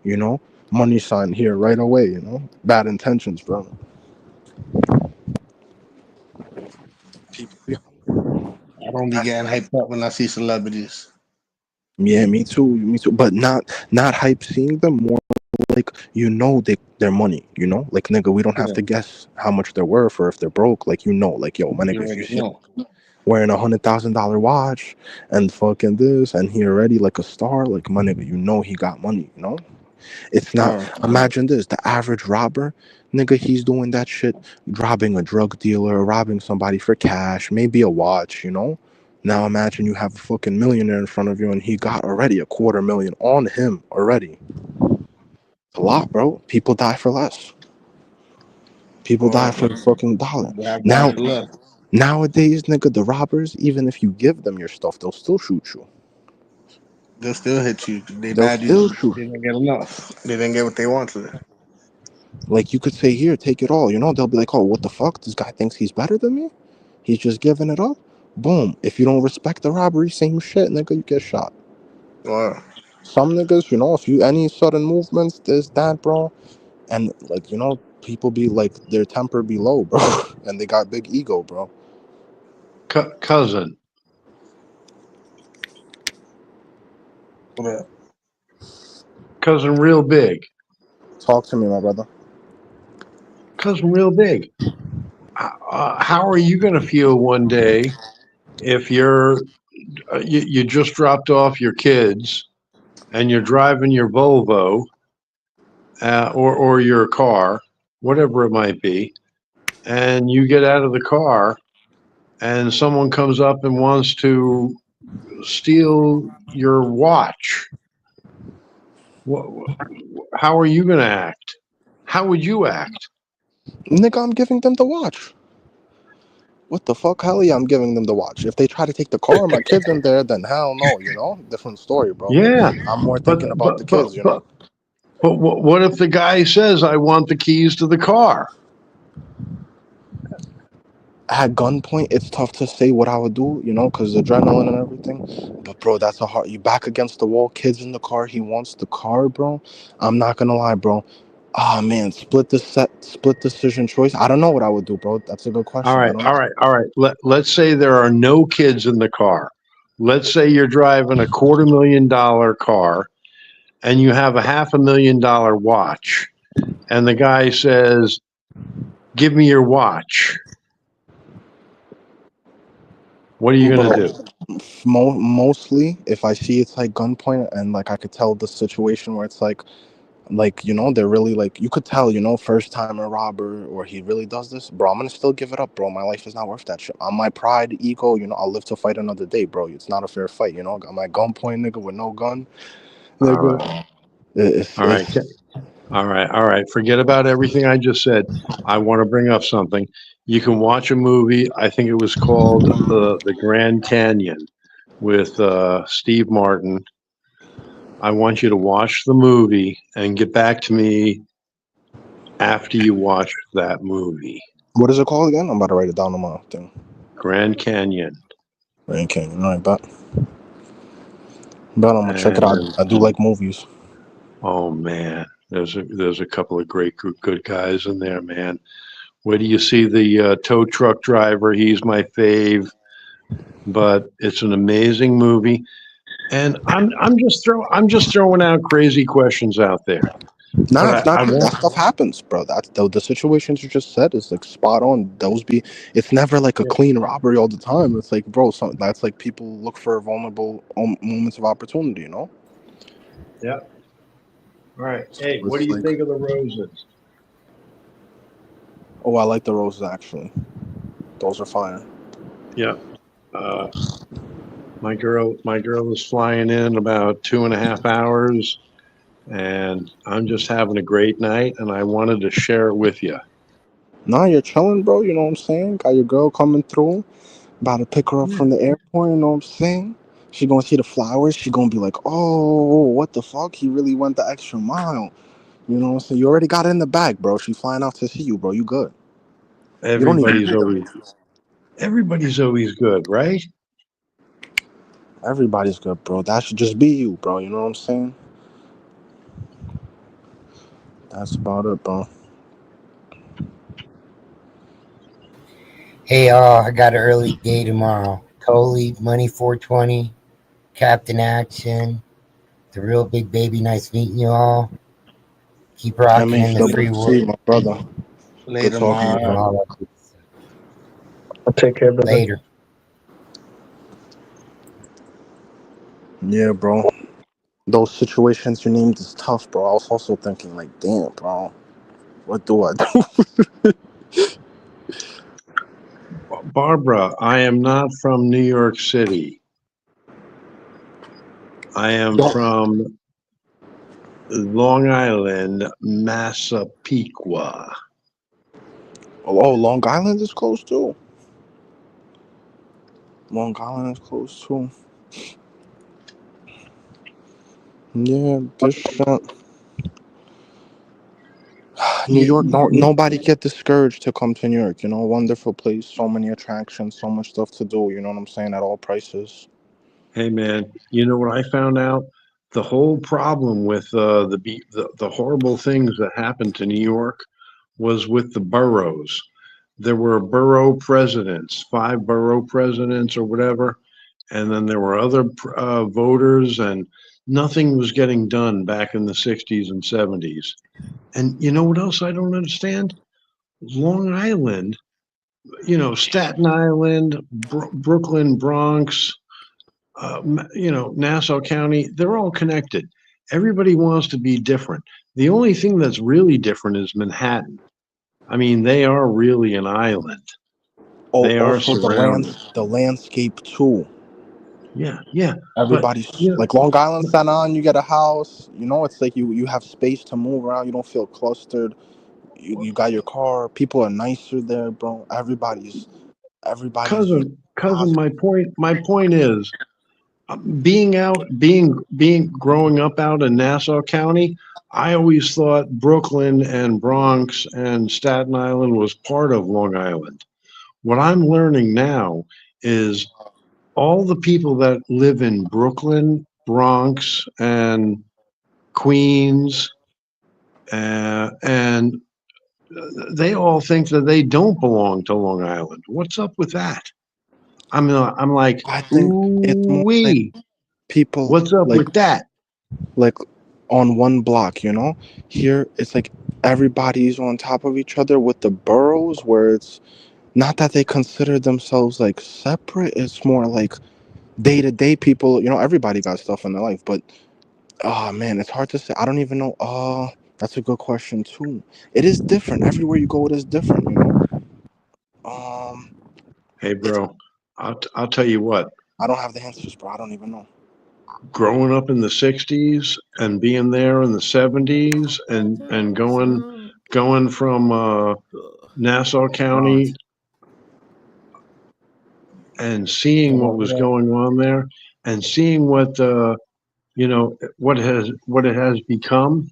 you know, money sign here right away, you know, bad intentions, bro. People, I don't be getting hyped up when I see celebrities. yeah, me too, but not hype seeing them, more like, you know, their money, you know, like, nigga, we don't have Yeah, to guess how much they're worth or if they're broke, like, you know, like, yo, my you nigga, if you already see know. wearing $100,000 watch and fucking this, and he already like a star, like, my nigga, you know he got money, you know? It's not, imagine this, the average robber, nigga, he's doing that shit, robbing a drug dealer, robbing somebody for cash, maybe a watch, you know? Now imagine you have a fucking millionaire in front of you and he got already $250,000 on him already. It's a lot, bro. People die for less. People die for a fucking dollar. They have Now, died for less. nowadays, nigga, the robbers, even if you give them your stuff, they'll still shoot you. They'll still hit you. They They'll mad still you shoot. didn't get enough. They didn't get what they wanted. Like, you could say, here, take it all. You know, they'll be like, oh, what the fuck? This guy thinks he's better than me? He's just giving it up? Boom. If you don't respect the robbery, same shit, nigga, you get shot. Wow. Some niggas, you know, if you, any sudden movements, this, that, bro, and, like, you know, people be like, their temper be low, bro, and they got big ego, bro. Cousin, What up? cousin, real big. Talk to me, my brother. Cousin, real big. How are you going to feel one day if you just dropped off your kids and you're driving your Volvo or your car, whatever it might be, and you get out of the car and someone comes up and wants to steal your watch? How are you going to act? How would you act? Nigga, I'm giving them the watch. What the fuck? Hell yeah, I'm giving them the watch. If they try to take the car, my kids in there, then hell no, you know? Different story, bro. Yeah, I'm more but thinking about the kids, you know? But what if the guy says, I want the keys to the car? At gunpoint, it's tough to say what I would do, you know, because adrenaline and everything. But, bro, that's a hard... You back against the wall, kids in the car, he wants the car, bro. I'm not gonna lie, bro. Ah, man, split decision choice. I don't know what I would do, bro. That's a good question. All right. Let's say there are no kids in the car. Let's say you're driving a $250,000 car and you have a $500,000 watch, and the guy says, give me your watch. What are you going to do? Mostly, if I see it's like gunpoint and like I could tell the situation where it's like, you know, they're really like, you could tell, you know, first timer robber, or he really does this, bro, I'm gonna still give it up, bro. My life is not worth that shit. On my pride, ego, you know, I'll live to fight another day, bro. It's not a fair fight, you know. Got my gunpoint, nigga, with no gun, nigga. All right. Forget about everything I just said. I want to bring up something. You can watch a movie. I think it was called the Grand Canyon with Steve Martin. I want you to watch the movie and get back to me after you watch that movie. What is it called again? I'm about to write it down on my thing. Grand Canyon. Grand Canyon. All right, bet. But I'm gonna check it out. And I do like movies. oh man, there's a couple of great good guys in there, man. Where do you see the tow truck driver? He's my fave. But it's an amazing movie, and I'm just throwing out crazy questions out there. Nah, But it's not. I That want, stuff happens, bro. That's the situations you just said is like spot on. Those be. It's never like a clean robbery all the time. It's like, bro, that's like people look for vulnerable moments of opportunity. You know. yeah. All right. Hey, So what do it's you like, think of the Roses? oh, I like the roses actually. Those are fire. Yeah. My girl is flying in about 2.5 hours, and I'm just having a great night, and I wanted to share it with you. Nah, you're chilling, bro. You know what I'm saying? Got your girl coming through. About to pick her up from the airport. You know what I'm saying? She gonna see the flowers. She gonna be like, oh, what the fuck? He really went the extra mile. You know what I'm saying? You already got it in the bag, bro. She flying out to see you, bro. You good. You don't even need Everybody's always good, right? Everybody's good, bro. That should just be you, bro. You know what I'm saying? That's about it, bro. Hey, I got an early day tomorrow. Coley, Money 420, Captain Action, The Real Big Baby. Nice meeting you all. Keep rocking in the free world. MHWC, my brother. Later, Good talking to you. I'll take care, brother. Later. Yeah, bro. Those situations you named is tough, bro. I was also thinking, like, damn, bro. What do I do? Barbara, I am not from New York City. I am from Long Island, Massapequa. Oh, Long Island is close too. Long Island is close too. Yeah, this shit. New York, nobody get discouraged to come to New York. You know, wonderful place, so many attractions, so much stuff to do. You know what I'm saying? At all prices. Hey man, you know what I found out? The whole problem with the horrible things that happened to New York was with the boroughs. There were borough presidents, 5 borough presidents or whatever, and then there were other voters, and nothing was getting done back in the 60s and 70s. And you know what else I don't understand? Long Island, you know, Staten Island, Brooklyn, Bronx, you know, Nassau County, they're all connected. Everybody wants to be different. The only thing that's really different is Manhattan. I mean, they are really an island. They are Also surrounded. the landscape too. Yeah. Everybody's like Long Island, Staten Island. You get a house. You know, it's like you have space to move around. You don't feel clustered. You got your car. People are nicer there, bro. Everybody's. Cousin, my point is, growing up out in Nassau County, I always thought Brooklyn and Bronx and Staten Island was part of Long Island. What I'm learning now is all the people that live in Brooklyn, Bronx, and Queens, and they all think that they don't belong to Long Island. What's up with that? I'm like, I think it's more like people. What's up like, with that? Like on one block, you know. Here it's like everybody's on top of each other with the boroughs, where it's not that they consider themselves like separate. It's more like day to day people. You know, everybody got stuff in their life, but oh man, it's hard to say. I don't even know. That's a good question too. It is different everywhere you go. It is different, you know. Hey, bro, I'll tell you what. I don't have the answers, bro. I don't even know. Growing up in the 60s and being there in the 70s and going from Nassau County and seeing what was going on there and seeing what you know, what it has become.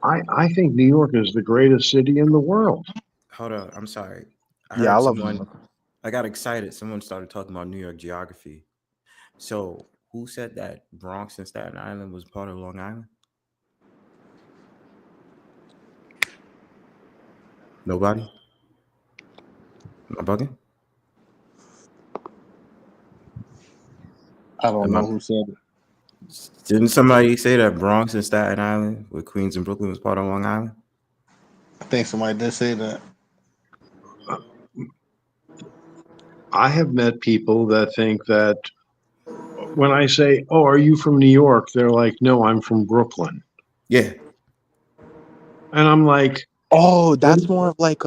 I think New York is the greatest city in the world. Hold on, I'm sorry. I Yeah, I heard love New someone. York. I got excited. Someone started talking about New York geography. So who said that Bronx and Staten Island was part of Long Island? Nobody. Am I bugging? I don't Am I? know who said it. Didn't somebody say that Bronx and Staten Island, with Queens and Brooklyn, was part of Long Island? I think somebody did say that. I have met people that think that when I say, "Oh, are you from New York?" they're like, "No, I'm from Brooklyn." Yeah. And I'm like, Oh, "What?" that's more of like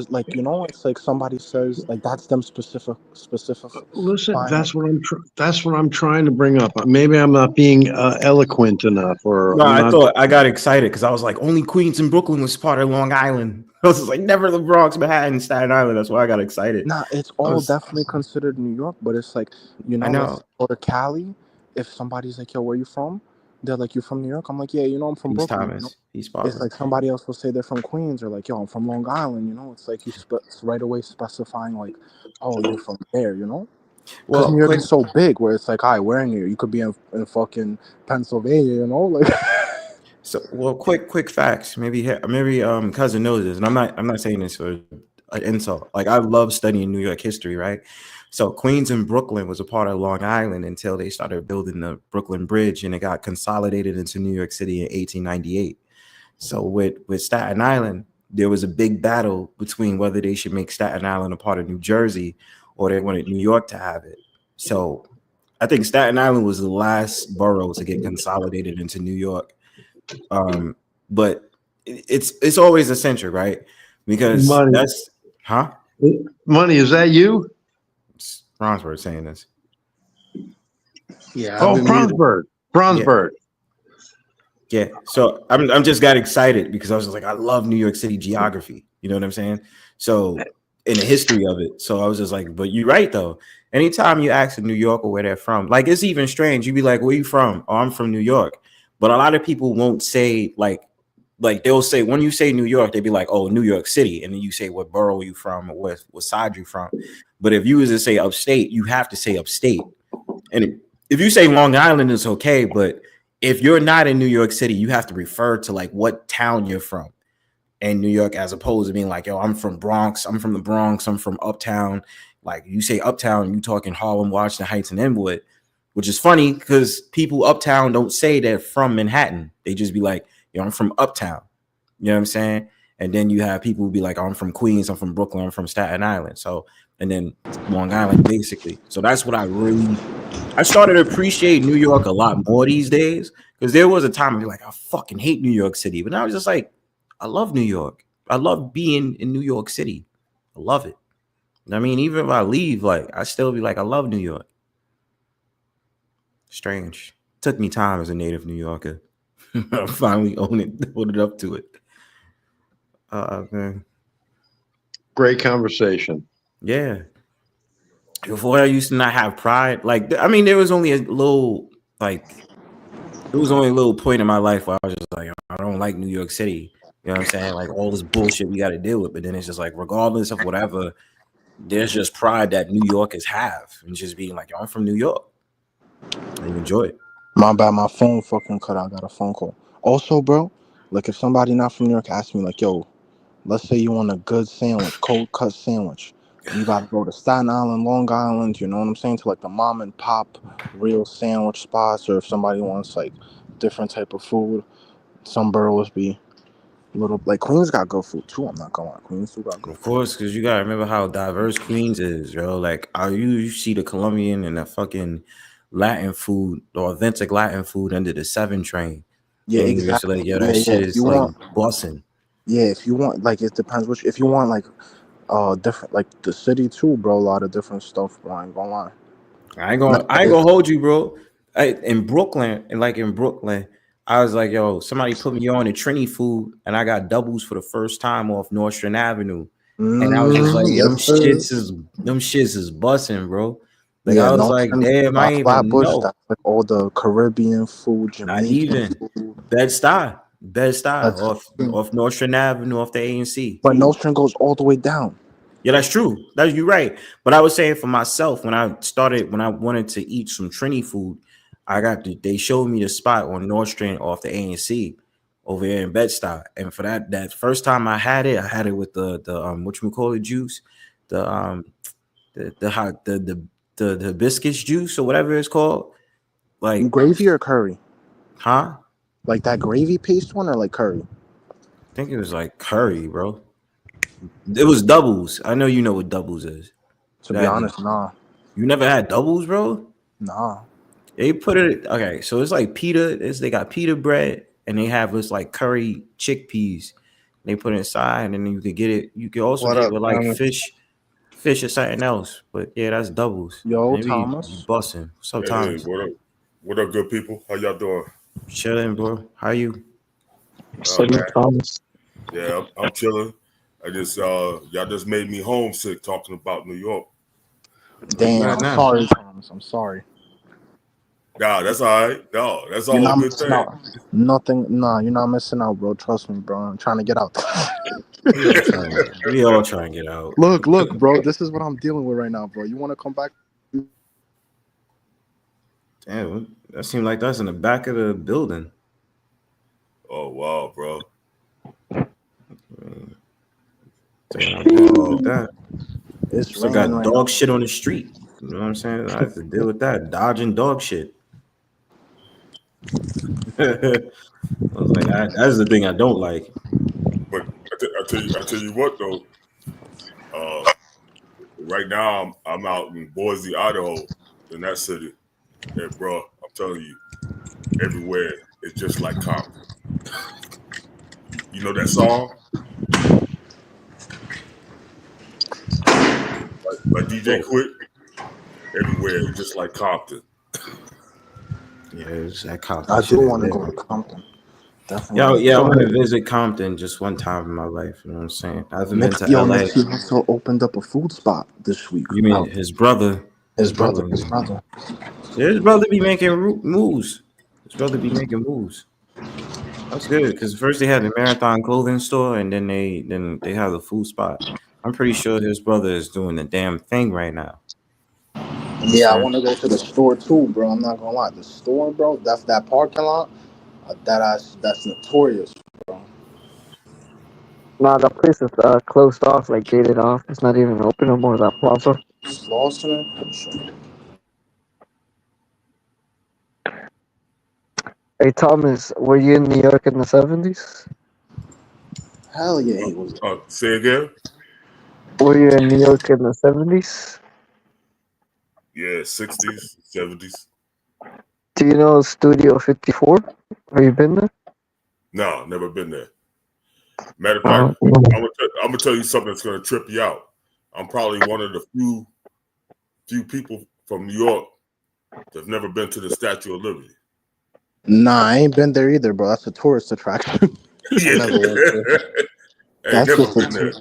like, you know, it's like somebody says like that's them specific Listen, fine. that's what I'm trying to bring up. Maybe I'm not being eloquent enough, or No, I'm I not. thought I got excited because I was like, only Queens and Brooklyn was part of Long Island. I was like, never the Bronx, Manhattan, Staten Island. That's why I got excited. Nah, it's I all was, definitely considered New York, but it's like, you I know, let's know. say go to Cali. If somebody's like, "Yo, where you from?" They're like, "You from New York?" I'm like, "Yeah, you know, I'm from He's Brooklyn." You know, Thomas. He's it's Sparkling. like somebody else will say they're from Queens, or like, "Yo, I'm from Long Island." You know, it's like right away specifying like, "Oh, you're from there." You know, because Well, New York quick. is so big, where it's like, "Hi, where in here?" You could be in fucking Pennsylvania. You know, like. Quick facts. Maybe cousin knows this, and I'm not saying this for an insult. Like I love studying New York history, right? So Queens and Brooklyn was a part of Long Island until they started building the Brooklyn Bridge, and it got consolidated into New York City in 1898. So with Staten Island, there was a big battle between whether they should make Staten Island a part of New Jersey or they wanted New York to have it. So I think Staten Island was the last borough to get consolidated into New York. But it's always eccentric, right? Because Money, that's money. Is that you? it's Bronsford saying this. Yeah, I've Oh, been muted. Brownsburg, Yeah, Brownsburg. yeah. So I'm just got excited because I was just like, I love New York City geography. You know what I'm saying? So in the history of it. So I was just like, but you're right though. Anytime you ask a New Yorker where they're from, like it's even strange. You'd be like, where you from? Oh, I'm from New York. But a lot of people won't say like they'll say when you say New York, they'd be like, oh, New York City, and then you say what borough you from or what side you from. But if you was to say upstate, you have to say upstate. And if you say Long Island, it's okay. But if you're not in New York City, you have to refer to like what town you're from in New York, as opposed to being like, yo, I'm from Bronx, I'm from the Bronx, I'm from Uptown. Like you say Uptown, you talking Harlem, Washington Heights, and Inwood, which is funny because people Uptown don't say they're from Manhattan. They just be like, yo, I'm from Uptown. You know what I'm saying? And then you have people who be like, oh, I'm from Queens, I'm from Brooklyn, I'm from Staten Island. So, and then Long Island, basically. So that's what I started to appreciate New York a lot more these days because there was a time I'd be like, I fucking hate New York City. But now I was just like, I love New York. I love being in New York City. I love it. I mean, even if I leave, like, I still be like, I love New York. Strange. Took me time as a native New Yorker. I finally own it up to it. Man. Great conversation. Yeah. Before I used to not have pride. Like, I mean, there was only a little, like, it was only a little point in my life where I was just like, I don't like New York City. You know what I'm saying? Like, all this bullshit we got to deal with. But then it's just like, regardless of whatever, there's just pride that New Yorkers have. And just being like, yo, I'm from New York. I enjoy it. My bad, my phone fucking cut out. I got a phone call. Also, bro, like if somebody not from New York asks me like, "Yo, let's say you want a good sandwich, cold cut sandwich. You gotta go to Staten Island, Long Island, you know what I'm saying? To like the mom and pop real sandwich spots, or if somebody wants like different type of food, some boroughs be little like Queens got good food too. I'm not gonna lie, Queens too got good Of food. course, because you gotta remember how diverse Queens is, yo. Like, you see the Colombian and the fucking Latin food, the authentic Latin food under the 7 train. Yeah, And you're just exactly. like, yo, Yeah, that yeah. shit If you is like want, bussing. yeah, if you want, like it depends which. If you want like different like the city too, bro. A lot of different stuff, bro. I ain't gonna lie. I ain't Not gonna if hold you, bro. In Brooklyn, I was like, yo, somebody put me on a Trini food, and I got doubles for the first time off Nostrand Avenue. And I was just like, yes, sir. them shits is bussing, bro. Like Yeah, I was like, Nostrand, damn, I ain't even Flatbush. know. That's like all the Caribbean food, Not Jamaican even food. Bed-Stuy, That's off Nostrand Avenue, off the ANC. but Nostrand goes all the way down. Yeah, that's true. That's you right. But I was saying for myself when I wanted to eat some Trini food, they showed me the spot on North Strand off the ANC over here in Bed-Stuy. And for that first time I had it with the whatchamacallit juice, the the hibiscus juice or whatever it's called. Like, Gravy or curry? huh? Like that gravy paste one or like curry? I think it was like curry, bro. It was doubles. I know you know what doubles is. To be honest, nah. You never had doubles, bro? Nah. They put it okay, so it's like pita. They got pita bread and they have this like curry chickpeas. They put it inside and then you could get it. You could also What get it up, with like Thomas? fish or something else. But yeah, that's doubles. Yo, Maybe you Thomas. busting. What's up, Hey, Thomas? what up? What up, good people? How y'all doing? Chilling, bro. How you? Oh man, Thomas. yeah, I'm chilling. I just y'all just made me homesick talking about New York. Damn, Right I'm now. sorry, Thomas. I'm sorry. Nah, that's all right. No, that's You're all a not good missing thing. out. Nothing. Nah, you're not missing out, bro. Trust me, bro. I'm trying to get out. We all trying to get out. Look, bro. This is what I'm dealing with right now, bro. You want to come back? Damn, that seemed like that's in the back of the building. Oh wow, bro. Oh, that. It's Still raining got right dog now. shit on the street. You know what I'm saying? I have to deal with that. Dodging dog shit. I was like, that's the thing I don't like. But I tell you what though. Right now I'm out in Boise, Idaho, in that city, and bro, I'm telling you, everywhere it's just like Compton. You know that song? Like DJ Quick. Everywhere it's just like Compton. Yeah, it's that Compton I shit do is want to there. go to Compton. Definitely. Yeah, I want to visit Compton just one time in my life. You know what I'm saying? I haven't been to LA. Nipsey Hussle opened up a food spot this week. You mean his brother? His brother. Yeah, his brother be making moves. His brother be making moves. That's good because first they had the Marathon clothing store and then they have the food spot. I'm pretty sure his brother is doing the damn thing right now. Yeah, I want to go to the store too, bro. I'm not gonna lie. The store, bro. That's that parking lot. That's notorious, bro. Nah, that place is closed off, like gated off. It's not even open no more. That plaza. Slauson. Hey Thomas, were you in New York in the 70s? Hell yeah, he was. Say again? Were you in New York in the 70s? Yeah, 60s, 70s. Do you know Studio 54? Have you been there? No, never been there. Matter of fact, I'm gonna tell you something that's gonna trip you out. I'm probably one of the few people from New York that've never been to the Statue of Liberty. Nah, I ain't been there either, bro. That's a tourist attraction. I never went there. That's never been there.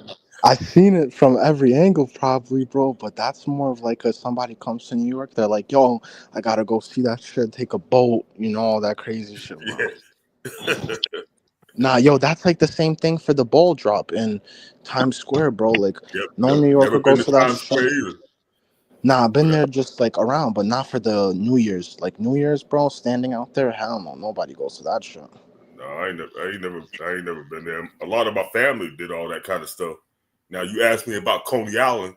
I've seen it from every angle, probably, bro. But that's more of like somebody comes to New York, they're like, "Yo, I gotta go see that shit. Take a boat, all that crazy shit." Bro. Yeah. Nah, yo, that's like the same thing for the ball drop in Times Square, bro. Like, New Yorker goes to that shit. Nah, I've been there just like around, but not for the New Year's. Like New Year's, bro, standing out there, hell no, nobody goes to that shit. No, I ain't never been there. A lot of my family did all that kind of stuff. Now you asked me about Coney Island.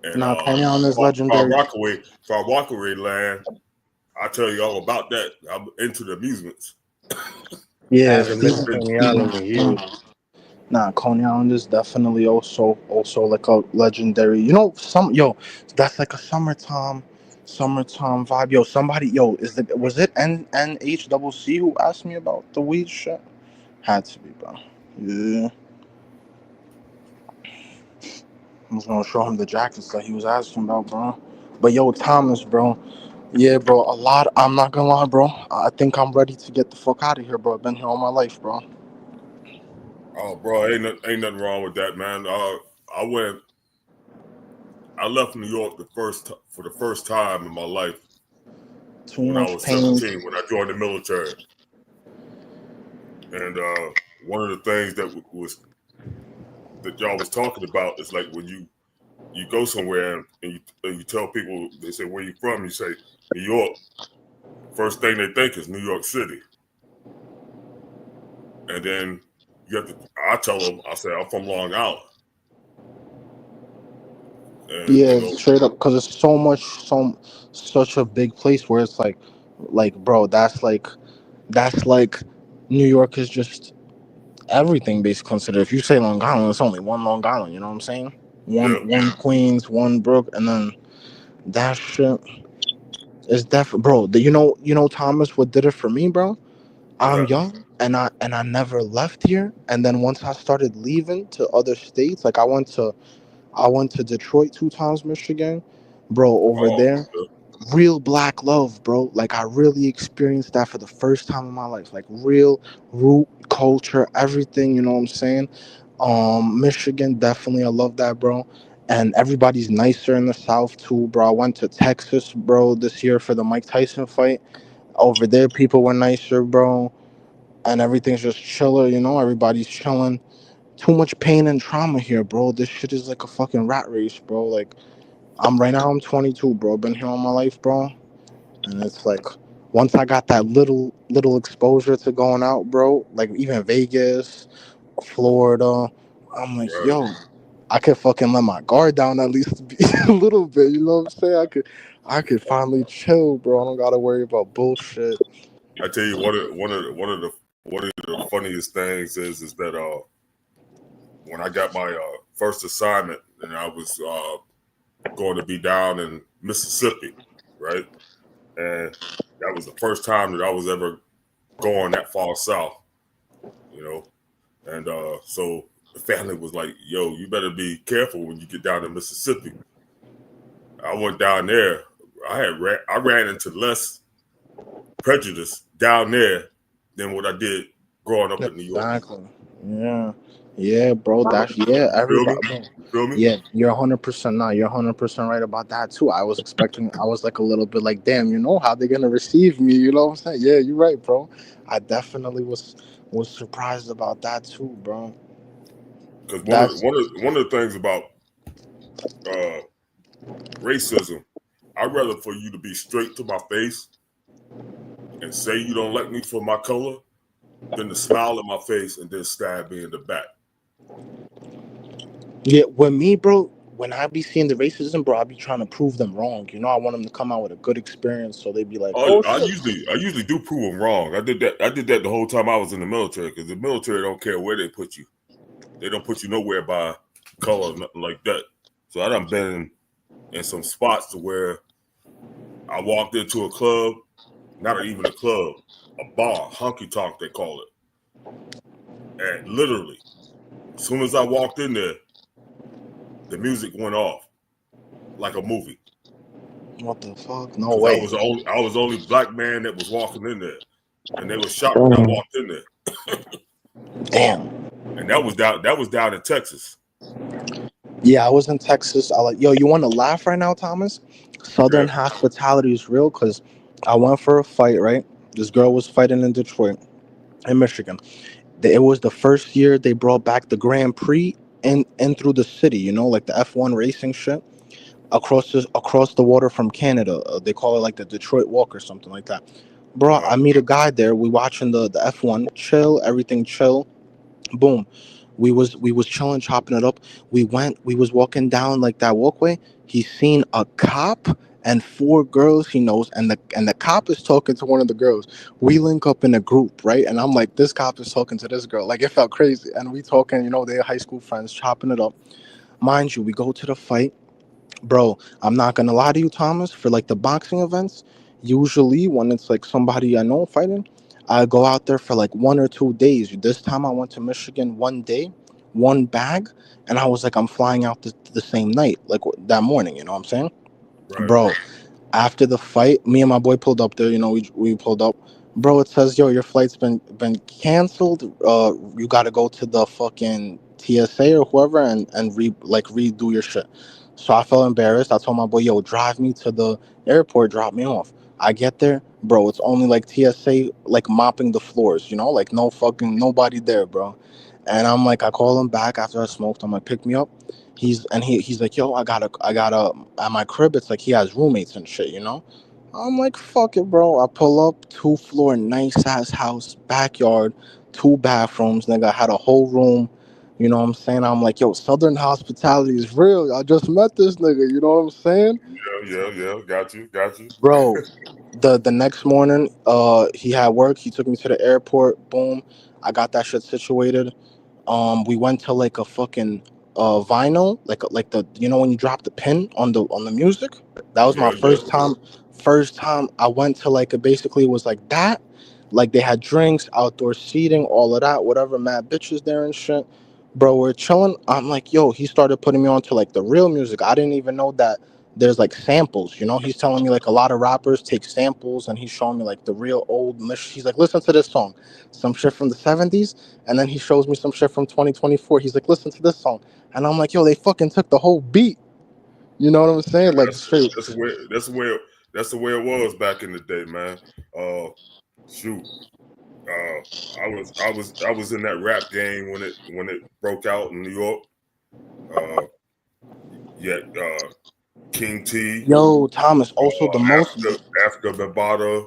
And Coney Island is legendary. Far Rockaway land. I tell you all about that. I'm into the amusements. Yeah, Coney Island was huge. Nah, Coney Island is definitely also like a legendary. That's like a summertime vibe. Yo, somebody, was it NHCC who asked me about the weed shit? Had to be, bro. Yeah. I was gonna show him the jackets that he was asking about, bro. But yo, Thomas, bro. Yeah, bro. I'm not gonna lie, bro. I think I'm ready to get the fuck out of here, bro. I've been here all my life, bro. Oh, bro, ain't nothing wrong with that, man. I I left New York for the first time in my life Too when I much was pain. 17 when I joined the military. And one of the things that y'all was talking about is like when you go somewhere and you tell people, they say, where you from? You say, New York. First thing they think is New York City. And then I tell them, I say, I'm from Long Island. And, Yeah, straight up, because it's such a big place where it's like, bro, that's like New York is just everything basically considered. If you say Long Island, it's only one Long Island. You know what I'm saying? One Queens, one Brook, and then that shit is definitely, bro. You know Thomas, what did it for me, bro? I'm young and I never left here, and then once I started leaving to other states, like I went to Detroit 2 times, Michigan, bro. Over there, real black love, bro. Like I really experienced that for the first time in my life, like real root culture, everything. You know what I'm saying? Michigan, definitely, I love that, bro. And everybody's nicer in the South too, bro. I went to Texas, bro, this year for the Mike Tyson fight. Over there, people were nicer, bro, and everything's just chiller. You know, everybody's chilling. Too much pain and trauma here, bro. This shit is like a fucking rat race, bro. Like I'm 22, bro. Been here all my life, bro. And it's like once I got that little exposure to going out, bro, like even Vegas, Florida, I'm like, yo, I could fucking let my guard down at least a little bit. You know what I'm saying? I could finally chill, bro. I don't gotta worry about bullshit. I tell you, one of the funniest things is that when I got my first assignment and I was going to be down in Mississippi, right? And that was the first time that I was ever going that far south, you know. And so the family was like, yo, you better be careful when you get down to Mississippi. I went down there. I ran into less prejudice down there than what I did growing up in New York. Exactly. Yeah, bro. Everybody. Feel me? Yeah, you're 100% not. You're 100% right about that too. I was like a little bit like, damn, you know how they're gonna receive me. You know what I'm saying? Yeah, you're right, bro. I definitely was surprised about that too, bro. Because one of the things about racism, I'd rather for you to be straight to my face and say you don't like me for my color than to smile in my face and then stab me in the back. Yeah, with me, bro, when I be seeing the racism, bro, I be trying to prove them wrong. You know, I want them to come out with a good experience, so they be like, I shit. usually do prove them wrong. I did that the whole time I was in the military, because the military don't care where they put you. They don't put you nowhere by color, nothing like that. So I done been in some spots to where I walked into a club, not even a club, a bar, honky tonk they call it. And literally, as soon as I walked in there, the music went off like a movie. What the fuck? No way. I was the only black man that was walking in there, and they were shocked when I walked in there. Damn. And that was down in Texas. Yeah, I was in Texas. I like, yo, you want to laugh right now, Thomas? Southern hospitality is real, because I went for a fight, right? This girl was fighting in Detroit, in Michigan. It was the first year they brought back the Grand Prix in through the city, you know, like the F1 racing shit across the water from Canada. They call it like the Detroit Walk or something like that. Bro, I meet a guy there. We watching the F1, chill, everything chill. Boom. We was chilling, chopping it up. We was walking down like that walkway. He seen a cop and 4 girls he knows, and the cop is talking to one of the girls. We link up in a group, right? And I'm like, this cop is talking to this girl. Like, it felt crazy. And we talking, you know, they're high school friends, chopping it up. Mind you, we go to the fight. Bro, I'm not gonna lie to you, Thomas, for like the boxing events, usually when it's like somebody I know fighting, I go out there for like 1 or 2 days. This time I went to Michigan 1 day, 1 bag, and I was like, I'm flying out the same night, like that morning, you know what I'm saying? Right. Bro, after the fight, me and my boy pulled up there, you know, we pulled up. Bro, it says, yo, your flight's been canceled. You gotta go to the fucking TSA or whoever and redo your shit. So I felt embarrassed. I told my boy, yo, drive me to the airport, drop me off. I get there, bro, it's only like TSA like mopping the floors, you know, like no fucking nobody there, bro. And I'm like, I call him back after I smoked. I'm like, pick me up. He's like, yo, I gotta at my crib, it's like he has roommates and shit, you know? I'm like, fuck it, bro. I pull up, 2-floor, nice ass house, backyard, 2 bathrooms, nigga. I had a whole room. You know what I'm saying? I'm like, yo, Southern hospitality is real. I just met this nigga. You know what I'm saying? Yeah. Got you. Bro, the next morning, he had work. He took me to the airport. Boom. I got that shit situated. We went to like a fucking vinyl, like the, you know, when you drop the pin on the music. That was my Yeah. first time I went to like a, basically it was like that, like they had drinks, outdoor seating, all of that, whatever, mad bitches there and shit. Bro, we're chilling. I'm like, yo, he started putting me on to like the real music. I didn't even know that there's like samples, you know. He's telling me like a lot of rappers take samples, and he's showing me like the real old he's like, listen to this song, some shit from the 70s, and then he shows me some shit from 2024. He's like, listen to this song. And I'm like, yo, they fucking took the whole beat. You know what I'm saying? Like straight. That's the way it was back in the day, man. Shoot. I was in that rap game when it broke out in New York. King T. Yo, Thomas, also the most. Africa Bambaataa.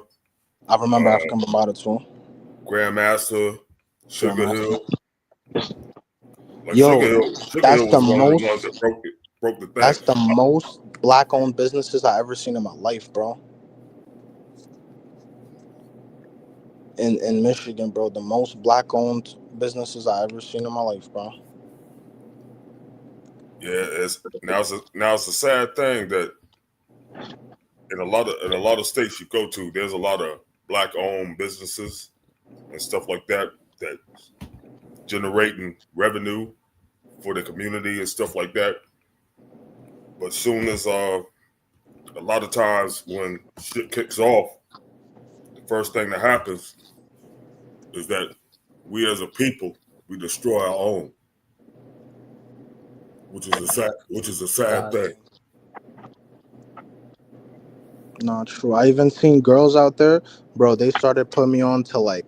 I remember Africa Bambaataa too. Grandmaster, Sugar Hill. Like Yo, Sugar that's Hill the was one of the most. ones that broke the thing. That's the most black-owned businesses I ever seen in my life, bro. In Michigan, bro, the most black-owned businesses I ever seen in my life, bro. Yeah, it's a sad thing that in a lot of states you go to, there's a lot of black-owned businesses and stuff like that generating revenue for the community and stuff like that. But soon as a lot of times when shit kicks off, the first thing that happens is that we as a people, we destroy our own, which is a sad thing. Not true. I even seen girls out there, bro. They started putting me on to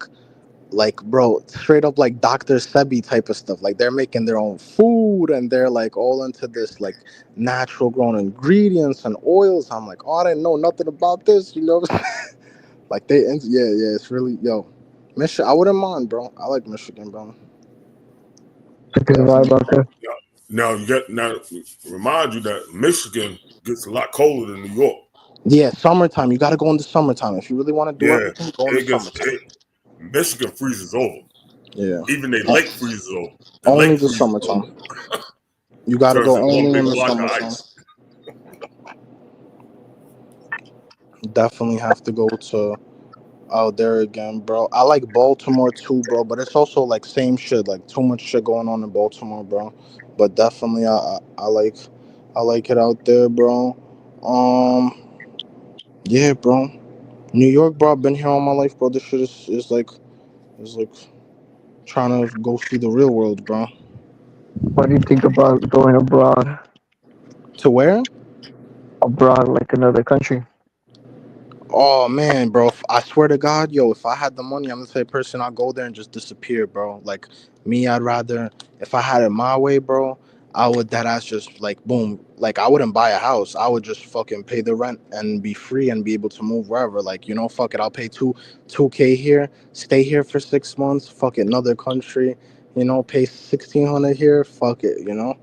bro, straight up like Dr. Sebi type of stuff. Like they're making their own food and they're like all into this like natural grown ingredients and oils. I'm like, oh, I didn't know nothing about this, you know? Like yeah, it's really, yo, Michigan. I wouldn't mind, bro. I like Michigan, bro. Now remind you that Michigan gets a lot colder than New York. Yeah, summertime. You got to go in the summertime if you really want to do everything. Go in the summertime. Michigan freezes over. Yeah. Even the lake freezes over. Only the summertime. You got to go only in the summertime. Definitely have to go to out there again, bro. I like Baltimore too, bro, but it's also like same shit, like too much shit going on in Baltimore, bro. But definitely I like it out there, bro. Yeah, bro. New York, bro. I've been here all my life, bro. This shit is like trying to go see the real world, bro. What do you think about going abroad? To where? Abroad, like another country. Oh man, bro! I swear to God, yo, if I had the money, I'm the type of person I'd go there and just disappear, bro. Like me, I'd rather, if I had it my way, bro, I would that ass just like boom, like I wouldn't buy a house. I would just fucking pay the rent and be free and be able to move wherever. Like, you know, fuck it, I'll pay 2K here, stay here for 6 months. Fuck it, another country, you know, pay 1,600 here. Fuck it, you know.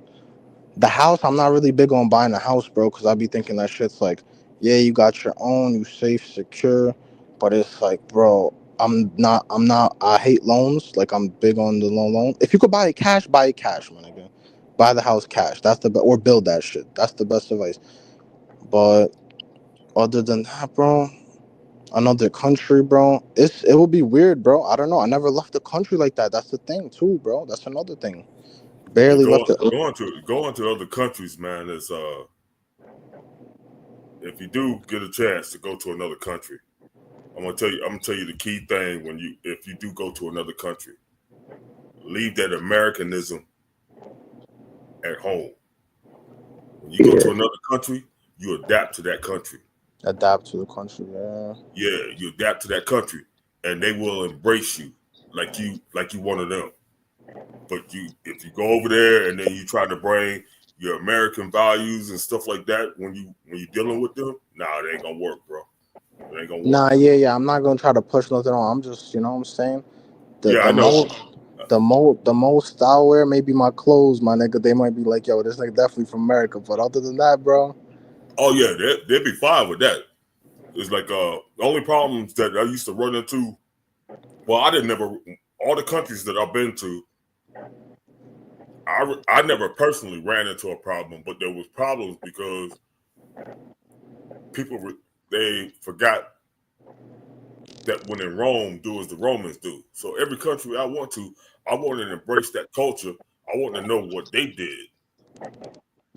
The house, I'm not really big on buying a house, bro, because I be thinking that shit's like, yeah, you got your own, you safe, secure, but it's like, bro, I hate loans. Like, I'm big on the loan. If you could buy it cash, my nigga. Buy the house cash. That's the best, or build that shit. That's the best advice. But other than that, bro, another country, bro, it would be weird, bro. I don't know. I never left the country like that. That's the thing, too, bro. That's another thing. Barely left it. Going to other countries, man, is if you do get a chance to go to another country, I'm gonna tell you the key thing if you do go to another country, leave that Americanism at home. When you go to another country, you adapt to that country. Adapt to the country, yeah. Yeah, you adapt to that country, and they will embrace you like you one of them. But if you go over there and then you try to bring your American values and stuff like that when you're dealing with them, nah, it ain't gonna work, bro. It ain't gonna work. Nah, yeah. I'm not gonna try to push nothing on. I'm just, you know what I'm saying? I know. The most I'll wear maybe my clothes, my nigga. They might be like, yo, this nigga definitely from America. But other than that, bro. Oh yeah, they'd be fine with that. It's like the only problems that I used to run into. Well, all the countries that I've been to, I never personally ran into a problem, but there was problems because people they forgot that when in Rome, do as the Romans do. So every country I want to embrace that culture. I want to know what they did.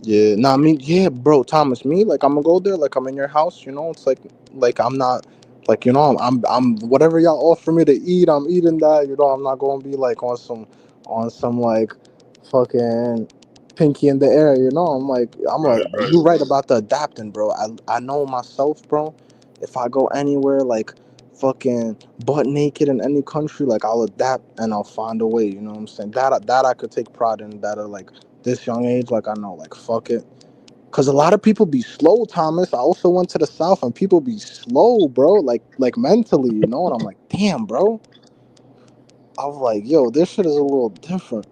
Yeah, nah, I mean, yeah, bro, Thomas, me, like, I'm gonna go there, like, I'm in your house, you know, it's like, I'm not, like, you know, I'm, whatever y'all offer me to eat, I'm eating that, you know, I'm not gonna be, like, on some, like, fucking pinky in the air, you know, Right. you're right about the adapting, bro, I know myself, bro, if I go anywhere, like, fucking butt naked in any country, like, I'll adapt and I'll find a way, you know what I'm saying, that I could take pride in, that are, like, this young age, like, I know, like, fuck it. Because a lot of people be slow, Thomas. I also went to the South and people be slow, bro, like mentally, you know? And I'm like, damn, bro. I was like, yo, this shit is a little different.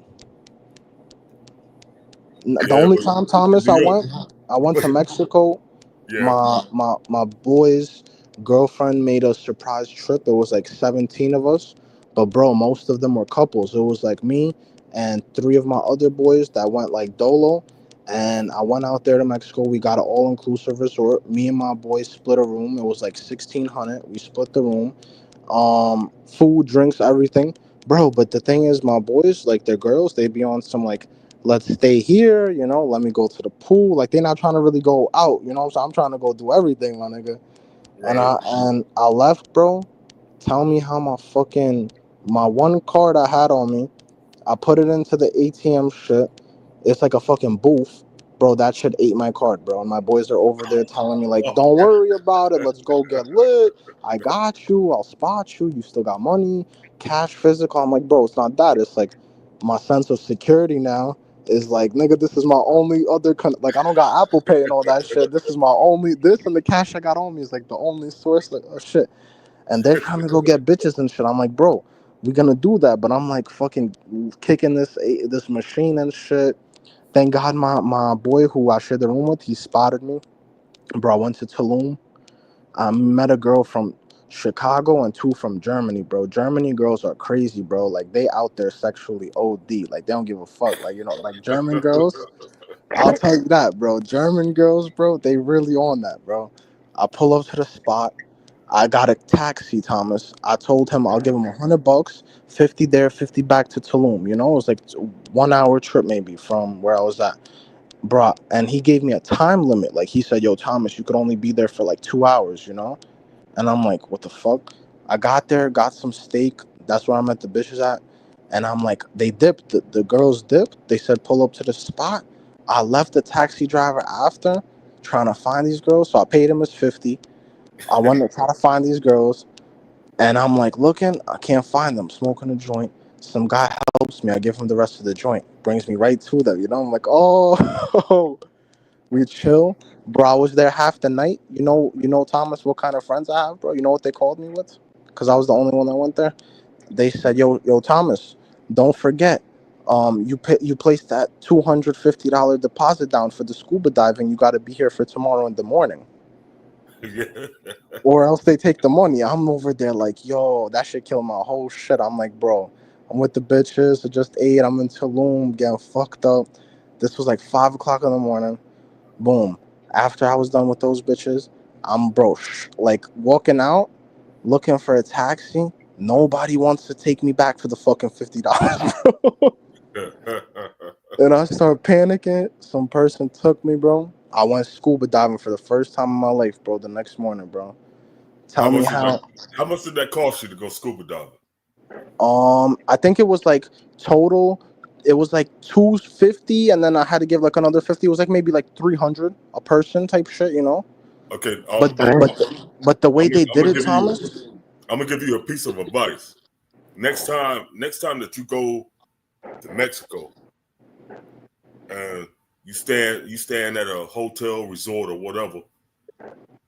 The only time, Thomas, I went to Mexico. Yeah. My boy's girlfriend made a surprise trip. It was like 17 of us. But, bro, most of them were couples. It was like me and 3 of my other boys that went like dolo. And I went out there to Mexico. We got an all-inclusive resort. Me and my boys split a room. It was like 1,600. We split the room. Food, drinks, everything. Bro, but the thing is, my boys, like, their girls, they be on some, like, let's stay here, you know, let me go to the pool. Like, they're not trying to really go out, you know, so I'm trying to go do everything, my nigga. Right. And I left, bro. Tell me how my one card I had on me, I put it into the ATM shit. It's like a fucking booth. Bro, that shit ate my card, bro. And my boys are over there telling me, like, don't worry about it. Let's go get lit. I got you. I'll spot you. You still got money. Cash, physical. I'm like, bro, it's not that. It's like my sense of security now is like, nigga, this is my only other, like, I don't got Apple Pay and all that shit. This is my only, this and the cash I got on me is like the only source of shit. And they're trying to go get bitches and shit. I'm like, bro, we're gonna do that. But I'm like fucking kicking this machine and shit. Thank God my boy who I shared the room with, he spotted me. Bro, I went to Tulum. I met a girl from Chicago and 2 from Germany, bro. Germany girls are crazy, bro. Like, they out there sexually OD. Like, they don't give a fuck. Like, you know, like German girls, I'll tell you that, bro. German girls, bro, they really on that, bro. I pull up to the spot. I got a taxi, Thomas. I told him I'll give him $100, 50 there, 50 back to Tulum. You know, it was like 1 hour trip maybe from where I was at. Bro, and he gave me a time limit. Like, he said, yo, Thomas, you could only be there for like 2 hours, you know? And I'm like, what the fuck? I got there, got some steak. That's where I met the bitches at. And I'm like, they dipped. The girls dipped. They said, pull up to the spot. I left the taxi driver after trying to find these girls. So I paid him his 50. I went to try to find these girls. And I'm like, looking, I can't find them. Smoking a joint. Some guy helps me. I give him the rest of the joint. Brings me right to them. You know, I'm like, oh, we chill. Bro, I was there half the night. You know, Thomas, what kind of friends I have, bro? You know what they called me with? Because I was the only one that went there. They said, yo, Thomas, don't forget, you placed that $250 deposit down for the scuba diving. You got to be here for tomorrow in the morning. Or else they take the money. I'm over there like, yo, that should kill my whole shit. I'm like, bro, I'm with the bitches. I just ate. I'm in Tulum getting fucked up. This was like 5 o'clock in the morning. Boom. After I was done with those bitches, I'm like walking out, looking for a taxi. Nobody wants to take me back for the fucking $50, bro. And I start panicking. Some person took me, bro. I went scuba diving for the first time in my life, bro, the next morning, bro. Tell me how. How much did that cost you to go scuba diving? I think it was like total it was like 250, and then I had to give like another 50. It was like maybe like 300 a person type shit, you know. Okay, But the way they did it, I'm Thomas. gonna give you a piece of advice. Next time that you go to Mexico and you stand at a hotel, resort, or whatever,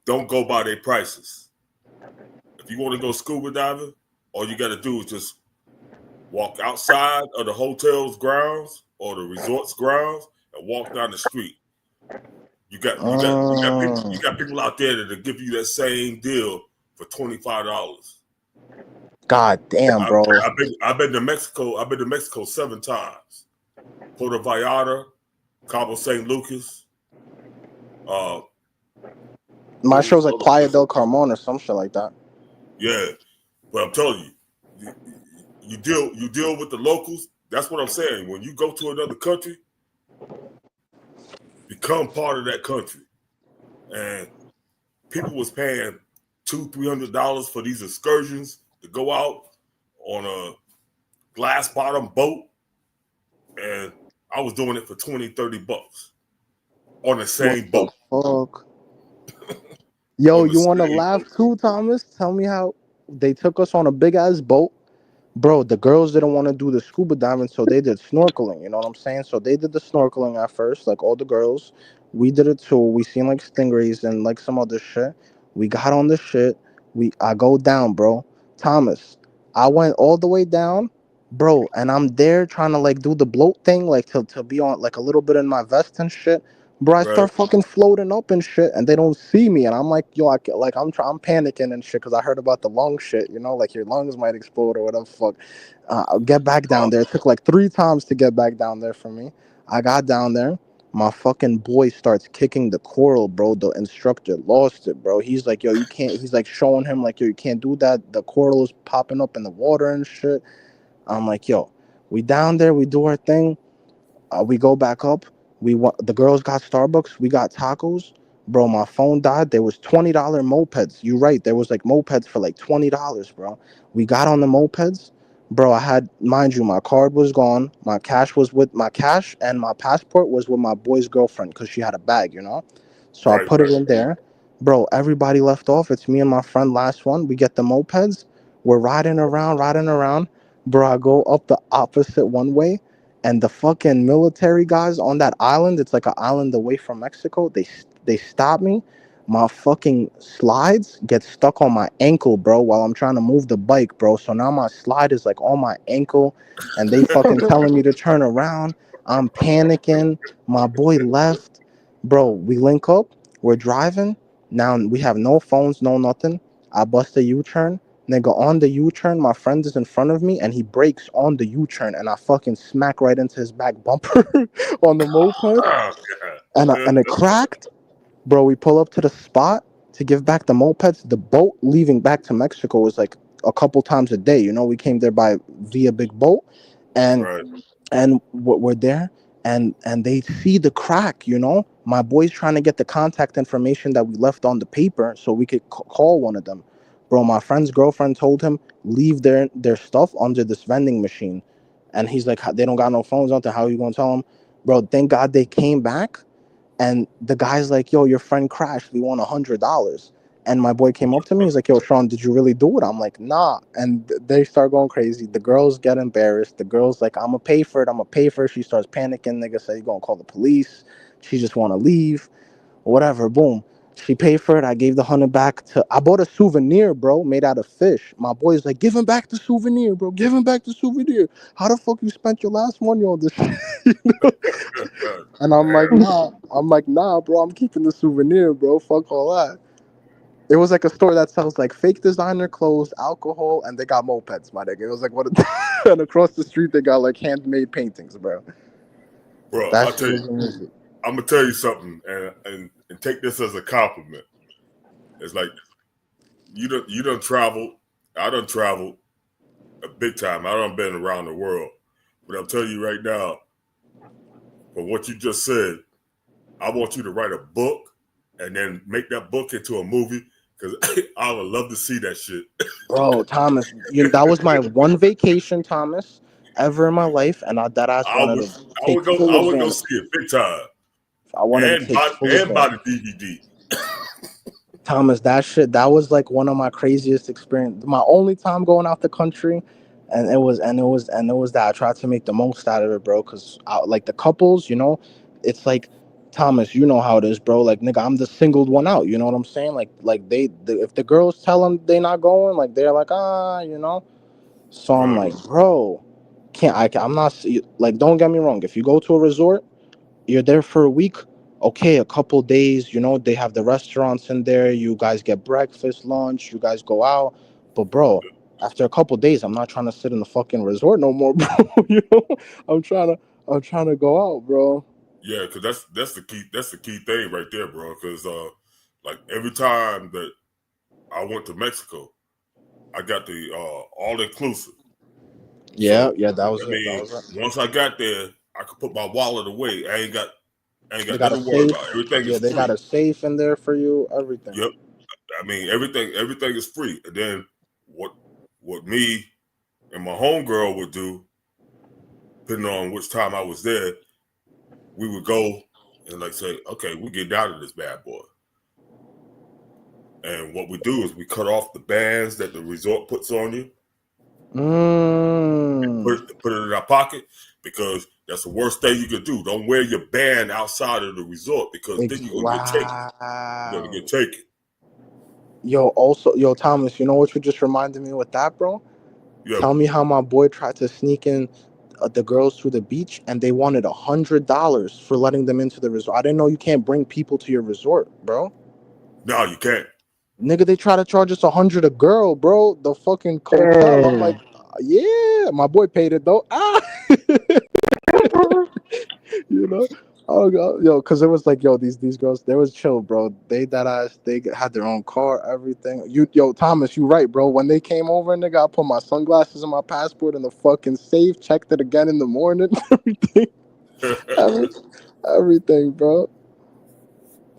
don't go by their prices. If you want to go scuba diving, all you got to do is just walk outside of the hotel's grounds or the resort's grounds and walk down the street. You got people out there that'll give you that same deal for $25. God damn, bro. I've been to Mexico. I've been to Mexico 7 times. Puerto Vallarta, Cabo San Lucas. My show's like Playa del Carmen or some shit like that. Yeah, but I'm telling you, you deal with the locals. That's what I'm saying. When you go to another country, become part of that country. And people was paying $200-$300 for these excursions to go out on a glass bottom boat, and I was doing it for $20-$30 on the same boat. Fuck. Yo, you want to laugh too, Thomas? Tell me how they took us on a big ass boat. Bro, the girls didn't want to do the scuba diving, so they did snorkeling. You know what I'm saying? So they did the snorkeling at first, like all the girls. We did it too. We seen like stingrays and like some other shit. We got on the shit. I go down, bro. Thomas, I went all the way down, bro, and I'm there trying to like do the bloat thing, like to be on like a little bit in my vest and shit. Bro, I start fucking floating up and shit, and they don't see me, and I'm like, yo, I'm panicking and shit because I heard about the lung shit, you know, like your lungs might explode or whatever. Fuck, I'll get back down there. It took like 3 times to get back down there for me. I got down there. My fucking boy starts kicking the coral, bro. The instructor lost it, bro. He's like, yo, you can't. He's like showing him like, yo, you can't do that. The coral is popping up in the water and shit. I'm like, yo, we down there. We do our thing. We go back up. The girls got Starbucks. We got tacos. Bro, my phone died. There was $20 mopeds. You right. There was like mopeds for like $20, bro. We got on the mopeds. Bro, I had, mind you, my card was gone. My cash and my passport was with my boy's girlfriend because she had a bag, you know? So I put it in there. Bro, everybody left off. It's me and my friend, last one. We get the mopeds. We're riding around. Bro, I go up the opposite one way. And the fucking military guys on that island, it's like an island away from Mexico, they stop me. My fucking slides get stuck on my ankle, bro, while I'm trying to move the bike, bro. So now my slide is like on my ankle, and they fucking telling me to turn around. I'm panicking. My boy left. Bro, we link up. We're driving. Now we have no phones, no nothing. I bust a U-turn. Nigga, on the U-turn, my friend is in front of me, and he brakes on the U-turn, and I fucking smack right into his back bumper on the moped, and it cracked. Bro, we pull up to the spot to give back the mopeds. The boat leaving back to Mexico was like a couple times a day. You know, we came there via big boat, and we're there, and they see the crack. You know, my boy's trying to get the contact information that we left on the paper so we could call one of them. Bro, my friend's girlfriend told him, leave their stuff under this vending machine. And he's like, they don't got no phones out there. How are you going to tell them? Bro, thank God they came back. And the guy's like, yo, your friend crashed. We won $100. And my boy came up to me. He's like, yo, Sean, did you really do it? I'm like, nah. And they start going crazy. The girls get embarrassed. The girl's like, I'm going to pay for it. She starts panicking. Nigga say, you going to call the police. She just want to leave. Whatever, boom. She paid for it. I gave the 100 back I bought a souvenir, bro, made out of fish. My boy's like, give him back the souvenir, bro. Give him back the souvenir. How the fuck you spent your last money on this shit? You know? And I'm like, nah, bro. I'm keeping the souvenir, bro. Fuck all that. It was like a store that sells like fake designer clothes, alcohol, and they got mopeds, my nigga. It was like and across the street they got like handmade paintings, bro. Bro, I'll tell you. I'm gonna tell you something, and take this as a compliment. It's like you done traveled. I done traveled a big time. I done been around the world, but I'm telling you right now, from what you just said, I want you to write a book and then make that book into a movie because I would love to see that shit. Bro, Thomas, that was my one vacation, Thomas. ever in my life, and I that ass I wanted would to take I full would go advantage. see it big time I wanted to and take full buy advantage. the DVD. Thomas, that was like one of my craziest experience. My only time going out the country, and it was that I tried to make the most out of it, bro. Cause like the couples, it's like Thomas, you know how it is, bro. Like nigga, I'm the singled one out. You know what I'm saying? Like if the girls tell them they not going, like they're like So I'm Right. like, bro, I'm not like. Don't get me wrong. If you go to a resort, you're there for a week. Okay, a couple days, they have the restaurants in there. You guys get breakfast, lunch, you guys go out. But bro, after a couple days, I'm not trying to sit in the fucking resort no more, bro. I'm trying to go out, bro. Yeah, because that's the key thing right there, bro. Because like every time that I went to Mexico, I got the all inclusive. Yeah, So yeah, that was I it. That mean, was it. once I got there, I could put my wallet away. I ain't got They got a nothing to worry safe. about. Everything Yeah, is they got free. a safe in there for you. Everything. Yep. I mean, everything is free. And then what me and my homegirl would do, depending on which time I was there, we would go and like say, okay, we get down to this bad boy. And what we do is we cut off the bands that the resort puts on you. Put it in our pocket, because that's the worst thing you could do. Don't wear your band outside of the resort, because then you're gonna get taken. You're gonna get taken. Yo, Thomas, you know what you just reminded me with that, bro? Yeah. Tell me how my boy tried to sneak in the girls to the beach, and they wanted $100 for letting them into the resort. I didn't know you can't bring people to your resort, bro. No, you can't. Nigga, they try to charge us $100 a girl, bro. The fucking hotel. I'm like, yeah, my boy paid it though. You know. Oh god, yo, because it was like, yo, these girls, they was chill, bro. They had their own car, everything. Yo, Thomas, you right, bro. When they came over, nigga, I put my sunglasses and my passport in the fucking safe, checked it again in the morning, everything, bro.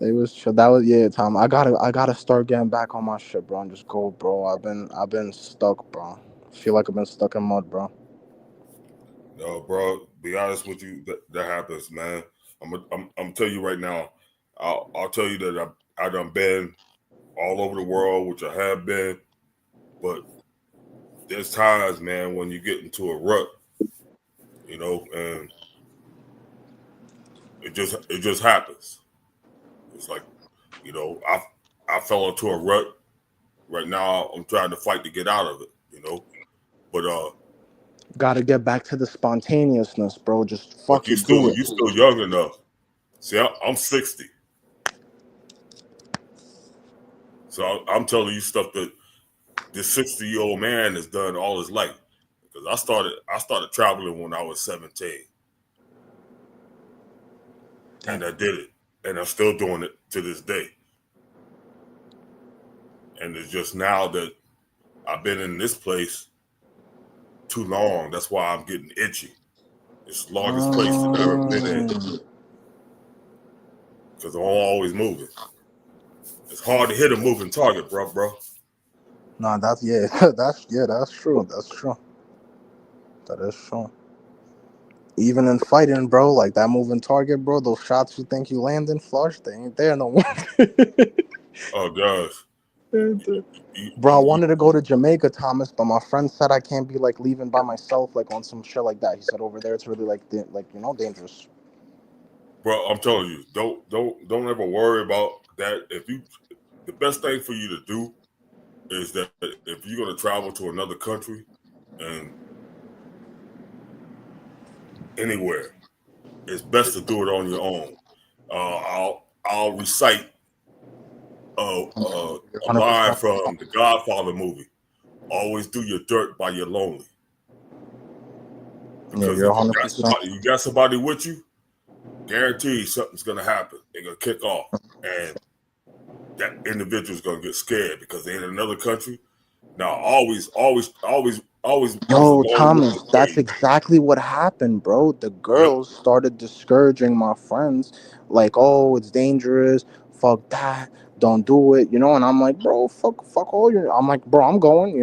They was chill. That was Tom. I gotta start getting back on my shit, bro, and just go, bro. I've been stuck, bro. I feel like I've been stuck in mud, bro. No, bro. Be honest with you, that happens, man. I'm tell you right now. I'll tell you that I done been all over the world, which I have been, but there's times, man, when you get into a rut, and it just happens. It's like, I fell into a rut. Right now, I'm trying to fight to get out of it, but gotta get back to the spontaneousness, bro. Just but you fucking do it. you still young enough. See, I'm 60, so I'm telling you stuff that this 60-year-old man has done all his life. Because I started traveling when I was 17, and I did it, and I'm still doing it to this day. And it's just now that I've been in this place too long. That's why I'm getting itchy. It's the largest place I've ever been in. Because I'm always moving. It's hard to hit a moving target, bro. Nah, that's true. That's true. That is true. Even in fighting, bro, like that moving target, bro, those shots you think you landing flush, they ain't there no more. Oh gosh. Bro, I wanted to go to Jamaica, Thomas, but my friend said I can't be like leaving by myself, like on some shit like that. He said over there it's really dangerous. Bro, I'm telling you, don't ever worry about that. The best thing for you to do is that if you're gonna travel to another country and anywhere, it's best to do it on your own. I'll recite a line from the Godfather movie. Always do your dirt while you're lonely. Because you're if you got somebody with you, guarantee something's gonna happen. They're gonna kick off, and that individual's gonna get scared because they're in another country. Now, always. Yo, Thomas, that's exactly what happened, bro. The girls started discouraging my friends, like, "Oh, it's dangerous. Fuck that. Don't do it." And I'm like, "Bro, fuck all your." I'm like, "Bro, I'm going."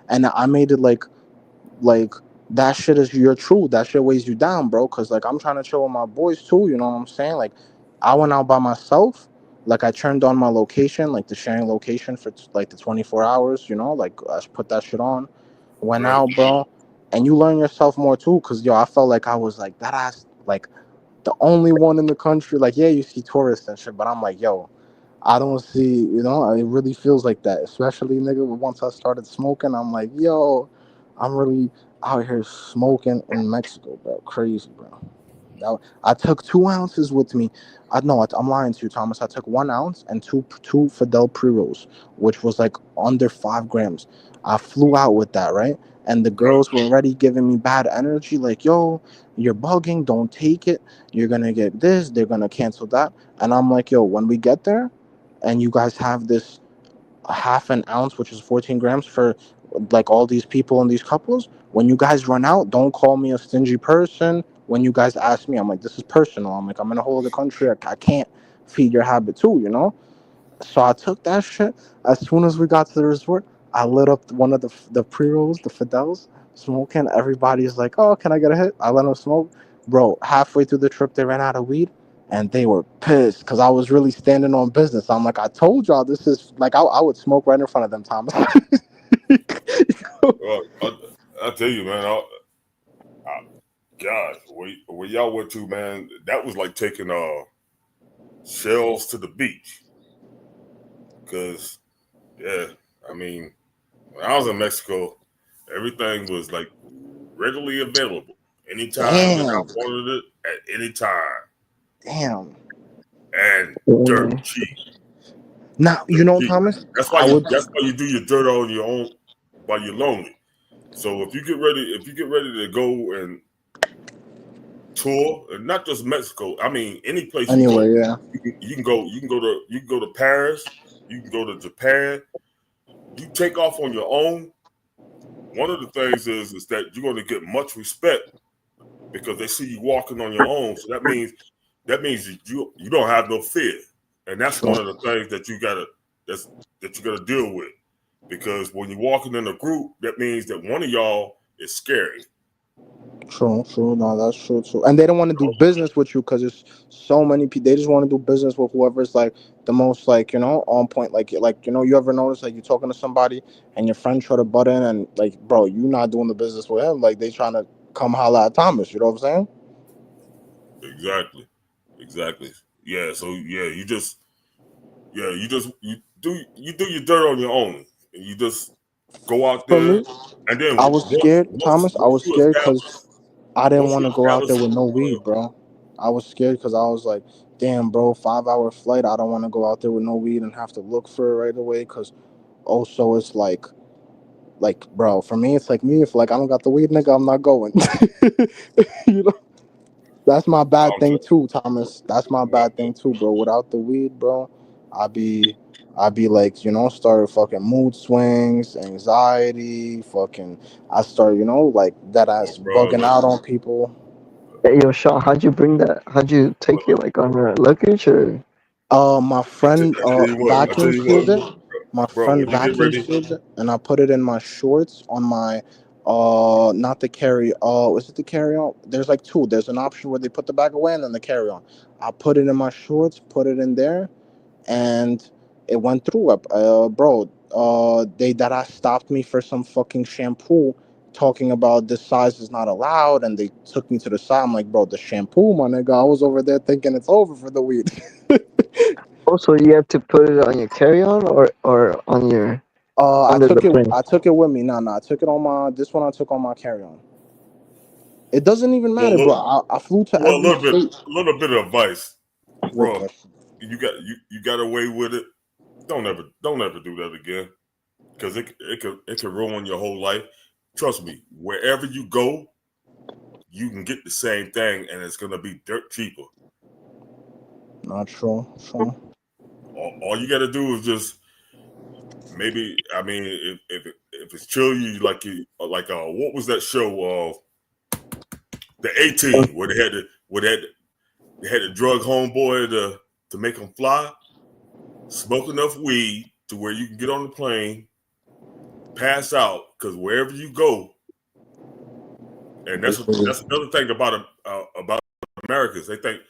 And I made it like that shit is your truth. That shit weighs you down, bro. Cause like I'm trying to chill with my boys too. You know what I'm saying? Like I went out by myself. Like I turned on my location, like the sharing location for like the 24 hours. You know, like I put that shit on. Went Right. out, bro. And you learn yourself more too. Cause yo, I felt like I was like that ass like the only one in the country. Like yeah, you see tourists and shit, but I'm like yo. I don't see, you know, it really feels like that. Especially, nigga, once I started smoking, I'm like, yo, I'm really out here smoking in Mexico, bro. Crazy, bro. I took 2 ounces with me. I'm lying to you, Thomas. I took 1 ounce and two Fidel pre-rolls, which was like under 5 grams. I flew out with that, right? And the Right. girls were already giving me bad energy, like, yo, you're bugging, don't take it. You're gonna get this, they're gonna cancel that. And I'm like, yo, when we get there and you guys have this half an ounce, which is 14 grams for like all these people and these couples. When you guys run out, don't call me a stingy person. When you guys ask me, I'm like, this is personal. I'm like, I'm in a whole other country. I can't feed your habit too, you know? So I took that shit. As soon as we got to the resort, I lit up one of the pre-rolls, the Fidels, smoking. Everybody's like, oh, can I get a hit? I let them smoke. Bro, halfway through the trip, they ran out of weed. And they were pissed because I was really standing on business. I'm like, I told y'all this is like I would smoke right in front of them, Thomas. I tell you, man. God, where y'all went to, man, that was like taking shells to the beach. Cause yeah, I mean, when I was in Mexico, everything was like readily available anytime that I Damn, wanted it at any time, damn. and dirt Mm. cheap. Now you Dirt know, cheap. Thomas. That's why I would. you do your dirt on your own while you're lonely. So if you get ready to go and tour, and not just Mexico, I mean any place you Anyway, go, yeah. you can go to Paris, you can go to Japan. You take off on your own. One of the things is that you're going to get much respect because they see you walking on your own. So that means you don't have no fear, and that's True. one of the things that you gotta deal with. Because when you're walking in a group, that means that one of y'all is scary. True, true. No, that's true too. And they don't want to do business with you because there's so many people. They just want to do business with whoever's like the most like on point. Like you ever notice like you're talking to somebody and your friend try to butt in and like bro, you not doing the business with him. Like they trying to come holla at Thomas. You know what I'm saying? Exactly. Yeah. So yeah, you do your dirt on your own, and you just go out For there, me, and then I was scared, Thomas. I once was you scared because establish I didn't once want you to go out there establish with no weed, bro. I was scared because I was like, damn, bro, 5 hour flight. I don't want to go out there with no weed and have to look for it right away. Because also it's like, bro, for me, it's like me. If like I don't got the weed, nigga, I'm not going. You know, that's my bad I'm thing too, Thomas. That's my bad thing too, bro. Without the weed, bro, I'd be, I'd be like, start fucking mood swings, anxiety, fucking. I start, like that ass bro. bugging out on people. Hey, yo, Sean, how'd you bring that? How'd you take it like on a luggage or? My friend I tell vacuum you what, sealed it. My bro. friend When you get vacuum ready, sealed it, and I put it in my shorts on my not the carry. Was it the carry on? There's like two. There's an option where they put the bag away and then the carry on. I put it in my shorts, put it in there, and it went through. Bro, they that I stopped me for some fucking shampoo. Talking about this size is not allowed, and they took me to the side. I'm like, bro, the shampoo, my nigga. I was over there thinking it's over for the weed. Also, you have to put it on your carry-on or on your I under the took it. plane. I took it with me. No, I took it on my. This one I took on my carry-on. It doesn't even well, matter, bro. I flew to well, every state. a little bit of advice, What bro. question? You got away with it. Don't ever do that again, because it can ruin your whole life. Trust me, wherever you go, you can get the same thing, and it's gonna be dirt cheaper. Not true. True. All you got to do is just maybe. I mean, if it's chill, you like what was that show? The 18 where they had to drug homeboy to make him fly. Smoke enough weed to where you can get on the plane, pass out, because wherever you go, And that's another thing about Americans. They think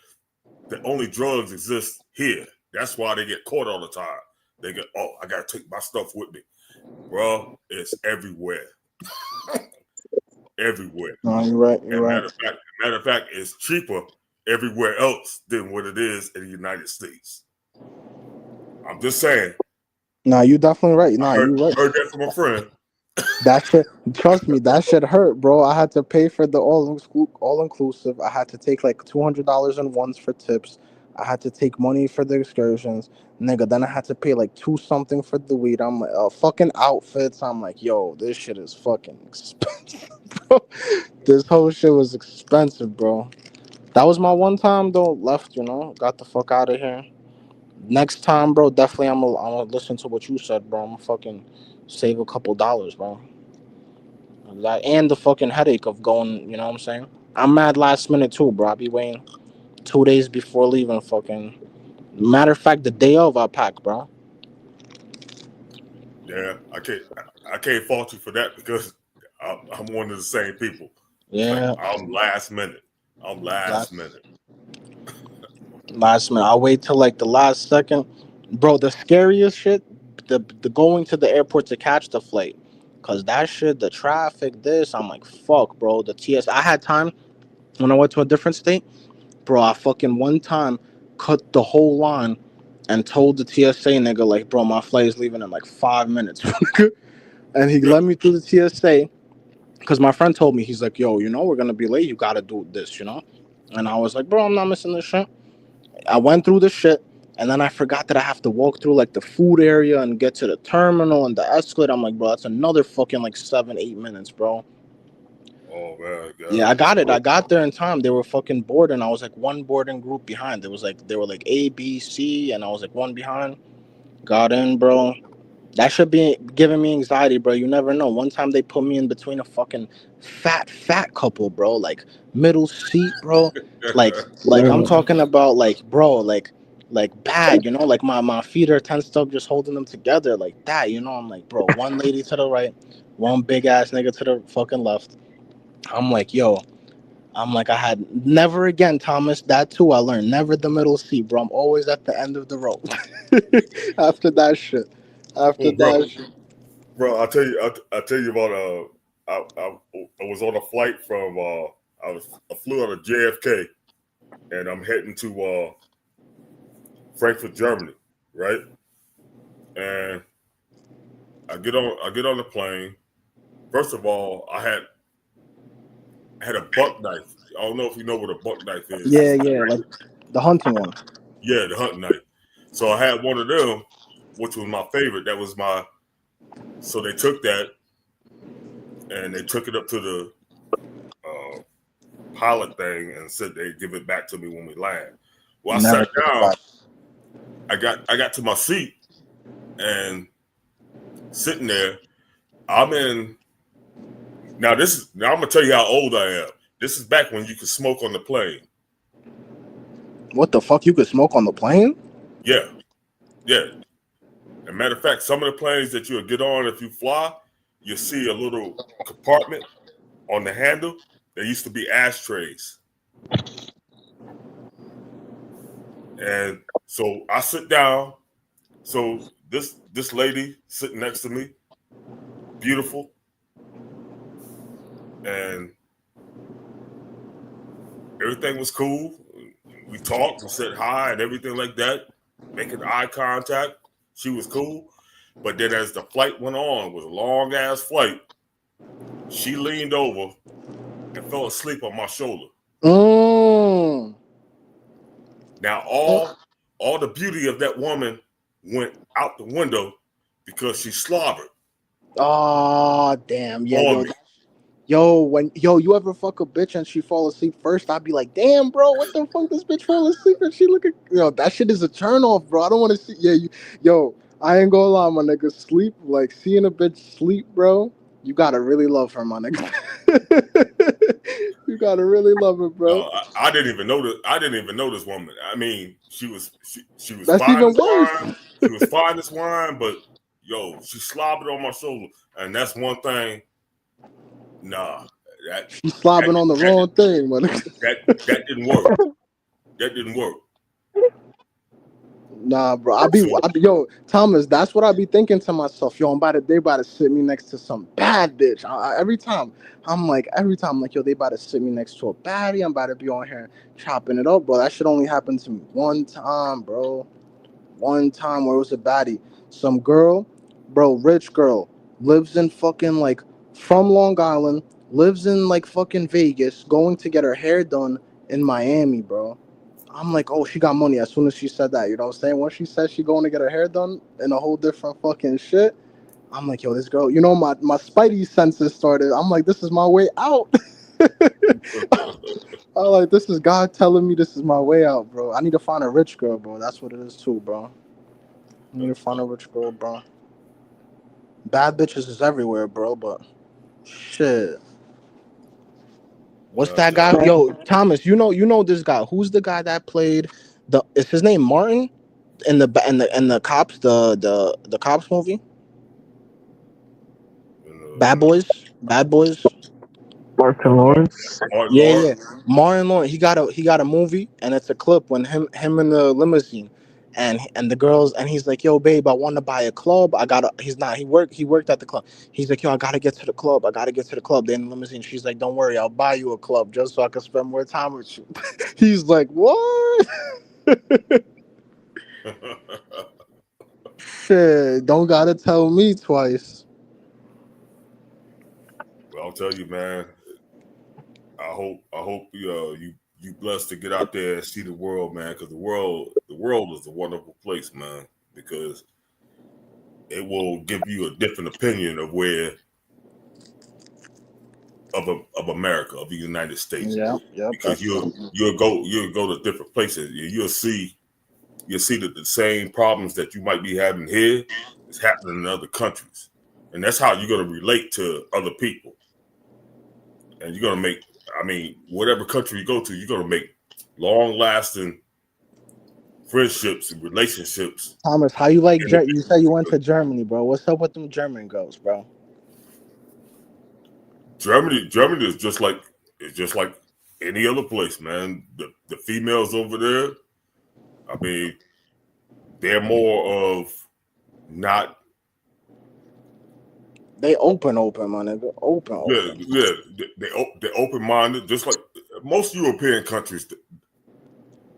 that only drugs exist here. That's why they get caught all the time. They get, oh, I gotta take my stuff with me, bro. It's everywhere, everywhere. No, you're right. You're right. Matter of fact, it's cheaper everywhere else than what it is in the United States. I'm just saying. Nah, you definitely right. Nah, you're right. Heard that from a friend. That shit, trust me, that shit hurt, bro. I had to pay for the all inclusive. I had to take like $200 in ones for tips. I had to take money for the excursions, nigga. Then I had to pay like $2 something for the weed. I'm like, fucking outfits. I'm like, yo, this shit is fucking expensive, bro. This whole shit was expensive, bro. That was my one time though. Left, got the fuck out of here. Next time, bro, definitely I'm gonna listen to what you said, bro. I'm gonna fucking save a couple dollars, bro. That and the fucking headache of going, you know what I'm saying? I'm mad last minute too, bro. I be waiting 2 days before leaving. Fucking matter of fact, the day of I pack, bro. Yeah, I can't fault you for that because I'm one of the same people. Yeah, like, I'm last minute. Last minute. I'll wait till like the last second, bro. The scariest shit, the going to the airport to catch the flight. Cause that shit, the traffic, I'm like, fuck, bro. The TS, I had time when I went to a different state, bro. I fucking one time cut the whole line and told the TSA nigga, like, bro, my flight is leaving in like 5 minutes. And he let me through the TSA because my friend told me, he's like, yo, we're gonna be late. You gotta do this, And I was like, bro, I'm not missing this shit. I went through the shit. And then I forgot that I have to walk through like the food area and get to the terminal and the escalator. I'm like, bro, that's another fucking like 7-8 minutes, bro. Oh man, God. Yeah, I got it. I got there in time. They were fucking boarding. I was like one boarding group behind. They were like A, B, C, and I was like one behind. Got in, bro. That should be giving me anxiety, bro. You never know. One time they put me in between a fucking fat couple, bro. Like middle seat, bro. like I'm talking about like, bro, like bad, like my feet are tensed up just holding them together like that, I'm like, bro, one lady to the right, one big ass nigga to the fucking left. I'm like, I had never again, Thomas. That too, I learned never the middle seat, bro. I'm always at the end of the rope. After that shit. Bro, I'll tell you about I was on a flight from I flew out of JFK and I'm heading to Frankfurt, Germany, right? And I get on the plane. First of all, I had a buck knife. I don't know if you know what a buck knife is. Yeah, like the hunting one. Yeah, the hunting knife. So I had one of them, which was my favorite. So they took that and they took it up to the pilot thing and said they'd give it back to me when we land. Well, I sat down. I got to my seat and sitting there. Now I'm gonna tell you how old I am. This is back when you could smoke on the plane. What the fuck? You could smoke on the plane? Yeah. As a matter of fact, some of the planes that you'll get on if you fly, you'll see a little compartment on the handle. There used to be ashtrays. And so I sit down. So this lady sitting next to me, beautiful. And everything was cool. We talked, we said hi and everything like that, making eye contact. She was cool. But then as the flight went on, it was a long ass flight, she leaned over and fell asleep on my shoulder. Now all the beauty of that woman went out the window because she slobbered. Oh damn, yeah. When you ever fuck a bitch and she fall asleep first, I'd be like, damn, bro, what the fuck, this bitch fall asleep and she looking, that shit is a turn off, bro. I don't want to see, I ain't gonna lie, my nigga, sleep, like seeing a bitch sleep, bro, you gotta really love her, my nigga. You gotta really love her, bro. I didn't even know this woman. I mean, she was That's fine even as worse. wine. She was fine as wine, but she slobbered on my shoulder, and that's one thing. Nah, She's slobbing on the wrong thing, man. That didn't work. That didn't work. Nah, bro. I be yo, Thomas. That's what I be thinking to myself. Yo, they about to sit me next to some bad bitch. Every time, yo, they about to sit me next to a baddie. I'm about to be on here chopping it up, bro. That shit only happened to me one time, bro. One time where it was a baddie. Some girl, bro, rich girl, lives in fucking like from Long Island, lives in like fucking Vegas, going to get her hair done in Miami, bro. I'm like, oh, she got money as soon as she said that. You know what I'm saying? Once she said she going to get her hair done in a whole different fucking shit, I'm like, yo, this girl, you know, my spidey senses started. I'm like, this is my way out. I'm like, this is God telling me this is my way out, bro. I need to find a rich girl, bro. That's what it is too, bro. I need to find a rich girl, bro. Bad bitches is everywhere, bro, but shit. What's that guy? Yo, Thomas, you know this guy. Who's the guy that played is his name Martin in the cops the cops movie? Bad Boys? Martin Lawrence. Yeah. Martin Lawrence. He got a movie, and it's a clip when him in the limousine, and the girls, and he's like, yo, babe, I want to buy a club. He worked at the club. He's like, yo, I gotta get to the club. They're in the limousine. She's like, don't worry, I'll buy you a club just so I can spend more time with you. He's like, what? Shit, don't gotta tell me twice. Well, I'll tell you, man. I hope you blessed to get out there and see the world, man. Because the world is a wonderful place, man. Because it will give you a different opinion of America, of the United States. Yeah. Because you'll go to different places. You'll see that the same problems that you might be having here is happening in other countries, and that's how you're going to relate to other people. And you're going to make, whatever country you go to, you're going to make long-lasting friendships and relationships. Thomas, how you like? You said you went to Germany, bro. What's up with them German girls, bro? Germany is just like any other place, man. The females over there, they're more of not. They open, my nigga. Open. Yeah. They're open-minded, just like most European countries.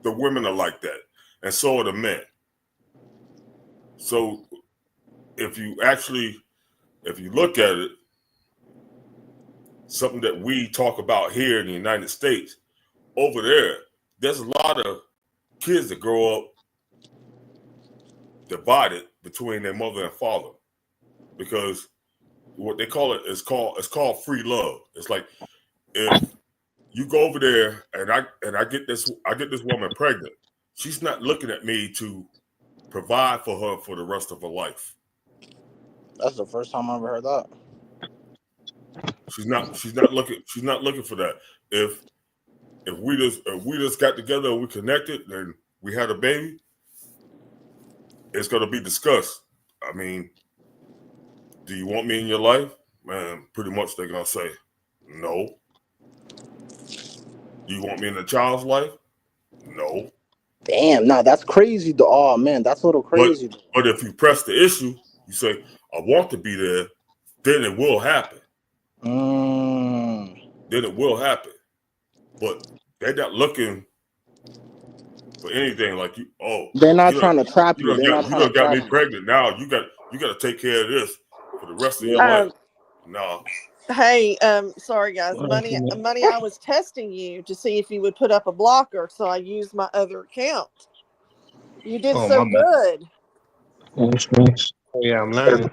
The women are like that, and so are the men. So, if you look at it, something that we talk about here in the United States, over there's a lot of kids that grow up divided between their mother and father, because what they call it's called free love. It's like, if you go over there and I get this woman pregnant, she's not looking at me to provide for her for the rest of her life. That's the first time I ever heard that. She's not looking for that. If we just got together and we connected and we had a baby, it's gonna be discussed. Do you want me in your life? Man, pretty much they're gonna say no. Do you want me in the child's life? No. Damn, nah, that's crazy. Oh man, that's a little crazy. But if you press the issue, you say, I want to be there, then it will happen. Then it will happen. But they're not looking for anything like you. Oh, they're not trying to trap you. You done got me pregnant. Now you got to take care of this for the rest of your life. No. Hey, sorry guys. Money. I was testing you to see if you would put up a blocker, so I used my other account. You did so good. Yeah, I'm learning.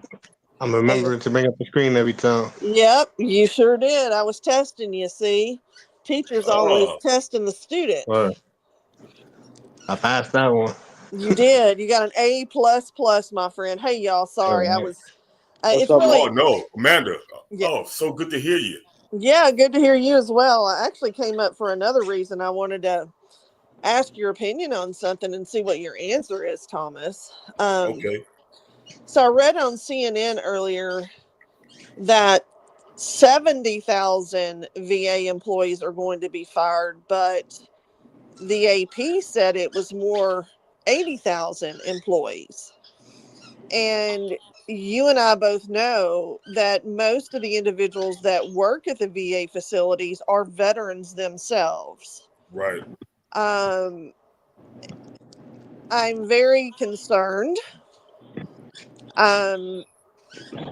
I'm remembering to bring up the screen every time. Yep, you sure did. I was testing you. See, teachers always testing the student. Well, I passed that one. You did. You got an A++, my friend. Hey, y'all. Sorry, I was. It's really. Oh no, Amanda. Yeah. Oh, so good to hear you. Yeah, good to hear you as well. I actually came up for another reason. I wanted to ask your opinion on something and see what your answer is, Thomas. Okay. So I read on CNN earlier that 70,000 VA employees are going to be fired, but the AP said it was more 80,000 employees. And you and I both know that most of the individuals that work at the VA facilities are veterans themselves. Right. I'm very concerned.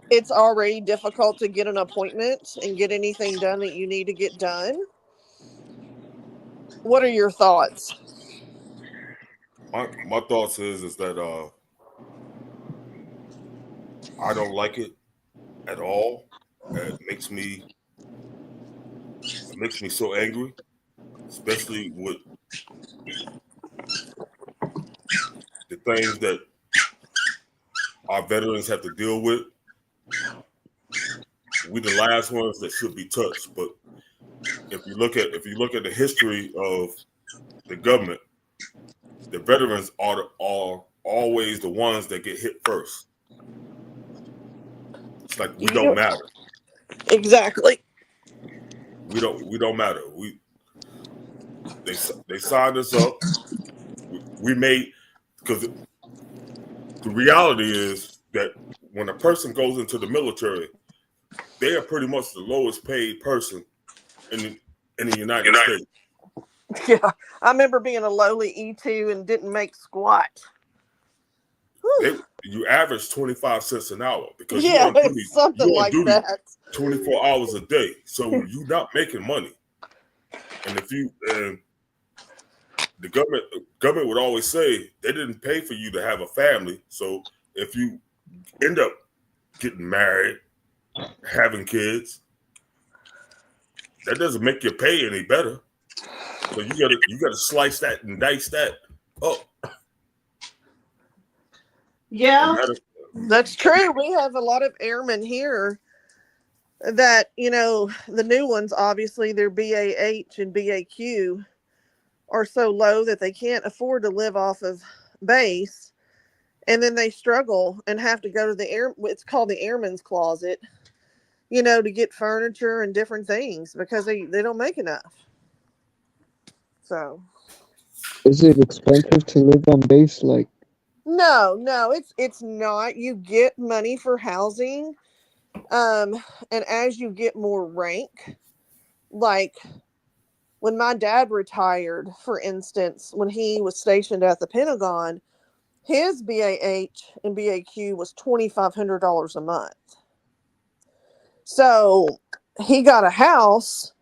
It's already difficult to get an appointment and get anything done that you need to get done. What are your thoughts? My thoughts is that I don't like it at all. It makes me so angry, especially with the things that our veterans have to deal with. We're the last ones that should be touched. But if you look at the history of the government, the veterans are always the ones that get hit first. It's like we don't matter. Exactly. We don't matter. They signed us up. We made, because the reality is that when a person goes into the military, they are pretty much the lowest paid person in the United States. Yeah, I remember being a lowly E2 and didn't make squat. You average 25 cents an hour because it's something like that. 24 hours a day, so you're not making money. And the government would always say they didn't pay for you to have a family. So if you end up getting married, having kids, that doesn't make your pay any better. So you gotta slice that and dice that up. Yeah, that's true. We have a lot of airmen here that, the new ones, obviously their BAH and BAQ are so low that they can't afford to live off of base. And then they struggle and have to go to it's called the airman's closet, to get furniture and different things because they don't make enough. So. Is it expensive to live on base? No, it's not. You get money for housing. And as you get more rank, like when my dad retired, for instance, when he was stationed at the Pentagon, his BAH and BAQ was $2,500 a month. So he got a house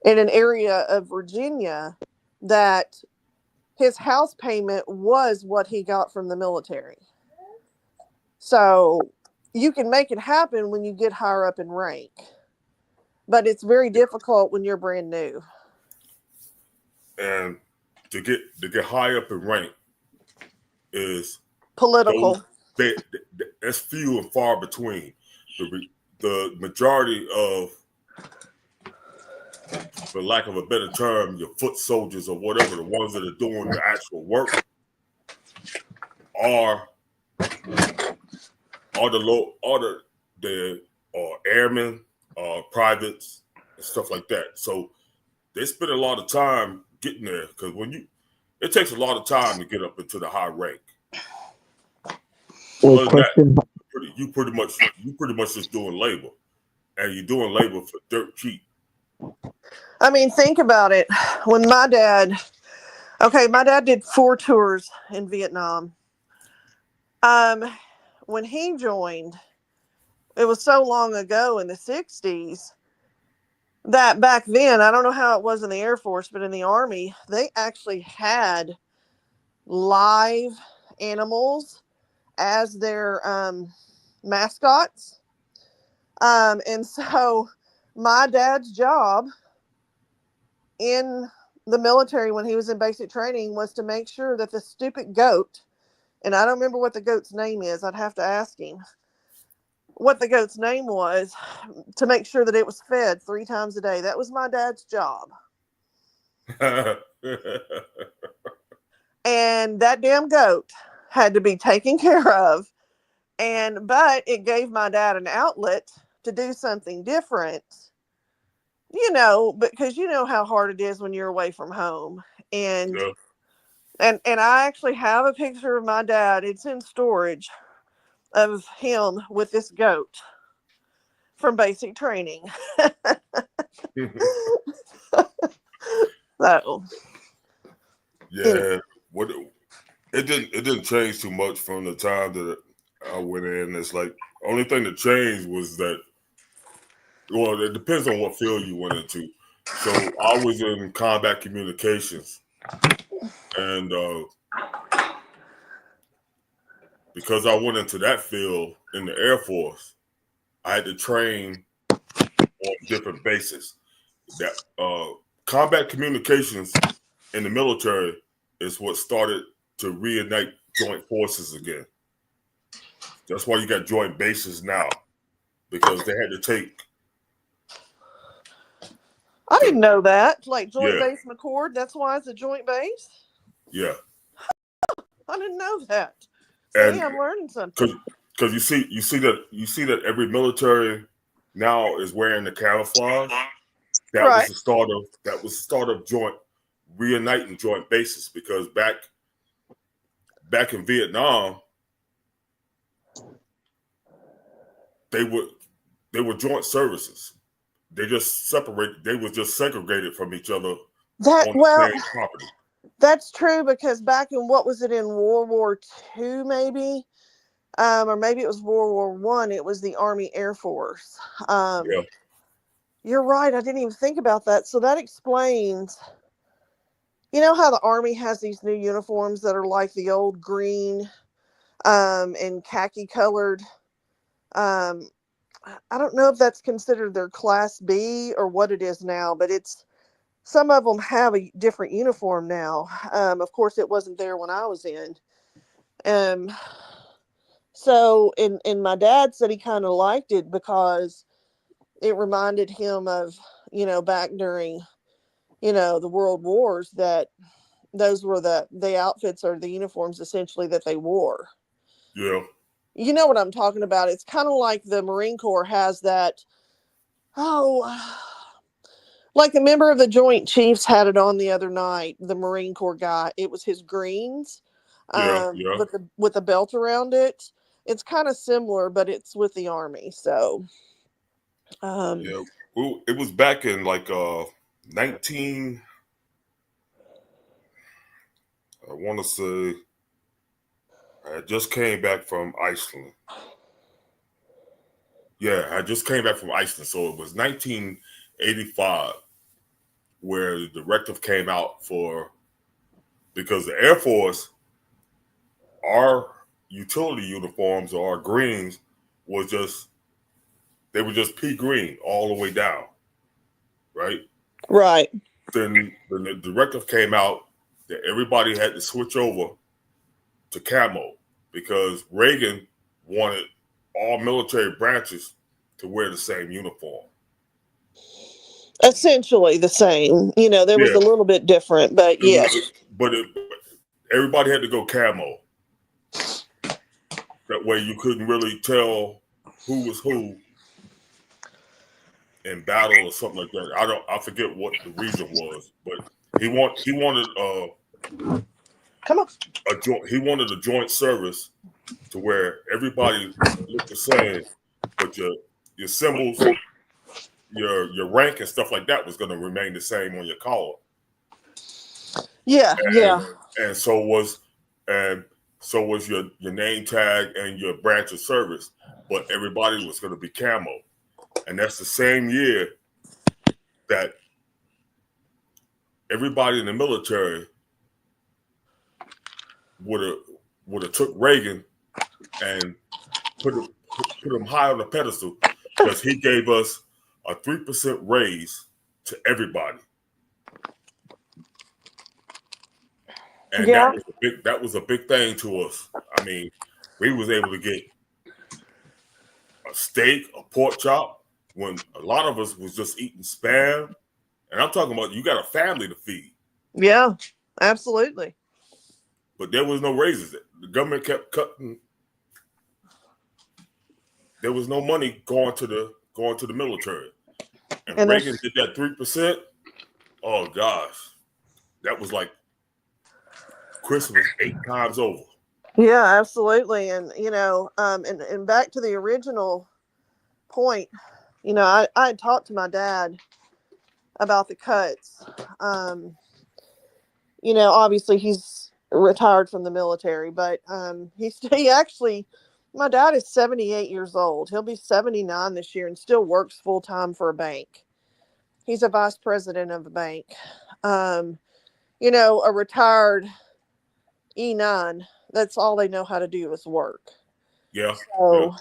in an area of Virginia that his house payment was what he got from the military. So you can make it happen when you get higher up in rank, but it's very difficult when you're brand new. And to get high up in rank is political. That's few and far between. The majority of, for lack of a better term, your foot soldiers or whatever, the ones that are doing the actual work, are airmen, privates, and stuff like that. So they spend a lot of time getting there because it takes a lot of time to get up into the high rank. You pretty much just doing labor, and you're doing labor for dirt cheap. I mean, think about it. When my dad did 4 tours in Vietnam. When he joined, it was so long ago in the 60s that back then, I don't know how it was in the Air Force, but in the Army, they actually had live animals as their mascots. And so my dad's job in the military when he was in basic training was to make sure that the stupid goat, and I don't remember what the goat's name is, I'd have to ask him what the goat's name was, to make sure that it was fed 3 times a day. That was my dad's job. And that damn goat had to be taken care of. But it gave my dad an outlet to do something different, you know, because you know how hard it is when you're away from home. And Yeah. and I actually have a picture of my dad. It's in storage of him with this goat from basic training. So Yeah. What it didn't change too much from the time that I went in. It's like only thing that changed was that, well, it depends on what field you went into. So I was in combat communications, and because I went into that field in the Air Force, I had to train on different bases. That combat communications in the military is what started to reunite joint forces again. That's why you got joint bases now, because they had to take. I didn't know that. Like Joint Yeah. Base McCord, that's why it's a joint base? Yeah. I didn't know that. See, And I'm learning something. because you see that every military now is wearing the camouflage. That Right. was the start of joint reuniting joint bases, because back in Vietnam, they were joint services. They just separated. They were just segregated from each other on the same property. That's true, because back in, what was it, in World War II maybe? Or maybe it was World War I, it was the Army Air Force. Yeah. You're right, I didn't even think about that. So that explains, you know how the Army has these new uniforms that are like the old green and khaki colored. I don't know if that's considered their Class B or what it is now, but some of them have a different uniform now. Of course, it wasn't there when I was in. So, and my dad said he kind of liked it because it reminded him of, you know, back during, you know, the World Wars, that those were the outfits or the uniforms essentially that they wore. Yeah. You know what I'm talking about? It's kind of like the Marine Corps has that, like a member of the Joint Chiefs had it on the other night, the Marine Corps guy. It was his greens with the belt around it. It's kind of similar, but it's with the Army. So, yeah. Well, it was back in like 19. I want to say I just came back from Iceland. Yeah, I just came back from Iceland. So it was 1985 where the directive came out because the Air Force, our utility uniforms or our greens were just pea green all the way down, right? Right. Then the directive came out that everybody had to switch over to camo, because Reagan wanted all military branches to wear the same uniform. Essentially the same. You know, there was a little bit different, but yes. But everybody had to go camo. That way you couldn't really tell who was who in battle or something like that. I forget what the reason was, but he wanted he wanted a joint service to where everybody looked the same, but your symbols, your rank and stuff like that was going to remain the same on your collar. Yeah, And so was your name tag and your branch of service, but everybody was going to be camo. And that's the same year that everybody in the military would have took Reagan and put him high on the pedestal, because he gave us a 3% raise to everybody. And that was a big thing to us. I mean, we was able to get a steak, a pork chop, when a lot of us was just eating Spam. And I'm talking about, you got a family to feed. Yeah, absolutely. But there was no raises. The government kept cutting. There was no money going to the going to the military. And And Reagan there's did that 3%. Oh gosh, that was like Christmas 8 times over. yeah, absolutely. And and back to the original point, I had talked to my dad about the cuts. Obviously he's retired from the military, but he actually, my dad is 78 years old. He'll be 79 this year and still works full time for a bank. He's a vice president of a bank. A retired E9, that's all they know how to do is work. Yeah. So,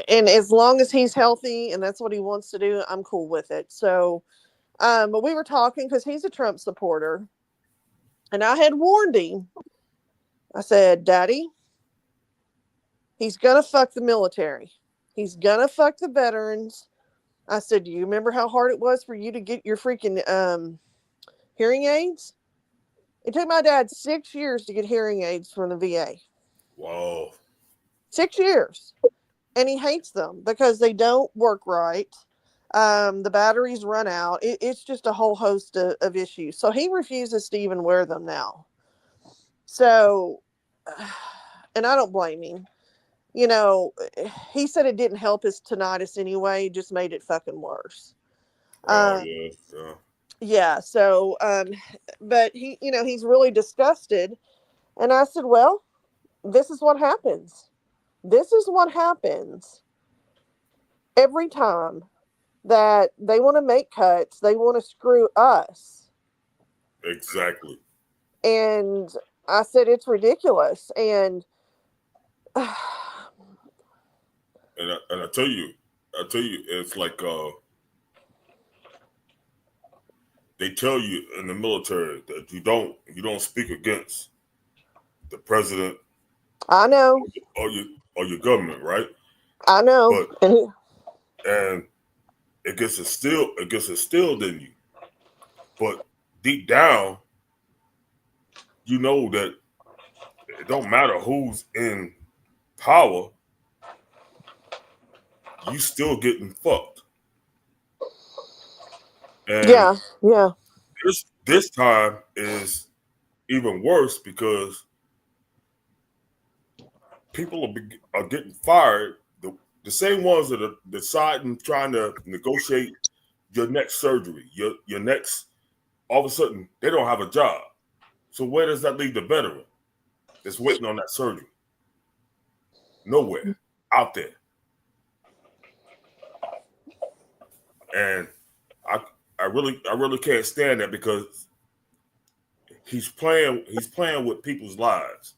and as long as he's healthy and that's what he wants to do, I'm cool with it. So, but we were talking because he's a Trump supporter. And I had warned him. I said, Daddy, he's going to fuck the military. He's going to fuck the veterans. I said, do you remember how hard it was for you to get your freaking hearing aids? It took my dad 6 years to get hearing aids from the VA. Wow. 6 years. And he hates them because they don't work right. The batteries run out. It's just a whole host of issues. So he refuses to even wear them now. So, and I don't blame him. He said it didn't help his tinnitus anyway. It just made it fucking worse. Yeah. Yeah. So, but he's really disgusted. And I said, well, this is what happens. This is what happens every time that they want to make cuts. They want to screw us. Exactly. And I said, it's ridiculous. And And I tell you, it's like they tell you in the military that you don't speak against the president. I know. Or your government, right? I know. But and it gets instilled in you. But deep down, you know that it don't matter who's in power, you still getting fucked. And yeah. This time is even worse because people are getting fired. The same ones that are deciding, trying to negotiate your next surgery, your next, all of a sudden, they don't have a job. So where does that leave the veteran that's waiting on that surgery? Nowhere. Out there. And I really can't stand that because he's playing with people's lives.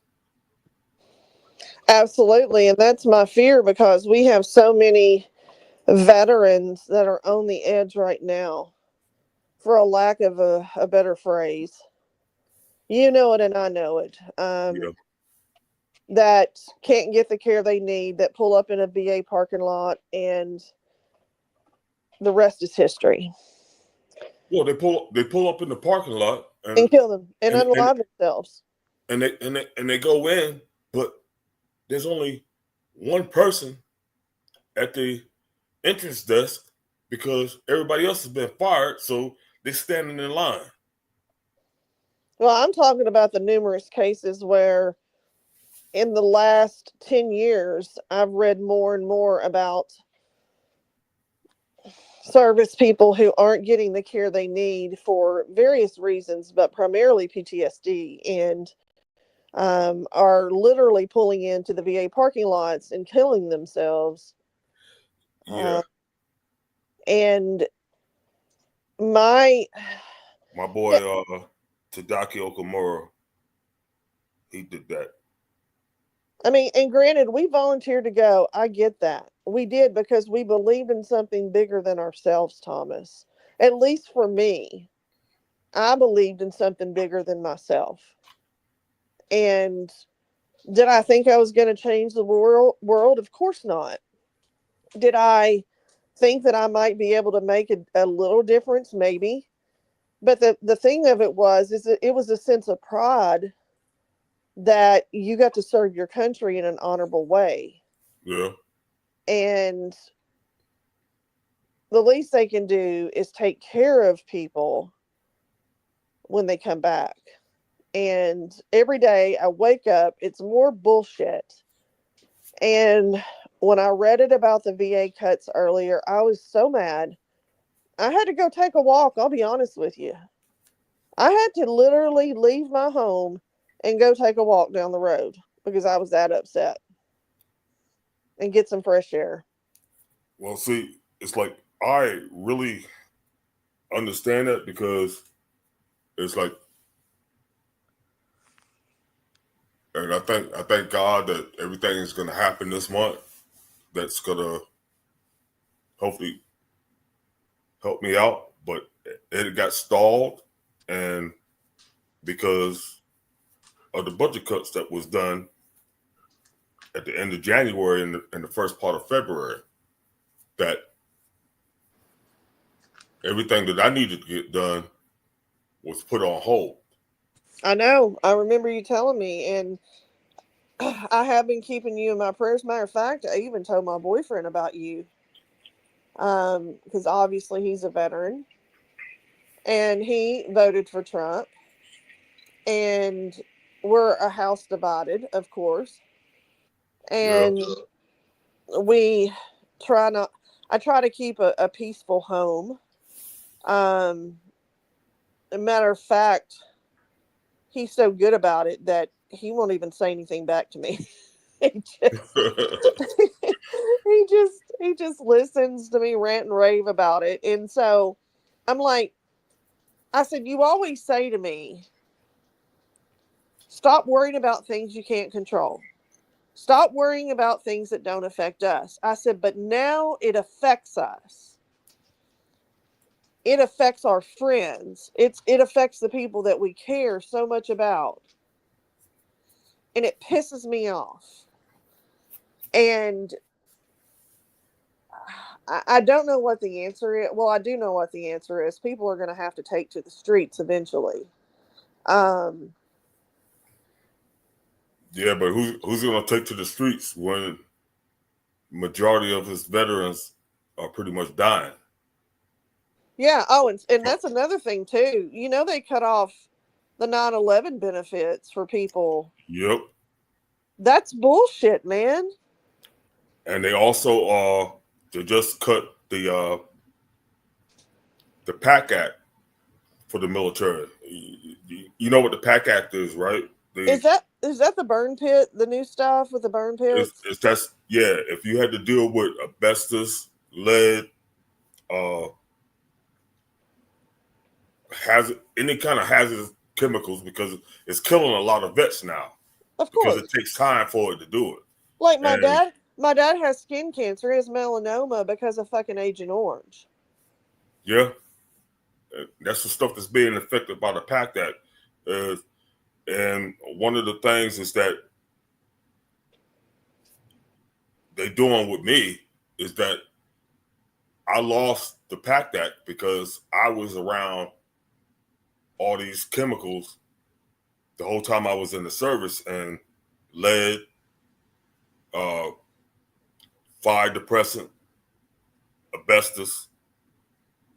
Absolutely. And that's my fear because we have so many veterans that are on the edge right now, for a lack of a better phrase. You know it and I know it. That can't get the care they need, that pull up in a VA parking lot, and the rest is history. Well, they pull up in the parking lot and kill them and unalive themselves. And they go in, but there's only one person at the entrance desk because everybody else has been fired, so they're standing in line. Well, I'm talking about the numerous cases where in the last 10 years, I've read more and more about service people who aren't getting the care they need for various reasons, but primarily PTSD, and are literally pulling into the VA parking lots and killing themselves. Yeah. And my boy, Tadaki Okamura, he did that. I mean, and granted, we volunteered to go. I get that. We did because we believed in something bigger than ourselves, Thomas. At least for me, I believed in something bigger than myself. And did I think I was going to change the world? Of course not. Did I think that I might be able to make a little difference? Maybe. But the thing of it was, is that it was a sense of pride that you got to serve your country in an honorable way. Yeah. And the least they can do is take care of people when they come back. And every day I wake up, it's more bullshit. And when I read it about the VA cuts earlier, I was so mad. I had to go take a walk, I'll be honest with you. I had to literally leave my home and go take a walk down the road because I was that upset and get some fresh air. Well, see, it's like I really understand that because it's like, and I thank God that everything is going to happen this month. That's going to hopefully help me out, but it got stalled, and because of the budget cuts that was done at the end of January and the first part of February, that everything that I needed to get done was put on hold. I know. I remember you telling me, and I have been keeping you in my prayers. Matter of fact, I even told my boyfriend about you, because obviously he's a veteran, and he voted for Trump, and we're a house divided, of course, and we try not. I try to keep a peaceful home. A matter of fact, he's so good about it that he won't even say anything back to me. he just listens to me rant and rave about it. And so I'm like, I said, you always say to me, stop worrying about things you can't control. Stop worrying about things that don't affect us. I said, but now it affects us. It affects our friends. It affects the people that we care so much about. And it pisses me off. And I don't know what the answer is. Well, I do know what the answer is. People are going to have to take to the streets eventually. Yeah, but who's going to take to the streets when majority of his veterans are pretty much dying? Yeah. Oh, and that's another thing too. You know, they cut off the 9/11 benefits for people. Yep. That's bullshit, man. And they also they just cut the PAC Act for the military. You know what the PAC Act is, right? Is that the burn pit, the new stuff with the burn pits? If you had to deal with asbestos, lead, any kind of hazardous chemicals, because it's killing a lot of vets now. Of course. Because it takes time for it to do it. Like my dad has skin cancer, he has melanoma because of fucking Agent Orange. Yeah. That's the stuff that's being affected by the PAC Act. And one of the things is that they doing with me is that I lost the PAC Act because I was around all these chemicals the whole time I was in the service, and lead, fire depressant, asbestos,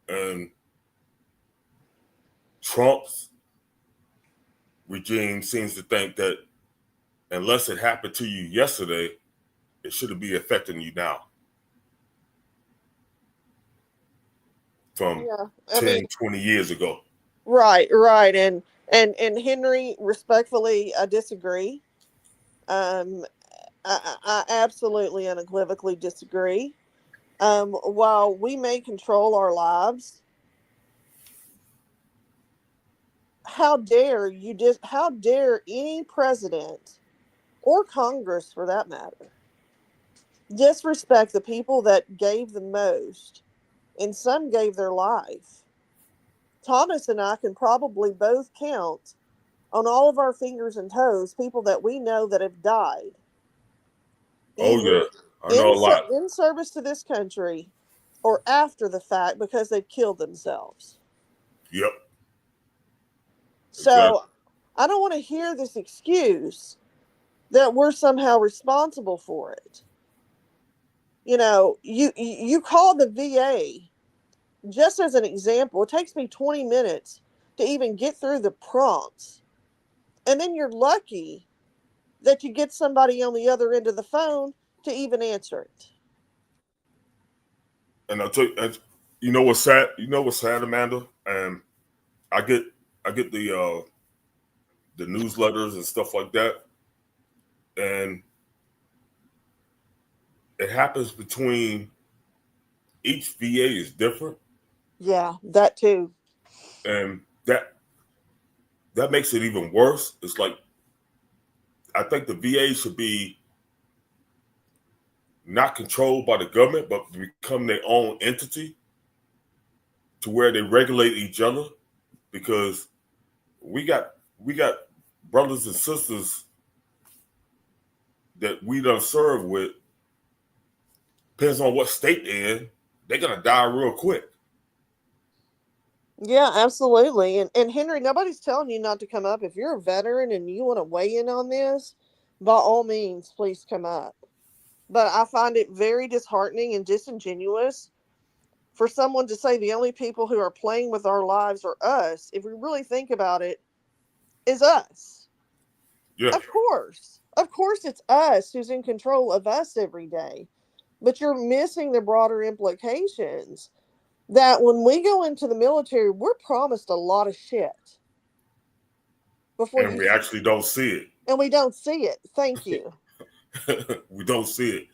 and Trump's regime seems to think that unless it happened to you yesterday, it shouldn't be affecting you now. From 20 years ago. Right. And Henry, respectfully, I disagree. I absolutely unequivocally disagree. While we may control our lives, how dare any president or Congress, for that matter, disrespect the people that gave the most, and some gave their life. Thomas and I can probably both count on all of our fingers and toes people that we know that have died. Oh, yeah. I know a lot. In service to this country or after the fact because they've killed themselves. Yep. So exactly. I don't want to hear this excuse that we're somehow responsible for it. You call the VA, just as an example. It takes me 20 minutes to even get through the prompts. And then you're lucky that you get somebody on the other end of the phone to even answer it. And I'll tell you, you know what's sad? You know what's sad, Amanda? And I get the newsletters and stuff like that, and it happens between each VA is different. Yeah, that too. And that makes it even worse. It's like, I think the VA should be not controlled by the government, but become their own entity to where they regulate each other, because we got brothers and sisters that we done serve with. Depends on what state they're in, they're gonna die real quick. Yeah, absolutely. And Henry, nobody's telling you not to come up. If you're a veteran and you want to weigh in on this, by all means, please come up. But I find it very disheartening and disingenuous for someone to say the only people who are playing with our lives are us. If we really think about it, is us. Yeah. Of course it's us who's in control of us every day. But you're missing the broader implications that when we go into the military, we're promised a lot of shit. And we actually don't see it. And we don't see it. Thank you. We don't see it.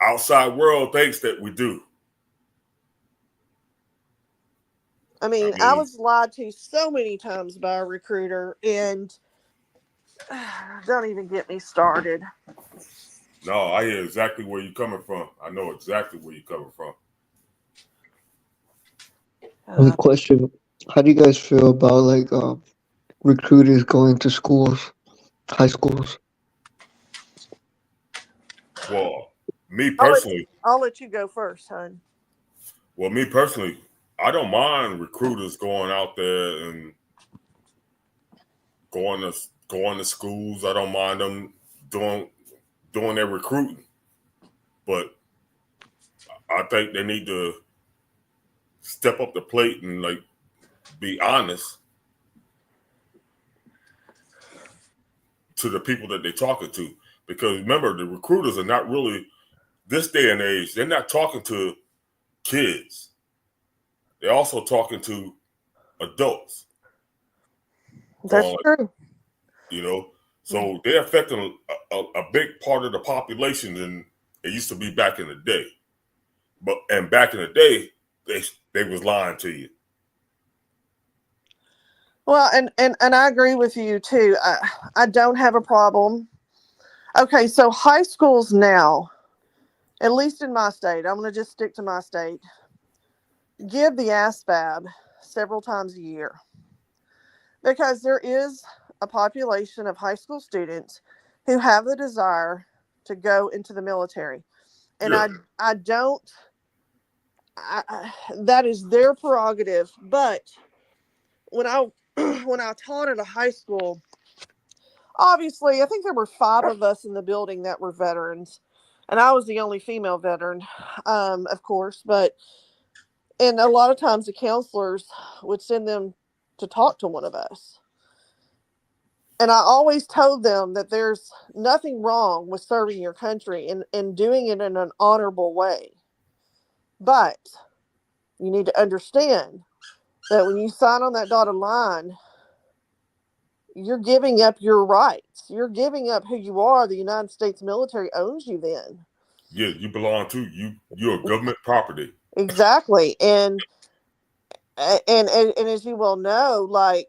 Outside world thinks that we do. I mean, I was lied to so many times by a recruiter, and don't even get me started. No, I hear exactly where you're coming from. I know exactly where you're coming from. The question: how do you guys feel about like recruiters going to schools, high schools? Well, me personally, I'll let you go first, hon. Well, me personally, I don't mind recruiters going out there and going to schools. I don't mind them doing their recruiting, but I think they need to step up the plate and like be honest to the people that they're talking to. Because remember, the recruiters are not really, this day and age, they're not talking to kids. They're also talking to adults. That's true. You know, so they're affecting a big part of the population than it used to be back in the day. And back in the day, they was lying to you. Well, and I agree with you too. I don't have a problem. Okay, so high schools now, at least in my state, I'm going to just stick to my state, give the ASVAB several times a year, because there is a population of high school students who have the desire to go into the military. And yeah. I don't, that is their prerogative. But when I taught at a high school, obviously, I think there were 5 of us in the building that were veterans. And I was the only female veteran, of course. And a lot of times the counselors would send them to talk to one of us. And I always told them that there's nothing wrong with serving your country and doing it in an honorable way. But you need to understand that when you sign on that dotted line, you're giving up your rights. You're giving up who you are. The United States military owns you then. Yeah, you belong to, you're government property. Exactly. And as you well know, like,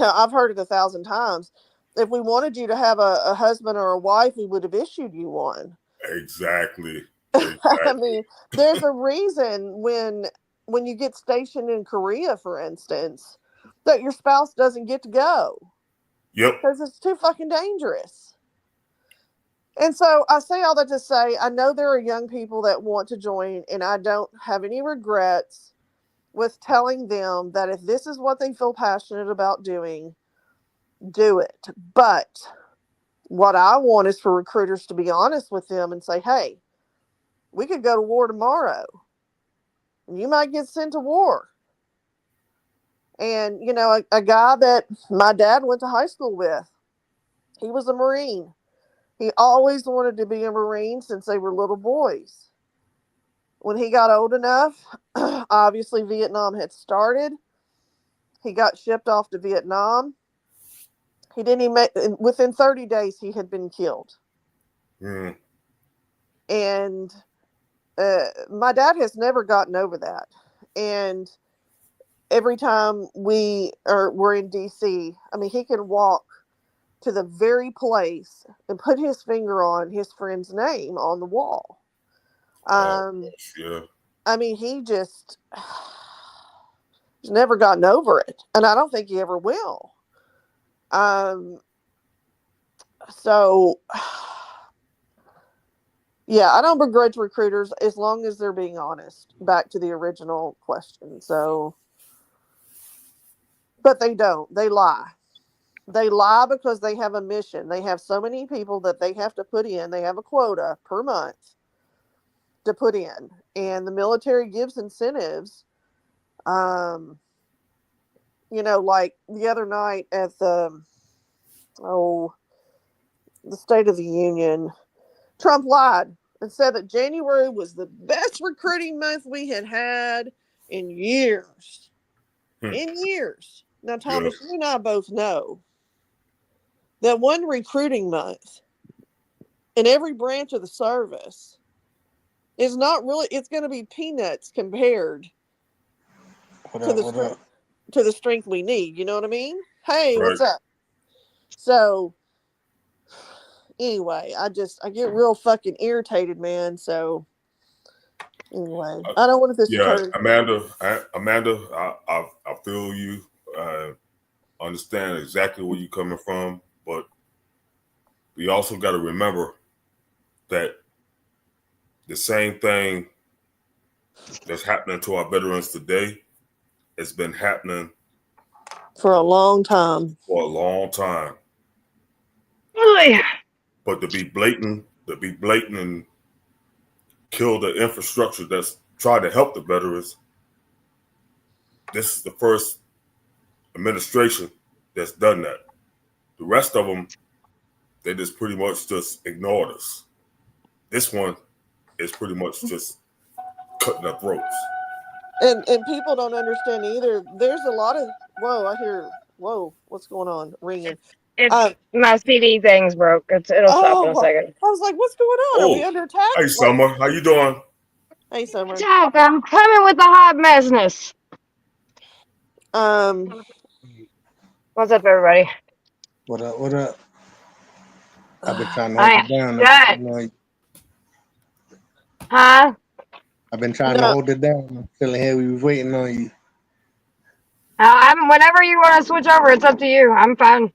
I've heard it 1,000 times. If we wanted you to have a husband or a wife, we would have issued you one. Exactly. I mean, there's a reason when you get stationed in Korea, for instance, that your spouse doesn't get to go. Yep. Because it's too fucking dangerous. And so I say all that to say, I know there are young people that want to join, and I don't have any regrets with telling them that if this is what they feel passionate about doing, do it. But what I want is for recruiters to be honest with them and say, hey, we could go to war tomorrow. And you might get sent to war. And, a guy that my dad went to high school with, he was a Marine. He always wanted to be a Marine since they were little boys. When he got old enough, obviously Vietnam had started. He got shipped off to Vietnam. He didn't even within 30 days, he had been killed. Mm. And my dad has never gotten over that. And every time we're in DC, I mean, he can walk to the very place and put his finger on his friend's name on the wall. Yeah. I mean, he's never gotten over it. And I don't think he ever will. So, yeah, I don't begrudge recruiters as long as they're being honest. Back to the original question. So, but they don't. They lie. They lie because they have a mission. They have so many people that they have to put in. They have a quota per month to put in. And the military gives incentives. Like the other night at the State of the Union, Trump lied and said that January was the best recruiting month we had in years. In years. Now, Thomas, you and I both know that one recruiting month in every branch of the service is not really, it's going to be peanuts compared to the strength we need. You know what I mean? Hey, Right. what's up? So, anyway, I get real fucking irritated, man. So, anyway, I don't want this to turn. Amanda, I feel you. Understand exactly where you're coming from, but we also got to remember that the same thing that's happening to our veterans today has been happening for a long time. But to be blatant and kill the infrastructure that's tried to help the veterans, this is the first administration that's done that. The rest of them, they just pretty much just ignored us. This one is pretty much just cutting our throats. And people don't understand either. There's a lot of what's going on? Ringing. My CD thing's broke. It'll stop in a second. I was like, what's going on? Are we under attack? Hey, Summer, how you doing? Hey, Summer. Jack, I'm coming with the hot messiness. What's up, everybody? What up? I've been trying to hold it down. Huh? I've been trying to hold it down. I'm feeling here. We was waiting on you. Whenever you want to switch over, it's up to you. I'm fine.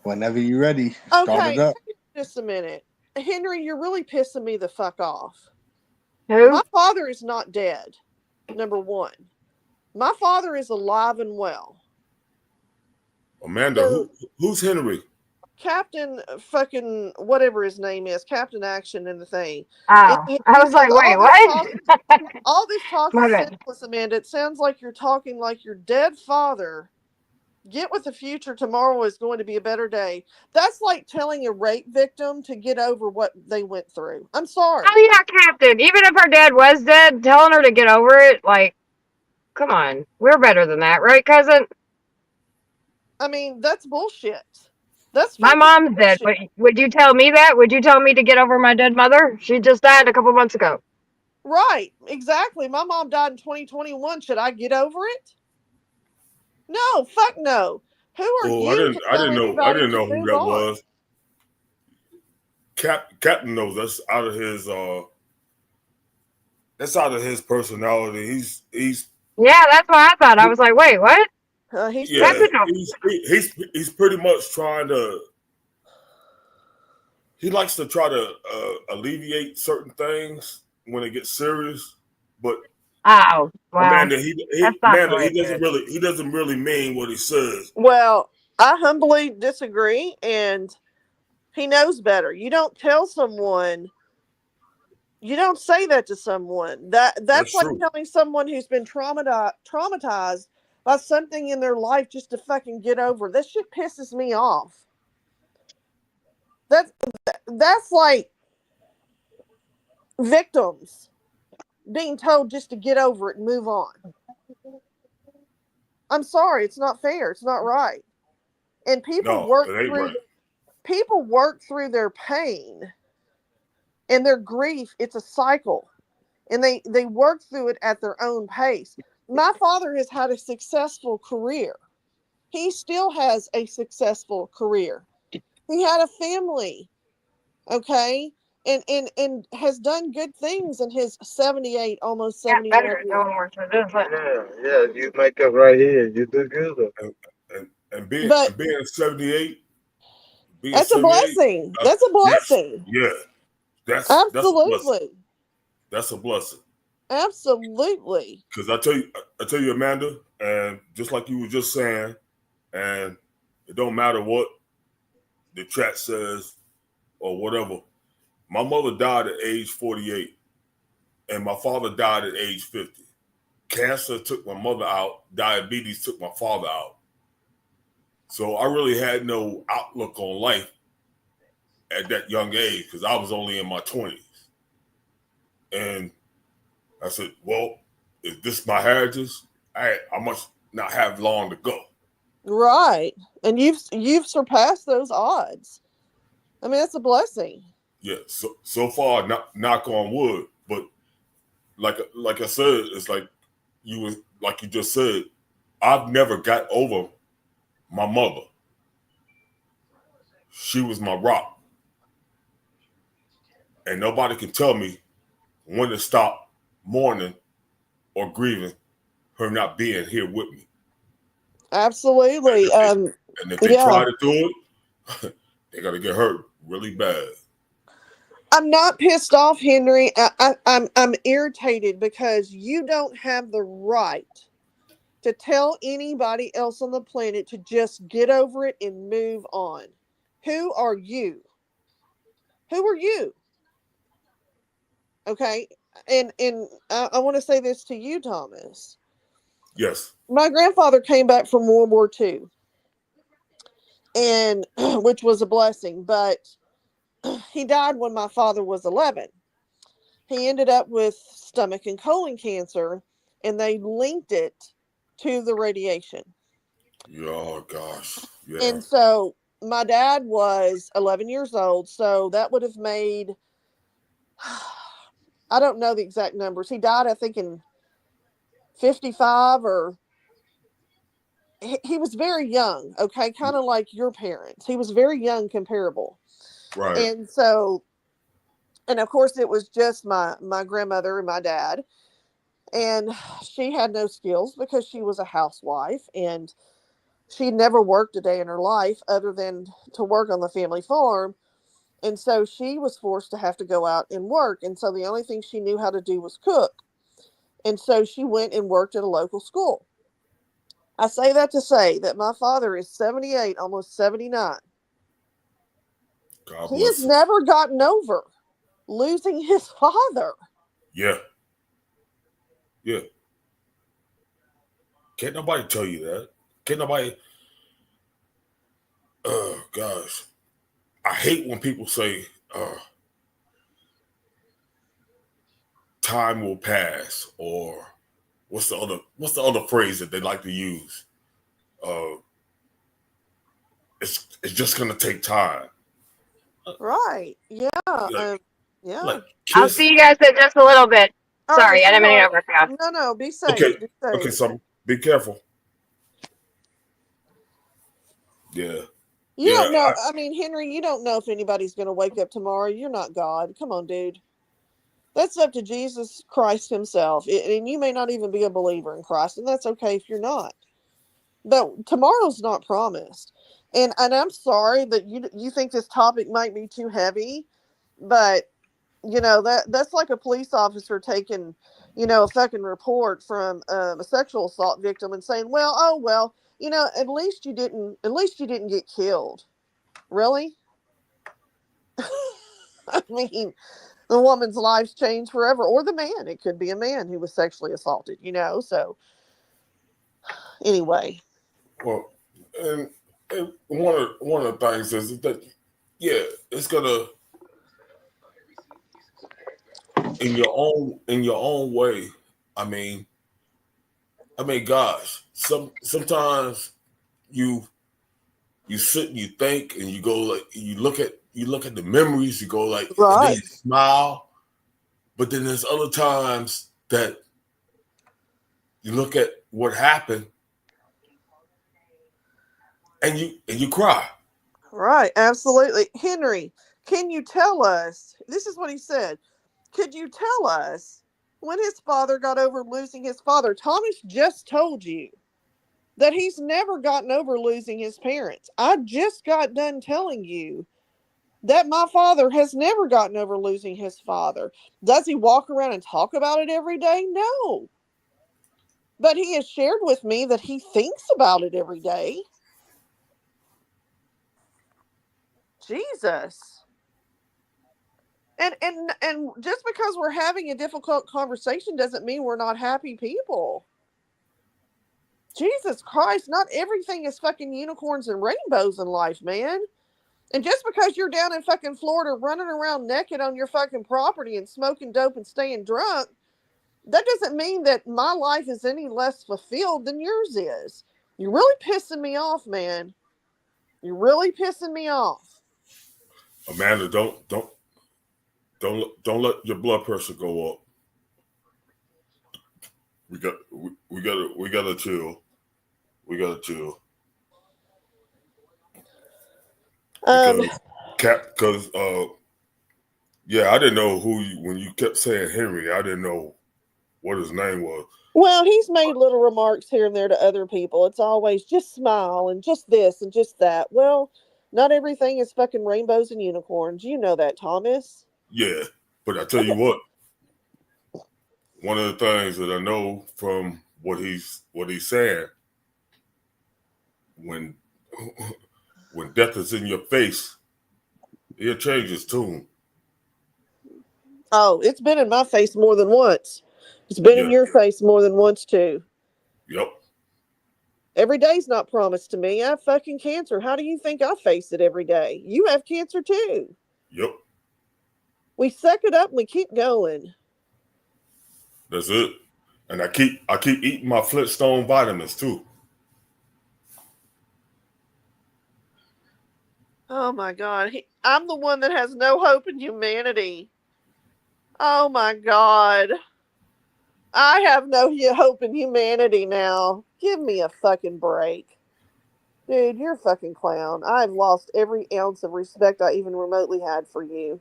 Whenever you're ready, start it up. Just a minute. Henry, you're really pissing me the fuck off. Who? My father is not dead, number one. My father is alive and well. Amanda, who's Henry? Captain fucking whatever his name is, Captain Action in the thing. Oh, I was like, wait, what? All this talk is senseless, Amanda. It sounds like you're talking like your dead father. Get with the future. Tomorrow is going to be a better day. That's like telling a rape victim to get over what they went through. I'm sorry. Oh yeah, Captain. Even if her dad was dead, telling her to get over it, like, come on. We're better than that, right, cousin? I mean, that's bullshit. That's my mom's dead. Would you tell me that? Would you tell me to get over my dead mother? She just died a couple months ago. Right, exactly. My mom died in 2021. Should I get over it? No, fuck no. Who are you? I didn't know who that was. Captain knows that's out of his personality. He's yeah, that's what I thought. I was like, wait, what? He's pretty much trying to. He likes to try to alleviate certain things when it gets serious, but Amanda, he doesn't really mean what he says. Well, I humbly disagree, and he knows better. You don't tell someone You don't say that to someone. That's That's like true. telling someone who's been traumatized by something in their life just to fucking get over. That shit pisses me off. That's like victims being told just to get over it and move on. I'm sorry, it's not fair. It's not right. And No, it ain't right. people work through their pain and their grief. It's a cycle. And they work through it at their own pace. My father has had a successful career. He still has a successful career. He had a family, okay, and has done good things in his 78, almost 79 years. Yeah, you make up right here. You do good. And being But 78, that's a blessing. That's a blessing. yeah, that's a blessing. Absolutely. That's a blessing. Absolutely. Because I tell you, Amanda, and just like you were just saying, and it don't matter what the chat says or whatever. My mother died at age 48, and my father died at age 50. Cancer took my mother out. Diabetes took my father out. So I really had no outlook on life at that young age because I was only in my 20s. And I said, well, if this is my heritage, I must not have long to go. Right. And you've surpassed those odds. I mean, that's a blessing. Yeah, so far, knock on wood. But like I said, it's like you just said, I've never got over my mother. She was my rock. And nobody can tell me when to stop mourning or grieving her not being here with me. Absolutely. And if they try to do it, they got to get hurt really bad. I'm not pissed off, Henry. I'm irritated because you don't have the right to tell anybody else on the planet to just get over it and move on. Who are you? Who are you? Okay. And I want to say this to you, Thomas. Yes. My grandfather came back from World War II, and which was a blessing, but he died when my father was 11. He ended up with stomach and colon cancer, and they linked it to the radiation. Oh, gosh. Yeah. And so my dad was 11 years old, so that would have made, I don't know the exact numbers. He died, I think, in 55 or he was very young, okay, kind of like your parents. He was very young, comparable. Right. And so, and of course, it was just my grandmother and my dad. And she had no skills because she was a housewife and she never worked a day in her life other than to work on the family farm. And so she was forced to have to go out and work. And so the only thing she knew how to do was cook. And so she went and worked at a local school. I say that to say that my father is 78, almost 79. God He bless has him. never gotten over losing his father. Yeah. Yeah. Can't nobody tell you that. Can't nobody. Oh, gosh. I hate when people say, time will pass, or what's the other phrase that they like to use? It's just gonna take time. Right. Yeah. Yeah. Like, I'll see you guys in just a little bit. All Sorry, right, I didn't mean to sweetheart. interrupt you. No, be safe. Okay. Be safe. Okay, so be careful. Yeah. You Yeah. don't know. I mean, Henry, you don't know if anybody's going to wake up tomorrow. You're not God. Come on, dude. That's up to Jesus Christ himself. And you may not even be a believer in Christ, and that's okay if you're not. But tomorrow's not promised. And I'm sorry that you think this topic might be too heavy, but you know that's like a police officer taking, a fucking report from a sexual assault victim and saying, well, at least you didn't get killed. Really? I mean, The woman's life's changed forever, or the man. It could be a man who was sexually assaulted, So, anyway. Well, and one of the things is that it's gonna in your own way. I mean, gosh, sometimes you sit and you think and you go like you look at the memories, you go like and then you smile, but then there's other times that you look at what happened and you cry. Right, absolutely. Henry, can you tell us, this is what he said, could you tell us when his father got over losing his father? Thomas just told you that he's never gotten over losing his parents. I just got done telling you that my father has never gotten over losing his father. Does he walk around and talk about it every day? No. But he has shared with me that he thinks about it every day. Jesus. And just because we're having a difficult conversation doesn't mean we're not happy people. Jesus Christ, not everything is fucking unicorns and rainbows in life, man. And just because you're down in fucking Florida running around naked on your fucking property and smoking dope and staying drunk, that doesn't mean that my life is any less fulfilled than yours is. You're really pissing me off, man. You're really pissing me off. Amanda, don't let your blood pressure go up. We gotta chill. We gotta chill. Because I didn't know when you kept saying Henry, I didn't know what his name was. Well, he's made little remarks here and there to other people. It's always just smile and just this and just that. Well, not everything is fucking rainbows and unicorns. You know that, Thomas. Yeah, but I tell you what, one of the things that I know from what he's saying, when death is in your face, he'll change his tune. Oh, it's been in my face more than once. It's been in your face more than once, too. Yep. Every day's not promised to me. I have fucking cancer. How do you think I face it every day? You have cancer, too. Yep. We suck it up and we keep going. That's it. And I keep eating my Flintstone vitamins, too. Oh, my God. I'm the one that has no hope in humanity. Oh, my God. I have no hope in humanity now. Give me a fucking break. Dude, you're a fucking clown. I've lost every ounce of respect I even remotely had for you.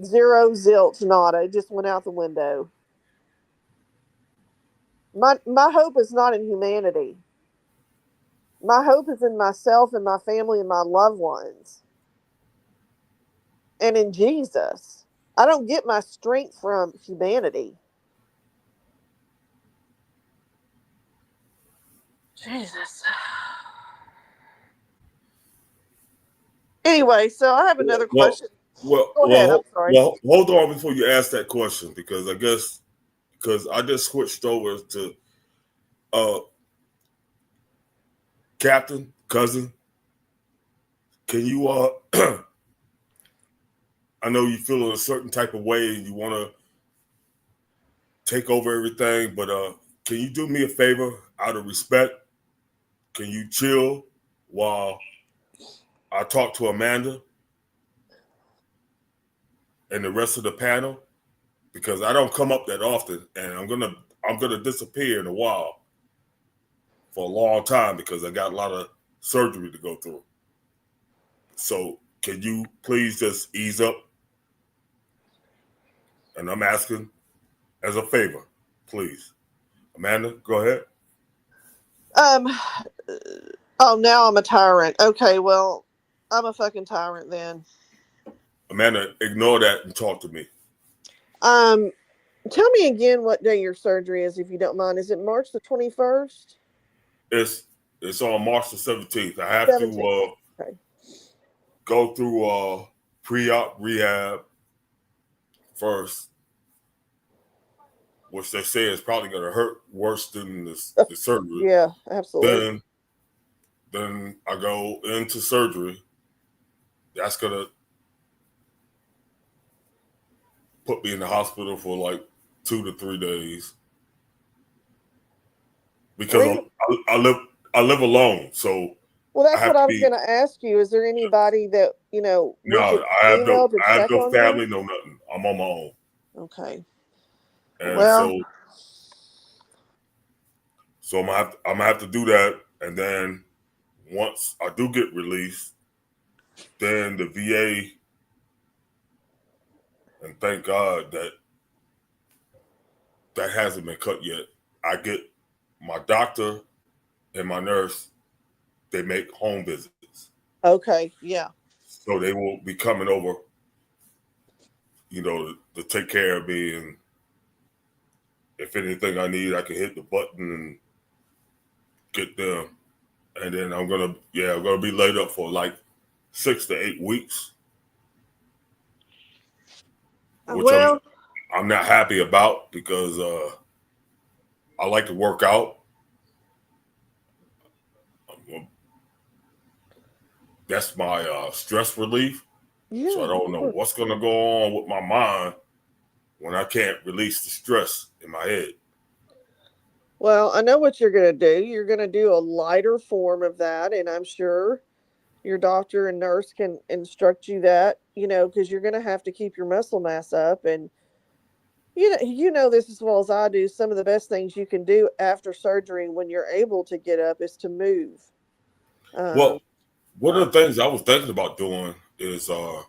Zero, zilch, nada. It just went out the window. My hope is not in humanity. My hope is in myself and my family and my loved ones. And in Jesus. I don't get my strength from humanity. Jesus. Anyway, so I have another question. Go ahead, I'm sorry. Well, hold on before you ask that question, because I just switched over to Captain, cousin. Can you I know you feel a certain type of way and you want to take over everything, but can you do me a favor out of respect? Can you chill while I talk to Amanda and the rest of the panel? Because I don't come up that often, and I'm gonna disappear in a while for a long time because I got a lot of surgery to go through. So can you please just ease up? And I'm asking as a favor, please. Amanda, go ahead. Oh, now I'm a tyrant. Okay, well, I'm a fucking tyrant then. Amanda, ignore that and talk to me. Tell me again what day your surgery is, if you don't mind. Is it March the 21st? It's on March the 17th. I have to go through pre-op rehab, first, which they say is probably going to hurt worse than the surgery. Yeah, absolutely. Then I go into surgery. That's going to put me in the hospital for like 2 to 3 days because I live alone. So well, that's what I was be. going to ask you. Is there anybody that we No, could I have email to no check on family, you? no nothing. I'm on my own. Okay. And Well, so I'm gonna have to do that, and then once I do get released, then the VA, and thank God that hasn't been cut yet. I get my doctor and my nurse. They make home visits. okay, yeah. So they will be coming over, to take care of me, and if anything I need, I can hit the button and get them. And then I'm gonna be laid up for like 6 to 8 weeks, which I'm not happy about because I like to work out. That's my stress relief. Yeah, so I don't know what's gonna go on with my mind when I can't release the stress in my head. Well, I know what you're going to do. You're going to do a lighter form of that, and I'm sure your doctor and nurse can instruct you that, because you're going to have to keep your muscle mass up. And you know this as well as I do. Some of the best things you can do after surgery when you're able to get up is to move. Well, one of the things I was thinking about doing is, and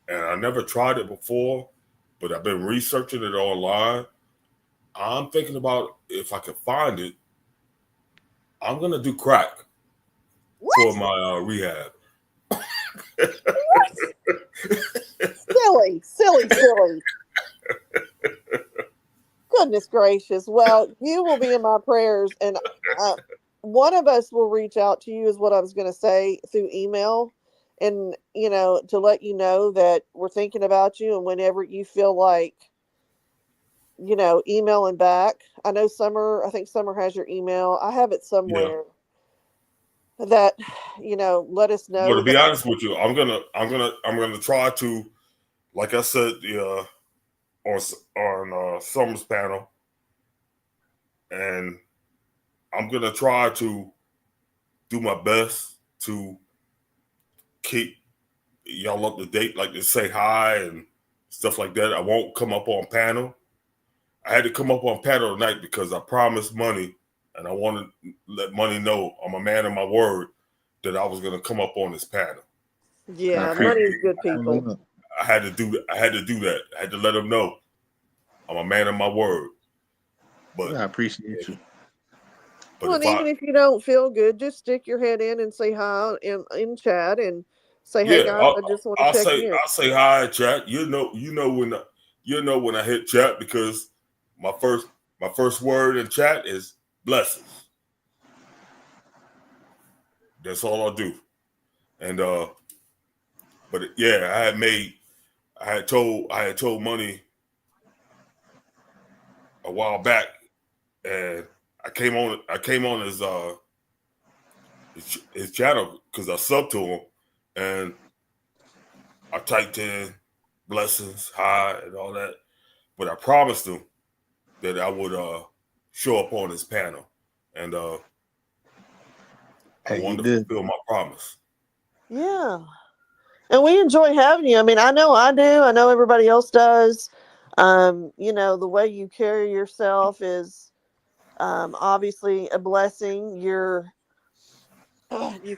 I never tried it before, but I've been researching it online. I'm thinking about if I can find it, I'm gonna do crack for my rehab. Silly. Goodness gracious. Well, you will be in my prayers, and one of us will reach out to you, is what I was going to say, through email, and to let you know that we're thinking about you, and whenever you feel like emailing back. I know I think Summer has your email. I have it somewhere. That let us know. But to be honest with you, I'm gonna try to, like I said, on Summer's panel, and I'm gonna try to do my best to keep y'all up to date, like to say hi and stuff like that. I won't come up on panel. I had to come up on panel tonight because I promised Money, and I want to let Money know I'm a man of my word, that I was going to come up on this panel. Yeah, Money's good people. I had to do that. I had to let them know I'm a man of my word. But I appreciate you. But well, even if you don't feel good, just stick your head in and say hi in chat and say, "Hey guys, I just want to check in." I'll say hi in chat. You know when I hit chat, because my first word in chat is blessings. That's all I'll do. And but yeah, I had told Money a while back, and I came on his channel because I subbed to him, and I typed in blessings, hi, and all that. But I promised him that I would show up on his panel, and I wanted to fulfill my promise. Yeah. And we enjoy having you. I mean, I know I do. I know everybody else does. The way you carry yourself is obviously a blessing. You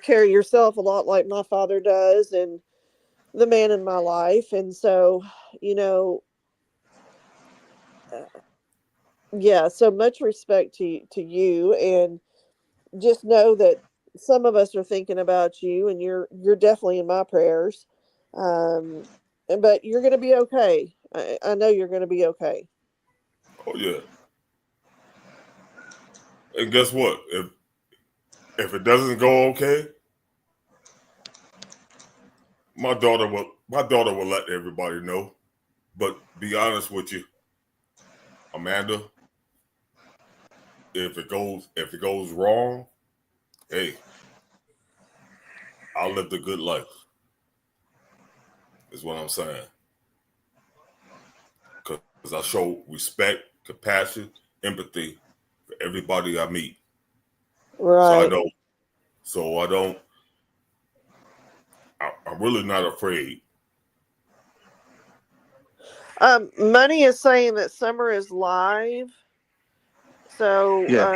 carry yourself a lot like my father does, and the man in my life. And so, so much respect to you, and just know that some of us are thinking about you, and you're definitely in my prayers. But you're going to be okay. I know you're going to be okay. Oh yeah. And guess what? If it doesn't go okay, my daughter will let everybody know. But be honest with you, Amanda, if it goes wrong, hey, I'll live the good life. Is what I'm saying. Because I show respect, compassion, empathy for everybody I meet. Right. I'm really not afraid. Money is saying that Summer is live. So, Yeah.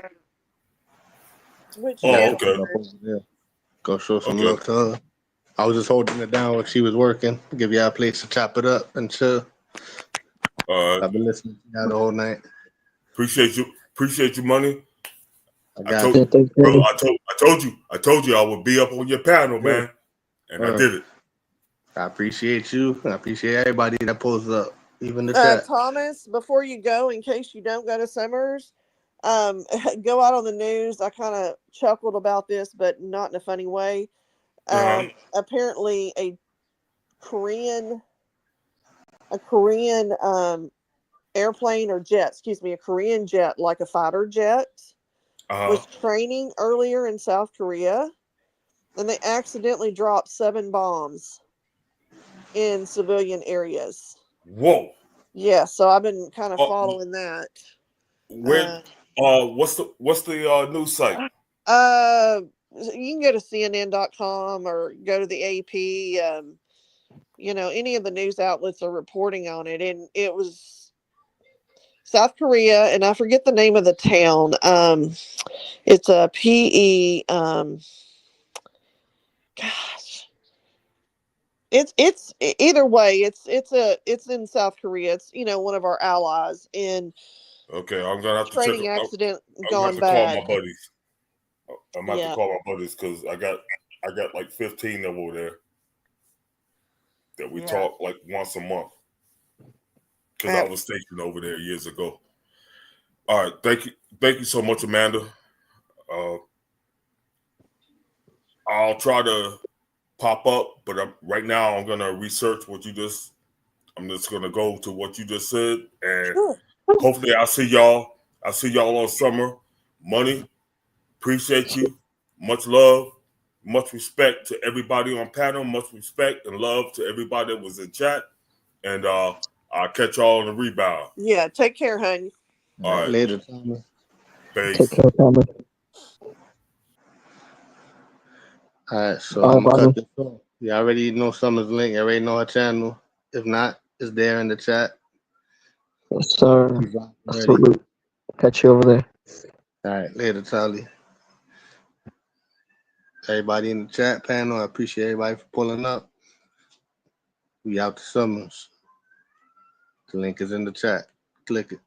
which Oh, channel? okay. Go show some Okay. love to her. I was just holding it down when she was working. Give y'all a place to chop it up and chill. I've been listening to y'all the whole night. Appreciate you, Money. I told you I would be up on your panel, man. And I did it. I appreciate you. I appreciate everybody that pulls up, even the chat. Thomas, before you go, in case you don't go to Summers, go out on the news. I kind of chuckled about this, but not in a funny way. Apparently, a Korean airplane or jet, a Korean jet, like a fighter jet, was training earlier in South Korea, and they accidentally dropped 7 bombs in civilian areas. Whoa. Yeah, so I've been kind of following that. Where? What's the news site? You can go to CNN.com or go to the AP. Any of the news outlets are reporting on it, and it was South Korea, and I forget the name of the town. It's a PE. Gosh, it's either way. It's in South Korea. It's one of our allies in. Okay, I'm gonna have to training check. accident I'm gone gonna have to bad. call my buddies. I'm gonna have to call my buddies because I got like 15 of them over there that we talk like once a month. Because I was stationed over there years ago. All right, thank you so much, Amanda. I'll try to pop up, but right now I'm gonna research what you just. I'm just gonna go to what you just said, and hopefully I'll see y'all. I'll see y'all on Summer. Money, appreciate you. Much love, much respect to everybody on panel. Much respect and love to everybody that was in chat. And I'll catch y'all on the rebound. Yeah, take care, honey. All right. Later, Thomas. Peace. Take care, Thomas. All right, so I'm gonna cut this off. You already know Summer's link. You already know her channel. If not, it's there in the chat. Yes, sir. Salute. Catch you over there. All right, later, Charlie. Everybody in the chat panel, I appreciate everybody for pulling up. We out to Summers. The link is in the chat. Click it.